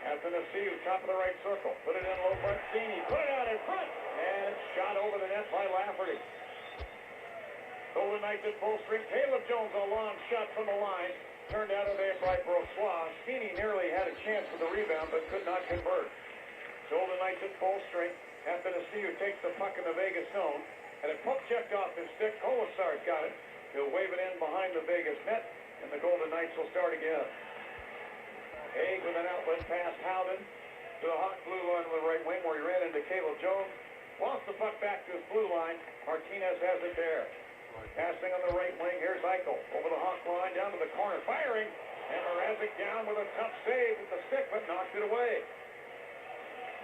Athanasiou, top of the right circle. Put it in low front. Cini. Put it out in front. And it's shot over the net by Lafferty. Golden Knights at full strength. Caleb Jones, a long shot from the line. Turned out of there by Brossois. Cini nearly had a chance for the rebound, but could not convert. Golden Knights at full strength. Athanasiou takes the puck in the Vegas zone. And a puck checked off his stick. Colasar's got it. He'll wave it in behind the Vegas net. And the Golden Knights will start again. Haig with an outlet pass, Howden to the Hawk blue line with the right wing where he ran into Caleb Jones. Lost the puck back to his blue line. Martinez has it there. Passing on the right wing, here's Eichel. Over the Hawk line, down to the corner, firing. And Mrazek down with a tough save with the stick, but knocked it away.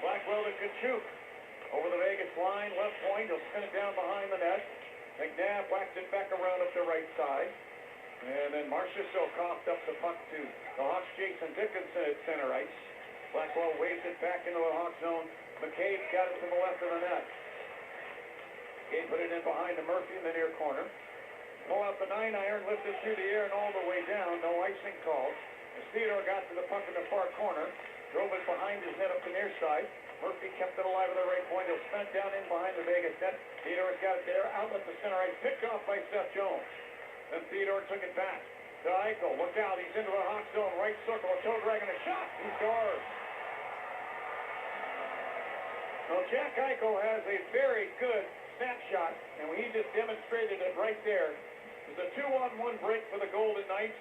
Blackwell to Kachuk. Over the Vegas line, left point, he'll spin it down behind the net. McNabb whacked it back around up the right side. And then Marchessault coughed up the puck to the Hawks' Jason Dickinson at center ice. Blackwell waves it back into the Hawk zone. McCabe's got it to the left of the net. McCabe put it in behind to Murphy in the near corner. Pull out the 9-iron, lift it through the air and all the way down. No icing called. As Theodore got to the puck in the far corner, drove it behind his net up the near side. Murphy kept it alive at the right point. He'll spin it down in behind the Vegas net. Theodore's got it there. Outlet to center ice. Picked off by Seth Jones. Then Theodore took it back to Eichel. Look out, he's into the Hawk zone, right circle. A toe drag and a shot. He scores. Well, Jack Eichel has a very good snapshot, and he just demonstrated it right there. It was a 2-on-1 break for the Golden Knights.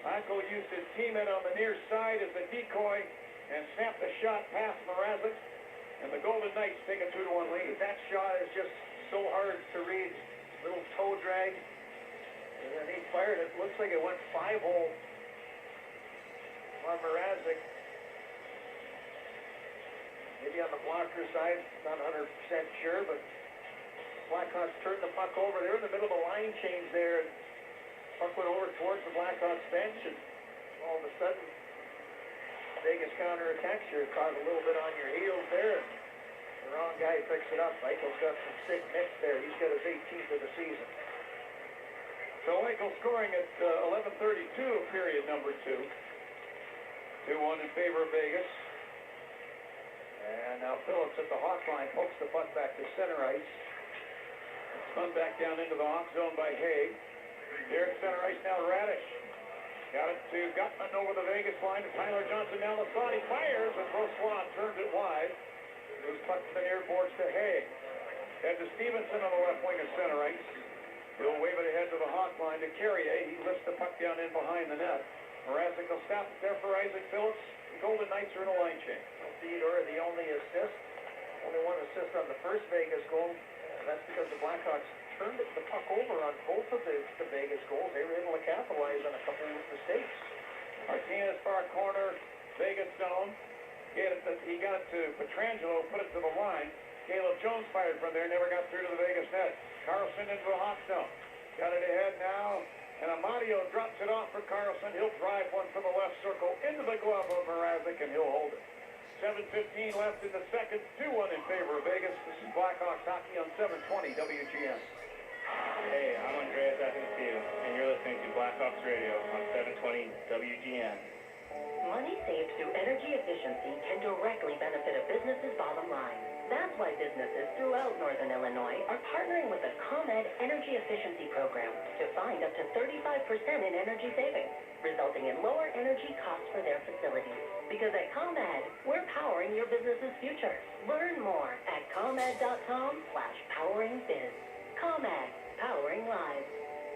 Eichel used his teammate on the near side as a decoy and snapped the shot past Mrazek, and the Golden Knights take a 2-1 lead. That shot is just so hard to read. Little toe drag. And then he fired it. Looks like it went 5-hole on Mrazek. Maybe on the blocker side, not 100% sure, but Blackhawks turned the puck over. They were in the middle of a line change there. Puck went over towards the Blackhawks bench, and all of a sudden, Vegas counterattacks. You're caught a little bit on your heels there. The wrong guy picks it up. Eichel's got some sick nicks there. He's got his 18th of the season. So Eichel scoring at 11:32 of period number 2. 2-1 in favor of Vegas. And now Phillips at the Hawk line pokes the puck back to center ice. Spun back down into the Hawk zone by Haig. There at center ice now Radish. Got it to Gutman over the Vegas line to Tyler Johnson. Now Lasani fires and Brossois turns it wide. It was pucked to the near boards to Haig. And to Stevenson on the left wing of center ice. He'll wave it ahead to the Hawk line to Carrier. He lifts the puck down in behind the net. Mrazek will stop it there for Isaac Phillips. The Golden Knights are in a line change. Theodore, the only assist. Only one assist on the first Vegas goal. And that's because the Blackhawks turned the puck over on both of the Vegas goals. They were able to capitalize on a couple of mistakes. Martinez far corner. Vegas zone. He got it to Petrangelo, put it to the line. Caleb Jones fired from there, never got through to the Vegas net. Carlson into the hot zone. Got it ahead now, and Amadio drops it off for Carlson. He'll drive one from the left circle into the glove of Mrazek, and he'll hold it. 7:15 left in the second, 2-1 in favor of Vegas. This is Blackhawks hockey on 720 WGN. Hey, I'm Andreas Atkinson, and you're listening to Blackhawks Radio on 720 WGN. Money saved through energy efficiency can directly benefit a business's bottom line. That's why businesses throughout Northern Illinois are partnering with the ComEd Energy Efficiency Program to find up to 35% in energy savings, resulting in lower energy costs for their facilities. Because at ComEd, we're powering your business's future. Learn more at ComEd.com/poweringbiz. ComEd, powering lives.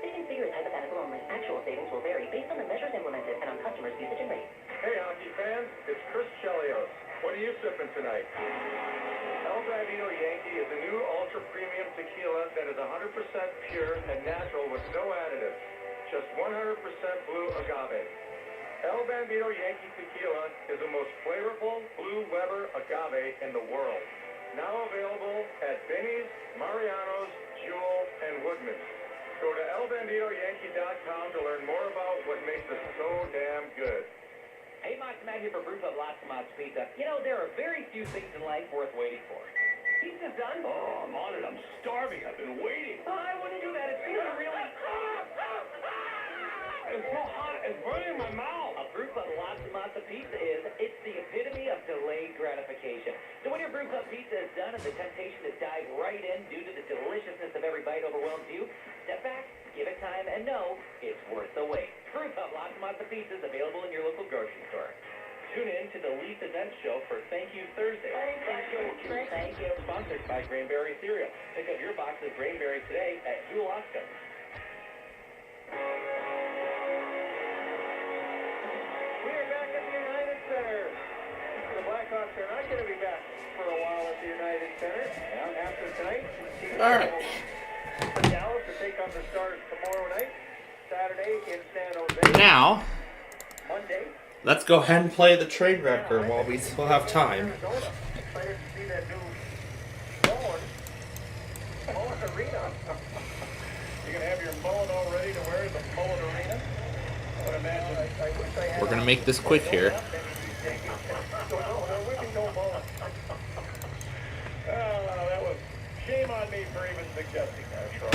Savings figure is hypothetical only. Actual savings will vary based on the measures implemented and on customers' usage and rates. Hey, hockey fans, it's Chris Chelios. What are you sipping tonight? El Bandito Yankee is a new ultra-premium tequila that is 100% pure and natural with no additives. Just 100% blue agave. El Bandito Yankee Tequila is the most flavorful Blue Weber agave in the world. Now available at Benny's, Mariano's, Jewel, and Woodman's. Go to elbanditoyankee.com to learn more about what makes it so damn good. Hey, Mike, Matt here for Brew Pub Lots of Mott's Pizza. You know, there are very few things in life worth waiting for. Pizza's done? Oh, I'm on it. I'm starving. I've been waiting. Oh, I wouldn't do that. It's really... It's so hot. It's burning my mouth. A Brew Pub Lots of Mott's Pizza it's the epitome of delayed gratification. So when your Brew Pub Pizza is done and the temptation to dive right in due to the deliciousness of every bite overwhelms you, step back, give it time, and know it's worth the wait. Brew Pub Lots of Mott's Pizza is available in your local grocery store. Tune in to the Leaf Event Show for Thank You Thursday. Thank you. Sponsored by Grainberry Cereal. Pick up your box of Grainberry today at Jewel Oscar. We are back at the United Center. The Blackhawks are not going to be back for a while at the United Center. After tonight, all right. Dallas to take on the Stars tomorrow night. Saturday in San Jose. Now, Monday. Let's go ahead and play the trade record while we still have time. Excited to see that new Mullen Arena. You can have your mullet all ready to wear at the Mullen Arena. I would imagine. I wish I had. We're gonna make this quick here. No, we can go mullet. That was shame on me for even suggesting that, Troy.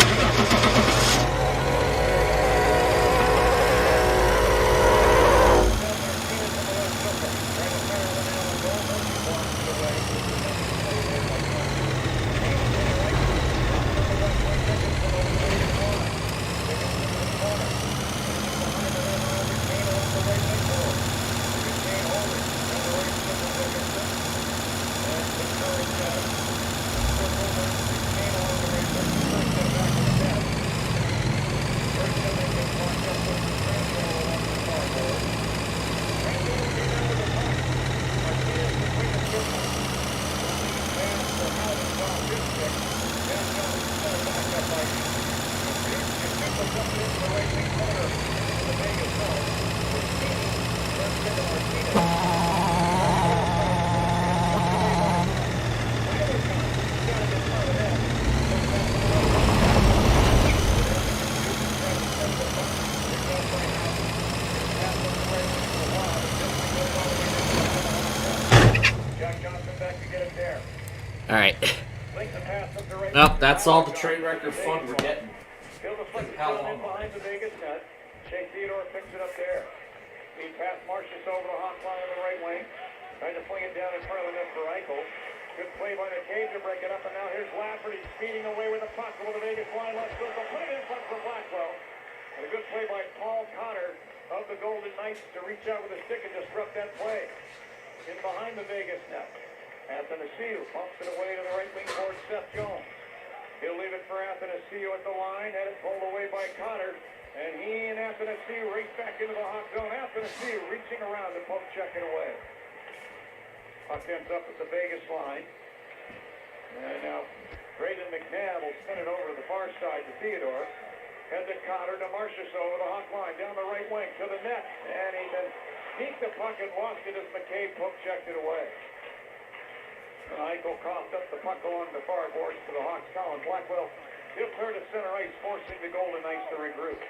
All right. Well, that's all the trade record fun we're getting. How long? Behind the Vegas net. Shea Theodore picks it up there. He passed Marcius over the hot line on the right wing. Trying to fling it down in front of the net for Eichel. Good play by McCabe to break it up, and now here's Lafferty speeding away with the puck over the Vegas line. Let's go. Put it in front for Blackwell. And a good play by Paul Connor of the Golden Knights to reach out with a stick and disrupt that play. In behind the Vegas net. Athanasiou pumps it away to the right wing towards Seth Jones. He'll leave it for Athanasiou at the line. Had it pulled away by Connor. And he and Athanasiou race back into the hot zone. Athanasiou reaching around to poke check it away. Puck ends up at the Vegas line. And now Braden McNabb will spin it over to the far side to Theodore. Head to Connor to Marcius over the hot line. Down the right wing to the net. And he's been Sneaked the puck and lost it as McCabe poke checked it away. Eichel coughed up the puck along the far boards to the Hawks. Colin Blackwell, he'll clear to center ice, forcing the Golden Knights to regroup.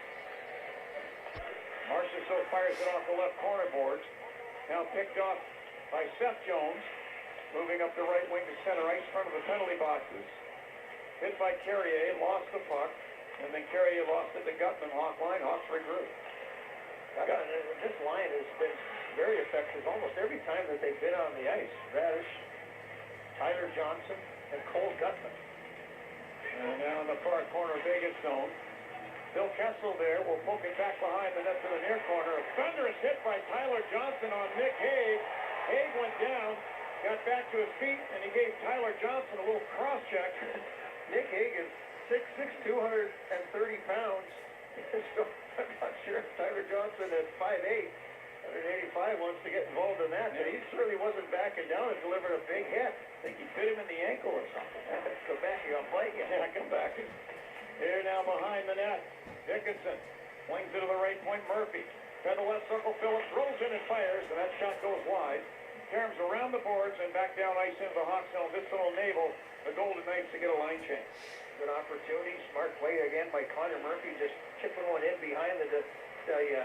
Marchessault fires it off the left corner boards. Now picked off by Seth Jones. Moving up the right wing to center ice, front of the penalty boxes. Hit by Carrier, lost the puck. And then Carrier lost it to Gutman. Hawk line, Hawks regroup. This line has been very effective almost every time that they've been on the ice. Radish, Tyler Johnson, and Cole Gutman. And now in the far corner Vegas zone. Bill Kessel there will poke it back behind the net to the near corner. A thunderous hit by Tyler Johnson on Nick Hague. Hague went down, got back to his feet, and he gave Tyler Johnson a little cross check. Nick Hague is 6'6", 230 pounds. So I'm not sure if Tyler Johnson at 5'8", 185 wants to get involved in that, but he certainly wasn't backing down and delivered a big hit. I think he bit him in the ankle or something. Go back, you're on play again. Yeah, come back. Here now behind the net, Dickinson swings it to the right point. Murphy got the left circle. Phillips rolls in and fires, and that shot goes wide. Caroms around the boards and back down ice into the Hawks zone. This will enable the Golden Knights to get a line change. Good opportunity. Smart play again by Connor Murphy, just chipping one in behind the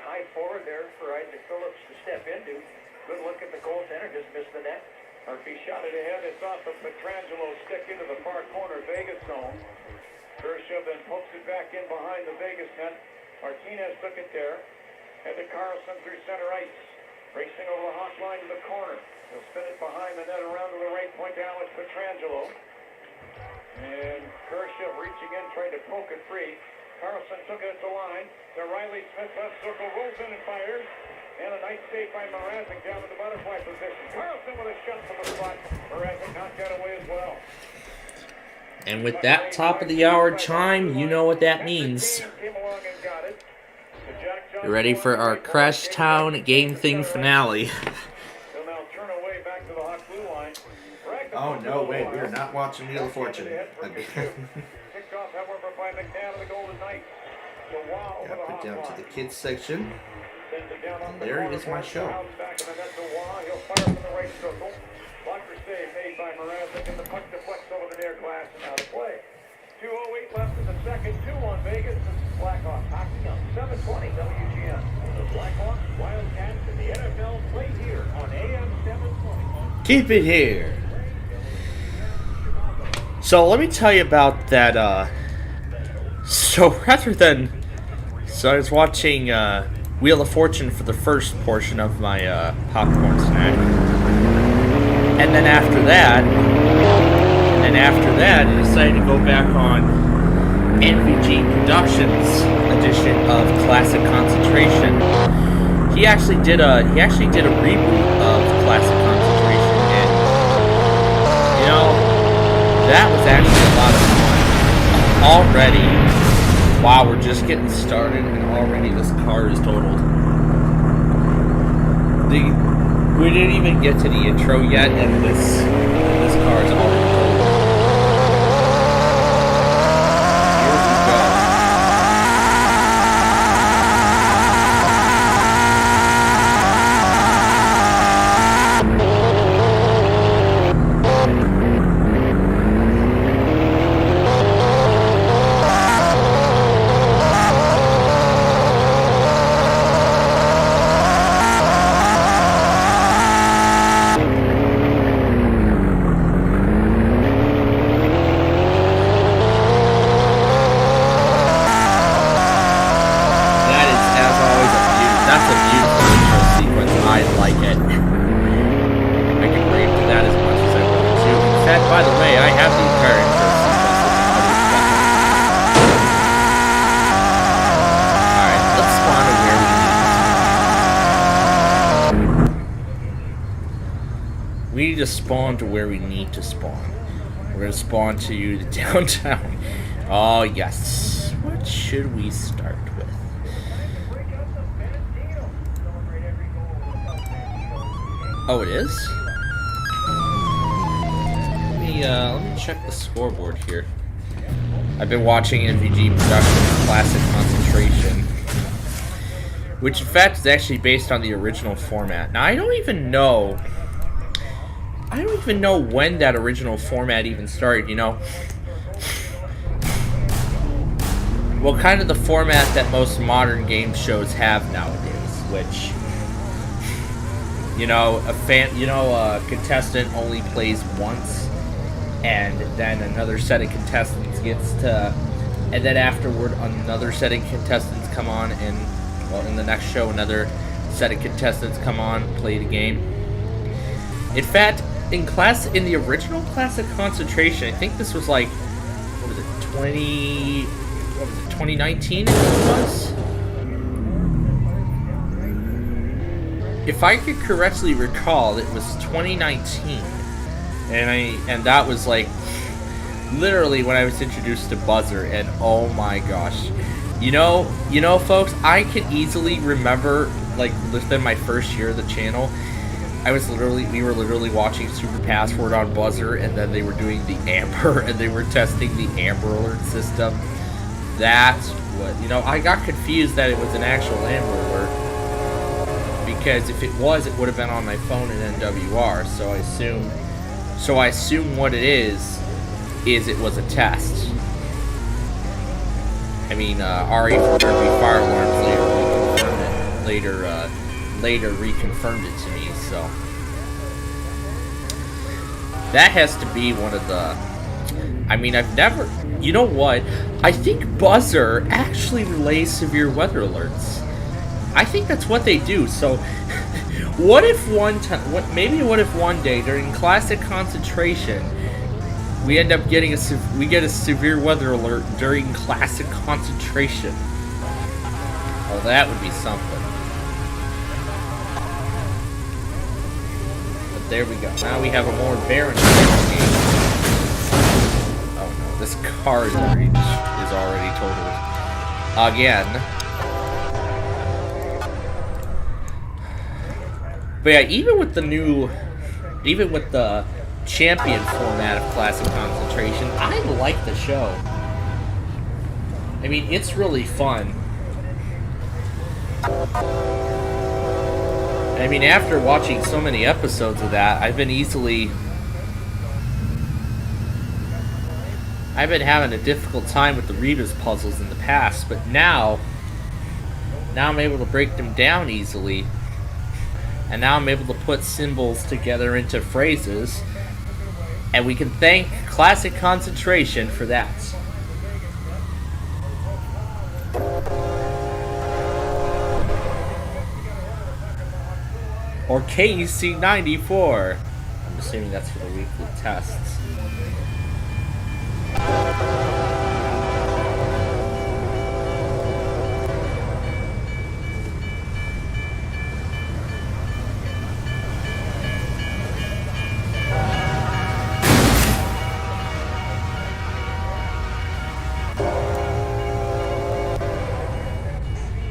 high forward there for Isaac Phillips to step into. Good look at the goaltender, just missed the net. Murphy shot it ahead. It's off of Petrangelo's stick into the far corner Vegas zone. Kershaw then pokes it back in behind the Vegas net. Martinez took it there. Head to Carlson through center ice. Racing over the Hawk line to the corner. He'll spin it behind the net around to the right point to Alex Petrangelo. And Kershaw reaching in, trying to poke it free. Carlson took it at the line. To Riley Smith, left circle, rolls in and fires. And a nice save by Mrazek down in the butterfly position. Carlson with a shot from the spot. Mrazek knocked that away as well. And with that top of the hour chime, you know what that means. You're ready for our Crash Town Game Thing finale. Oh no, wait, we are not watching Wheel of Fortune. Kicked off, however, by McNabb of the Golden Knights. Yeah, put down to the kids section. And there is my show. Blocker save made by Mrazek, and the puck deflects over the near glass and out of play. 2:08 left in the second. 2-1 Vegas. This is Blackhawks hockey on 720 WGN. The Blackhawks, Wildcats, and the NFL play here on AM 720. Keep it here. So let me tell you about that. So I was watching Wheel of Fortune for the first portion of my popcorn snack. And then after that, I decided to go back on NVG Productions edition of Classic Concentration. He actually did a reboot of Classic Concentration, and you know, that was actually a lot of fun. Already, wow, we're just getting started, and already this car is totaled. We didn't even get to the intro yet, and this car is already totaled. Here we go. We need to spawn to where we need to spawn. We're going to spawn to the downtown. Oh, yes. What should we start with? Oh, it is? Let me check the scoreboard here. I've been watching NVG Productions Classic Concentration. which in fact is actually based on the original format. Now I don't even know when that original format even started, you know. Well, kind of the format that most modern game shows have nowadays, which, you know, a contestant only plays once, and then another set of contestants gets to, and then afterward another set of contestants come on, and well, in the next show another set of contestants come on, play the game. In fact, in the original Classic Concentration, I think this was like, what was it, 2019 it was? If I could correctly recall, it was 2019. And that was like literally when I was introduced to Buzzer, and oh my gosh. You know folks, I can easily remember, like, within my first year of the channel, we were literally watching Super Password on Buzzer, and then they were doing the Amber, and they were testing the Amber Alert system. That's what, you know, I got confused that it was an actual Amber Alert, because if it was, it would have been on my phone in NWR, so I assume what it is it was a test. I mean, RE from Derby Fire Alarms later reconfirmed it to me, so that has to be one of the, I mean, I've never, you know what, I think Buzzer actually relays severe weather alerts. I think that's what they do. So what if one day during Classic Concentration we end up getting we get a severe weather alert during Classic Concentration? Well, that would be something. But there we go. Now we have a more barren game. Oh no, this car is already totaled again. But yeah, even with the champion format of Classic Concentration, I like the show. I mean, it's really fun. I mean, after watching so many episodes of that, I've been having a difficult time with the Rebus puzzles in the past, but now I'm able to break them down easily. And now I'm able to put symbols together into phrases, and we can thank Classic Concentration for that. Or KC 94. I'm assuming that's for the weekly tests.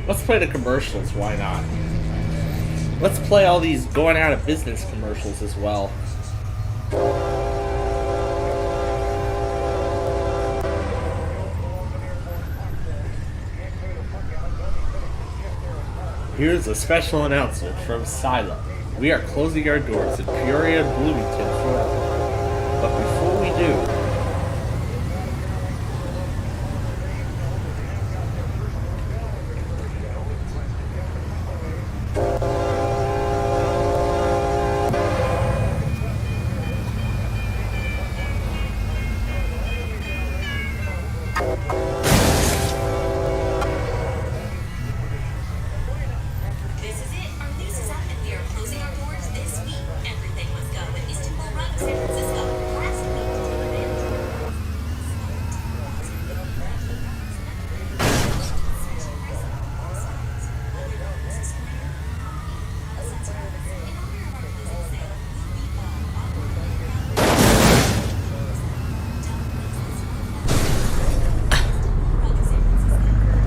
Let's play the commercials, why not? Let's play all these going out of business commercials as well. Here's a special announcement from Sila. We are closing our doors in Peoria and Bloomington forever. But before we do,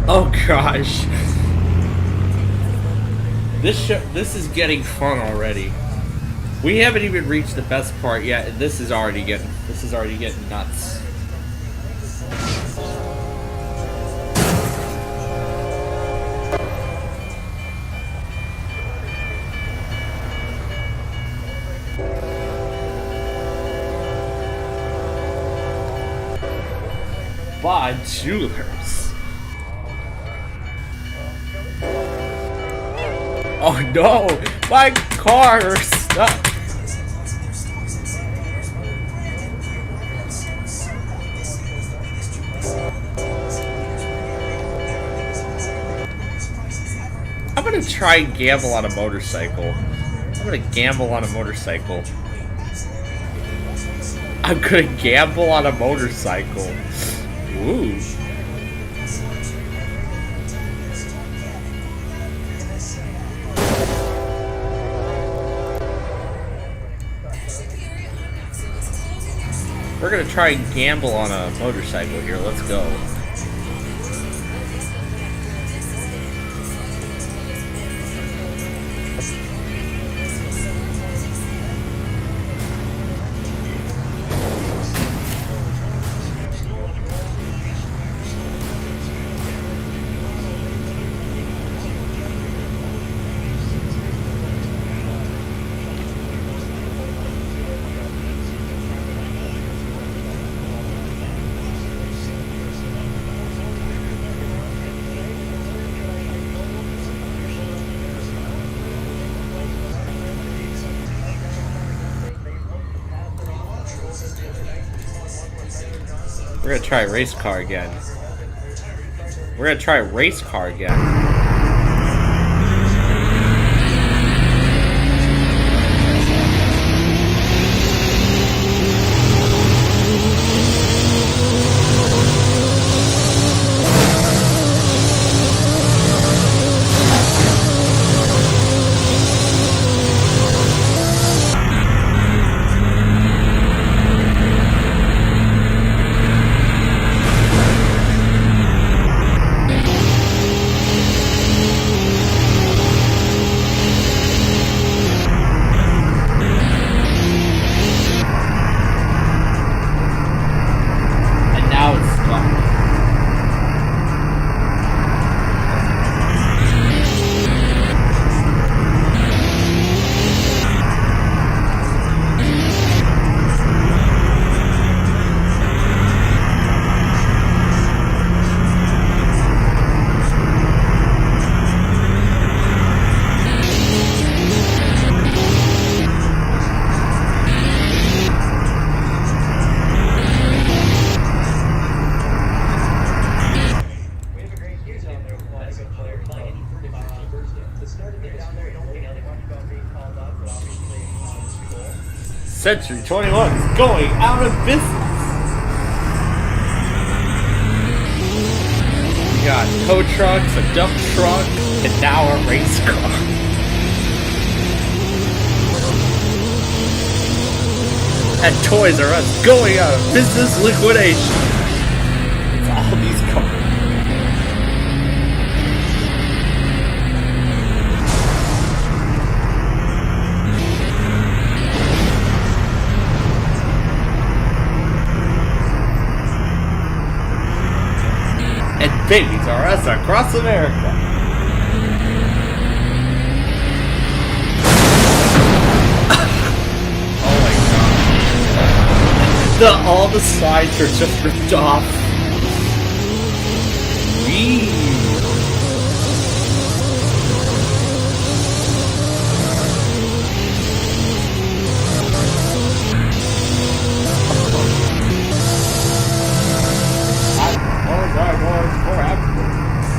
oh gosh. This is getting fun already. We haven't even reached the best part yet, and this is already getting nuts. Jewelers. Oh no! My car is stuck! I'm gonna try and gamble on a motorcycle. I'm gonna gamble on a motorcycle. I'm gonna gamble on a motorcycle. Ooh. We're gonna try and gamble on a motorcycle here. Let's go. We're gonna try race car again. We're gonna try race car again. Century 21 is going out of business. We got tow trucks, a dump truck, and now a race car. And Toys R Us going out of business liquidation. It's all these companies. Babies R Us across America. Oh my god. All the sides are just ripped off.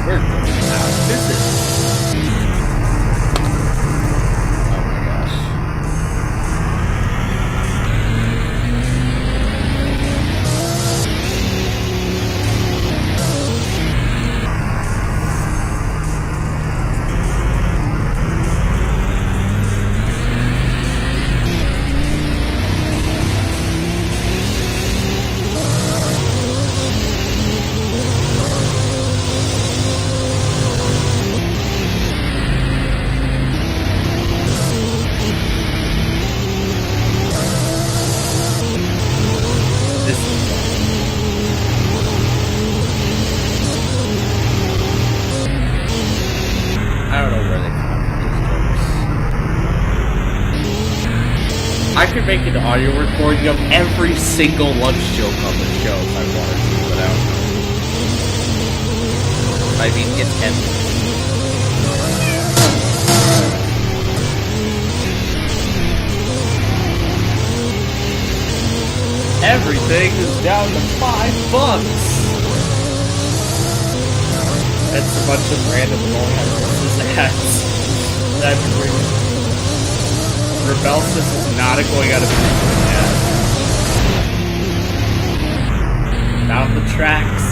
We're going out of business. Oh my gosh. I could make an audio recording of every single lunch joke on the show if I wanted to, but I don't know. I mean intently. Everything is down to $5. That's a bunch of random Bullhead ads that I've been reading. Rebelsis is not a going out of business ad. Down the tracks.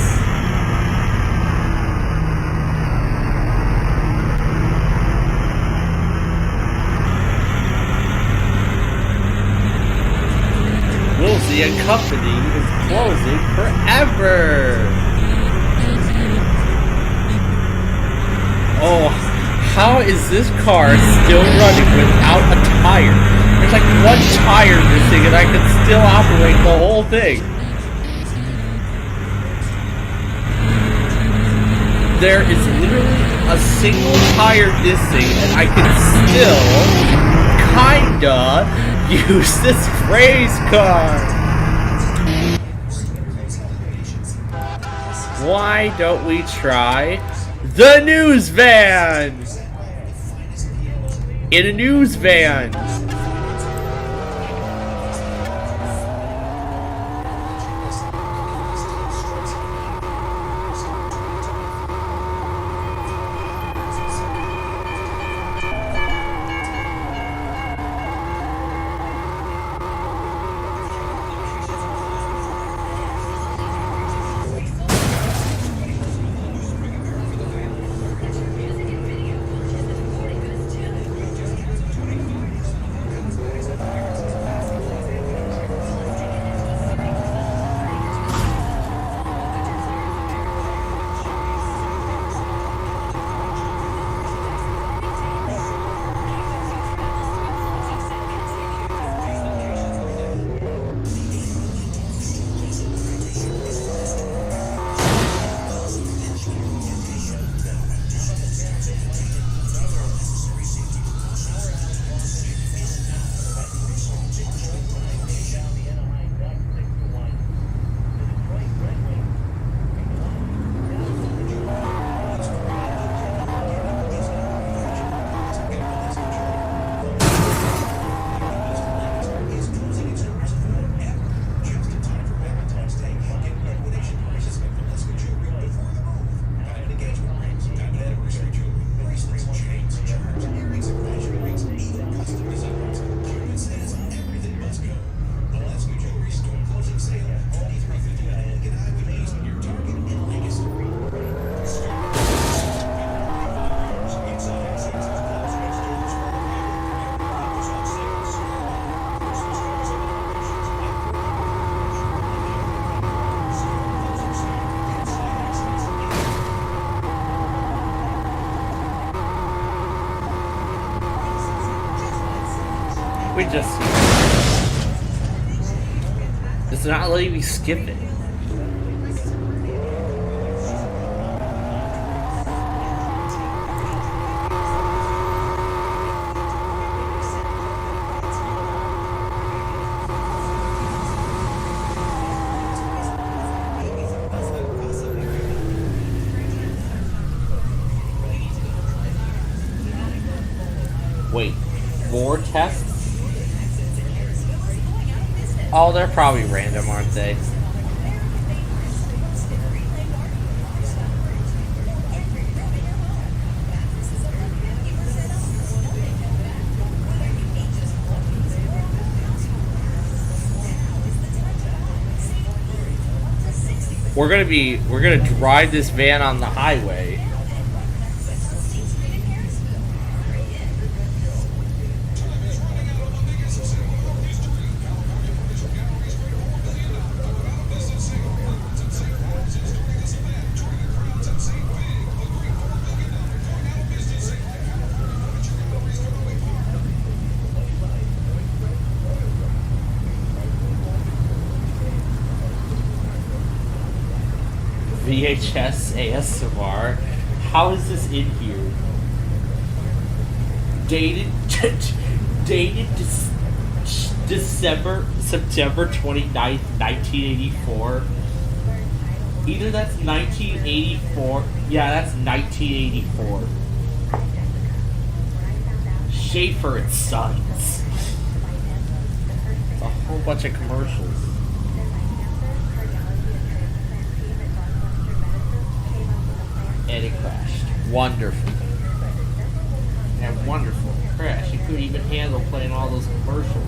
Woolsey and Company is closing forever. Oh, how is this car still running without a tire? There's like one tire missing and I can still operate the whole thing. There is literally a single tire missing and I can still kinda use this race car. Why don't we try the news van? In a news van. We just... It's not letting me skip it. Wait, more tests? Oh, they're probably random, aren't they? We're gonna drive this van on the highway. VHS ASMR. How is this in here? Dated September 29th, 1984. Either that's 1984. Yeah, that's 1984. Schaefer and Sons. A whole bunch of commercials. And it crashed. Wonderful. And wonderful. Crash. You couldn't even handle playing all those commercials.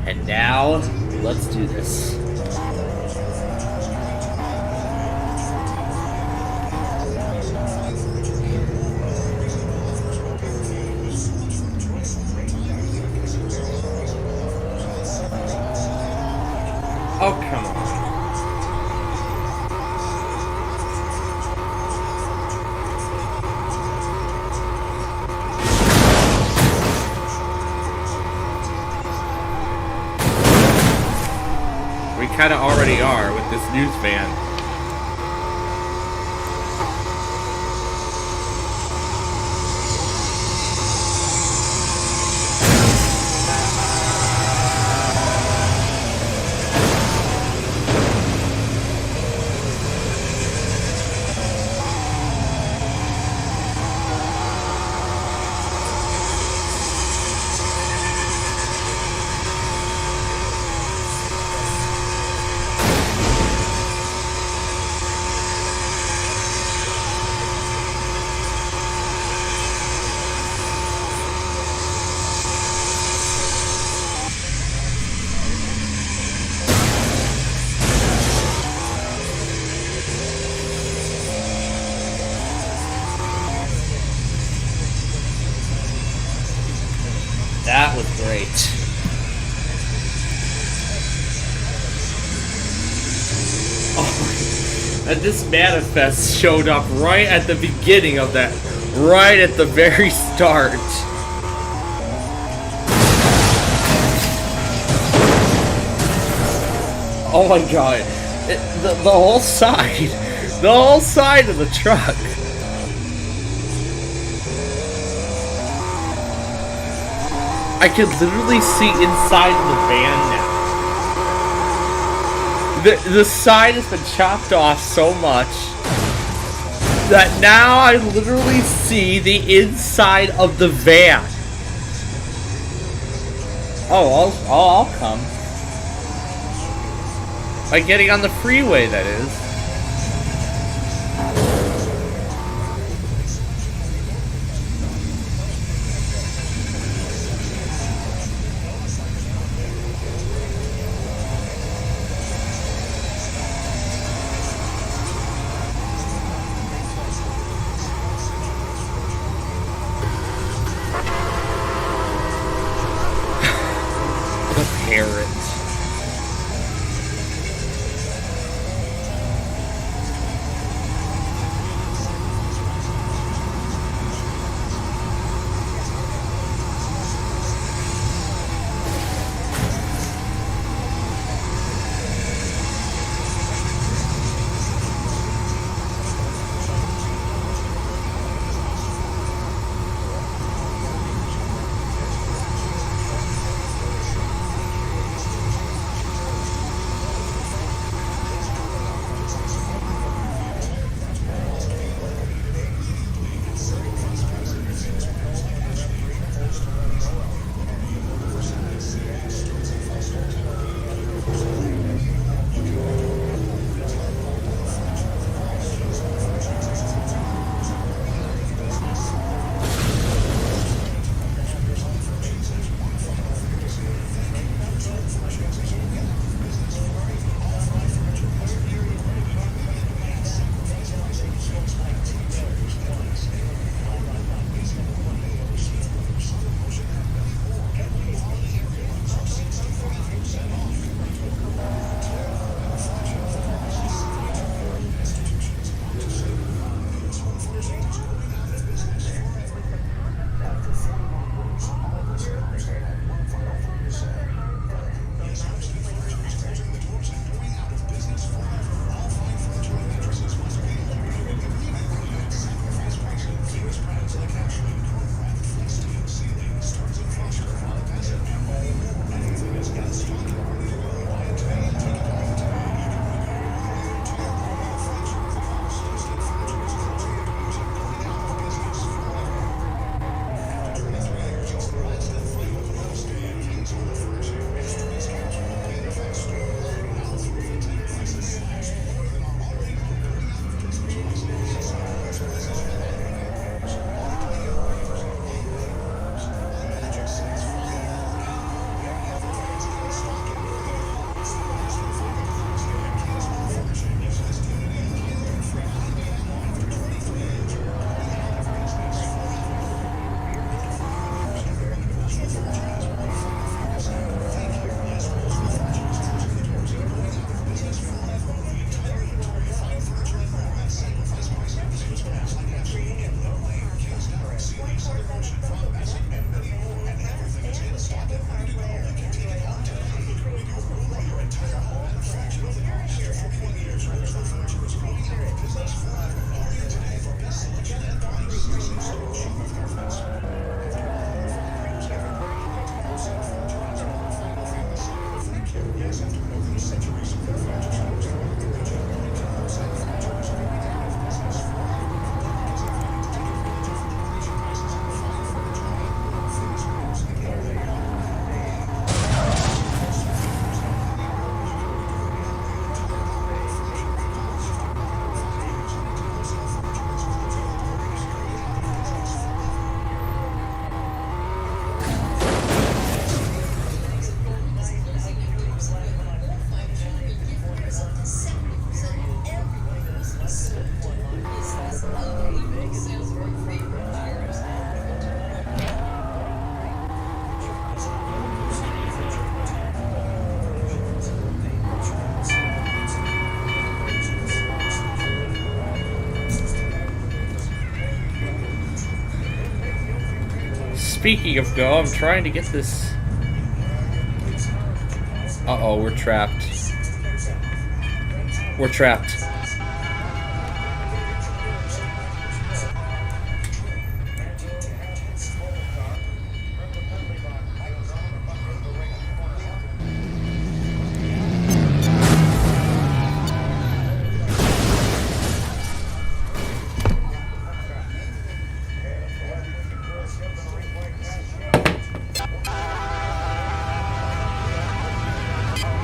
And now, let's do this. Oh, come on. We kind of already are with this news van. That was great. Oh, and this manifest showed up right at the beginning of that, right at the very start. Oh my god. The whole side of the truck. I can literally see inside of the van now. The side has been chopped off so much that now I literally see the inside of the van. Oh, I'll come. By getting on the freeway, that is. speaking of go, I'm trying to get this. Uh-oh, we're trapped. We're trapped.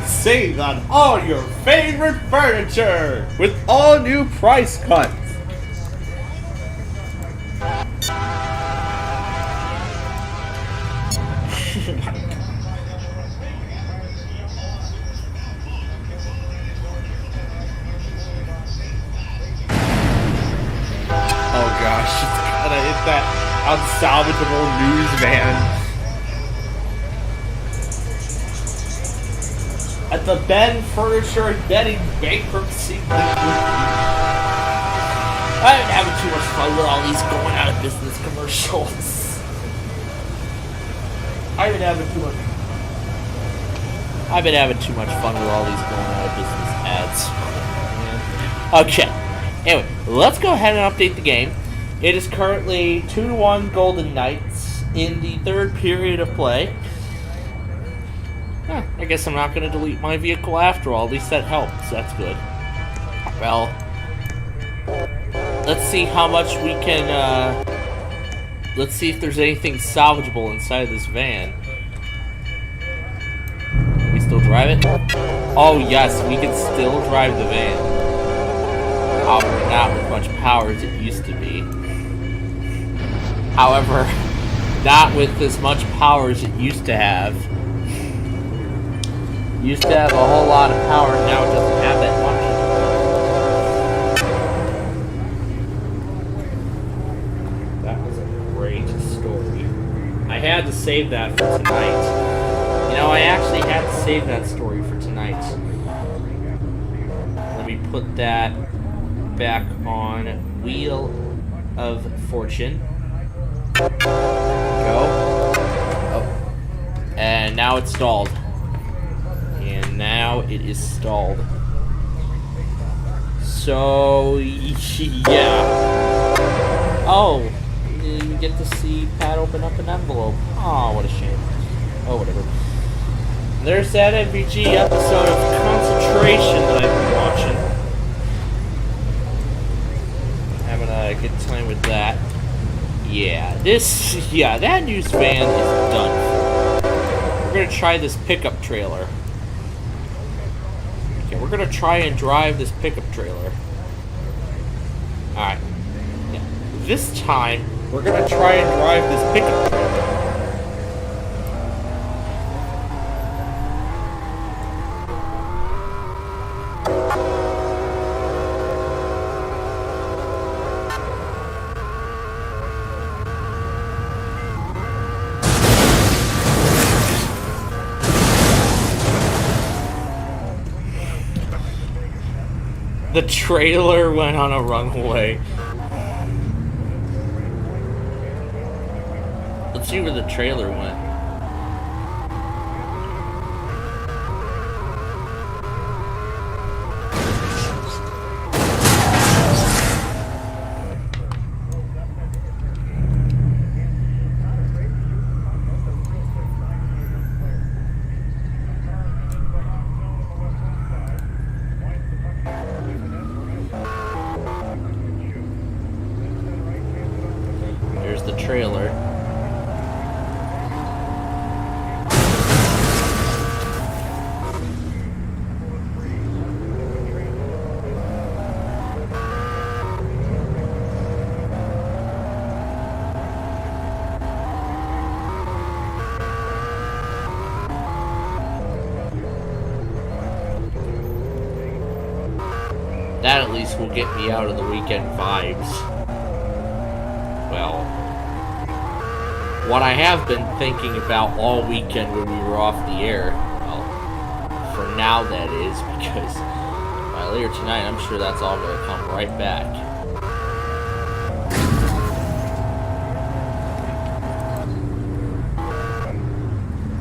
Save on all your favorite furniture with all new price cuts. Oh gosh, it's gonna hit that unsalvageable news van. At the Ben Furniture and Bedding bankruptcy. I've been having too much fun with all these going out of business commercials. I've been having too much fun with all these going out of business ads. Okay. Anyway, let's go ahead and update the game. It is currently 2-1 Golden Knights in the third period of play. I guess I'm not going to delete my vehicle after all. At least that helps. That's good. Well, let's see how much we can, let's see if there's anything salvageable inside of this van. Can we still drive it? Oh, yes, we can still drive the van. However, not with much power as it used to be. However, not with as much power as it used to have. Used to have a whole lot of power, now it doesn't have that much. That was a great story. I had to save that for tonight. You know, I actually had to save that story for tonight. Let me put that back on Wheel of Fortune. Go. Oh. And now it's stalled. And now it is stalled. So, yeah. Oh, you get to see Pat open up an envelope. Oh, what a shame. Oh, whatever. There's that MVG episode of Concentration that I've been watching. Having a good time with that. Yeah, that news van is done for. We're gonna try this pickup trailer. Okay, we're gonna try and drive this pickup trailer. Alright. Yeah. This time, we're gonna try and drive this pickup trailer. The trailer went on a runway. Let's see where the trailer went. Trailer. That at least will get me out of the weekend vibes. Well, what I have been thinking about all weekend when we were off the air, well, for now that is, because by later tonight I'm sure that's all going to come right back.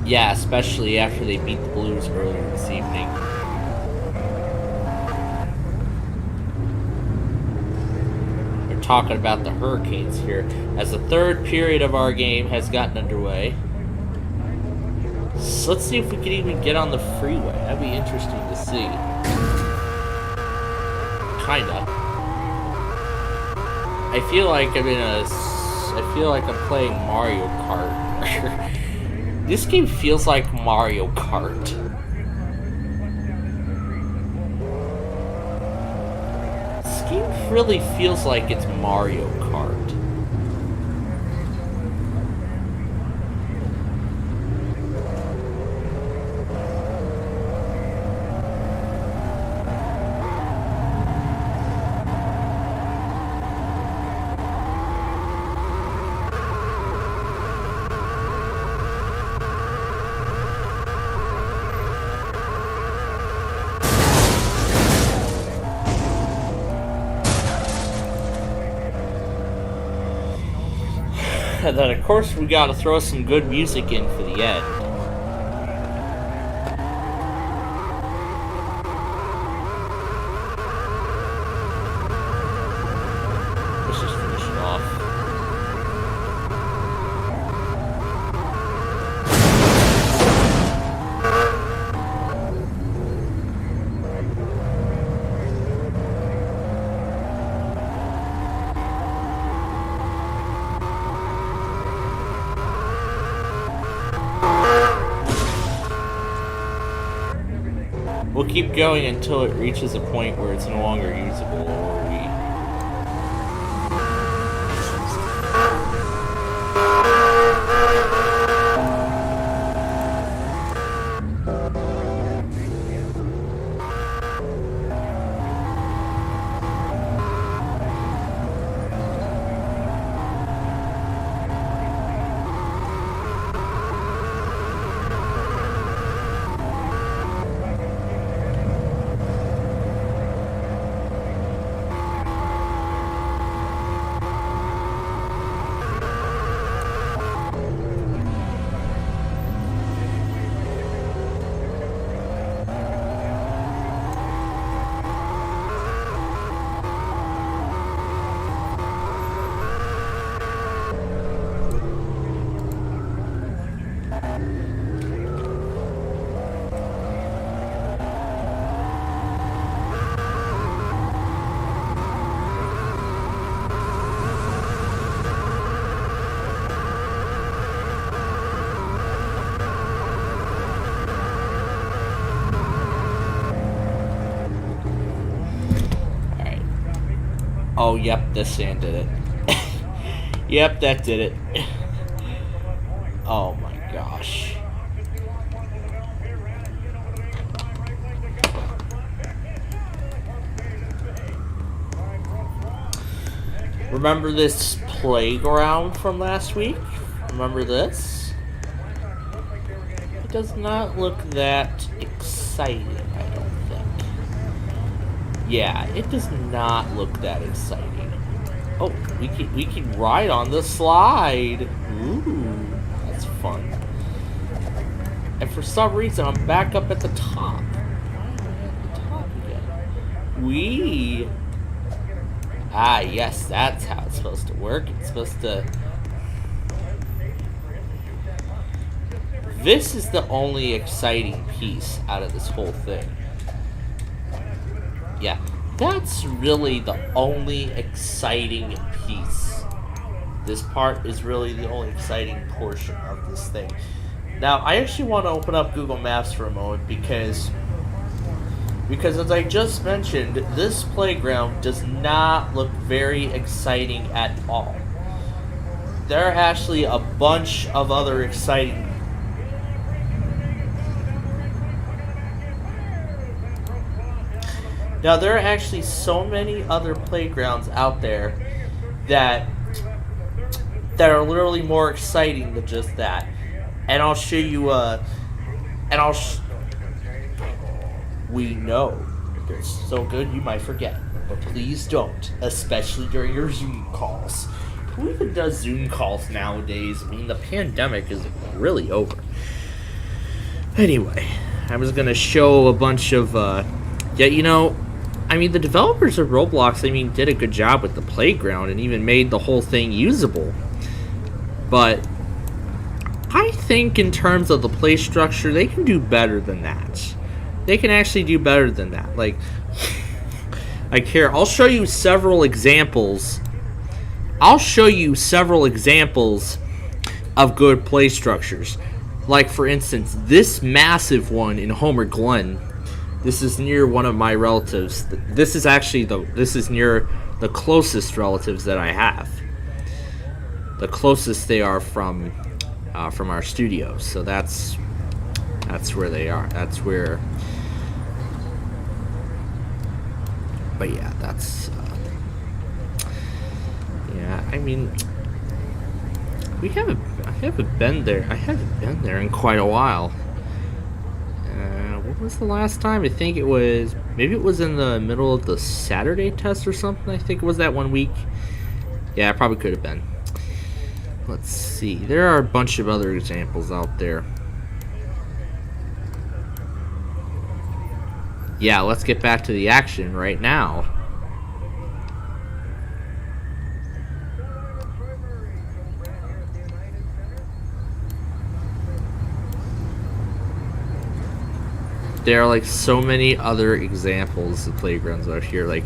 Yeah, especially after they beat the Blues earlier this evening. They're talking about the Hurricanes here as the third period of our game has gotten underway. So let's see if we can even get on the freeway. That'd be interesting to see. Kinda. I feel like I'm playing Mario Kart. This game feels like Mario Kart. This game really feels like it's Mario Kart. And then, of course, we gotta throw some good music in for the end. Let's just finish it off. We'll keep going until it reaches a point where it's no longer usable, or oh, yep, this sand did it. Yep, that did it. Oh my gosh. Remember this playground from last week? Remember this? It does not look that exciting, I don't think. Yeah, it does not look that exciting. Oh, we can ride on the slide. Ooh, that's fun. And for some reason, I'm back up at the top. At the top again. Wee. Ah, yes, that's how it's supposed to work. It's supposed to... This is the only exciting piece out of this whole thing. Yeah, that's really the only exciting piece. This part is really the only exciting portion of this thing. Now, I actually want to open up Google Maps for a moment because as I just mentioned, this playground does not look very exciting at all. There are actually a bunch of other exciting... Now, there are actually so many other playgrounds out there that are literally more exciting than just that. And I'll show you, we know they're so good you might forget, but please don't, especially during your Zoom calls. Who even does Zoom calls nowadays? I mean, the pandemic is really over. Anyway, I was gonna show a bunch of, yeah, you know, I mean, the developers of Roblox, I mean, did a good job with the playground and even made the whole thing usable. But I think in terms of the play structure, they can do better than that. They can actually do better than that. Like, I'll show you several examples. I'll show you several examples of good play structures. Like, for instance, this massive one in Homer Glen. This is near one of my relatives. This is actually this is near the closest relatives that I have. The closest they are from our studio. So that's where they are. That's where. But yeah, that's. Yeah, I mean, I haven't been there. I haven't been there in quite a while. What was the last time? I think it was, maybe it was in the middle of the Saturday test or something. I think it was that 1 week. Yeah, it probably could have been. Let's see. There are a bunch of other examples out there. Yeah, let's get back to the action right now. There are like so many other examples of playgrounds out here. Like,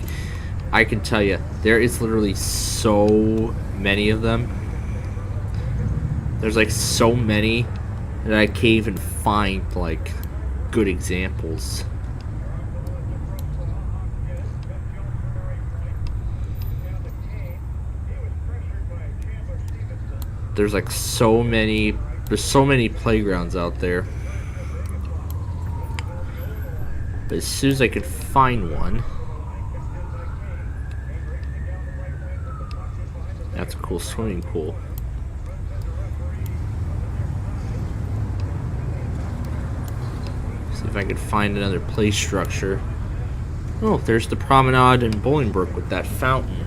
I can tell you, there is literally so many of them. There's like so many that I can't even find like good examples. There's like so many. There's so many playgrounds out there. But as soon as I could find one. That's a cool swimming pool. See if I could find another play structure. Oh, there's the promenade in Bolingbrook with that fountain.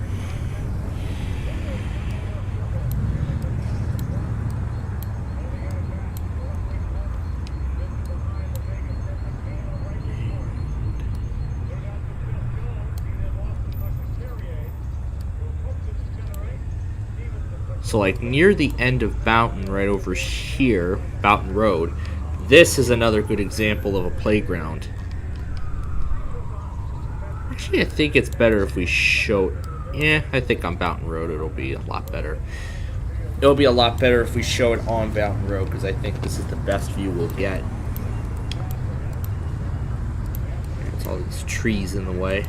So like near the end of Boughton, right over here, Boughton Road, this is another good example of a playground. Actually, I think it's better if we show... I think on Boughton Road it'll be a lot better. It'll be a lot better if we show it on Boughton Road, because I think this is the best view we'll get. There's all these trees in the way.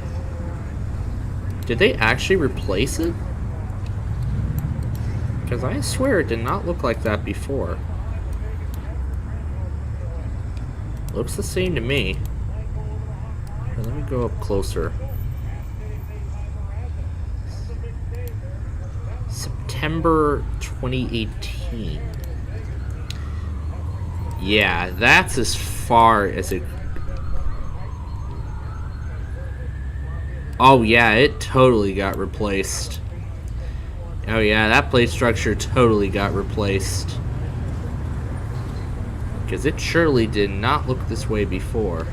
Did they actually replace it? Because I swear it did not look like that before. Looks the same to me. Here, let me go up closer. September 2018. Yeah, that's as far as it... Oh yeah, it totally got replaced. Oh yeah, that play structure totally got replaced. Because it surely did not look this way before.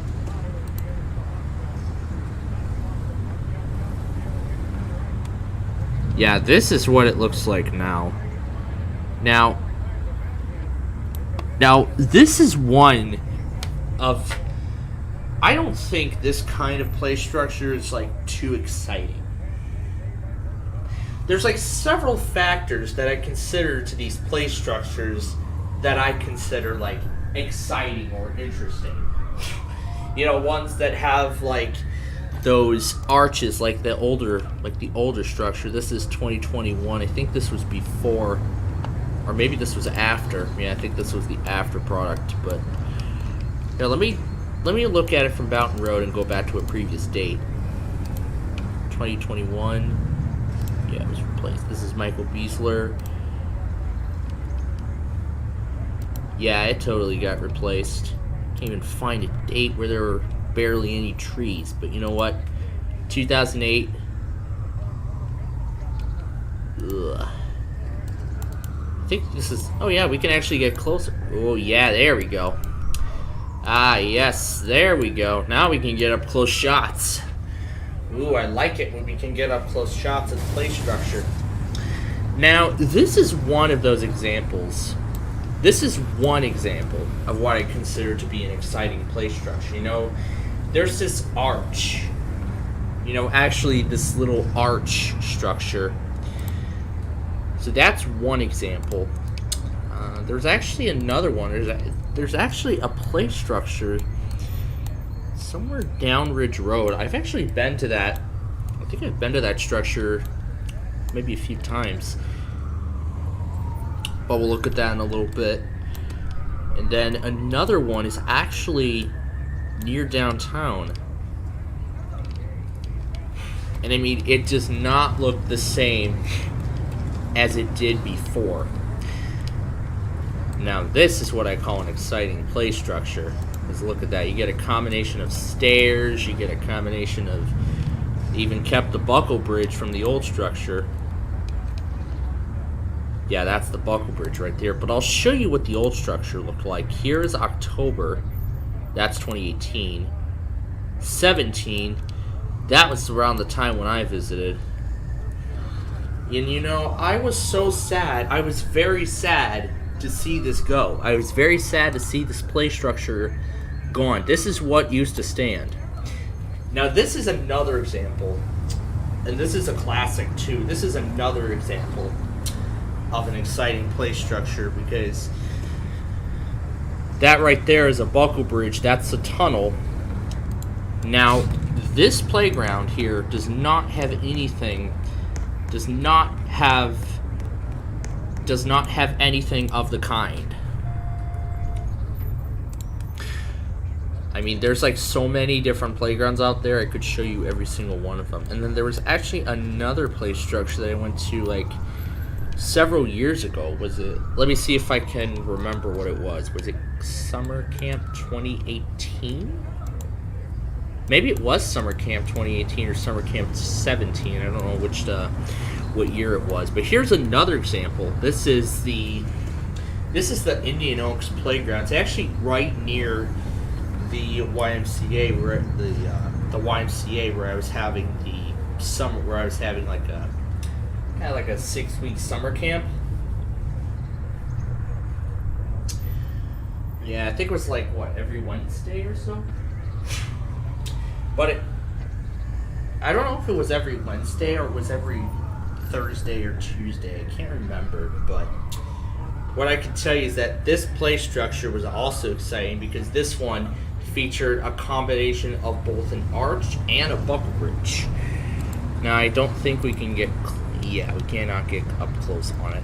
Yeah, this is what it looks like now. Now, this is one of... I don't think this kind of play structure is, like, too exciting. There's like several factors that I consider to these play structures that I consider like exciting or interesting. You know, ones that have like those arches, like the older structure. This is 2021. I think this was before, or maybe this was after. Yeah, I think this was the after product. But yeah, let me look at it from Boughton Road and go back to a previous date. 2021. Yeah, it was replaced. This is Michael Beasler. Yeah, it totally got replaced. Can't even find a date where there were barely any trees. But you know what? 2008. Ugh. I think this is... Oh yeah, we can actually get closer. Oh yeah, there we go. Ah, yes, there we go. Now we can get up close shots. Ooh, I like it when we can get up close shots of the play structure. Now, this is one of those examples. This is one example of what I consider to be an exciting play structure. You know, there's this arch. You know, actually this little arch structure. So that's one example. There's actually another one. There's actually a play structure somewhere down Ridge Road. I've actually been to that. I think I've been to that structure maybe a few times. But we'll look at that in a little bit. And then another one is actually near downtown. And I mean, it does not look the same as it did before. Now this is what I call an exciting play structure. Because look at that, you get a combination of stairs, you get a combination of, even kept the buckle bridge from the old structure. Yeah, that's the buckle bridge right there. But I'll show you what the old structure looked like. Here is October. That's 2018. 17. That was around the time when I visited. And you know, I was so sad. I was very sad to see this go. I was very sad to see this play structure gone. This is what used to stand. Now this is another example. And this is a classic too. This is another example of an exciting play structure, because that right there is a buckle bridge. That's a tunnel. Now this playground here does not have anything, does not have anything of the kind. I mean, there's like so many different playgrounds out there. I could show you every single one of them. And then there was actually another play structure that I went to like several years ago. Was it, let me see if I can remember what it was. Was it Summer Camp 2018? Maybe it was Summer Camp 2018 or Summer Camp 17. I don't know which what year it was. But here's another example. This is the Indian Oaks playground. It's actually right near the YMCA, where the YMCA where I was having the summer, where I was having like a kind of like a 6-week summer camp. Yeah, I think it was like what, every Wednesday or so. But I don't know if it was every Wednesday or it was every Thursday or Tuesday. I can't remember, but what I can tell you is that this play structure was also exciting because this one featured a combination of both an arch and a buckle bridge. Now I don't think we can get, yeah, we cannot get up close on it.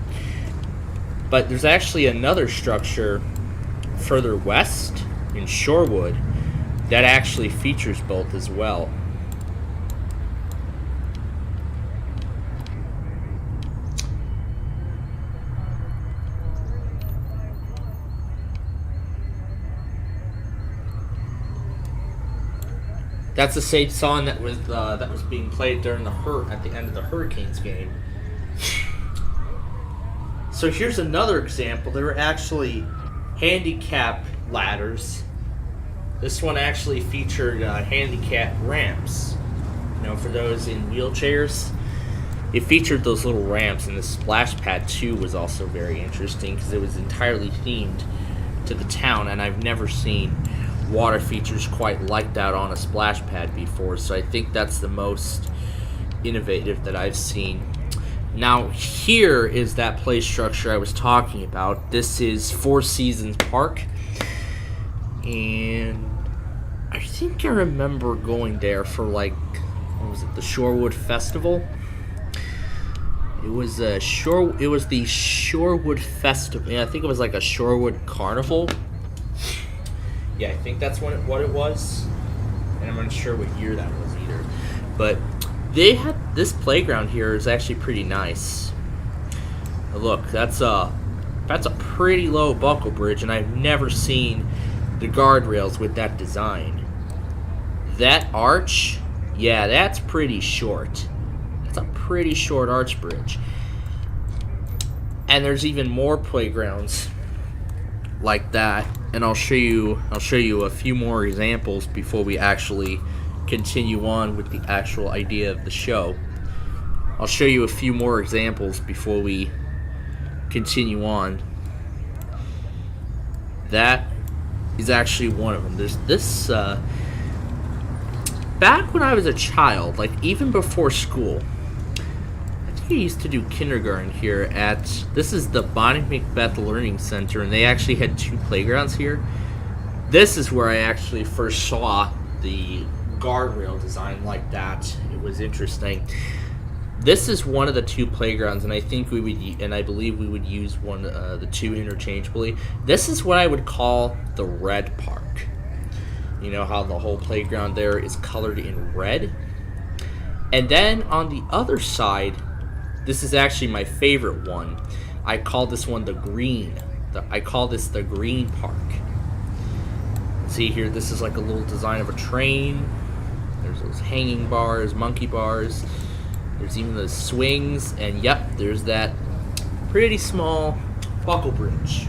But there's actually another structure further west in Shorewood that actually features both as well. That's the same song that was being played during at the end of the Hurricanes game. So here's another example. There were actually handicap ladders. This one actually featured handicap ramps. You know, for those in wheelchairs, it featured those little ramps, and the splash pad too was also very interesting because it was entirely themed to the town, and I've never seen water features quite like that on a splash pad before, so I think that's the most innovative that I've seen. Now here is that play structure I was talking about. This is Four Seasons Park, and I think I remember going there for like, what was it, the Shorewood Festival? It was the Shorewood Festival. Yeah, I think it was like a Shorewood Carnival. Yeah, I think that's what it was, and I'm not sure what year that was either. But they had this playground here is actually pretty nice. Look, that's a pretty low buckle bridge, and I've never seen the guardrails with that design. That arch, yeah, that's pretty short. That's a pretty short arch bridge. And there's even more playgrounds like that and I'll show you a few more examples before we actually continue on with the actual idea of the show. I'll show you a few more examples before we continue on. That is actually one of them. There's this, back when I was a child, like even before school, I think I used to do kindergarten here at, this is the Bonnie Macbeth Learning Center, and they actually had 2 playgrounds here. This is where I actually first saw the guardrail design like that. It was interesting. This is one of the 2 playgrounds, and I think we would, and I believe we would use the 2 interchangeably. This is what I would call the red park. You know how the whole playground there is colored in red? And then on the other side, this is actually my favorite one. I call this one the green. I call this the green park. See here, this is like a little design of a train. There's those hanging bars, monkey bars. There's even the swings, and yep, there's that pretty small buckle bridge.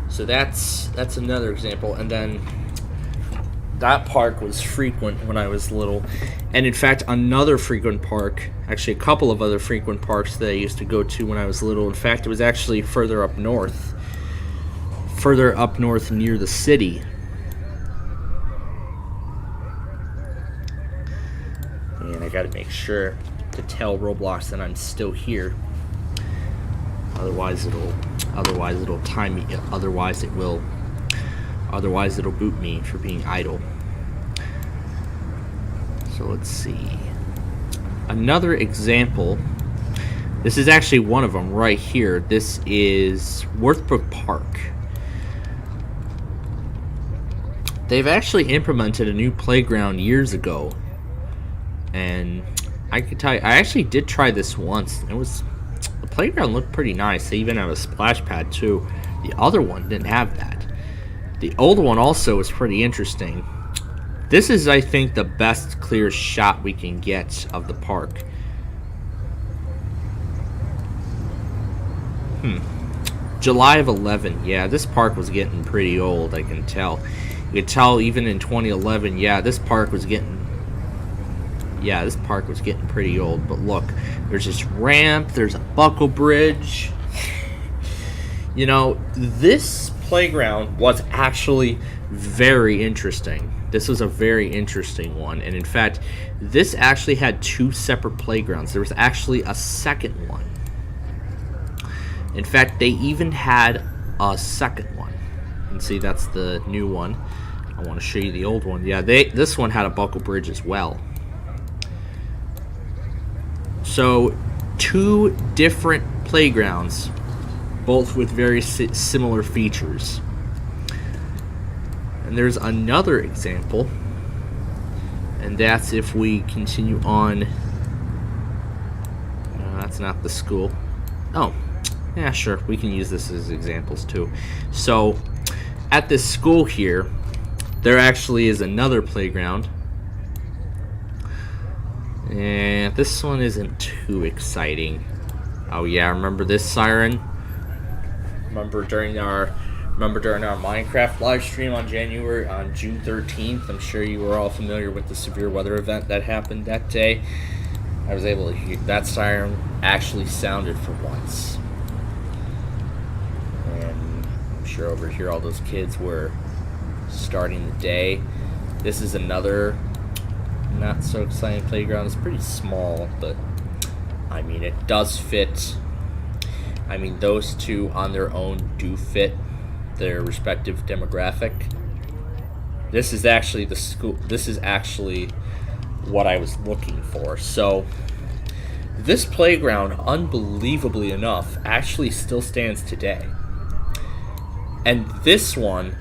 So that's another example. And then that park was frequent when I was little. And in fact, another frequent park, actually a couple of other frequent parks that I used to go to when I was little. In fact, it was actually further up north near the city. And I gotta make sure to tell Roblox that I'm still here. Otherwise it'll time me. Otherwise it'll boot me for being idle. So let's see. Another example. This is actually one of them right here. This is Worthbrook Park. They've actually implemented a new playground years ago. And I can tell you, I actually did try this once. The playground looked pretty nice. They even have a splash pad too. The other one didn't have that. The old one also is pretty interesting. This is, I think, the best clear shot we can get of the park. July of 11. Yeah, this park was getting pretty old, I can tell. You could tell even in 2011, yeah, this park was getting pretty old. But look, there's this ramp, there's a buckle bridge. You know, this playground was actually very interesting. This was a very interesting one. And in fact, this actually had 2 separate playgrounds. There was actually a second one. In fact, they even had a second one. And see, that's the new one. I want to show you the old one. Yeah, this one had a buckle bridge as well. So 2 different playgrounds, both with very similar features. And there's another example, and that's if we continue on. No, that's not the school. Oh, yeah, sure, we can use this as examples too. So at this school here, there actually is another playground. And this one isn't too exciting. Oh yeah, remember this siren? Remember during our Minecraft live stream on June 13th? I'm sure you were all familiar with the severe weather event that happened that day. I was able to hear that siren actually sounded for once. And I'm sure over here all those kids were starting the day. This is another not so exciting playground. It's pretty small, but I mean, it does fit. I mean, those 2 on their own do fit their respective demographic. This is actually the school. This is actually what I was looking for. So this playground, unbelievably enough, actually still stands today. And this one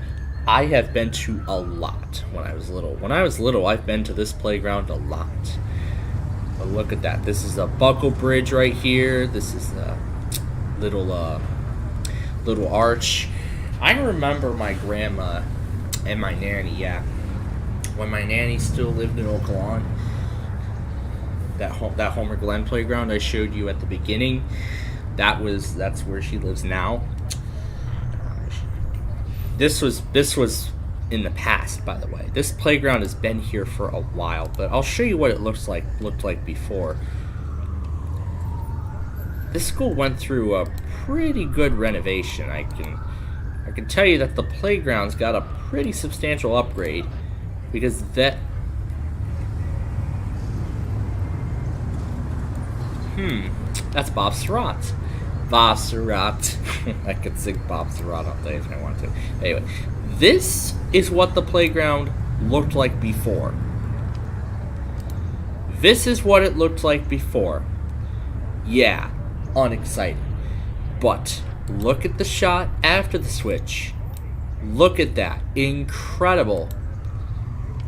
I have been to a lot when I was little. When I was little, I've been to this playground a lot. But look at that. This is a buckle bridge right here. This is a little arch. I remember my grandma and my nanny, yeah. When my nanny still lived in Oak Lawn, that Homer Glen playground I showed you at the beginning, That's where she lives now. This was in the past, by the way. This playground has been here for a while, but I'll show you what it looked like before. This school went through a pretty good renovation. I can tell you that the playground's got a pretty substantial upgrade, because that's Bob Surratt. Bob Surratt. I could sing Bob Surratt all day if I wanted to. Anyway, this is what the playground looked like before. This is what it looked like before. Yeah, unexciting. But look at the shot after the switch. Look at that. Incredible.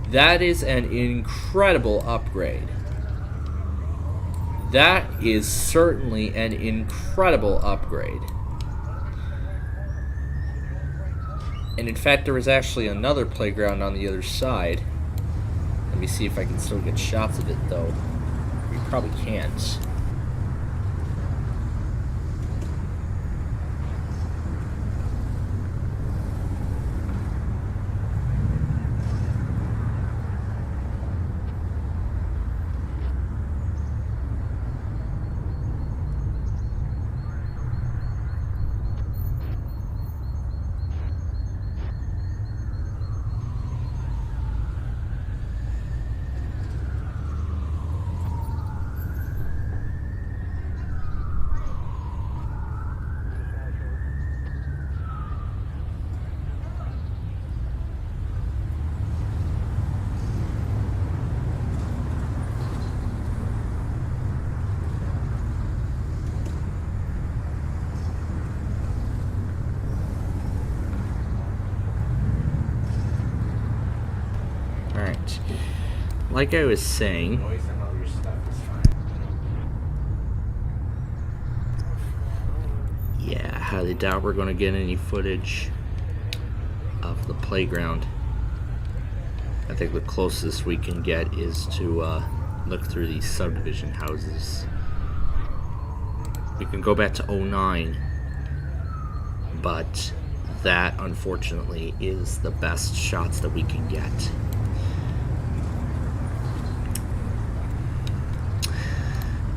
That is an incredible upgrade. That is certainly an incredible upgrade. And in fact, there was actually another playground on the other side. Let me see if I can still get shots of it, though. We probably can't. Like I was saying, yeah, I highly doubt we're going to get any footage of the playground. I think the closest we can get is to look through these subdivision houses. We can go back to 09, but that unfortunately is the best shots that we can get.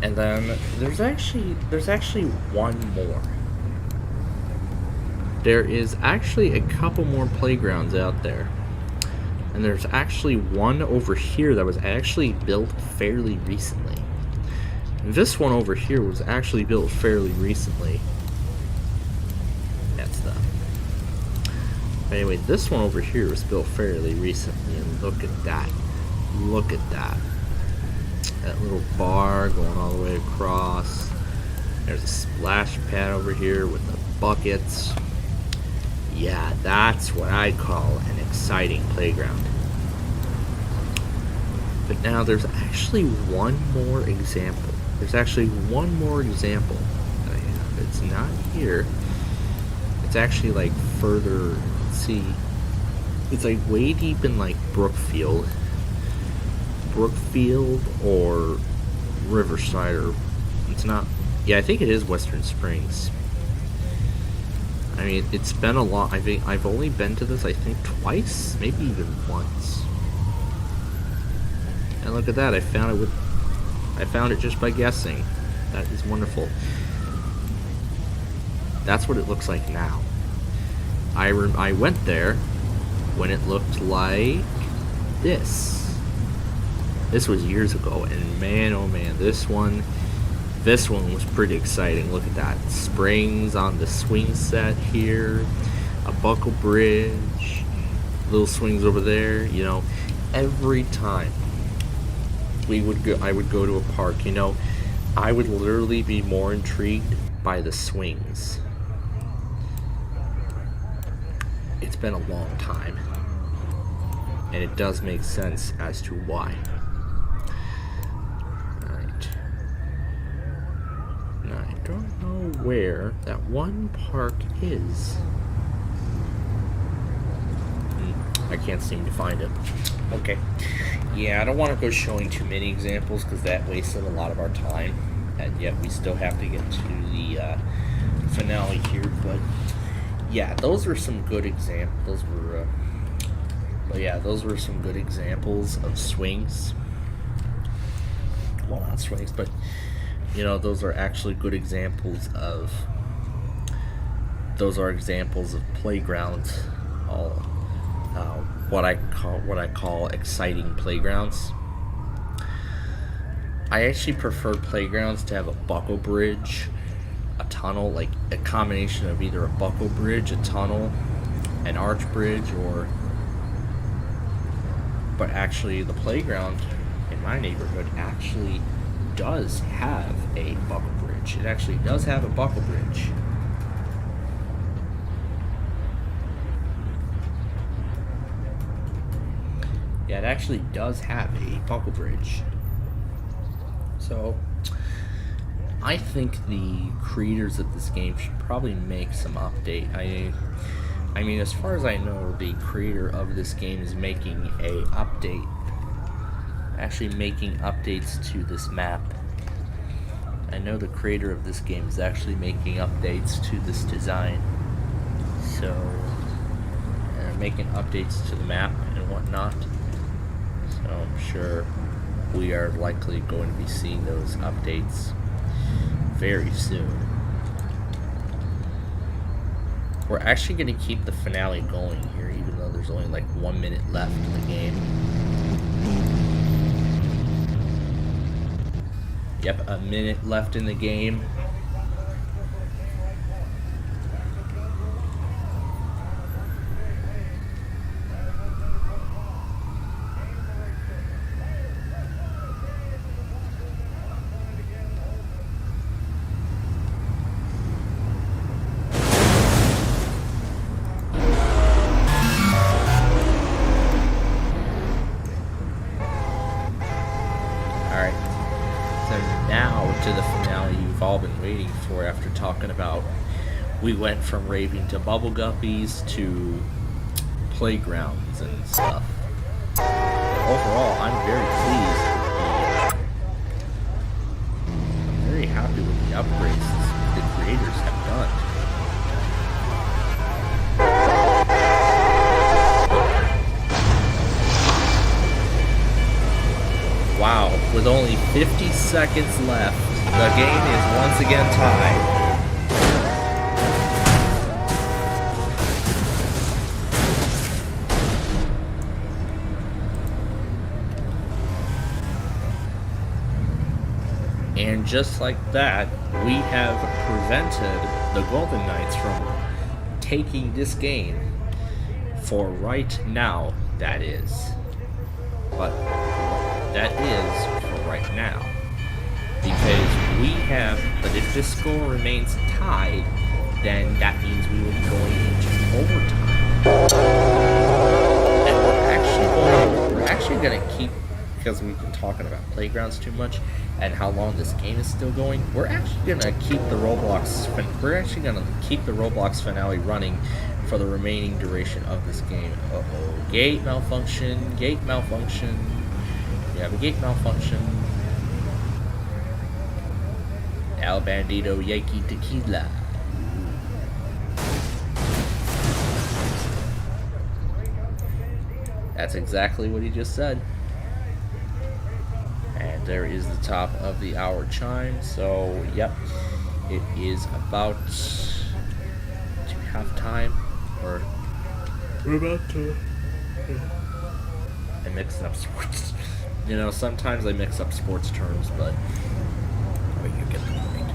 And then there's actually one more. There is actually a couple more playgrounds out there. And there's actually one over here that was actually built fairly recently. This one over here was actually built fairly recently. That's the... Anyway, this one over here was built fairly recently, and look at that. Look at that. That little bar going all the way across. There's a splash pad over here with the buckets. Yeah, that's what I'd call an exciting playground. But now there's actually one more example. There's actually one more example that I have. It's not here. It's actually like further, let's see. It's like way deep in like Brookfield or Riverside, or it's not. Yeah, I think it is Western Springs. I mean, it's been a lot. I think I've only been to this, I think, twice, maybe even once. And look at that! I found it just by guessing. That is wonderful. That's what it looks like now. I went there when it looked like this. This was years ago, and man, oh man, this one was pretty exciting. Look at that. Springs on the swing set here, a buckle bridge, little swings over there, you know. Every time I would go to a park, you know, I would literally be more intrigued by the swings. It's been a long time, and it does make sense as to why. I don't know where that one park is. I can't seem to find it. Okay. Yeah, I don't want to go showing too many examples because that wasted a lot of our time. and yet we still have to get to the finale here. But yeah, those were some good examples. Those were some good examples of swings. Well, not swings, but you know, those are actually good examples of. Those are examples of playgrounds. What I call exciting playgrounds. I actually prefer playgrounds to have a buckle bridge, a tunnel, like a combination of either a buckle bridge, a tunnel, an arch bridge, but actually the playground in my neighborhood actually does have a buckle bridge. It actually does have a buckle bridge. Yeah, it actually does have a buckle bridge. So, I think the creators of this game should probably make some update. I mean, as far as I know, the creator of this game is making a update. Actually making updates to this map. I know the creator of this game is actually making updates to this design. So, making updates to the map and whatnot. So I'm sure we are likely going to be seeing those updates very soon. We're actually going to keep the finale going here, even though there's only like 1 minute left in the game. Yep, a minute left in the game. Talking about, we went from raving to bubble guppies to playgrounds and stuff. But overall, I'm very pleased. I'm very happy with the upgrades the creators have done. Wow, with only 50 seconds left, the game is once again tied. And just like that, we have prevented the Golden Knights from taking this game for right now, that is. But that is for right now. Because we have, but if this score remains tied, then that means we will be going into overtime. And we're actually going to keep, because we've been talking about playgrounds too much and how long this game is still going, we're actually going to keep the Roblox finale running for the remaining duration of this game. Uh-oh, gate malfunction. We have a gate malfunction. El Bandito Yankee Tequila. That's exactly what he just said. And there is the top of the hour chime. So, yep, it is about to have time, or we're about to. I mix up sports. You know, sometimes I mix up sports terms, but you get the point.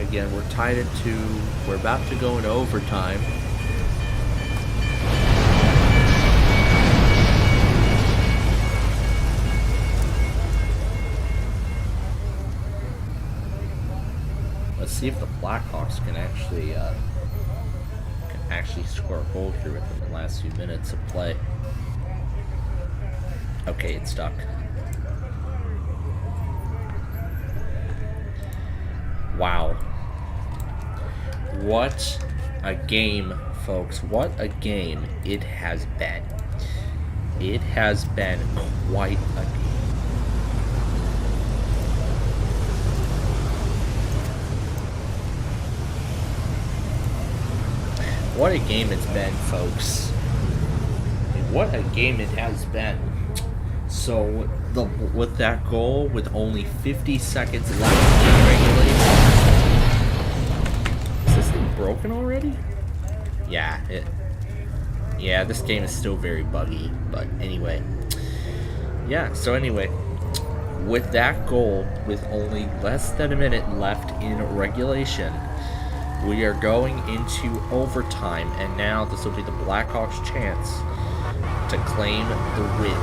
Again, we're tied into. We're about to go into overtime. Let's see if the Blackhawks can actually score a goal here within the last few minutes of play. Okay, it's stuck. Wow. What a game, folks. What a game it has been. It has been quite a game. what a game it's been, folks. What a game it has been. So, with that goal, with only 50 seconds left in regulation. Is this thing broken already? Yeah, this game is still very buggy, but anyway. Yeah, so anyway, with that goal, with only less than a minute left in regulation, we are going into overtime, and now this will be the Blackhawks' chance to claim the win.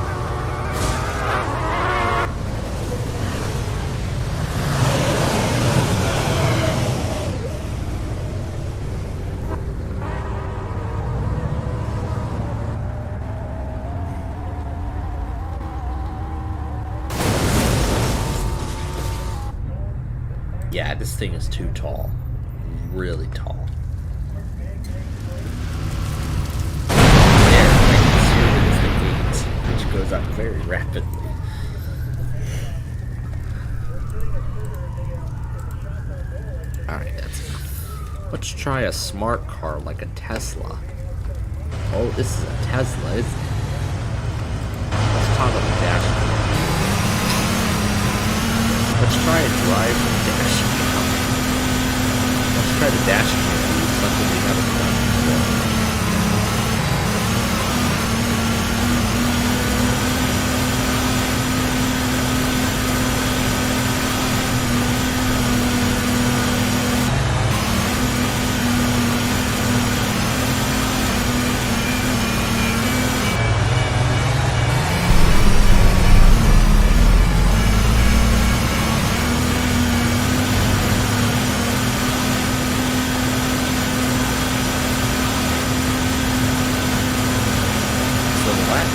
Yeah, this thing is too tall. Really tall. There, I can see it is the gate, which goes up very rapidly. Alright, that's enough. Let's try a smart car like a Tesla. Oh, this is a Tesla, isn't it? Let's talk about the dashboard. Let's try a drive from dash cam. Let's try the dash cam, something we haven't done before.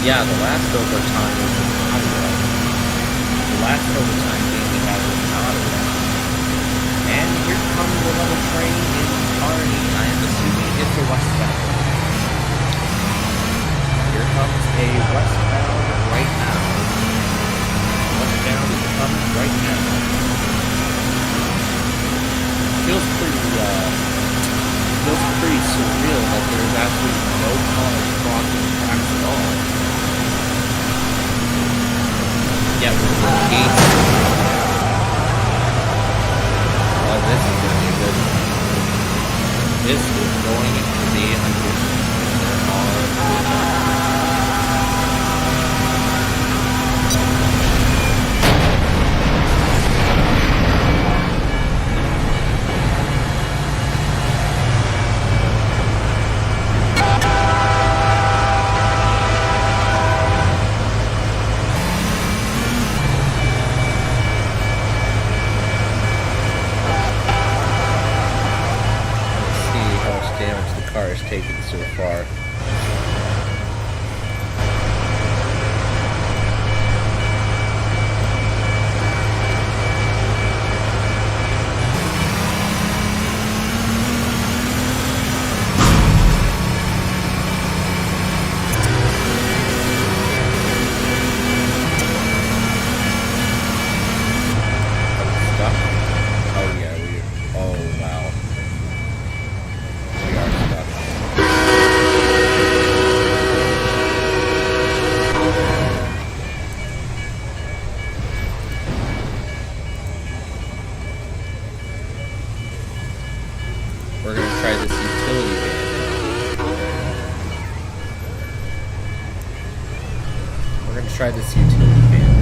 Yeah, the last overtime was in Ottawa. The last overtime game we had was in Ottawa. And here comes another train in Cerri. I am assuming it's a westbound. Here comes a westbound right now. Westbound is coming right now. Feels pretty surreal that there's absolutely no cars crossing the tracks at all. Yeah, the gates. Oh, this is going to be a good one. This is going to be a good one. There are taken so far. We're going to try this utility van now. We're going to try this utility van now.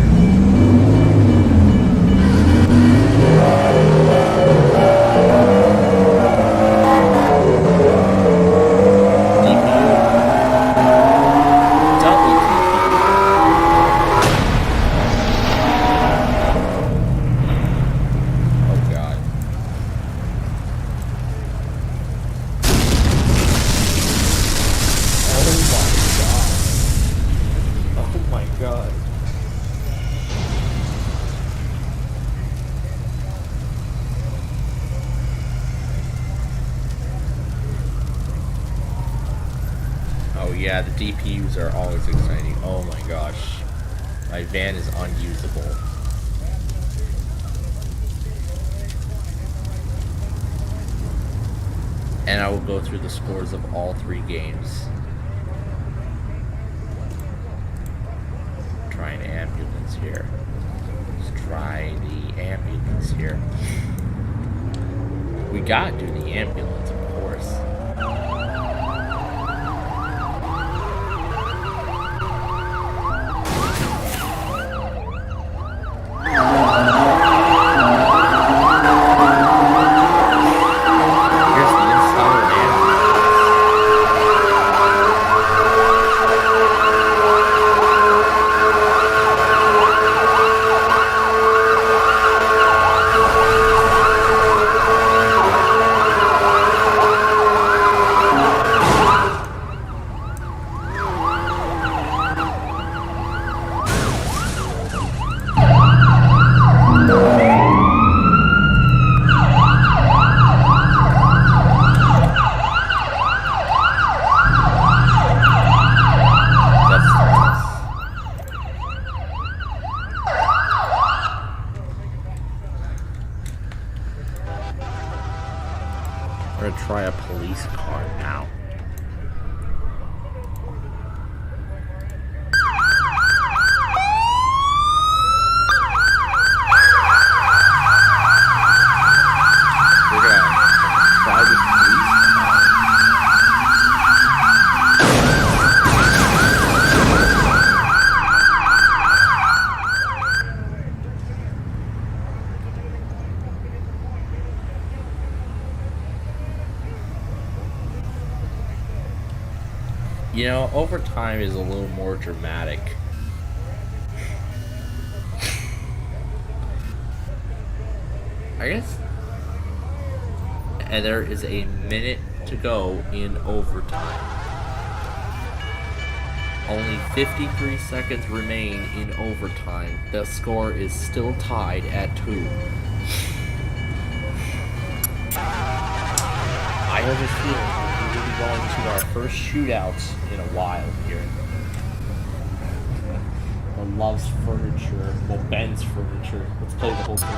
Yeah, the DPUs are always exciting. Oh my gosh. My van is unusable. And I will go through the scores of all 3 games. Try an ambulance here. Let's try the ambulance here. We gotta do the ambulance, of course. We're gonna try a police car now. We're gonna try this police car. You know, overtime is a little more dramatic. I guess. And there is a minute to go in overtime. Only 53 seconds remain in overtime. The score is still tied at 2. I have a feeling we'll be going to our first shootouts in a while here. Or Love's Furniture, well, Ben's Furniture. Let's play the whole thing.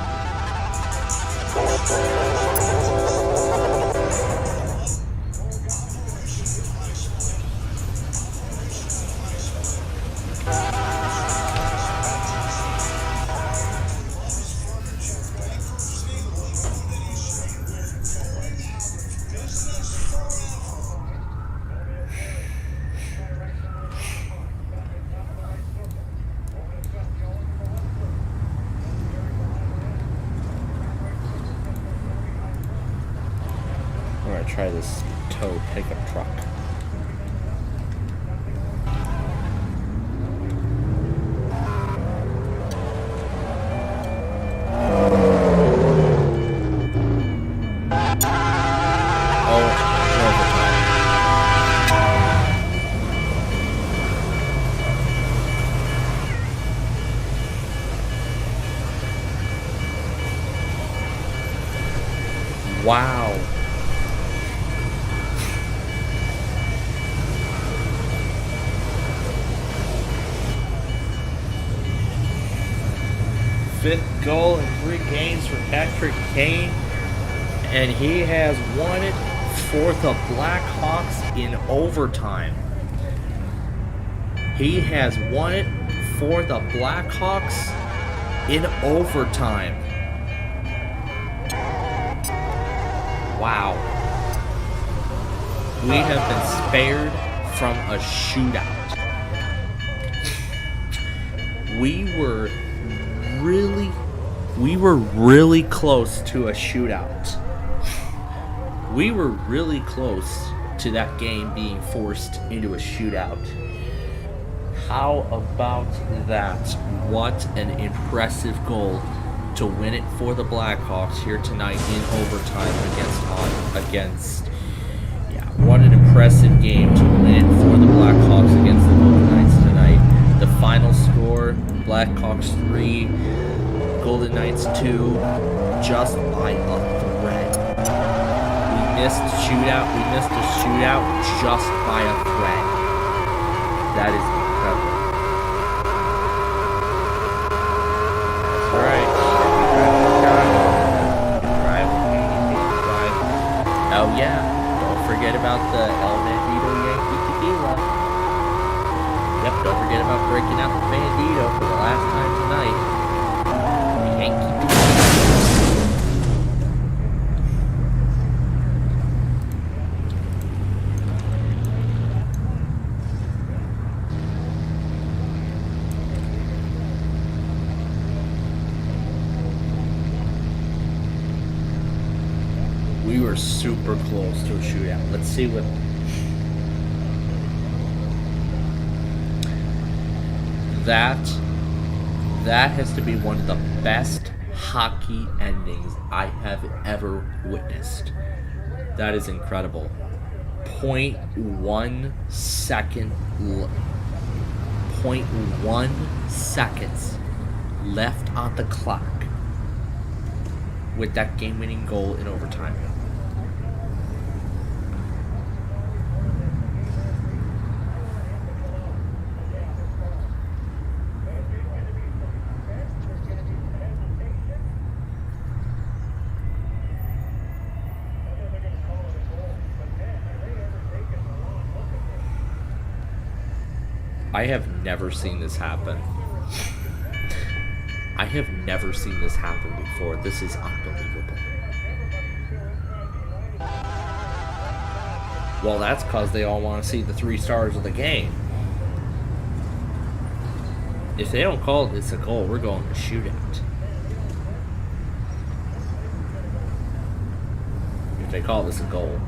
I'm gonna try this tow pickup truck. Wow. Fifth goal in 3 games for Patrick Kane, and he has won it for the Blackhawks in overtime. He has won it for the Blackhawks in overtime. Wow. We have been spared from a shootout. We were really close to a shootout. We were really close to that game being forced into a shootout. How about that? What an impressive goal to win it for the Blackhawks here tonight in overtime what an impressive game to win it for the Blackhawks against the Golden Knights tonight. The final score, Blackhawks 3, Golden Knights 2, just by a thread. We missed a shootout just by a thread. That is incredible. That's right. Oh yeah. forget about the El Bandito Yankee Tequila. Yep, don't forget about breaking out the Bandito for the last time tonight. Yankee Tequila. We were super close to a shootout. Let's see what... That has to be one of the best hockey endings I have ever witnessed. That is incredible. 0.1 seconds left on the clock with that game-winning goal in overtime. I have never seen this happen. I have never seen this happen before. This is unbelievable. Well, that's because they all want to see the 3 stars of the game. If they don't call this a goal, we're going to shootout. If they call this a goal.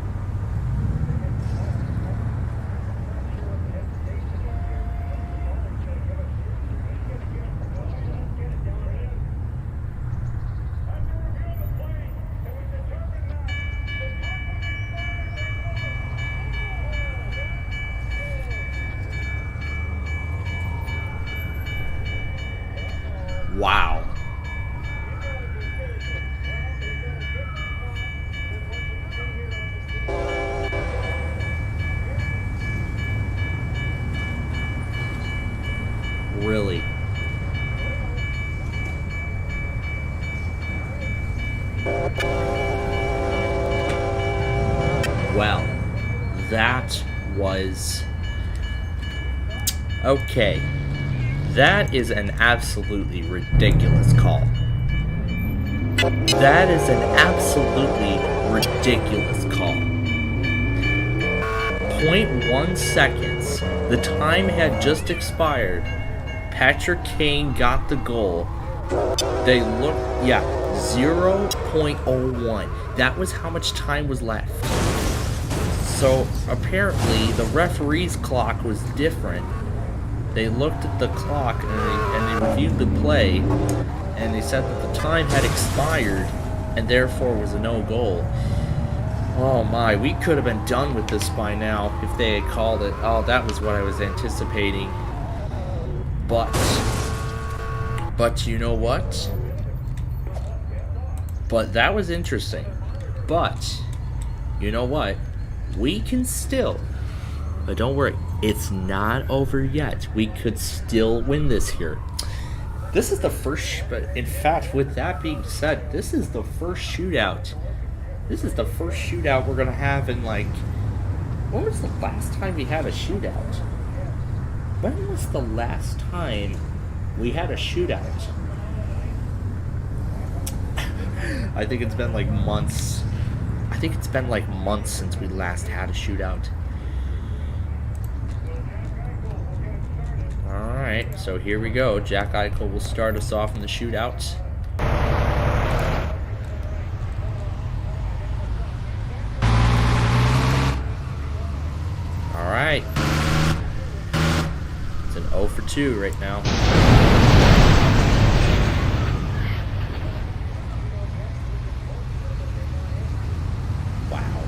Wow. Really? Well, that was... Okay. That is an absolutely ridiculous call. That is an absolutely ridiculous call. 0.1 seconds. The time had just expired. Patrick Kane got the goal. They looked, yeah, 0.01. That was how much time was left. So apparently the referee's clock was different. They looked at the clock and they reviewed the play, and they said that the time had expired and therefore was a no goal. Oh my, we could have been done with this by now if they had called it. Oh, that was what I was anticipating. But you know what? But that was interesting. But you know what? We can still... But don't worry, it's not over yet. We could still win this here. This is the first, but in fact, with that being said, this is the first shootout. This is the first shootout we're gonna have in like, when was the last time we had a shootout? When was the last time we had a shootout? I think it's been like months. I think it's been like months since we last had a shootout. Alright, so here we go. Jack Eichel will start us off in the shootout. Alright. It's an 0 for 2 right now. Wow.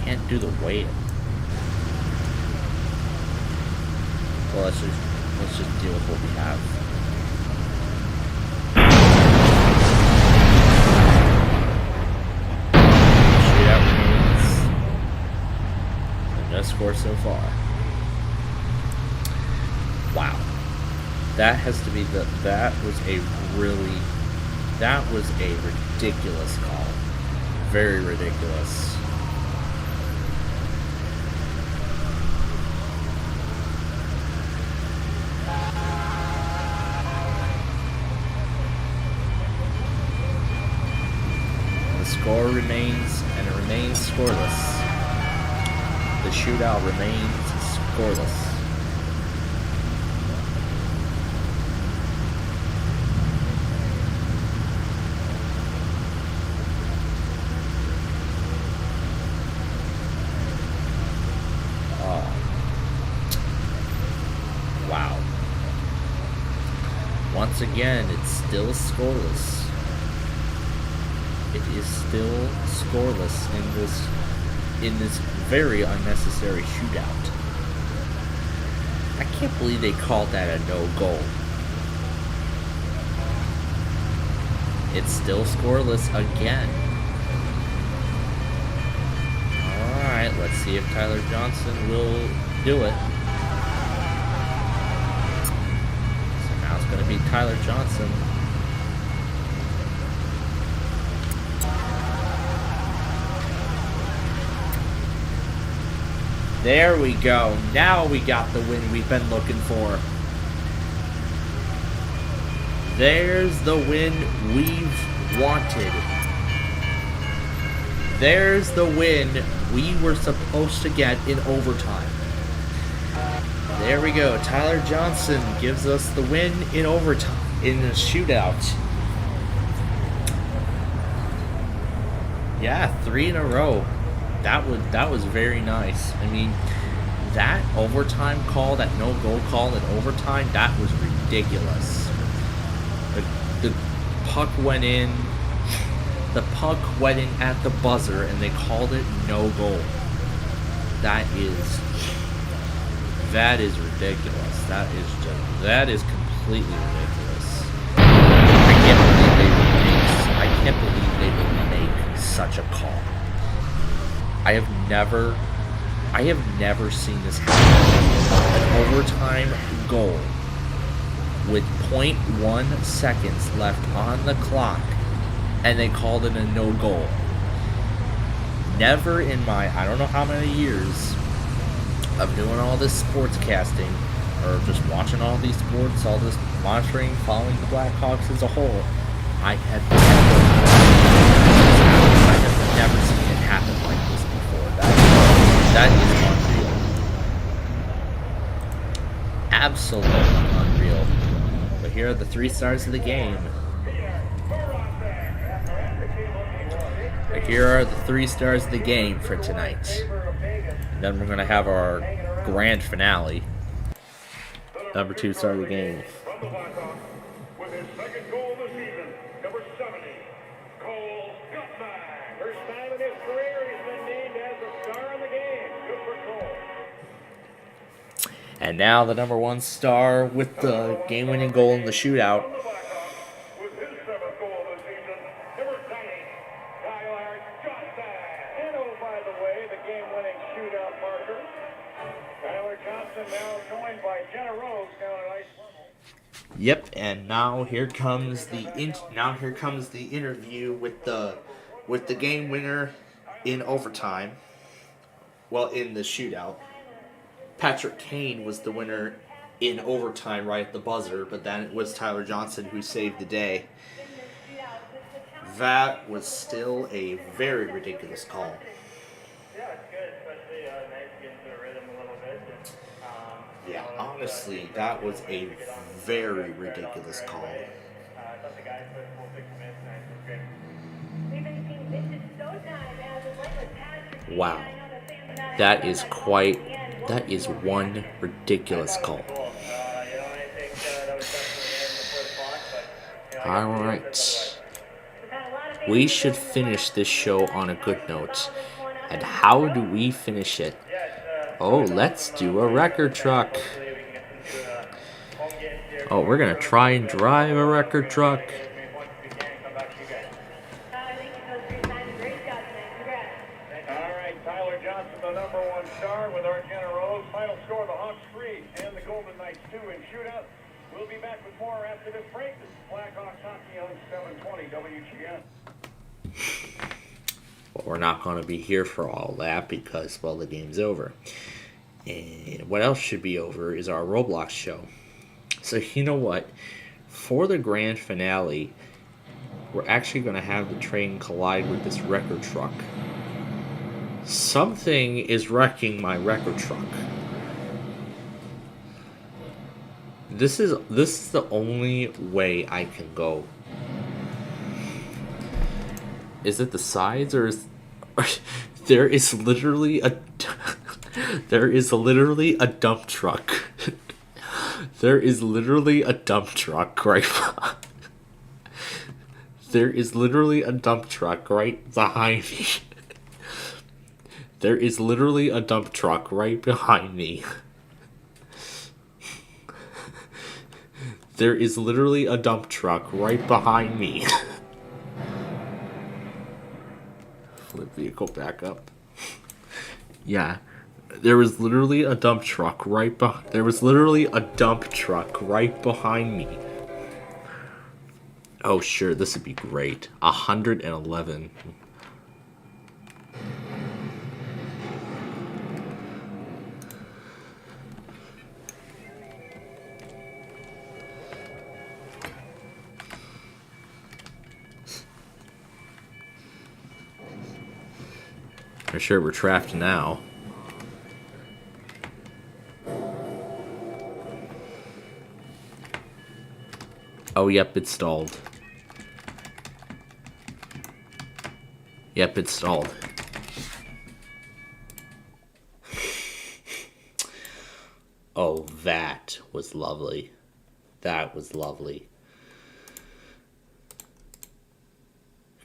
Can't do the weight. Well, let's just deal with what we have. Shootout wins. No score so far. Wow. That has to be that was a ridiculous call. Very ridiculous. score remains, and it remains scoreless. The shootout remains scoreless. Wow. Once again, it's still scoreless. It is still scoreless in this very unnecessary shootout. I can't believe they called that a no goal. It's still scoreless again. Alright, let's see if Tyler Johnson will do it. So now it's going to be Tyler Johnson. There we go. Now we got the win we've been looking for. There's the win we've wanted. There's the win we were supposed to get in overtime. There we go. Tyler Johnson gives us the win in overtime, in the shootout. Yeah, 3 in a row. That was very nice. I mean, that overtime call, that no goal call in overtime, that was ridiculous. The puck went in. The puck went in at the buzzer, and they called it no goal. That is ridiculous. That is completely ridiculous. I can't believe they would make such a call. I have never seen this happen. An overtime goal with 0.1 seconds left on the clock, and they called it a no goal. Never in my, I don't know how many years of doing all this sportscasting, or just watching all these sports, all this monitoring, following the Blackhawks as a whole, I have never seen it happen like this before. That is unreal. Absolutely unreal. But here are the 3 stars of the game. Here are the 3 stars of the game for tonight. And then we're going to have our grand finale. Number 2 star of the game. And now the number 1 star with the game-winning goal in the shootout. Yep, and now here comes the interview with the game winner in overtime. Well, in the shootout. Patrick Kane was the winner in overtime right at the buzzer, but then it was Tyler Johnson who saved the day. That was still a very ridiculous call. Yeah, honestly, that was a very ridiculous call. Wow. That is one ridiculous call. Alright. We should finish this show on a good note. And how do we finish it? Oh, let's do a record truck. Oh, we're gonna try and drive a record truck. Alright, Tyler Johnson, the number 1 star with our Generals. Final score, the Hawks 3 and the Golden Knights 2 in shootout. We'll be back with more after this break. This is Blackhawks Hockey on 720 WGN. But we're not going to be here for all that because, well, the game's over. And what else should be over is our Roblox show. So you know what? For the grand finale, we're actually going to have the train collide with this wrecker truck. Something is wrecking my wrecker truck. This is the only way I can go. Is it the sides, or is there is literally a dump truck. There is literally a dump truck right. There is literally a dump truck right behind me. There is literally a dump truck right behind me. There is literally a dump truck right behind me. Flip vehicle back up. Yeah. There was literally a dump truck right behind me. Oh, sure, this would be great. 111. For sure, we're trapped now. Oh, yep, it's stalled. Yep, it's stalled. Oh, that was lovely. That was lovely.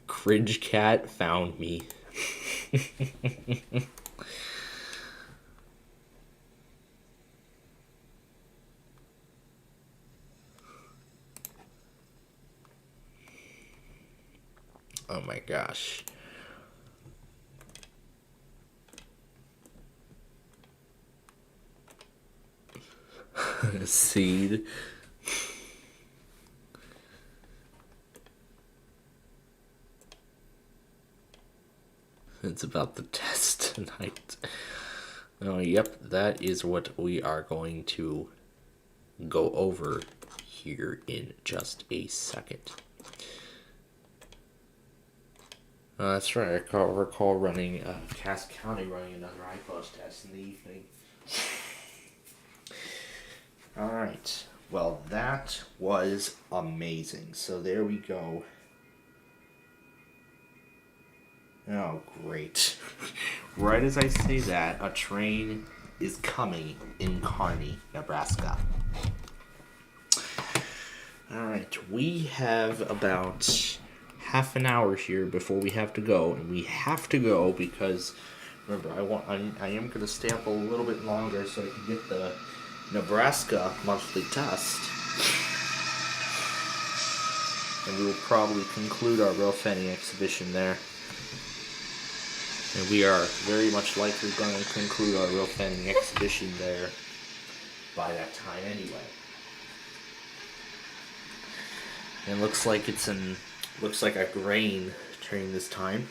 Cringe Cat found me. Oh my gosh. Seed. It's about the test tonight. Oh, yep, that is what we are going to go over here in just a second. That's right, I recall running, Cass County running another iPost test in the evening. Alright, well, that was amazing. So there we go. Oh, great. Right as I say that, a train is coming in Kearney, Nebraska. Alright, we have about half an hour here before we have to go, and we have to go because, remember, I am going to stay up a little bit longer so I can get the Nebraska monthly test. And we will probably conclude our real fanny exhibition there. And we are very much likely going to conclude our real fanning exhibition there by that time anyway. And it looks like looks like a grain during this time.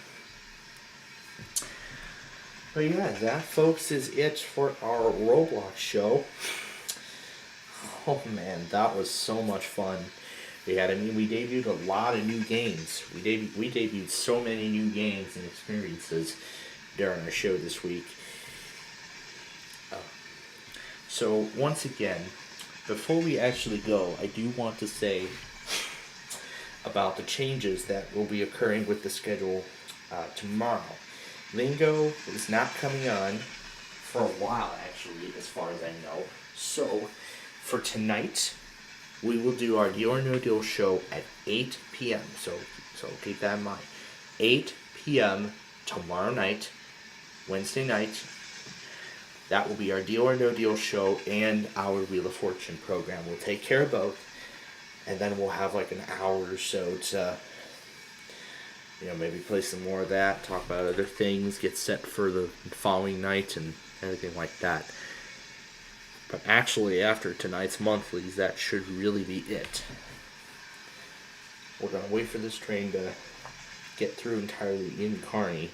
But yeah, that, folks, is it for our Roblox show. Oh man, that was so much fun. We debuted a lot of new games. We debuted so many new games and experiences during our show this week. So once again, before we actually go, I do want to say about the changes that will be occurring with the schedule tomorrow. Lingo is not coming on for a while, actually, as far as I know. So for tonight, we will do our Deal or No Deal show at 8 p.m. So keep that in mind. 8 p.m. tomorrow night, Wednesday night. That will be our Deal or No Deal show and our Wheel of Fortune program. We'll take care of both, and then we'll have like an hour or so to, maybe play some more of that, talk about other things, get set for the following night and everything like that. But actually, after tonight's monthlies, that should really be it. We're going to wait for this train to get through entirely in Kearney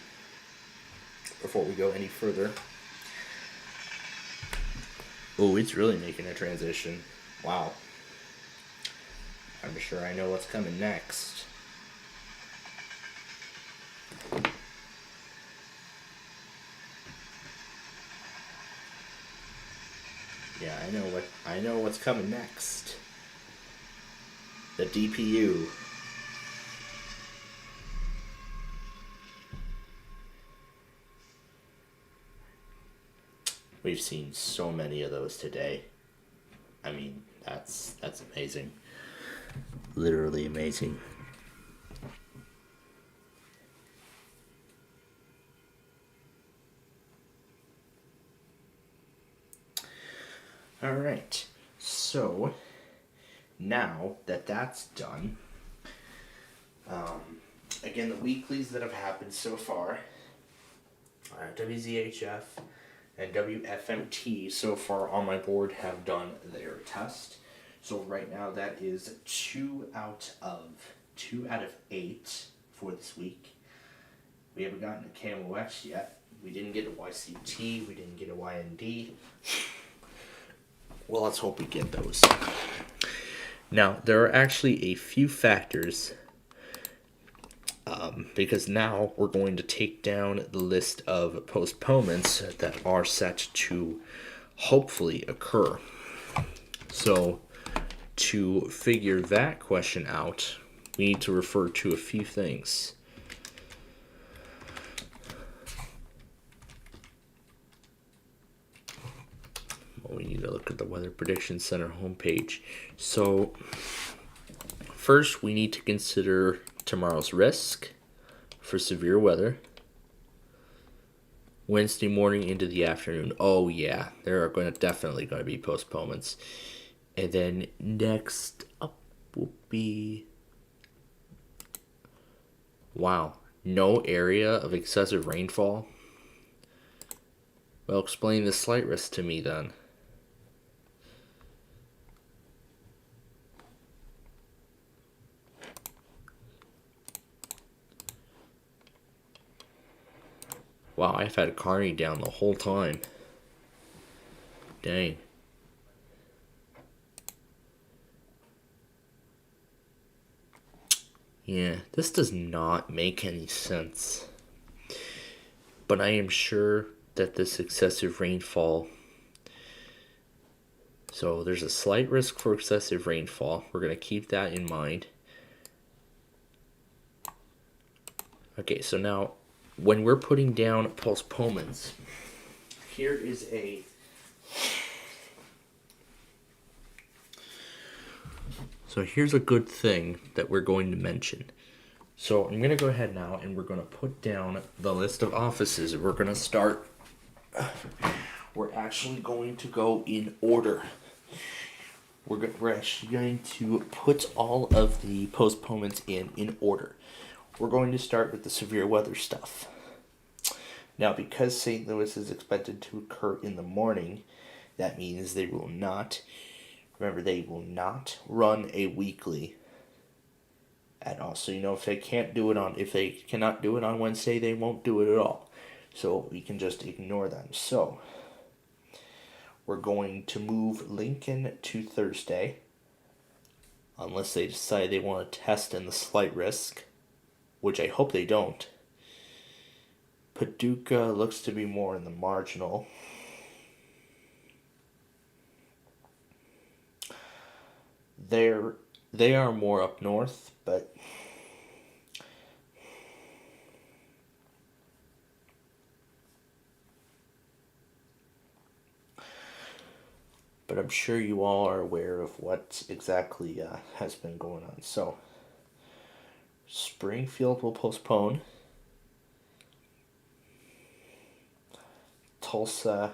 before we go any further. Oh, it's really making a transition. Wow. I'm sure I know what's coming next. I know what's coming next. The DPU. We've seen so many of those today. I mean, that's amazing. Literally amazing. All right. So now that that's done, again, the weeklies that have happened so far, WZHF and WFMT so far on my board have done their test. So right now that is 2 out of 8 for this week. We haven't gotten a KMOX yet. We didn't get a YCT. We didn't get a YND. Well, let's hope we get those. Now, there are actually a few factors because now we're going to take down the list of postponements that are set to hopefully occur. So, to figure that question out, we need to refer to a few things. We need to look at the Weather Prediction Center homepage. So, first we need to consider tomorrow's risk for severe weather. Wednesday morning into the afternoon. Oh yeah, there are definitely going to be postponements. And then next up will be, wow, no area of excessive rainfall. Well, explain the slight risk to me then. Wow, I've had Carney down the whole time. Dang. Yeah, this does not make any sense. But I am sure that this excessive rainfall... So there's a slight risk for excessive rainfall. We're going to keep that in mind. Okay, so now when we're putting down postponements, here is a... So here's a good thing that we're going to mention. So I'm going to go ahead now and we're going to put down the list of offices. We're going to start... We're actually going to go in order. We're actually going to put all of the postponements in order. We're going to start with the severe weather stuff. Now, because St. Louis is expected to occur in the morning, that means they will not, remember, they will not run a weekly at all. So, if they cannot do it on Wednesday, they won't do it at all. So, we can just ignore them. So, we're going to move Lincoln to Thursday, unless they decide they want to test in the slight risk, which I hope they don't. Paducah looks to be more in the marginal. They are more up north, but I'm sure you all are aware of what exactly has been going on. So, Springfield will postpone. Tulsa,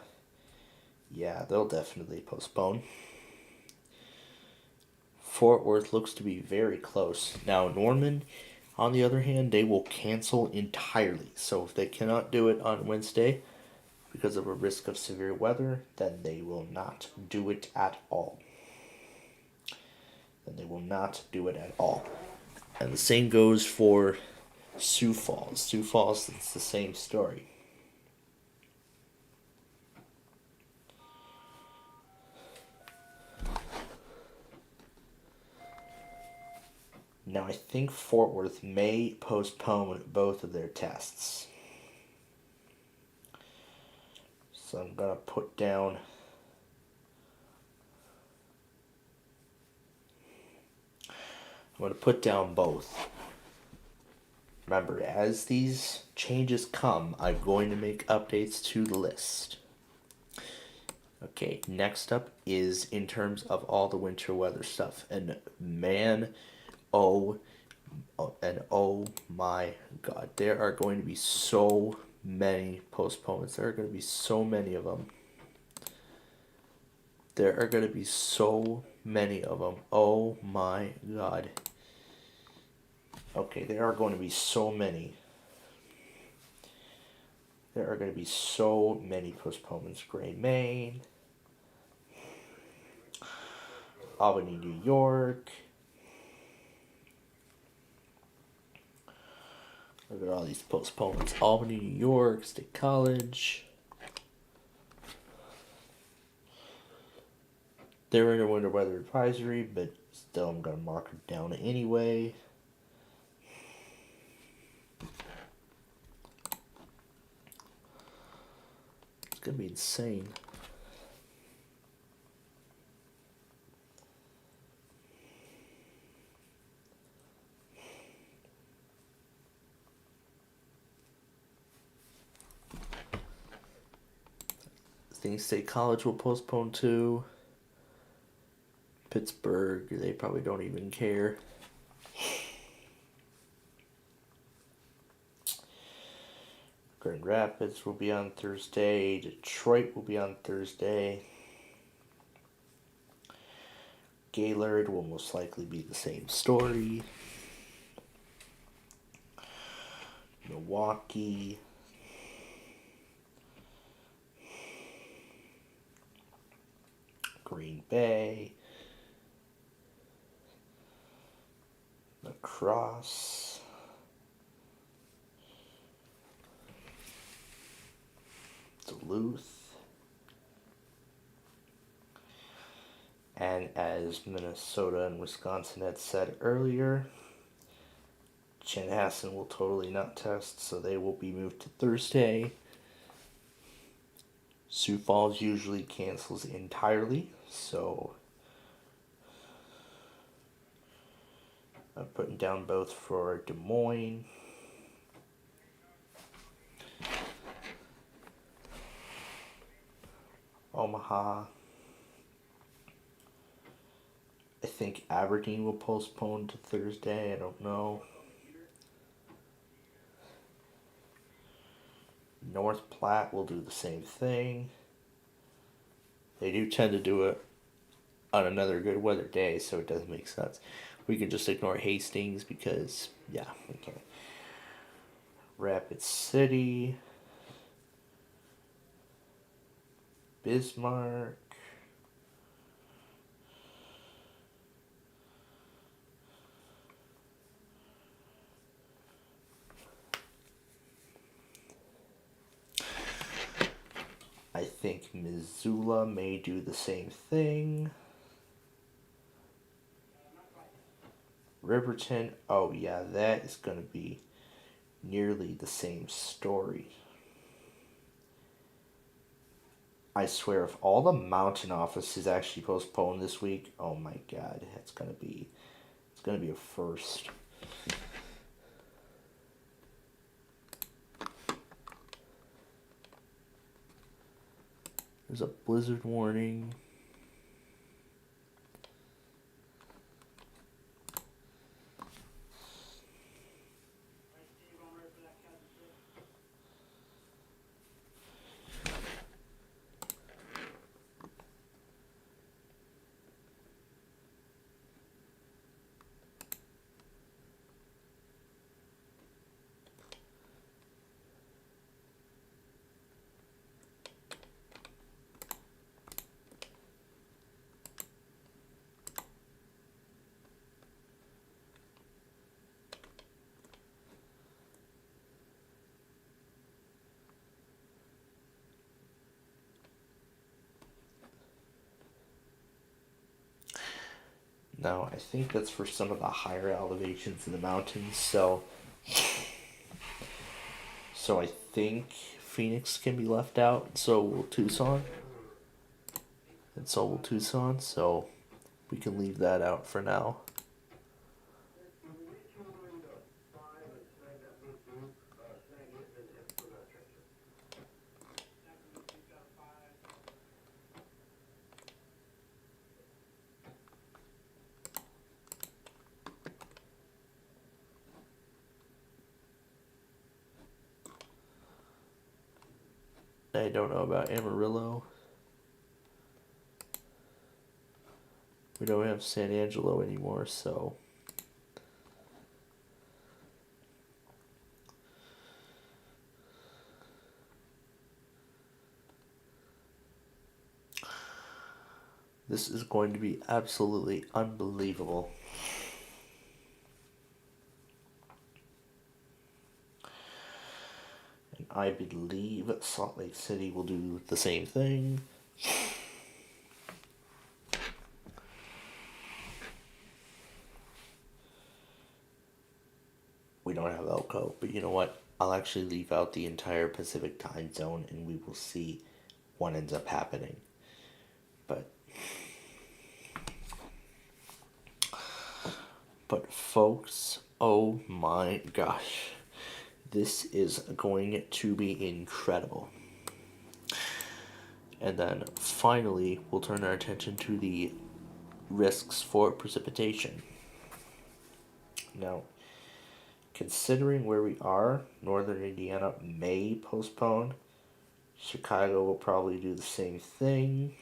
yeah, they'll definitely postpone. Fort Worth looks to be very close. Now, Norman, on the other hand, they will cancel entirely. So if they cannot do it on Wednesday because of a risk of severe weather, then they will not do it at all. And the same goes for Sioux Falls. Sioux Falls, it's the same story. Now, I think Fort Worth may postpone both of their tests. So I'm going to put down going to put down both. Remember, as these changes come, I'm going to make updates to the list. Okay, next up is in terms of all the winter weather stuff. And man, oh my God, there are going to be so many postponements. There are going to be so many of them. There are going to be so many of them. Oh my God. Okay, there are going to be so many. There are going to be so many postponements. Gray, Maine. Albany, New York. Look at all these postponements. Albany, New York, State College. They're in a winter weather advisory, but still I'm going to mark it down anyway. It's going to be insane. I think State College will postpone too. Pittsburgh, they probably don't even care. Grand Rapids will be on Thursday. Detroit will be on Thursday. Gaylord will most likely be the same story. Milwaukee. Green Bay. Lacrosse. Duluth. And as Minnesota and Wisconsin had said earlier, Chanhassen will totally not test, so they will be moved to Thursday. Sioux Falls usually cancels entirely, so I'm putting down both for Des Moines. Omaha. I think Aberdeen will postpone to Thursday. I don't know. North Platte will do the same thing. They do tend to do it on another good weather day, so it doesn't make sense. We can just ignore Hastings because, yeah, we can't. Rapid City. Bismarck. I think Missoula may do the same thing. Riverton, oh yeah, that is going to be nearly the same story. I swear, if all the mountain offices actually postpone this week, oh my God, it's gonna be a first. There's a blizzard warning. Now, I think that's for some of the higher elevations in the mountains, so I think Phoenix can be left out, and so will Tucson. So we can leave that out for now. I don't know about Amarillo. We don't have San Angelo anymore, so... This is going to be absolutely unbelievable. And I believe Salt Lake City will do the same thing. We don't have Elko, but you know what? I'll actually leave out the entire Pacific time zone and we will see what ends up happening. But folks, oh my gosh, this is going to be incredible. And then finally, we'll turn our attention to the risks for precipitation. Now, considering where we are, northern Indiana may postpone. Chicago will probably do the same thing.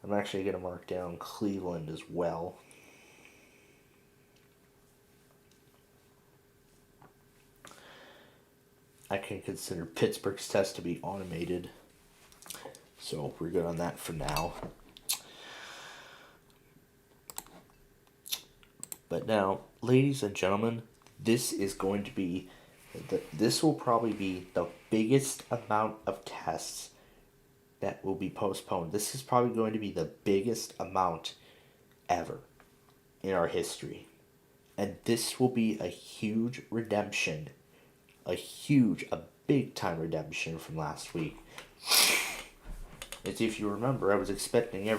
I'm actually going to mark down Cleveland as well. I can consider Pittsburgh's test to be automated. So we're good on that for now. But now, ladies and gentlemen, this is going to be, this will probably be the biggest amount of tests that will be postponed. This is probably going to be the biggest amount ever in our history. And this will be a huge redemption. A big time redemption from last week. As if you remember, I was expecting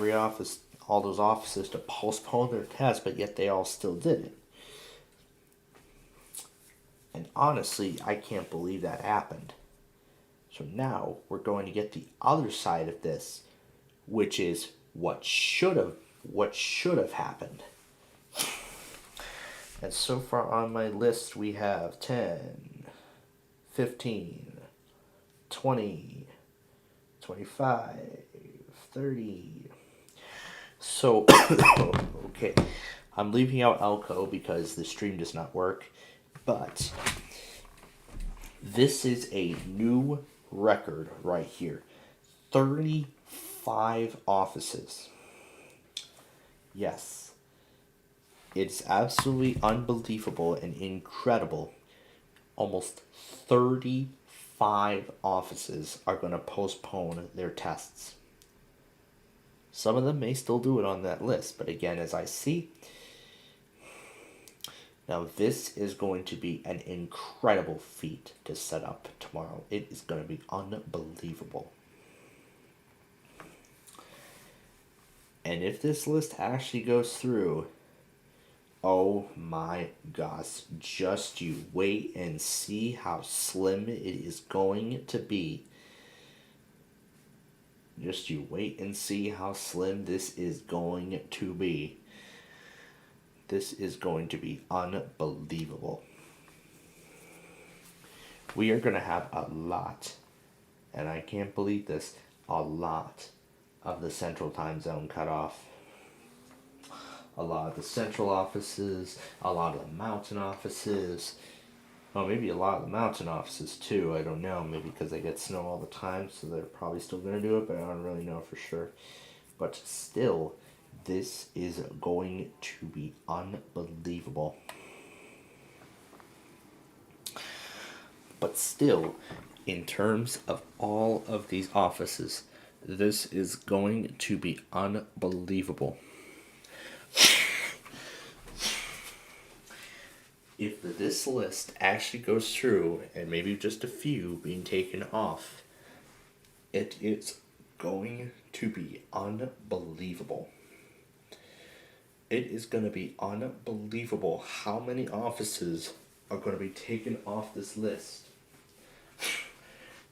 all those offices to postpone their tests, but yet they all still did it. And honestly, I can't believe that happened. So now we're going to get the other side of this, which is what should have happened. And so far on my list we have 10, 15, 20, 25, 30. So, okay, I'm leaving out Elko because the stream does not work, but this is a new record right here. 35 offices. Yes. It's absolutely unbelievable and incredible. Almost 35 offices are going to postpone their tests. Some of them may still do it on that list, but again, as I see, now this is going to be an incredible feat to set up tomorrow. It is going to be unbelievable. And if this list actually goes through, oh my gosh, just you wait and see how slim it is going to be. Just you wait and see how slim this is going to be. This is going to be unbelievable. We are going to have a lot, and I can't believe this, a lot of the central time zone cut off. A lot of the central offices, a lot of the mountain offices. Well, maybe a lot of the mountain offices too, I don't know. Maybe because they get snow all the time, so they're probably still going to do it, but I don't really know for sure. But still, this is going to be unbelievable. But still, in terms of all of these offices, this is going to be unbelievable. If this list actually goes through, and maybe just a few being taken off, it is going to be unbelievable. It is going to be unbelievable how many offices are going to be taken off this list.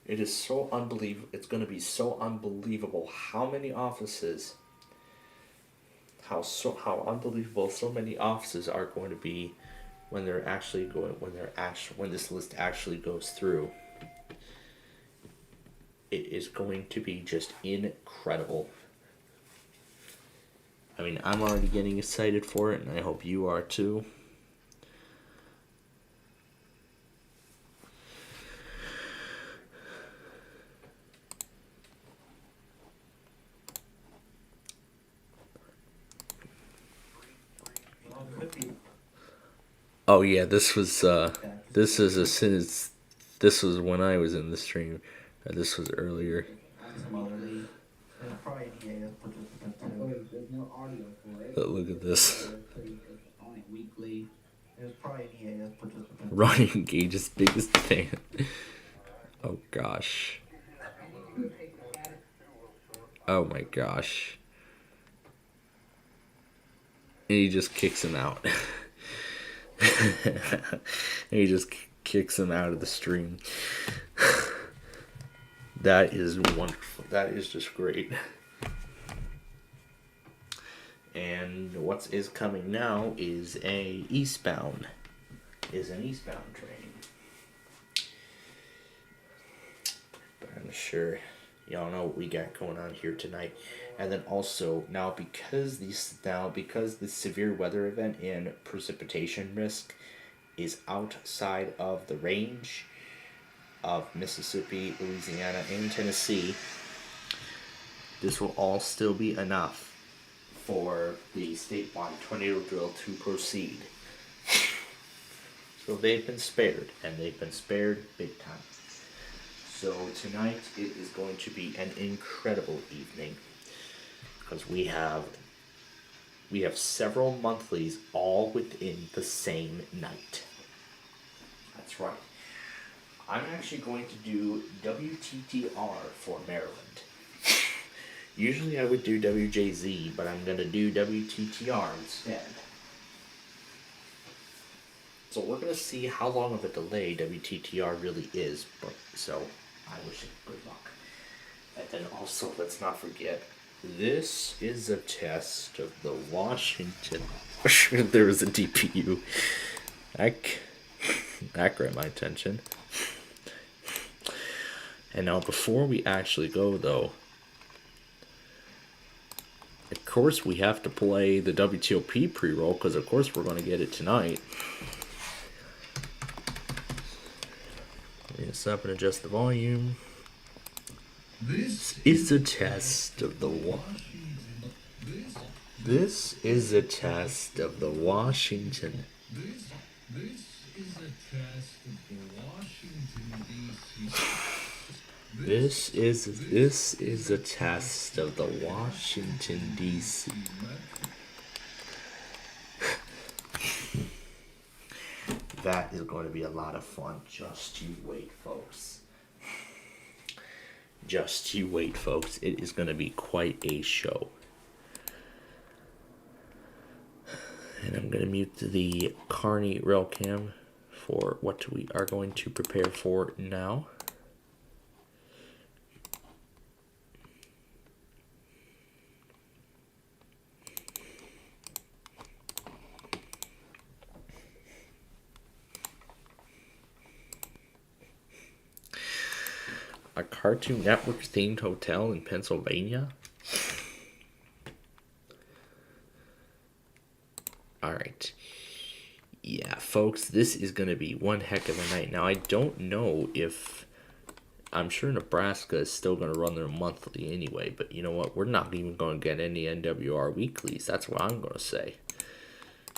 It is so unbelievable. It's going to be so unbelievable how many offices, how unbelievable so many offices are going to be when this list actually goes through, it is going to be just incredible. I mean, I'm already getting excited for it, and I hope you are too. Oh yeah, this was when I was in the stream. This was earlier. But look at this. Ronnie Gage's biggest fan. Oh gosh. Oh my gosh. And he just kicks him out. He just kicks him out of the stream. That is wonderful. That is just great. And what is coming now is an eastbound train. But I'm sure y'all know what we got going on here tonight. And then also now because the severe weather event and precipitation risk is outside of the range of Mississippi, Louisiana, and Tennessee, this will all still be enough for the statewide tornado drill to proceed. So they've been spared, and they've been spared big time. So tonight it is going to be an incredible evening because we have several monthlies all within the same night. That's right. I'm actually going to do WTTR for Maryland. Usually I would do WJZ, but I'm going to do WTTR instead. So we're going to see how long of a delay WTTR really is, so I wish it good luck. And then also, let's not forget, this is a test of the Washington... There was a DPU. That grabbed my attention. And now before we actually go, though, of course we have to play the WTOP pre-roll, because of course we're going to get it tonight. Let me just up and adjust the volume. This is a test of the This is a test of the Washington. This is a test of the Washington, D.C. This is a test of the Washington, D.C. That is going to be a lot of fun. Just you wait, folks. Just you wait, folks. It is going to be quite a show. And I'm going to mute the Carney rail cam for what we are going to prepare for now. A Cartoon Network themed hotel in Pennsylvania? Alright. Yeah, folks, this is going to be one heck of a night. Now, I don't know if... I'm sure Nebraska is still going to run their monthly anyway, but you know what? We're not even going to get any NWR weeklies. That's what I'm going to say.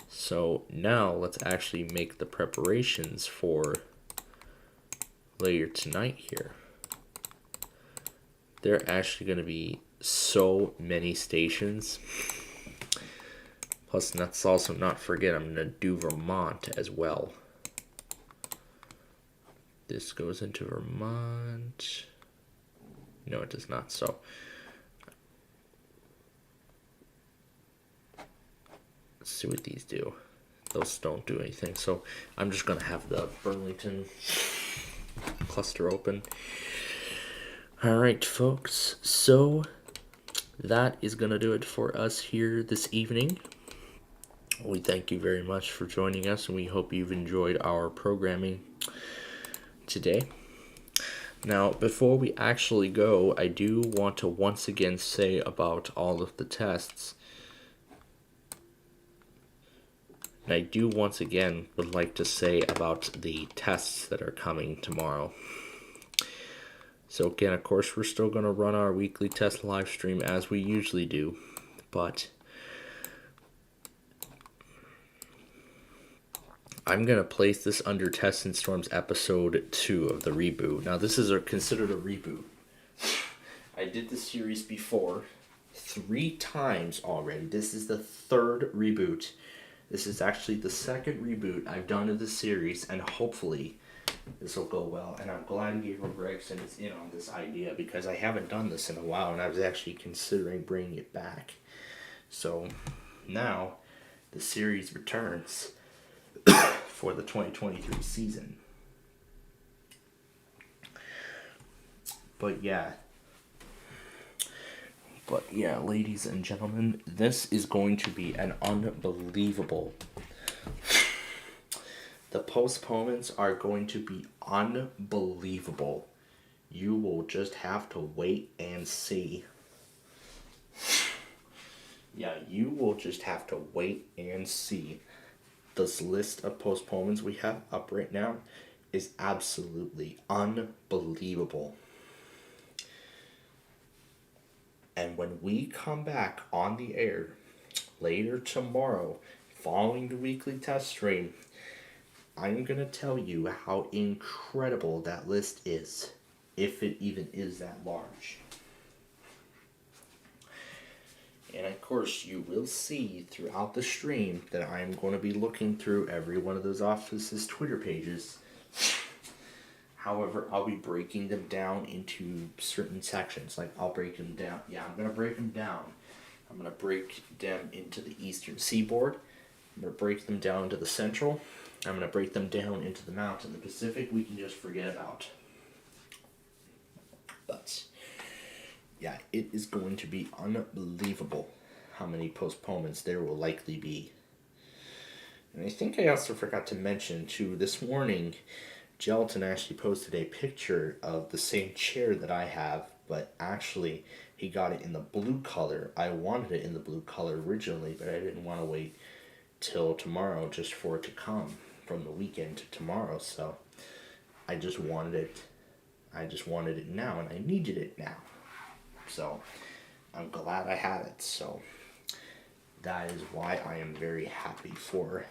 So, now, let's actually make the preparations for later tonight here. There are actually going to be so many stations. Plus, let's also not forget, I'm going to do Vermont as well. This goes into Vermont. No, it does not. So, let's see what these do. Those don't do anything. So, I'm just going to have the Burlington cluster open. Alright, folks, so that is going to do it for us here this evening. we thank you very much for joining us, and we hope you've enjoyed our programming today. Now, before we actually go, I do want to once again say about all of the tests. And I do once again would like to say about the tests that are coming tomorrow. So again, of course, we're still going to run our weekly test live stream as we usually do, but I'm going to place this under Tests and Storms episode 2 of the reboot. Now, this is considered a reboot. I did this series before 3 times already. This is the 3rd reboot. This is actually the 2nd reboot I've done of the series, and hopefully this will go well. And I'm glad Gabriel Gregson is in on this idea, because I haven't done this in a while, and I was actually considering bringing it back. So now the series returns for the 2023 season. But yeah, ladies and gentlemen, this is going to be an unbelievable. The postponements are going to be unbelievable. You will just have to wait and see. Yeah, you will just have to wait and see. This list of postponements we have up right now is absolutely unbelievable. And when we come back on the air later tomorrow, following the weekly test stream, I'm going to tell you how incredible that list is, if it even is that large. And of course, you will see throughout the stream that I'm going to be looking through every one of those offices' Twitter pages. However, I'll be breaking them down into certain sections. Like, I'll break them down. Yeah, I'm going to break them down. I'm going to break them into the Eastern Seaboard. I'm going to break them down into the Central. I'm going to break them down into the Mountain. The Pacific, we can just forget about. But yeah, it is going to be unbelievable how many postponements there will likely be. And I think I also forgot to mention, too, this morning, Gelatin actually posted a picture of the same chair that I have, but actually he got it in the blue color. I wanted it in the blue color originally, but I didn't want to wait till tomorrow just for it to come from the weekend to tomorrow, so I just wanted it now, and I needed it now. So I'm glad I had it. So that is why I am very happy for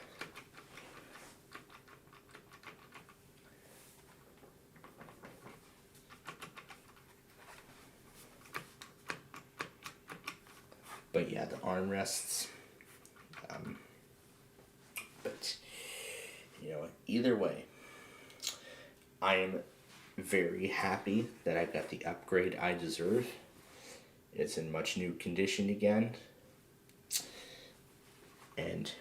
but yeah, the armrests. But either way, I am very happy that I got the upgrade I deserve. It's in much new condition again, and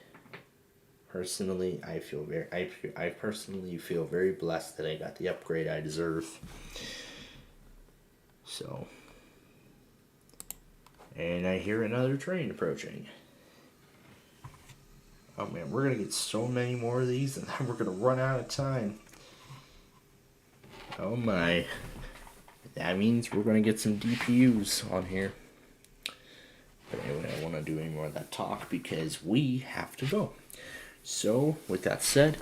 personally, I personally feel very blessed that I got the upgrade I deserve. So, and I hear another train approaching. Oh man, we're gonna get so many more of these, and then we're gonna run out of time. Oh my. That means we're going to get some DPUs on here. But anyway, I don't want to do any more of that talk because we have to go. So, with that said,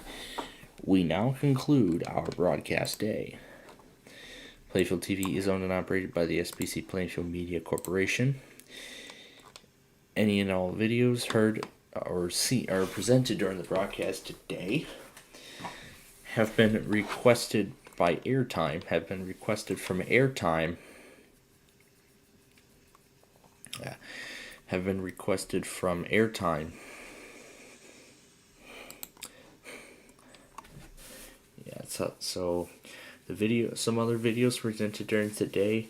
we now conclude our broadcast day. Plainfield TV is owned and operated by the SPC Plainfield Media Corporation. Any and all videos heard or presented during the broadcast today have been requested by airtime, have been requested from airtime, Yeah, so some other videos presented during today,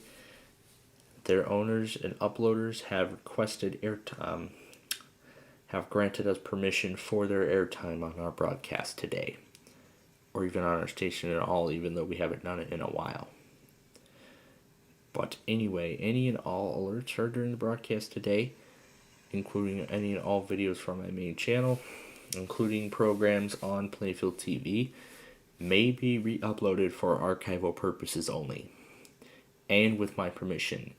their owners and uploaders have requested airtime, have granted us permission for their airtime on our broadcast today, or even on our station at all, even though we haven't done it in a while. But anyway, any and all alerts heard during the broadcast today including any and all videos from my main channel, including programs on Plainfield TV, may be re-uploaded for archival purposes only, and with my permission.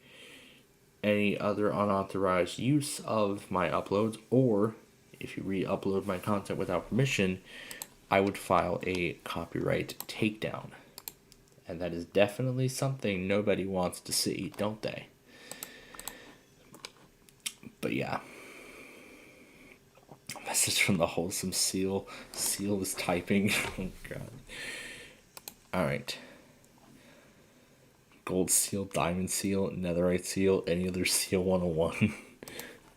Any other unauthorized use of my uploads, or if you re-upload my content without permission, I would file a copyright takedown. And that is definitely something nobody wants to see, don't they? But yeah. A message from the wholesome seal. Seal is typing. Oh god. Alright. Gold seal, diamond seal, netherite seal, any other seal 101.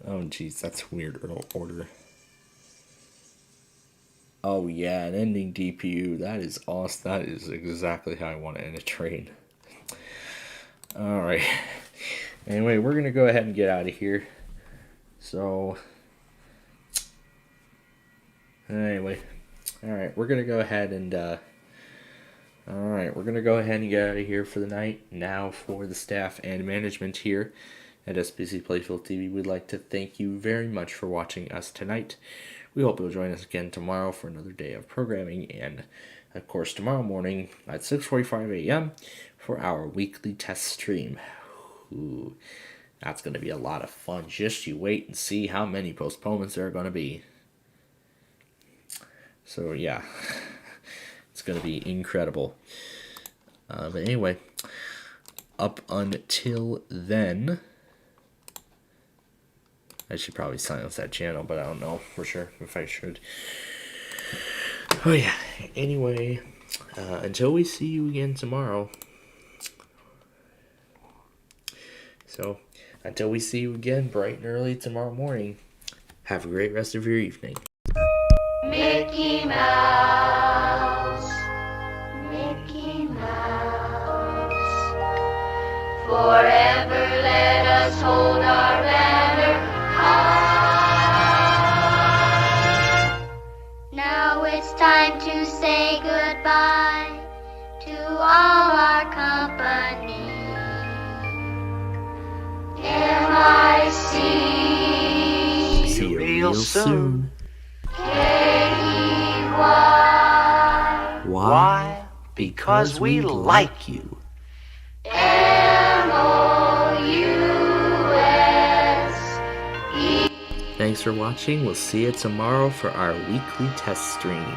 Oh jeez, that's weird order. Oh yeah, an ending DPU. That is awesome. That is exactly how I want to end a train. Alright. Anyway, we're going to go ahead and get out of here. So, anyway. Alright, we're going to go ahead and, we're going to go ahead and get out of here for the night. Now, for the staff and management here at SPCPlainfield TV, we'd like to thank you very much for watching us tonight. We hope you'll join us again tomorrow for another day of programming, and of course tomorrow morning at 6:45 a.m. for our weekly test stream. Ooh, that's going to be a lot of fun. Just you wait and see how many postponements there are going to be. So yeah, it's going to be incredible. But anyway, up until then, I should probably silence that channel, but I don't know for sure if I should. Oh yeah, anyway, until we see you again tomorrow. So, until we see you again bright and early tomorrow morning, have a great rest of your evening. Mickey Mouse, Mickey Mouse, forever let us hold our banner high. Now it's time to say goodbye to all our company. M-I-C, see you real soon. K-E-Y, Why? Because we like you. M-O-U-S-E. Thanks for watching. We'll see you tomorrow for our weekly test stream.